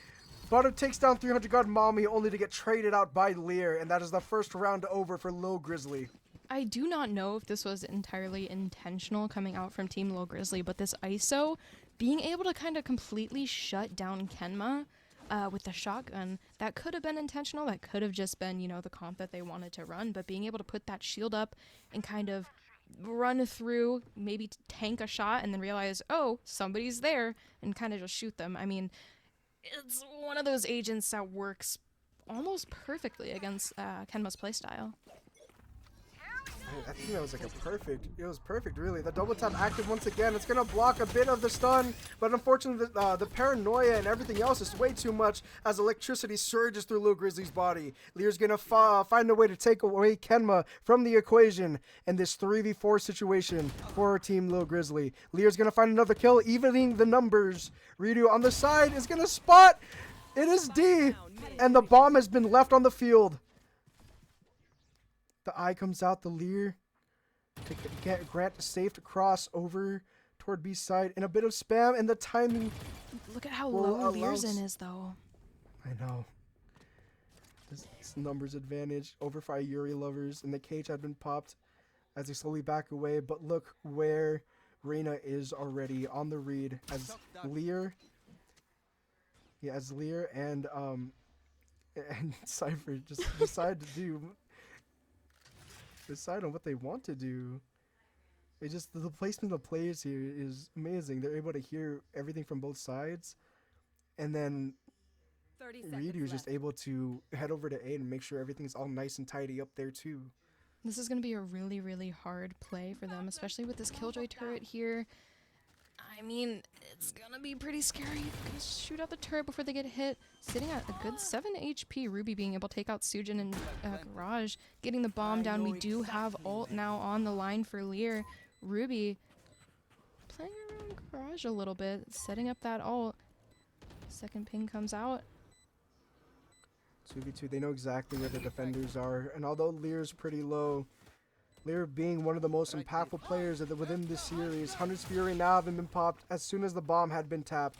Butter takes down 300 God Mommy only to get traded out by Lear, and that is the first round over for Lil Grizzly. I do not know if this was entirely intentional coming out from Team Lil Grizzly, but this ISO, being able to kind of completely shut down Kenma with the shotgun, that could have been intentional. That could have just been, you know, the comp that they wanted to run, but being able to put that shield up and kind of run through, maybe tank a shot, and then realize, oh, somebody's there, and kind of just shoot them. I mean, it's one of those agents that works almost perfectly against Kenma's playstyle. I think that was like it was perfect really. The double tap active once again. It's gonna block a bit of the stun, but unfortunately the paranoia and everything else is way too much as electricity surges through Lil Grizzly's body. Lear's gonna find a way to take away Kenma from the equation in this 3v4 situation for Team Lil Grizzly. Lear's gonna find another kill, evening the numbers. Ridu on the side is gonna spot It is D, and the bomb has been left on the field. The eye comes out, the Lear to get Grant safe to cross over toward B side, and a bit of spam, and the timing. Look at how Well, low Lear's allows- in is, though. I know. This numbers advantage over for Yuri lovers, and the cage had been popped as they slowly back away. But look where Reyna is already on the read as Lear. Yeah, as Lear and Cypher just decide on what they want to do. It just the placement of players here is amazing. They're able to hear everything from both sides, and then 30 Redu seconds is just left. able to head over to A and make sure everything's all nice and tidy up there too. This is going to be a really, really hard play for them, especially with this Killjoy turret here. I mean, it's going to be pretty scary. Gonna shoot out the turret before they get hit. Sitting at a good 7 HP. Ruby being able to take out Sujin and Garage. Getting the bomb down. We do have ult now on the line for Lear. Ruby playing around Garage a little bit. Setting up that ult. Second ping comes out. 2v2, they know exactly where the defenders are, and although Lear's pretty low, Lear being one of the most impactful players within this series, 100's Fury now having been popped as soon as the bomb had been tapped.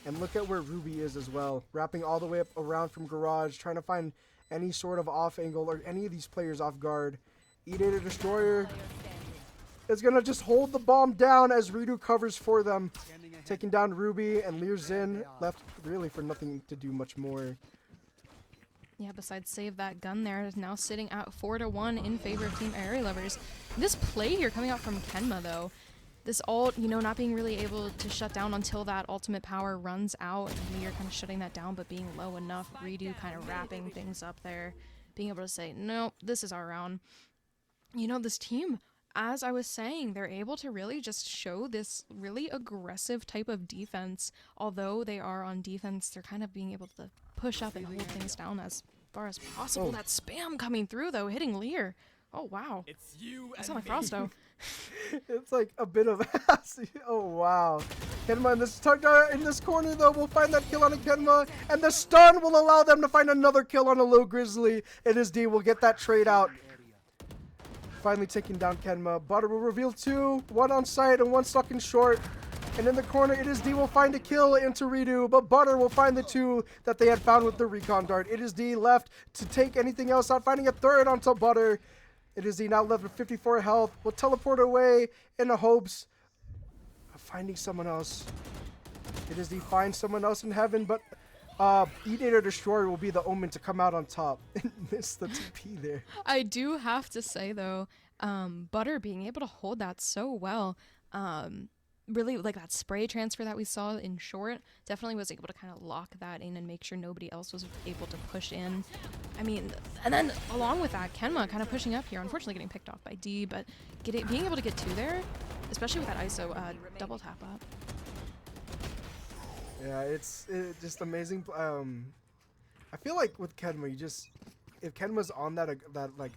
And look at where Ruby is as well, wrapping all the way up around from Garage, trying to find any sort of off angle or any of these players off guard. E-Data Destroyer is going to just hold the bomb down as Redu covers for them, taking down Ruby, and Lear's in, left really for nothing to do much more. Yeah, besides save that gun there, is now sitting at 4-1 in favor of Team Aerie Lovers. This play here coming out from Kenma, though. This ult, you know, not being really able to shut down until that ultimate power runs out. And you're kind of shutting that down, but being low enough. Redo kind of wrapping things up there. Being able to say, no, this is our round. You know, this team, as I was saying, they're able to really just show this really aggressive type of defense. Although they are on defense, they're kind of being able to push up and hold things down as far as possible. Oh. That spam coming through, though, hitting Lear. Oh, wow. It's you That's not like Frausto. It's like a bit of oh wow. Kenma in this corner though will find that kill on a Kenma, and the stun will allow them to find another kill on a low Grizzly. It is D will get that trade out. Finally taking down Kenma. Butter will reveal 2, 1 on site and 1 stuck in short. And in the corner, it is D will find a kill into Redu, but Butter will find the 2 that they had found with the recon dart. It is D left to take anything else out, finding a third onto Butter. It is D now left with 54 health. Will teleport away in the hopes of finding someone else. It is D finds someone else in heaven, but E-Data Destroyer will be the omen to come out on top. Miss the TP there. I do have to say, though, Butter being able to hold that so well, really, like that spray transfer that we saw in short, definitely was able to kind of lock that in and make sure nobody else was able to push in. I mean, and then along with that, Kenma kind of pushing up here, unfortunately getting picked off by D, but being able to get 2 there, especially with that ISO double tap up. Yeah, it's just amazing. I feel like with Kenma, if Kenma's on that like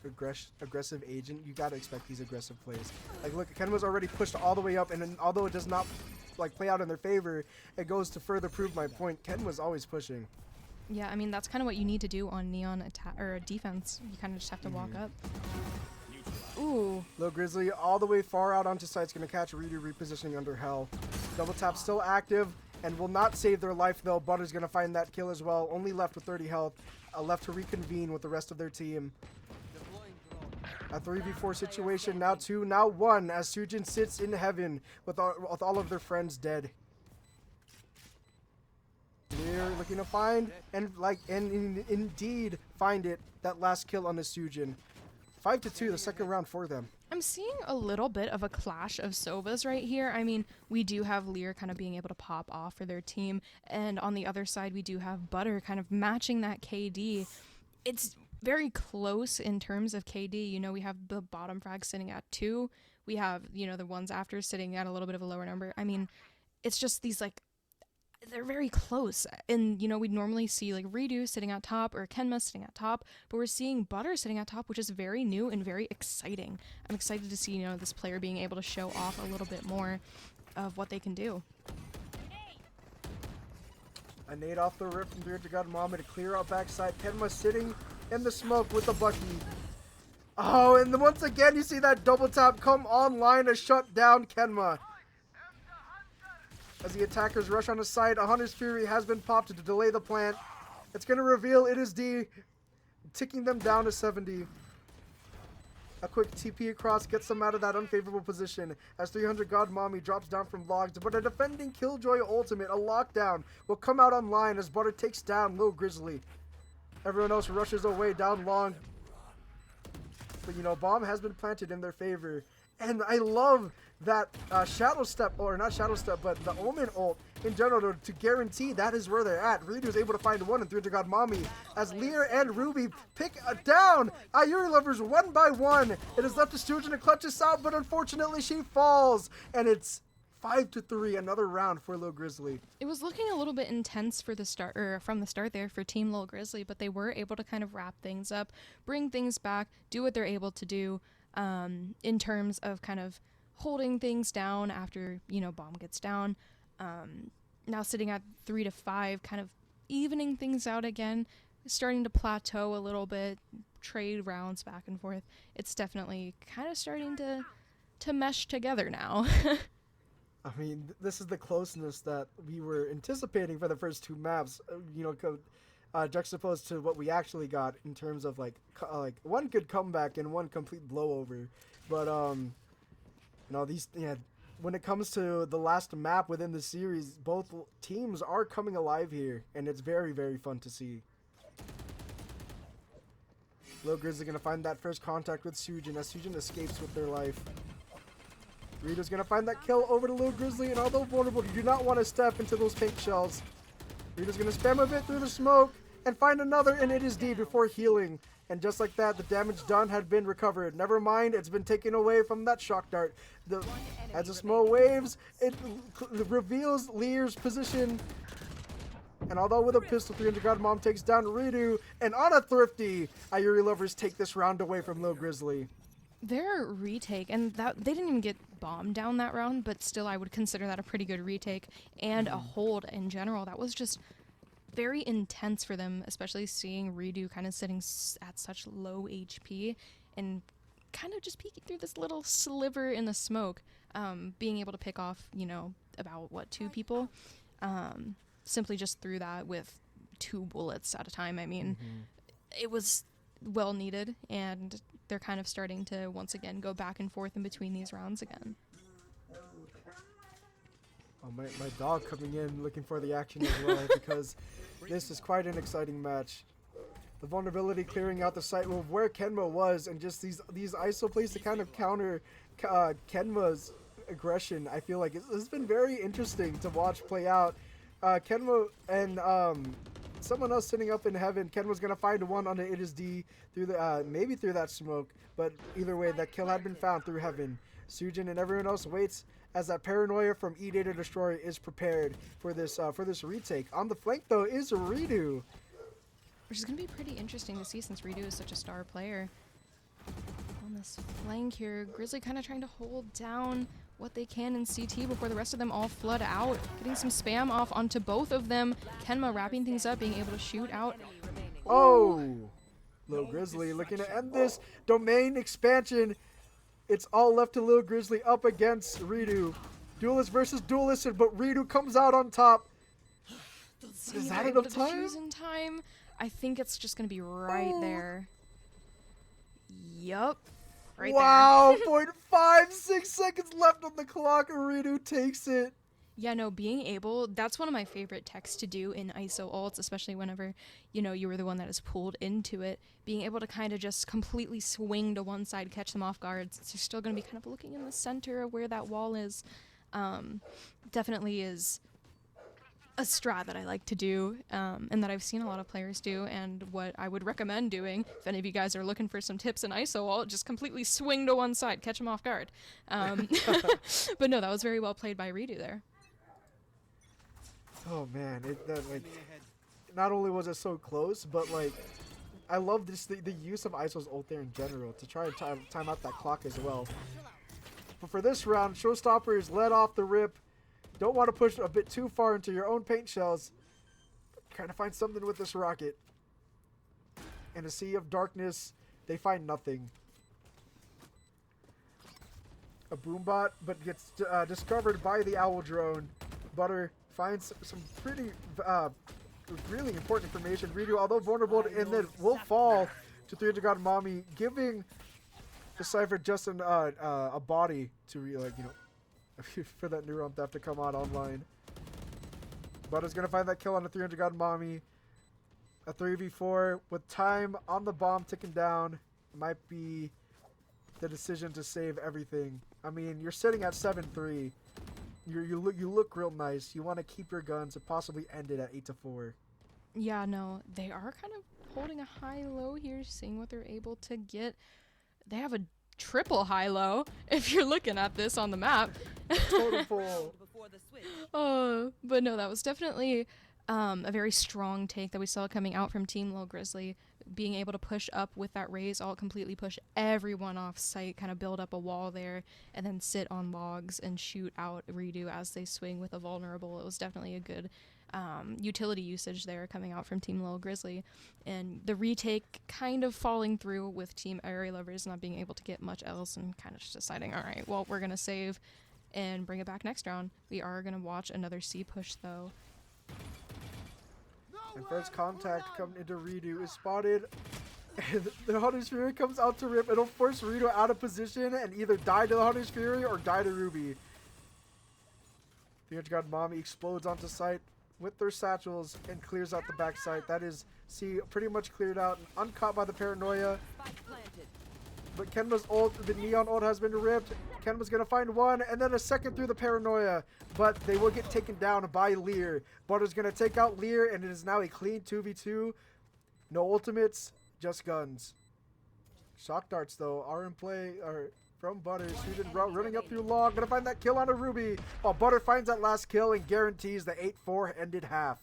aggressive agent, you gotta expect these aggressive plays. Like look, Kenma's already pushed all the way up, and then, although it does not like play out in their favor, it goes to further prove my point. Kenma's always pushing. Yeah, I mean, that's kind of what you need to do on Neon attack or defense. You kind of just have to walk up. Ooh. Low Grizzly all the way far out onto site's gonna catch Redu repositioning under Hell. Double tap still active and will not save their life though. Butter's gonna find that kill as well. Only left with 30 health. Left to reconvene with the rest of their team. A 3v4 situation, now 2, now 1, as Sujin sits in heaven with all of their friends dead. They're looking to find and indeed find it. That last kill on the Sujin. 5-2, the second round for them. I'm seeing a little bit of a clash of Sovas right here. I mean, we do have Lear kind of being able to pop off for their team, and on the other side, we do have Butter kind of matching that KD. It's very close in terms of KD. You know, we have the bottom frag sitting at 2. We have, you know, the ones after sitting at a little bit of a lower number. I mean, it's just these, like, they're very close. And, you know, we'd normally see, like, Redu sitting at top or Kenma sitting at top, but we're seeing Butter sitting at top, which is very new and very exciting. I'm excited to see, you know, this player being able to show off a little bit more of what they can do. A nade off the rip from 300 God Mama to clear out backside. Kenma sitting in the smoke with the Bucky. Oh, and then once again you see that double tap come online to shut down Kenma. As the attackers rush on the side, a Hunter's Fury has been popped to delay the plant. It's going to reveal it is D, ticking them down to 70. A quick TP across gets them out of that unfavorable position as 300 God Mommy drops down from logs, but a defending Killjoy ultimate, a lockdown, will come out online as Butter takes down Lil Grizzly. Everyone else rushes away down long. But, you know, bomb has been planted in their favor. And I love that Shadow Step, or not Shadow Step, but the Omen ult in general to guarantee that is where they're at. Reed was able to find one in 300 God Mommy as Lear and Ruby pick down Ayuri Lovers one by one. It is left to Stoogen to clutch us out, but unfortunately she falls. And it's 5-3, another round for Lil Grizzly. It was looking a little bit intense for the start, or from the start there for Team Lil Grizzly, but they were able to kind of wrap things up, bring things back, do what they're able to do in terms of kind of holding things down after, you know, bomb gets down. Now sitting at 3-5, kind of evening things out again, starting to plateau a little bit, trade rounds back and forth. It's definitely kind of starting to mesh together now. I mean, this is the closeness that we were anticipating for the first two maps, you know, juxtaposed to what we actually got in terms of like one good comeback and one complete blowover. But you know, when it comes to the last map within the series, both teams are coming alive here, and it's very, very fun to see. Lil Grizzly gonna find that first contact with Sujin as Sujin escapes with their life. Rita's gonna find that kill over to Lil Grizzly, and although vulnerable, you do not want to step into those pink shells. Rita's gonna spam a bit through the smoke and find another, and it is D before healing. And just like that, the damage done had been recovered. Never mind, it's been taken away from that shock dart. As the smoke waves, it reveals Lear's position. And although with a pistol, 300 God Mom takes down Ridu, and on a thrifty, Ayuri Lovers take this round away from Lil Grizzly. Their retake, and that they didn't even get bombed down that round, but still I would consider that a pretty good retake and a hold in general. That was just very intense for them, especially seeing Redo kind of sitting at such low HP and kind of just peeking through this little sliver in the smoke, being able to pick off, you know, about, what, 2 people? Simply just through that with 2 bullets at a time. I mean, it was well needed, and they're kind of starting to once again go back and forth in between these rounds again. Oh, my dog coming in looking for the action as well, because this is quite an exciting match. The vulnerability clearing out the site of where Kenma was, and just these ISO plays to kind of counter Kenma's aggression. I feel like it's been very interesting to watch play out. Kenma and someone else sitting up in heaven. Kenma's gonna find one on the It Is D through the maybe through that smoke, but either way, that kill had been found through heaven. Sujin and everyone else waits as that paranoia from E-Day to Destroy is prepared for this retake. On the flank though is Redo, which is gonna be pretty interesting to see since Redo is such a star player. On this flank here, Grizzly kind of trying to hold down what they can in CT before the rest of them all flood out. Getting some spam off onto both of them. Kenma wrapping things up, being able to shoot out. Oh! Lil Grizzly looking to end this domain expansion. It's all left to Lil Grizzly up against Redo. Duelist versus duelist, but Redo comes out on top. Is that enough time? In time? I think it's just going to be right there. Yup. Right wow, there. 0.56 seconds left on the clock. Redo takes it. Yeah, no, being able, that's one of my favorite techs to do in ISO ults, especially whenever, you know, you were the one that is pulled into it. Being able to kind of just completely swing to one side, catch them off guard, since you're still going to be kind of looking in the center of where that wall is, definitely is a strat that I like to do, and that I've seen a lot of players do, and what I would recommend doing, if any of you guys are looking for some tips in ISO ult, just completely swing to one side, catch them off guard. But no, that was very well played by Redo there. Oh man, not only was it so close, but like, I love this the use of ISO's ult there in general to try and time out that clock as well. But for this round, Showstoppers led off the rip. Don't want to push a bit too far into your own paint shells. trying to find something with this rocket. In a sea of darkness, they find nothing. A boombot, but gets discovered by the owl drone. Butter finds some pretty, really important information. Redo, although vulnerable, and then will fall to 300 God Mommy, giving the Cypher just a body to, for that neuron theft to come out online. Butter's gonna find that kill on the 300 God Mommy. A 3v4 with time on the bomb ticking down. Might be the decision to save everything. I mean, you're sitting at 7-3. You look real nice. You want to keep your guns and possibly end it at 8-4. Yeah, no, they are kind of holding a high-low here, seeing what they're able to get. They have a triple high-low, if you're looking at this on the map. Total full. Before the switch. Oh, but no, that was definitely a very strong take that we saw coming out from Team Lil Grizzly, being able to push up with that raise, all completely push everyone off site, kind of build up a wall there, and then sit on logs and shoot out Redo as they swing with a vulnerable. It was definitely a good utility usage there coming out from Team Lil Grizzly. And the retake kind of falling through with Team Area Lovers not being able to get much else and kind of just deciding, all right, well, we're going to save and bring it back next round. We are going to watch another C push, though. And first contact coming into Redo is spotted. And the Hunter's Fury comes out to rip. It'll force Redo out of position and either die to the Hunter's Fury or die to Ruby. 300 God Mommy explodes onto site with their satchels and clears out the backside. That is C pretty much cleared out and uncaught by the Paranoia. Spike planted. But Kenma's ult, the Neon ult has been ripped. Kenma's going to find one and then a second through the Paranoia. But they will get taken down by Lear. Butter's going to take out Lear and it is now a clean 2v2. No ultimates, just guns. Shock darts though are in play from Butter. Shooting, running up through long. Going to find that kill on a Ruby. While Butter finds that last kill and guarantees the 8-4 ended half.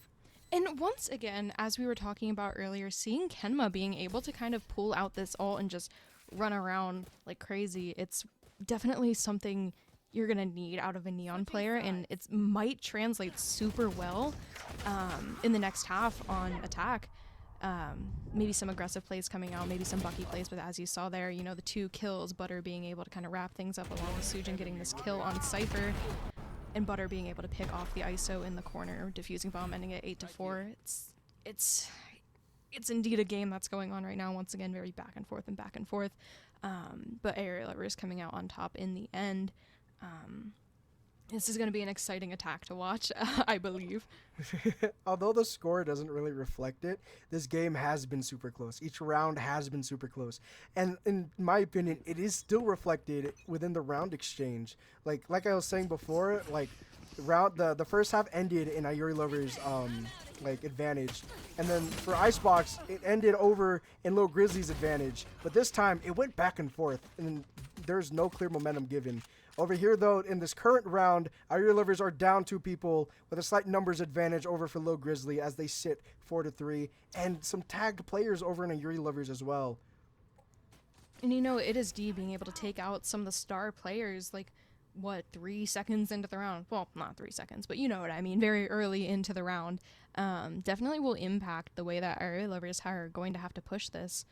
And once again, as we were talking about earlier, seeing Kenma being able to kind of pull out this ult and just run around like crazy, it's definitely something you're gonna need out of a Neon player, and it might translate super well in the next half on attack. Maybe some aggressive plays coming out, maybe some Bucky plays, but as you saw there, you know, the 2 kills, Butter being able to kind of wrap things up along with Sujin getting this kill on Cypher, and Butter being able to pick off the ISO in the corner, diffusing bomb, ending at 8-4. It's indeed a game that's going on right now. Once again, very back and forth and back and forth. But Area Lovers coming out on top in the end. This is going to be an exciting attack to watch, I believe. Although the score doesn't really reflect it, this game has been super close. Each round has been super close. And in my opinion, it is still reflected within the round exchange. Like I was saying before, like the first half ended in Ayuri Lover's advantage. And then for Icebox, it ended over in Lil Grizzly's advantage. But this time, it went back and forth, and there's no clear momentum given. Over here, though, in this current round, Ayuri Lovers are down 2 people with a slight numbers advantage over for Lil Grizzly as they sit 4-3, and some tagged players over in Ayuri Lovers as well. And you know, it is D being able to take out some of the star players, 3 seconds into the round. Well, not 3 seconds, but you know what I mean, very early into the round. Definitely will impact the way that Area Lovers are going to have to push this.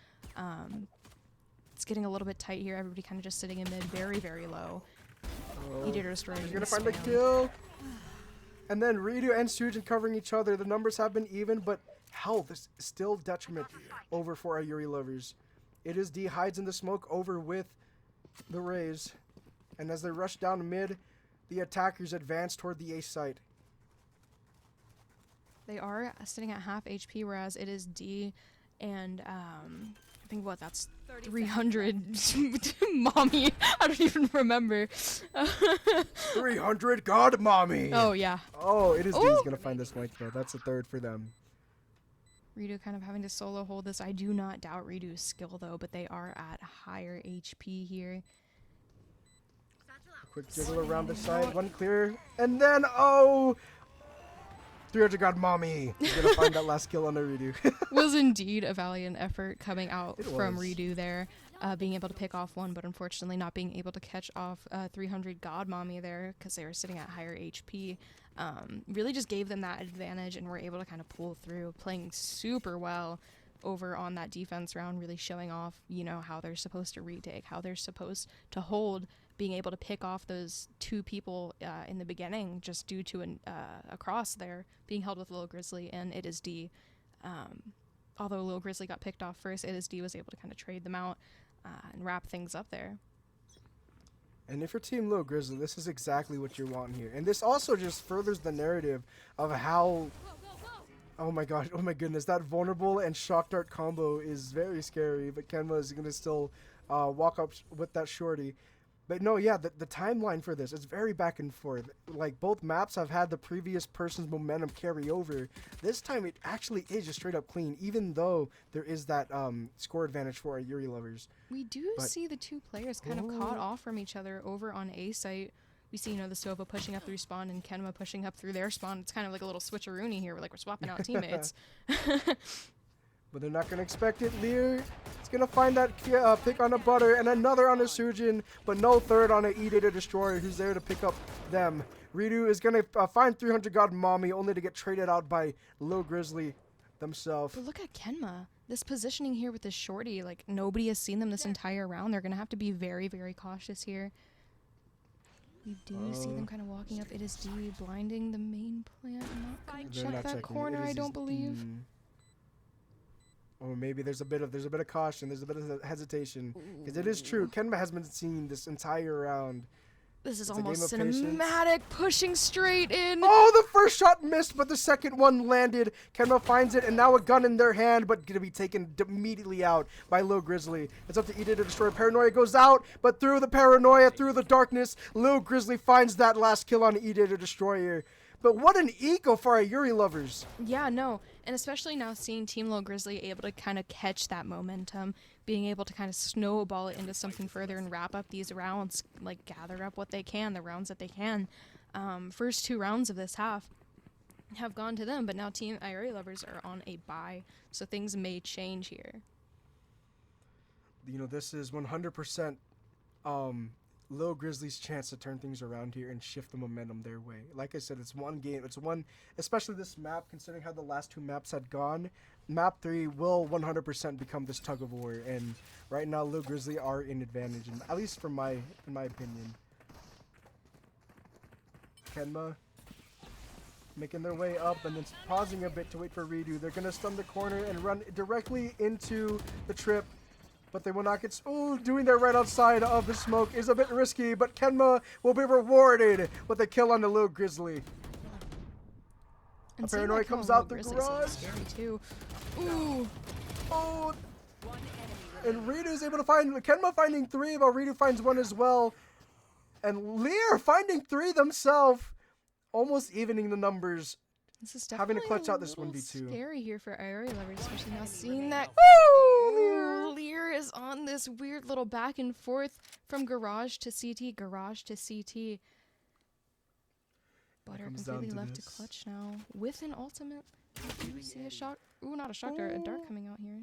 It's getting a little bit tight here. Everybody kind of just sitting in mid, very, very low. Eater destroyed. He's gonna find the kill. And then Redo and Sujin covering each other. The numbers have been even, but health is still detriment over for Ayuri Lovers. It is D hides in the smoke over with the Rays. And as they rush down mid, the attackers advance toward the A site. They are sitting at half HP, whereas it is D and I think that's 300 mommy. I don't even remember. 300 God Mommy. Oh yeah. Oh, it is D's gonna find this point though. That's a third for them. Redo kind of having to solo hold this. I do not doubt Redo's skill though, but they are at higher HP here. Quick jiggle around the side, one clear, and then 300 God Mommy. He's gonna find that last kill on the Redo. Was indeed a valiant effort coming out It from was. Redo there. being able to pick off one, but unfortunately not being able to catch off 300 God Mommy there because they were sitting at higher HP. Really just gave them that advantage and were able to kind of pull through, playing super well over on that defense round, really showing off, how they're supposed to retake, how they're supposed to hold, being able to pick off those two people in the beginning just due to a cross there being held with Lil Grizzly and It Is D. Although Lil Grizzly got picked off first, It Is D was able to kind of trade them out and wrap things up there. And if you're Team Lil Grizzly, this is exactly what you're wanting here. And this also just furthers the narrative of how, oh my gosh, oh my goodness, that vulnerable and shock dart combo is very scary, but Kenma is going to still walk up with that shorty. But no, yeah, the timeline for this is very back and forth. Like, both maps have had the previous person's momentum carry over. This time, it actually is just straight up clean, even though there is that score advantage for our Yuri lovers. We do see the two players kind of caught off from each other over on A site. We see, the Sova pushing up through spawn and Kenma pushing up through their spawn. It's kind of like a little switcheroony here. We're swapping out teammates. But they're not going to expect it. Lear is going to find that pick on a Butter and another on a Sujin, but no third on an E-Data Destroyer who's there to pick up them. Ridu is going to find 300 God Mommy only to get traded out by Lil Grizzly themselves. But look at Kenma. This positioning here with this shorty, nobody has seen them this entire round. They're going to have to be very, very cautious here. We do see them kind of walking up. It is D blinding the main plant. I'm not going to check that corner, I don't believe. Or maybe there's a bit of caution, there's a bit of hesitation, because it is true. Kenma has been seen this entire round. This is almost cinematic, pushing straight in. Oh, the first shot missed, but the second one landed. Kenma finds it, and now a gun in their hand, but going to be taken immediately out by Lil Grizzly. It's up to Eda to destroy. Paranoia goes out, but through the paranoia, through the darkness, Lil Grizzly finds that last kill on Eda to Destroyer. But what an eco for our Yuri lovers. Yeah, no. And especially now seeing Team Lil Grizzly able to kind of catch that momentum, being able to kind of snowball it into something further and wrap up these rounds, gather up what they can, the rounds that they can. First two rounds of this half have gone to them, but now Team Yuri lovers are on a bye, so things may change here. This is 100% Lil Grizzly's chance to turn things around here and shift the momentum their way. Like I said, it's one game. It's one, especially this map, considering how the last two maps had gone. Map 3 will 100% become this tug of war, and right now Lil Grizzly are in advantage, and at least in my opinion. Kenma making their way up and then pausing a bit to wait for Redo. They're going to stun the corner and run directly into the trip. But they will not get... Ooh, doing that right outside of the smoke is a bit risky, but Kenma will be rewarded with a kill on the Lil Grizzly. And a Paranoia comes out the garage. Scary too. Ooh. Oh. And Ridu is able to find... Kenma finding 3, but Ridu finds 1 as well. And Lear finding 3 themselves. Almost evening the numbers. This is definitely having to clutch out this 1v2. Scary here for Iori lovers, especially now seeing that. Lear is on this weird little back and forth from garage to CT, garage to CT. Butter completely left to clutch now with an ultimate. Do we see a shock? Ooh, not a shock dart, a dart coming out here.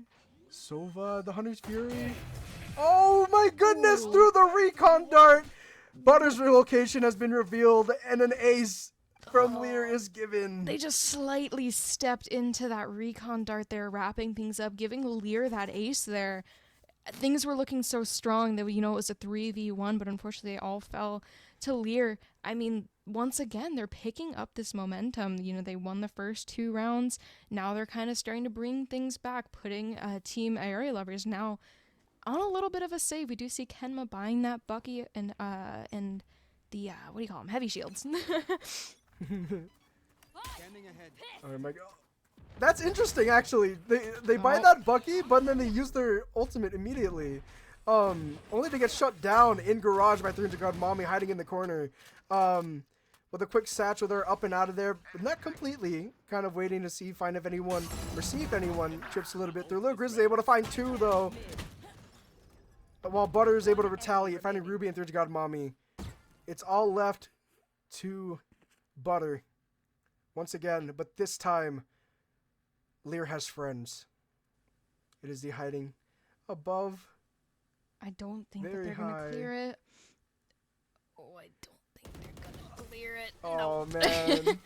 Sova, the Hunter's Fury. Oh my goodness, through the recon dart. Butter's relocation has been revealed and an ace from Lear is given. They just slightly stepped into that recon dart there, wrapping things up, giving Lear that ace there. Things were looking so strong that, it was a 3v1, but unfortunately they all fell to Lear. I mean, once again, they're picking up this momentum. They won the first 2 rounds. Now they're kind of starting to bring things back, putting Team Iori lovers now on a little bit of a save. We do see Kenma buying that Bucky and the, what do you call them, heavy shields. Oh my god. That's interesting, actually. They buy that Bucky, but then they use their ultimate immediately. Only to get shut down in garage by 300 God Mommy hiding in the corner. With a quick satchel, they're up and out of there. But not completely. Kind of waiting to see if anyone trips a little bit through. Lil Grizzly able to find 2, though. While Butter is able to retaliate, finding Ruby and 300 God Mommy. It's all left to Butter once again, but this time Lear has friends. It is the hiding above I don't think that Very they're going high. to clear it. Oh, I don't think they're going to clear it. Oh, No. man.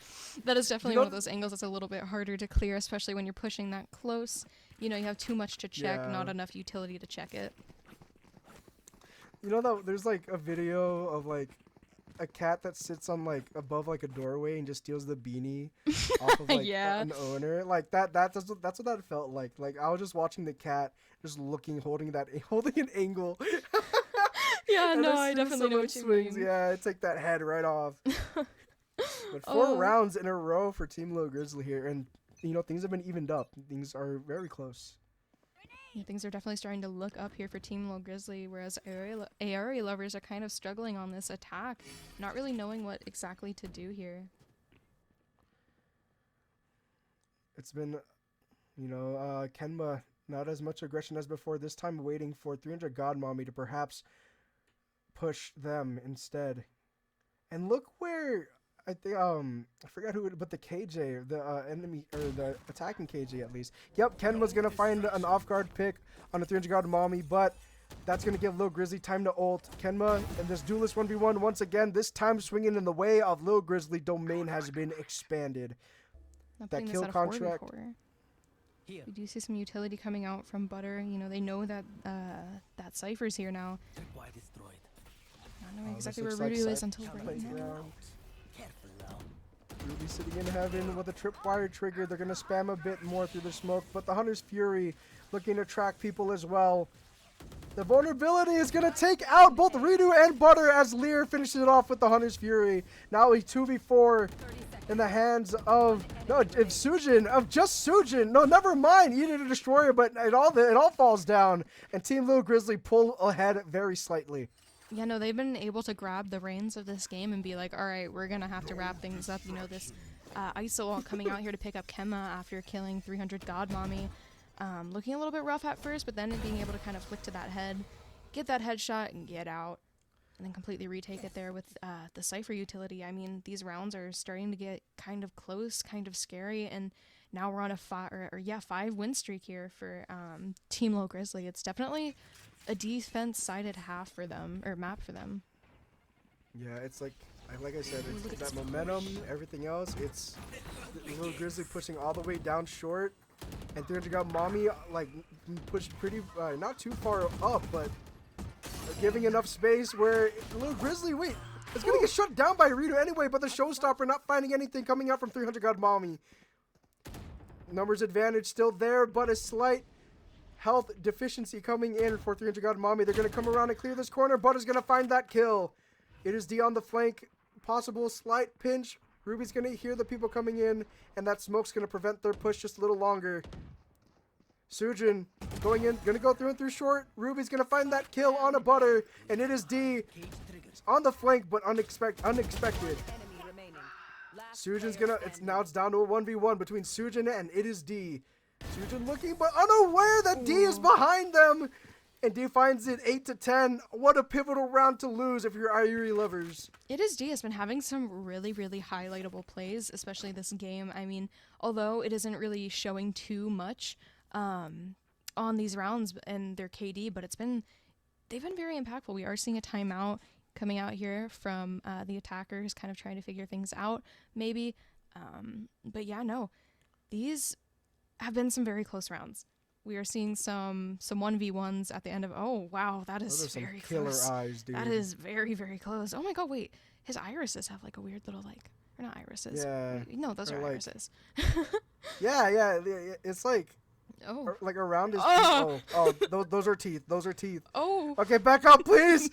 That is definitely know one of those angles that's a little bit harder to clear, especially when you're pushing that close. You know, you have too much to check, Yeah. not enough utility to check it. You know that there's like a video of like a cat that sits on like above like a doorway and just steals the beanie off of like Yeah. an owner. Like that's what that felt like. Like I was just watching the cat just looking, holding an angle. Yeah, And no, as I soon as definitely know someone what you swings, mean. yeah, it's like that head right off. But 4 Oh. rounds in a row for Team Little Grizzly here, and you know things have been evened up. Things are very close. Yeah, things are definitely starting to look up here for Team Low Grizzly, whereas ARE lovers are kind of struggling on this attack, not really knowing what exactly to do here. It's been, you know, Kenma not as much aggression as before. This time waiting for 300 God Mommy to perhaps push them instead. And look where I think I forgot who, but the KJ, the enemy or the attacking KJ at least. Yep, Kenma's gonna find an off guard pick on a 300 God Mommy, but that's gonna give Lil Grizzly time to ult. Kenma and this duelist 1v1 once again. This time swinging in the way of Lil Grizzly. Domain has been expanded. Not That putting this kill at a contract. 4v4. We do see some utility coming out from Butter. You know, they know that that Cypher's here now. Not knowing exactly where This looks Rudu like is until right now. playground. Ruby sitting in heaven with a tripwire trigger. They're going to spam a bit more through the smoke, but the Hunter's Fury looking to track people as well. The vulnerability is going to take out both Ridu and Butter as Lear finishes it off with the Hunter's Fury. Now a 2v4 in the hands of, no, of Sujin, of just Sujin. No, never mind, Eater the Destroyer, but it all falls down. And Team Little Grizzly pull ahead very slightly. Yeah, no, they've been able to grab the reins of this game and be like, all right, we're going to have to wrap things up. You know, this ISO coming out here to pick up Kemma after killing 300 God Mommy. Looking a little bit rough at first, but then being able to kind of flick to that head, get that headshot, and get out. And then completely retake it there with the Cypher utility. I mean, these rounds are starting to get kind of close, kind of scary, and now we're on a 5 win streak here for Team Low Grizzly. It's definitely a defense-sided map for them. Yeah, it's like I said, it's that momentum, everything else. It's Little Grizzly pushing all the way down short, and 300 got Mommy like pushed pretty not too far up, but giving enough space where Little Grizzly it's gonna get shut down by Rito anyway. But the Showstopper not finding anything coming out from 300 God Mommy. Numbers advantage still there, but a slight health deficiency coming in for 300 God Mommy. They're gonna come around and clear this corner. Butter's gonna find that kill. It is D on the flank. Possible slight pinch. Ruby's gonna hear the people coming in, and that smoke's gonna prevent their push just a little longer. Sujin going in, gonna go through and through short. Ruby's gonna find that kill on a Butter, and it is D on the flank, but unexpected. Enemy remaining. Last Sujin's player gonna, standing. now it's down to a 1v1 between Sujin and it is D. Sujin looking, but unaware that D is behind them, and D finds it 8-10. What a pivotal round to lose if you're Irie lovers. It is D has been having some really, really highlightable plays, especially this game. I mean, although it isn't really showing too much on these rounds and their KD, but they've been very impactful. We are seeing a timeout coming out here from the attackers, kind of trying to figure things out, maybe. But yeah, no, these have been some very close rounds. We are seeing some 1v1s at the end of. Oh wow, that is Those are some very killer close. eyes, dude. That is very, very close. Oh my god, wait, his irises have like a weird little or not irises. Yeah. No, those Or are like- irises. Yeah, it's like Oh. like around his Oh. teeth. Those are teeth. Those are teeth. Oh. Okay, back up, please.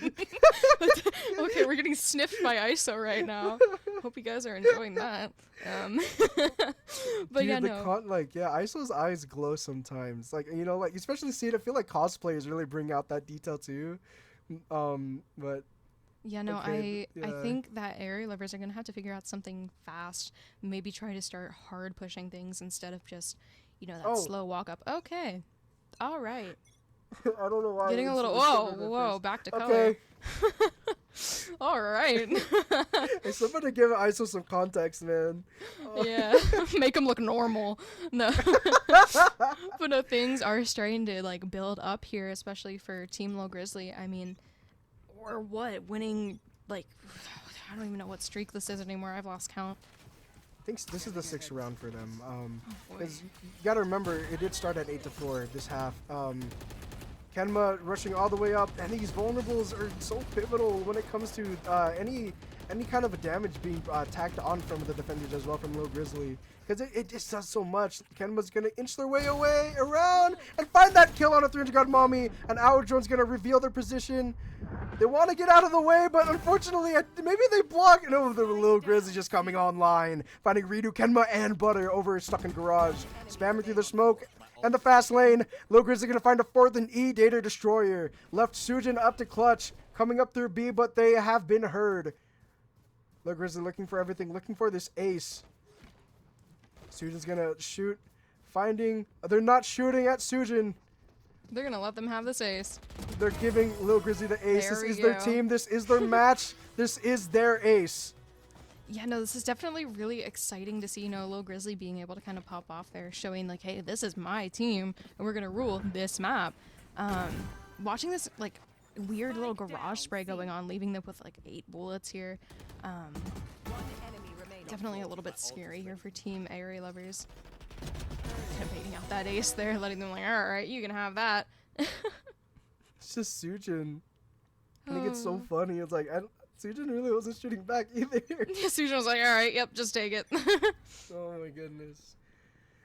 Okay, we're getting sniffed by ISO right now. Hope you guys are enjoying that. But Dude, yeah, the no. ISO's eyes glow sometimes. Like, you know, like especially see it. I feel like cosplayers really bring out that detail too. But Yeah, no, okay, I yeah. think that area lovers are gonna have to figure out something fast. Maybe try to start hard pushing things instead of just, that Oh. slow walk up. Okay, all right. I don't know why. Getting a it's little so whoa, different at whoa, first. back to color. Okay. All right. Hey, somebody give ISO some context, man. Yeah, make them look normal. No, but no, things are starting to like build up here, especially for Team Low Grizzly. I mean, or what? Winning like I don't even know what streak this is anymore. I've lost count. I think this is the 6th round for them. boy. 'Cause you gotta remember, it did start at 8-4 this half. Kenma rushing all the way up, and these vulnerables are so pivotal when it comes to any kind of a damage being tacked on from the defenders as well from Lil Grizzly. Because it just does so much. Kenma's going to inch their way away, around, and find that kill on a 300 God Mommy. And Our Drone's going to reveal their position. They want to get out of the way, but unfortunately, maybe they block. No, the Lil Grizzly just coming online. Finding Redo, Kenma, and Butter over stuck in garage. Spamming through the smoke. And the fast lane, Lil Grizzly gonna find a 4th and E Data Destroyer. Left Sujin up to clutch, coming up through B, but they have been heard. Lil Grizzly looking for everything, looking for this ace. Sujin's gonna shoot, finding. They're not shooting at Sujin. They're gonna let them have this ace. They're giving Lil Grizzly the ace. There This we is their go. team. This is their match. This is their ace. Yeah, no, this is definitely really exciting to see, Lil Grizzly being able to kind of pop off there, showing like, hey, this is my team, and we're gonna rule this map. Watching this like weird little garage spray going on, leaving them with like 8 bullets here. Definitely a little bit scary here for Team Aerie lovers. Kind of baiting out that ace there, letting them like, all right, you can have that. It's just Sujin. I think it's so funny. It's like, Sujin really wasn't shooting back either. Yeah, Sujin was like, all right, yep, just take it. Oh my goodness.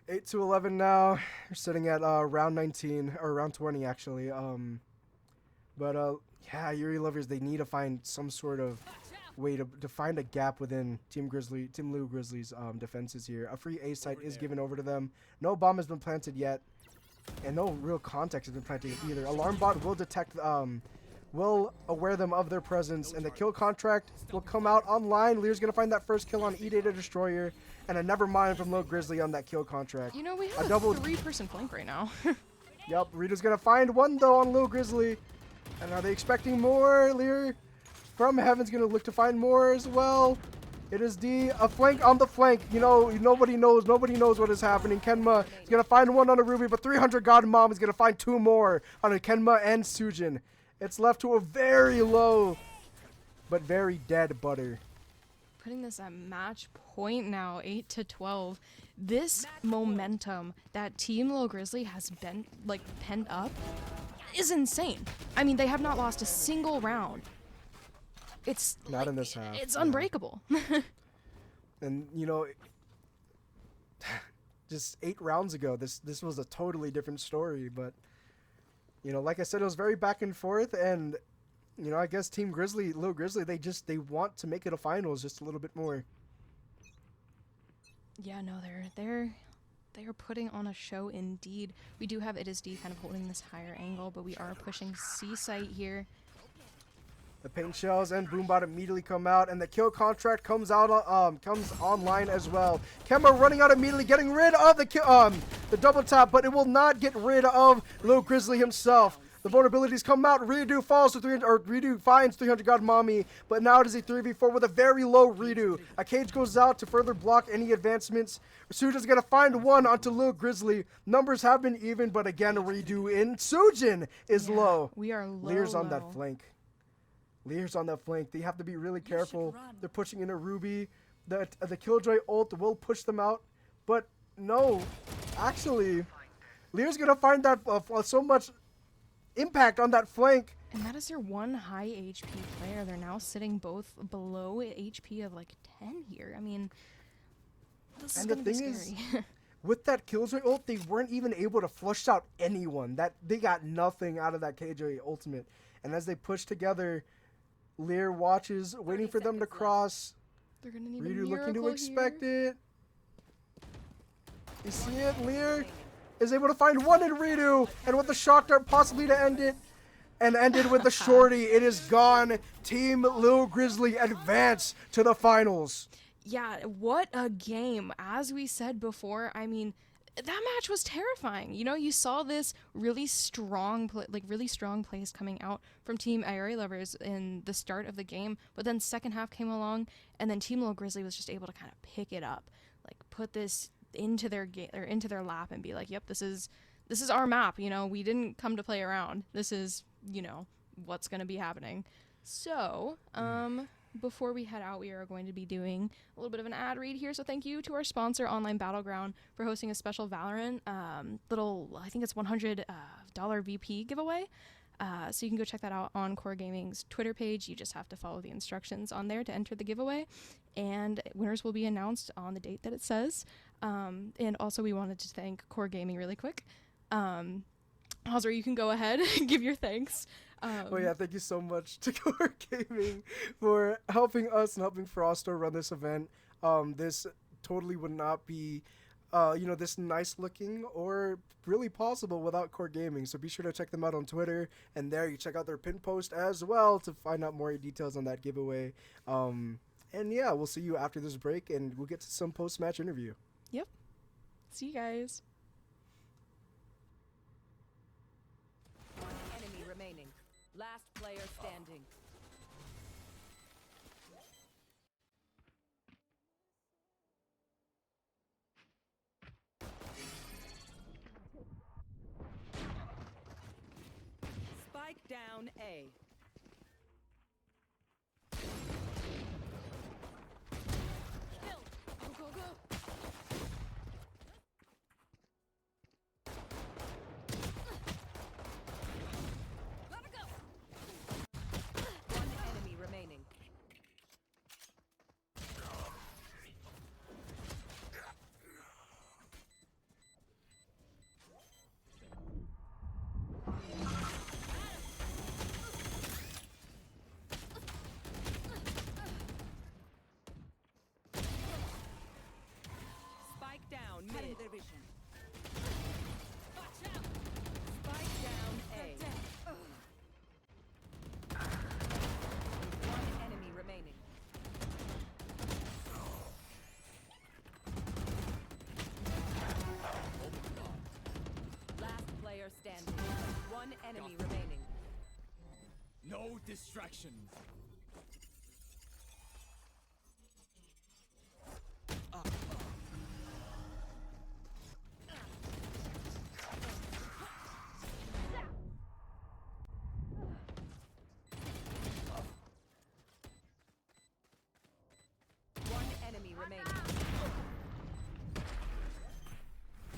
8-11 now. We're sitting at round 19, or round 20 actually. Yeah, Yuri lovers, they need to find some sort of way to find a gap within Team Lou Grizzly's defenses here. A free A site is given over to them. No bomb has been planted yet, and no real context has been planted either. Alarm bot will detect will aware them of their presence, and the kill contract will come out online. Lear's gonna find that first kill on E-Data Destroyer, and a never mind from Lil Grizzly on that kill contract. We have a double 3-person flank right now. Yep, Rita's gonna find one though on Lil Grizzly. And are they expecting more? Lear from Heaven's gonna look to find more as well. It is D, a flank on the flank. Nobody knows what is happening. Kenma is gonna find one on a Ruby, but 300 God Mom is gonna find 2 more on a Kenma and Sujin. It's left to a very low, but very dead Butter. Putting this at match point now, 8-12. This momentum that Team Lil Grizzly has been like penned up is insane. I mean, they have not lost a single round. It's not in this half. It's unbreakable. And just 8 rounds ago, this was a totally different story. But like I said, it was very back and forth, and I guess Team Grizzly, Lil Grizzly, they want to make it a finals just a little bit more. Yeah, no, they are putting on a show indeed. We do have It Is D kind of holding this higher angle, but we are pushing C site here. The paint shells and Boombot immediately come out, and the kill contract comes online as well. Kemba running out immediately, getting rid of the double tap, but it will not get rid of Lil Grizzly himself. The vulnerabilities come out. Redo falls to 300, or Redo finds 300 God Mommy, but now it is a 3v4 with a very low Redo. A cage goes out to further block any advancements. Sujin's gonna find one onto Lil Grizzly. Numbers have been even, but again, Redo in Sujin is low. We are low. Lear's on that flank. Lear's on that flank. They have to be really careful. They're pushing in a Ruby. The Killjoy ult will push them out, but no, actually, Lear's gonna find that so much impact on that flank. And that is their one high HP player. They're now sitting both below HP of like 10 here. I mean, this is gonna be scary. With that Killjoy ult, they weren't even able to flush out anyone. They got nothing out of that Killjoy ultimate. And as they push together, Lear watches, waiting for them to cross. They're gonna need Redo a looking to miracle expect here. it. You see it? Lear is able to find one in Redo, and with the shock dart possibly to end it, and ended with the shorty. It is gone. Team Lil Grizzly advance to the finals. Yeah, what a game. As we said before, I mean, that match was terrifying. You know, you saw this really strong, really strong plays coming out from Team Area Lovers in the start of the game, but then second half came along, and then Team Little Grizzly was just able to kind of pick it up, like put this into their or into their lap and be like, "Yep, this is our map. You know, we didn't come to play around. This is, you know, what's going to be happening." So, before we head out, we are going to be doing a little bit of an ad read here. So thank you to our sponsor, Online Battleground, for hosting a special Valorant I think it's $100 VP giveaway. So you can go check that out on Core Gaming's Twitter page. You just have to follow the instructions on there to enter the giveaway. And winners will be announced on the date that it says. And also we wanted to thank Core Gaming really quick. Hosmer, you can go ahead and give your thanks. Thank you so much to Core Gaming for helping us and helping Frausto run this event. This totally would not be, this nice looking or really possible without Core Gaming. So be sure to check them out on Twitter, and there you check out their pin post as well to find out more details on that giveaway. And yeah, we'll see you after this break, and we'll get to some post-match interview. Yep. See you guys. Enemy remaining. Last player standing. Spike down A. Kill. Go, go, go. Gotta go. One enemy remaining. Spike down mid. Watch out. Spike down A. One enemy remaining. Last player standing. One enemy remaining. No distractions. One enemy remaining.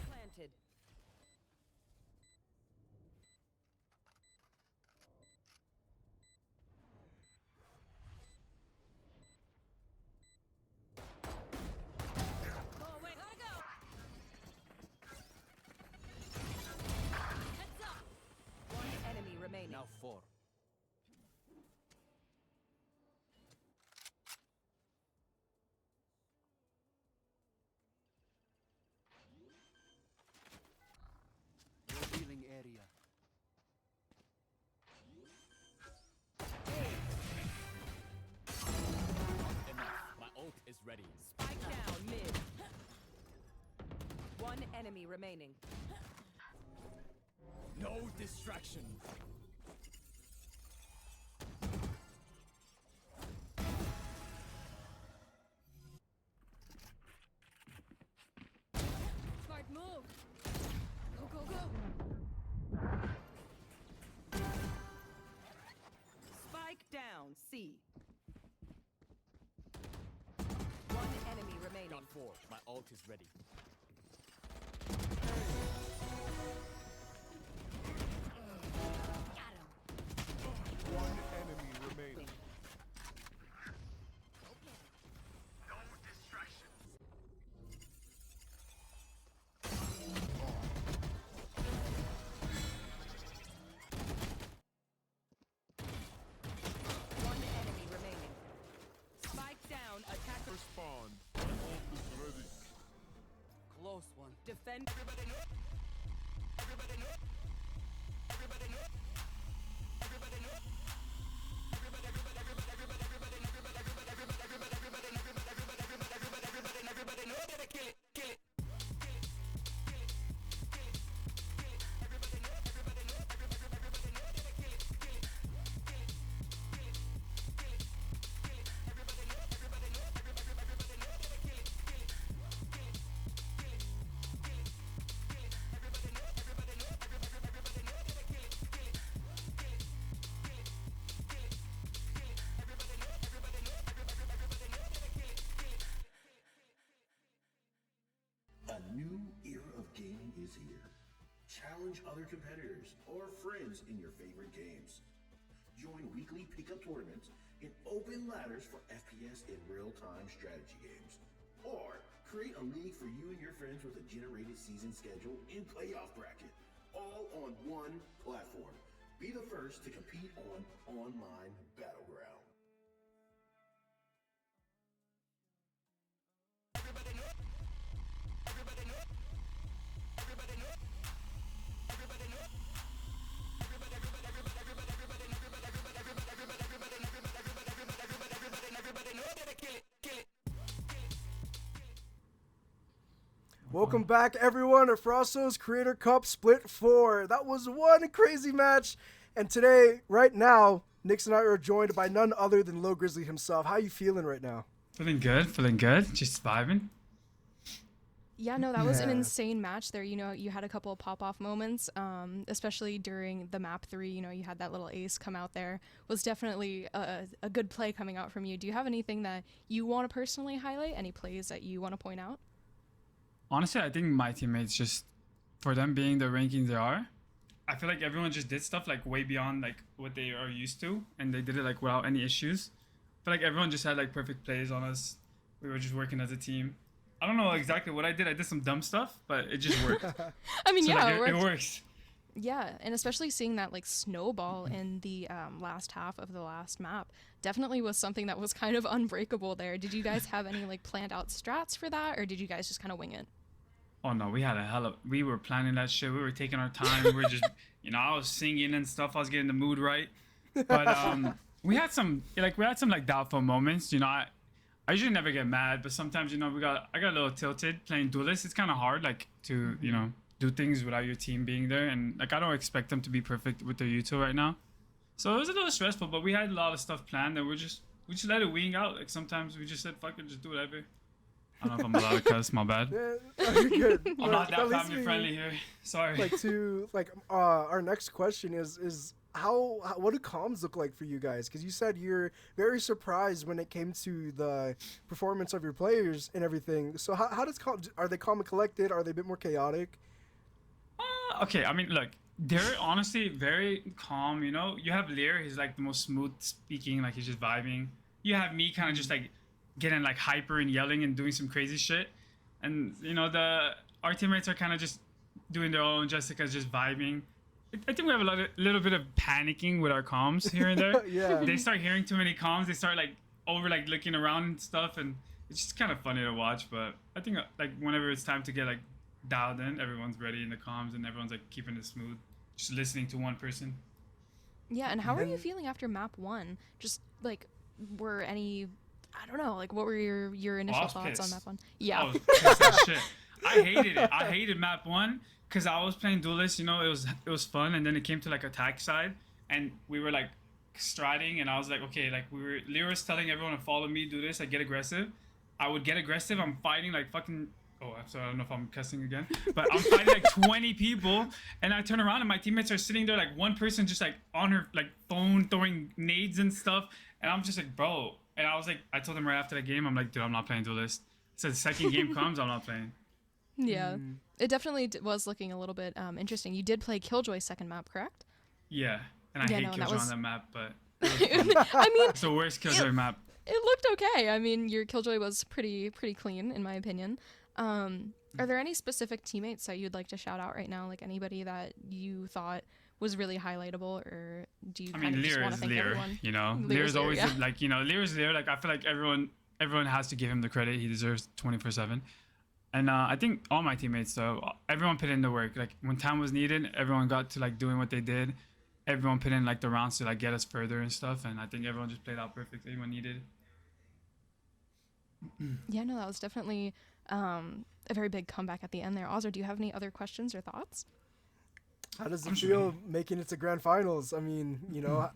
Planted. Go away. Gotta go. Heads up. One enemy remaining. Now 4. Revealing area. Enough. My ult is ready. Spike down mid. One enemy remaining. No distractions. Smart move. Go, go, go. Spike down C. One enemy remaining. Got 4. My ult is ready. Got him. One enemy remaining. One enemy remaining. Spike down. Attacker Spawn. My ult is ready. Close one. defend. challenge other competitors or friends in your favorite games. Join weekly pickup tournaments and open ladders for FPS and real-time strategy games. Or create a league for you and your friends with a generated season schedule and playoff bracket, all on one platform. Be the first to compete on Online Battleground. Welcome back, everyone, to Frausto's Creator Cup Split 4. That was one crazy match. And today, right now, Nix and I are joined by none other than Lil Grizzly himself. How you feeling right now? Feeling good. Just vibing. Yeah, no, that was an insane match there. You know, you had a couple of pop-off moments, especially during the map 3. You know, you had that little ace come out there. Was definitely a good play coming out from you. Do you have anything that you want to personally highlight? Any plays that you want to point out? Honestly, I think my teammates just, for them being the rankings they are, I feel like everyone just did stuff like way beyond like what they are used to, and they did it like without any issues. I feel like everyone just had like perfect plays on us. We were just working as a team. I don't know exactly what I did. I did some dumb stuff, but it just worked. I mean, so, yeah, like, it works. Yeah, and especially seeing that like snowball in the last half of the last map definitely was something that was kind of unbreakable there. Did you guys have any like planned out strats for that, or did you guys just kind of wing it? Oh no, we were planning that shit. We were taking our time. We were just, I was singing and stuff. I was getting the mood right. But we had some like doubtful moments. I usually never get mad, but sometimes, I got a little tilted playing Duelist. It's kind of hard, like, to, do things without your team being there. And, like, I don't expect them to be perfect with their util right now. So it was a little stressful, but we had a lot of stuff planned, and we just let it wing out. Like, sometimes we just said, fuck it, just do whatever. I don't know if I'm allowed to cuss, my bad. Yeah, you're good. I'm not that family friendly here. Sorry. Our next question is what do comms look like for you guys? Because you said you're very surprised when it came to the performance of your players and everything. So how does are they calm and collected? Are they a bit more chaotic? Okay, I mean, look, they're honestly very calm. You have Lear, he's like the most smooth speaking, like he's just vibing. You have me kind of just like getting like hyper and yelling and doing some crazy shit, and our teammates are kind of just doing their own. Jessica's just vibing. I think we have a little bit of panicking with our comms here and there. Yeah. They start hearing too many comms. They start like looking around and stuff, and it's just kind of funny to watch. But I think like whenever it's time to get like dialed in, everyone's ready in the comms and everyone's like keeping it smooth, just listening to one person. Yeah, and how are you feeling after map 1? Just like, were any, I don't know, like what were your initial thoughts on map 1? Yeah. I was pissed as shit. I hated it. I hated map 1 because I was playing Duelist. It was fun, and then it came to like attack side, and we were like striding, and I was like, okay, like Lear was telling everyone to follow me, do this, like get aggressive. I would get aggressive. I'm fighting like fucking. Oh, I'm sorry. I don't know if I'm cussing again, but I'm fighting like 20 people, and I turn around and my teammates are sitting there, like one person just like on her like phone throwing nades and stuff, and I'm just like, bro. And I was like, I told them right after the game, I'm like, dude, I'm not playing Duelist. So the second game comes, I'm not playing. Yeah, it definitely was looking a little bit interesting. You did play Killjoy's second map, correct? Yeah, and I hate Killjoy on that map, but I mean, it's the worst Killjoy map. It looked okay. I mean, your Killjoy was pretty clean in my opinion. Are there any specific teammates that you'd like to shout out right now? Like anybody that you thought was really highlightable, or do you kind of just want to thank everyone? Lear's always like, Lear's Lear. Like I feel like everyone has to give him the credit he deserves 24/7. And I think all my teammates, though, everyone put in the work. Like when time was needed, everyone got to like doing what they did. Everyone put in like the rounds to like get us further and stuff. And I think everyone just played out perfectly when needed. Yeah, no, that was definitely a very big comeback at the end there. Ozzer, do you have any other questions or thoughts? How does it feel making it to grand finals? I mean,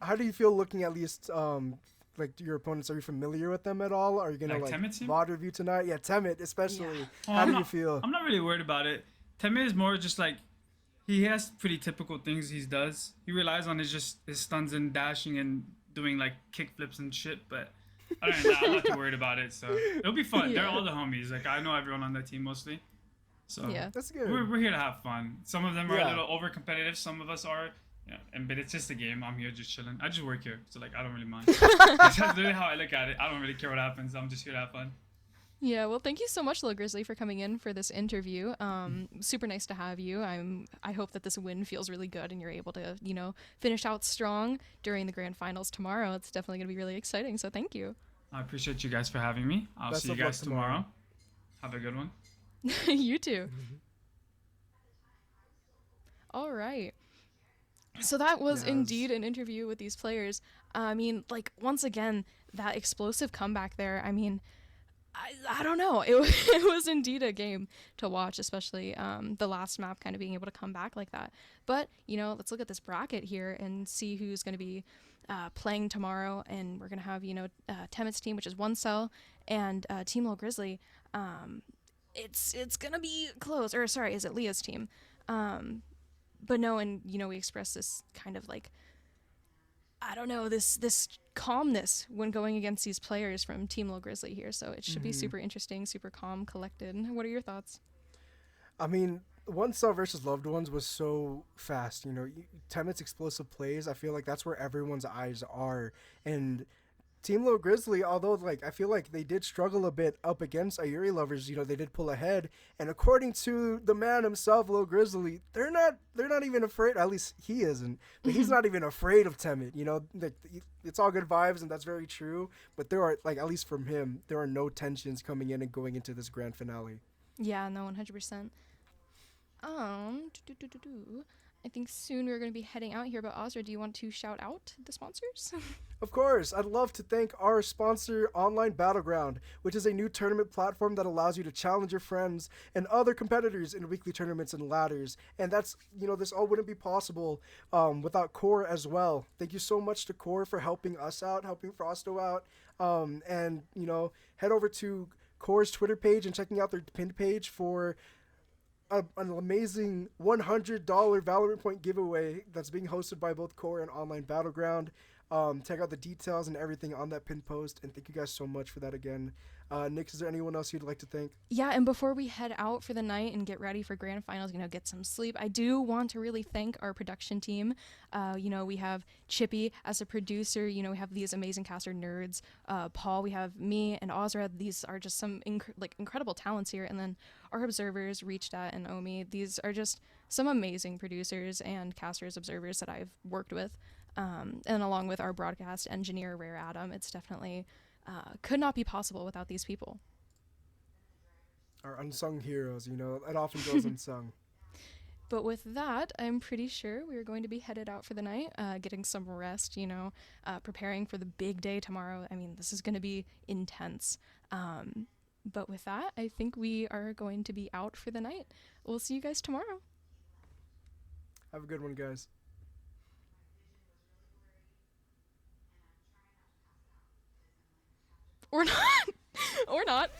how do you feel looking at least like your opponents? Are you familiar with them at all? Are you gonna like VOD review tonight? Yeah, Temet especially. Yeah. How do you feel? I'm not really worried about it. Temet is more just like he has pretty typical things he does. He relies on his stuns and dashing and doing like kick flips and shit, but other than that, I'm not too worried about it. So it'll be fun. Yeah. They're all the homies. Like I know everyone on that team mostly. So Yeah. That's good. we're here to have fun. Some of them are a Yeah. little over competitive. Some of us are. Yeah, but it's just a game. I'm here just chilling. I just work here, so like I don't really mind. That's literally how I look at it. I don't really care what happens. I'm just here to have fun. Yeah, well, thank you so much, Lil Grizzly, for coming in for this interview. Super nice to have you. I hope that this win feels really good and you're able to, finish out strong during the grand finals tomorrow. It's definitely going to be really exciting. So thank you. I appreciate you guys for having me. I'll Best see you of luck guys tomorrow. Have a good one. You too. All right. So that was Yes. indeed an interview with these players. I mean, like, once again, that explosive comeback there. I mean, I don't know. It was indeed a game to watch, especially the last map kind of being able to come back like that. But, let's look at this bracket here and see who's going to be playing tomorrow. And we're going to have, Temet's team, which is One Cell, and Team Lil Grizzly. It's going to be close. Or, sorry, is it Leah's team? But no, and, we express this kind of like, I don't know, this calmness when going against these players from Team Lil Grizzly here. So it should be super interesting, super calm, collected. What are your thoughts? I mean, One Cell versus Loved Ones was so fast. Temet's explosive plays, I feel like that's where everyone's eyes are. And Team Lil Grizzly, although I feel like they did struggle a bit up against Ayuri Lovers, they did pull ahead. And according to the man himself, Lil Grizzly, they're not even afraid. At least he isn't. But he's not even afraid of Temet. It's all good vibes, and that's very true. But there are at least from him, there are no tensions coming in and going into this grand finale. Yeah, no, 100%. I think soon we're going to be heading out here, but Ozra, do you want to shout out the sponsors? Of course, I'd love to thank our sponsor, Online Battleground, which is a new tournament platform that allows you to challenge your friends and other competitors in weekly tournaments and ladders. And that's, this all wouldn't be possible without Core as well. Thank you so much to Core for helping us out, helping Frausto out. And head over to Core's Twitter page and checking out their pinned page for an amazing $100 Valorant point giveaway that's being hosted by both Core and Online Battleground. Check out the details and everything on that pin post, and thank you guys so much for that again. Nick, is there anyone else you'd like to thank? Yeah, and before we head out for the night and get ready for grand finals, get some sleep, I do want to really thank our production team. We have Chippy as a producer. We have these amazing caster nerds. Paul, we have me and Ozra. These are just some incredible talents here. And then our observers, Reachdad and Omi. These are just some amazing producers and casters, observers that I've worked with. And along with our broadcast engineer, Rare Adam, it's definitely could not be possible without these people. Our unsung heroes, it often goes unsung. But with that, I'm pretty sure we're going to be headed out for the night, getting some rest, preparing for the big day tomorrow. I mean, this is going to be intense. But with that, I think we are going to be out for the night. We'll see you guys tomorrow. Have a good one, guys. Or not. Or not.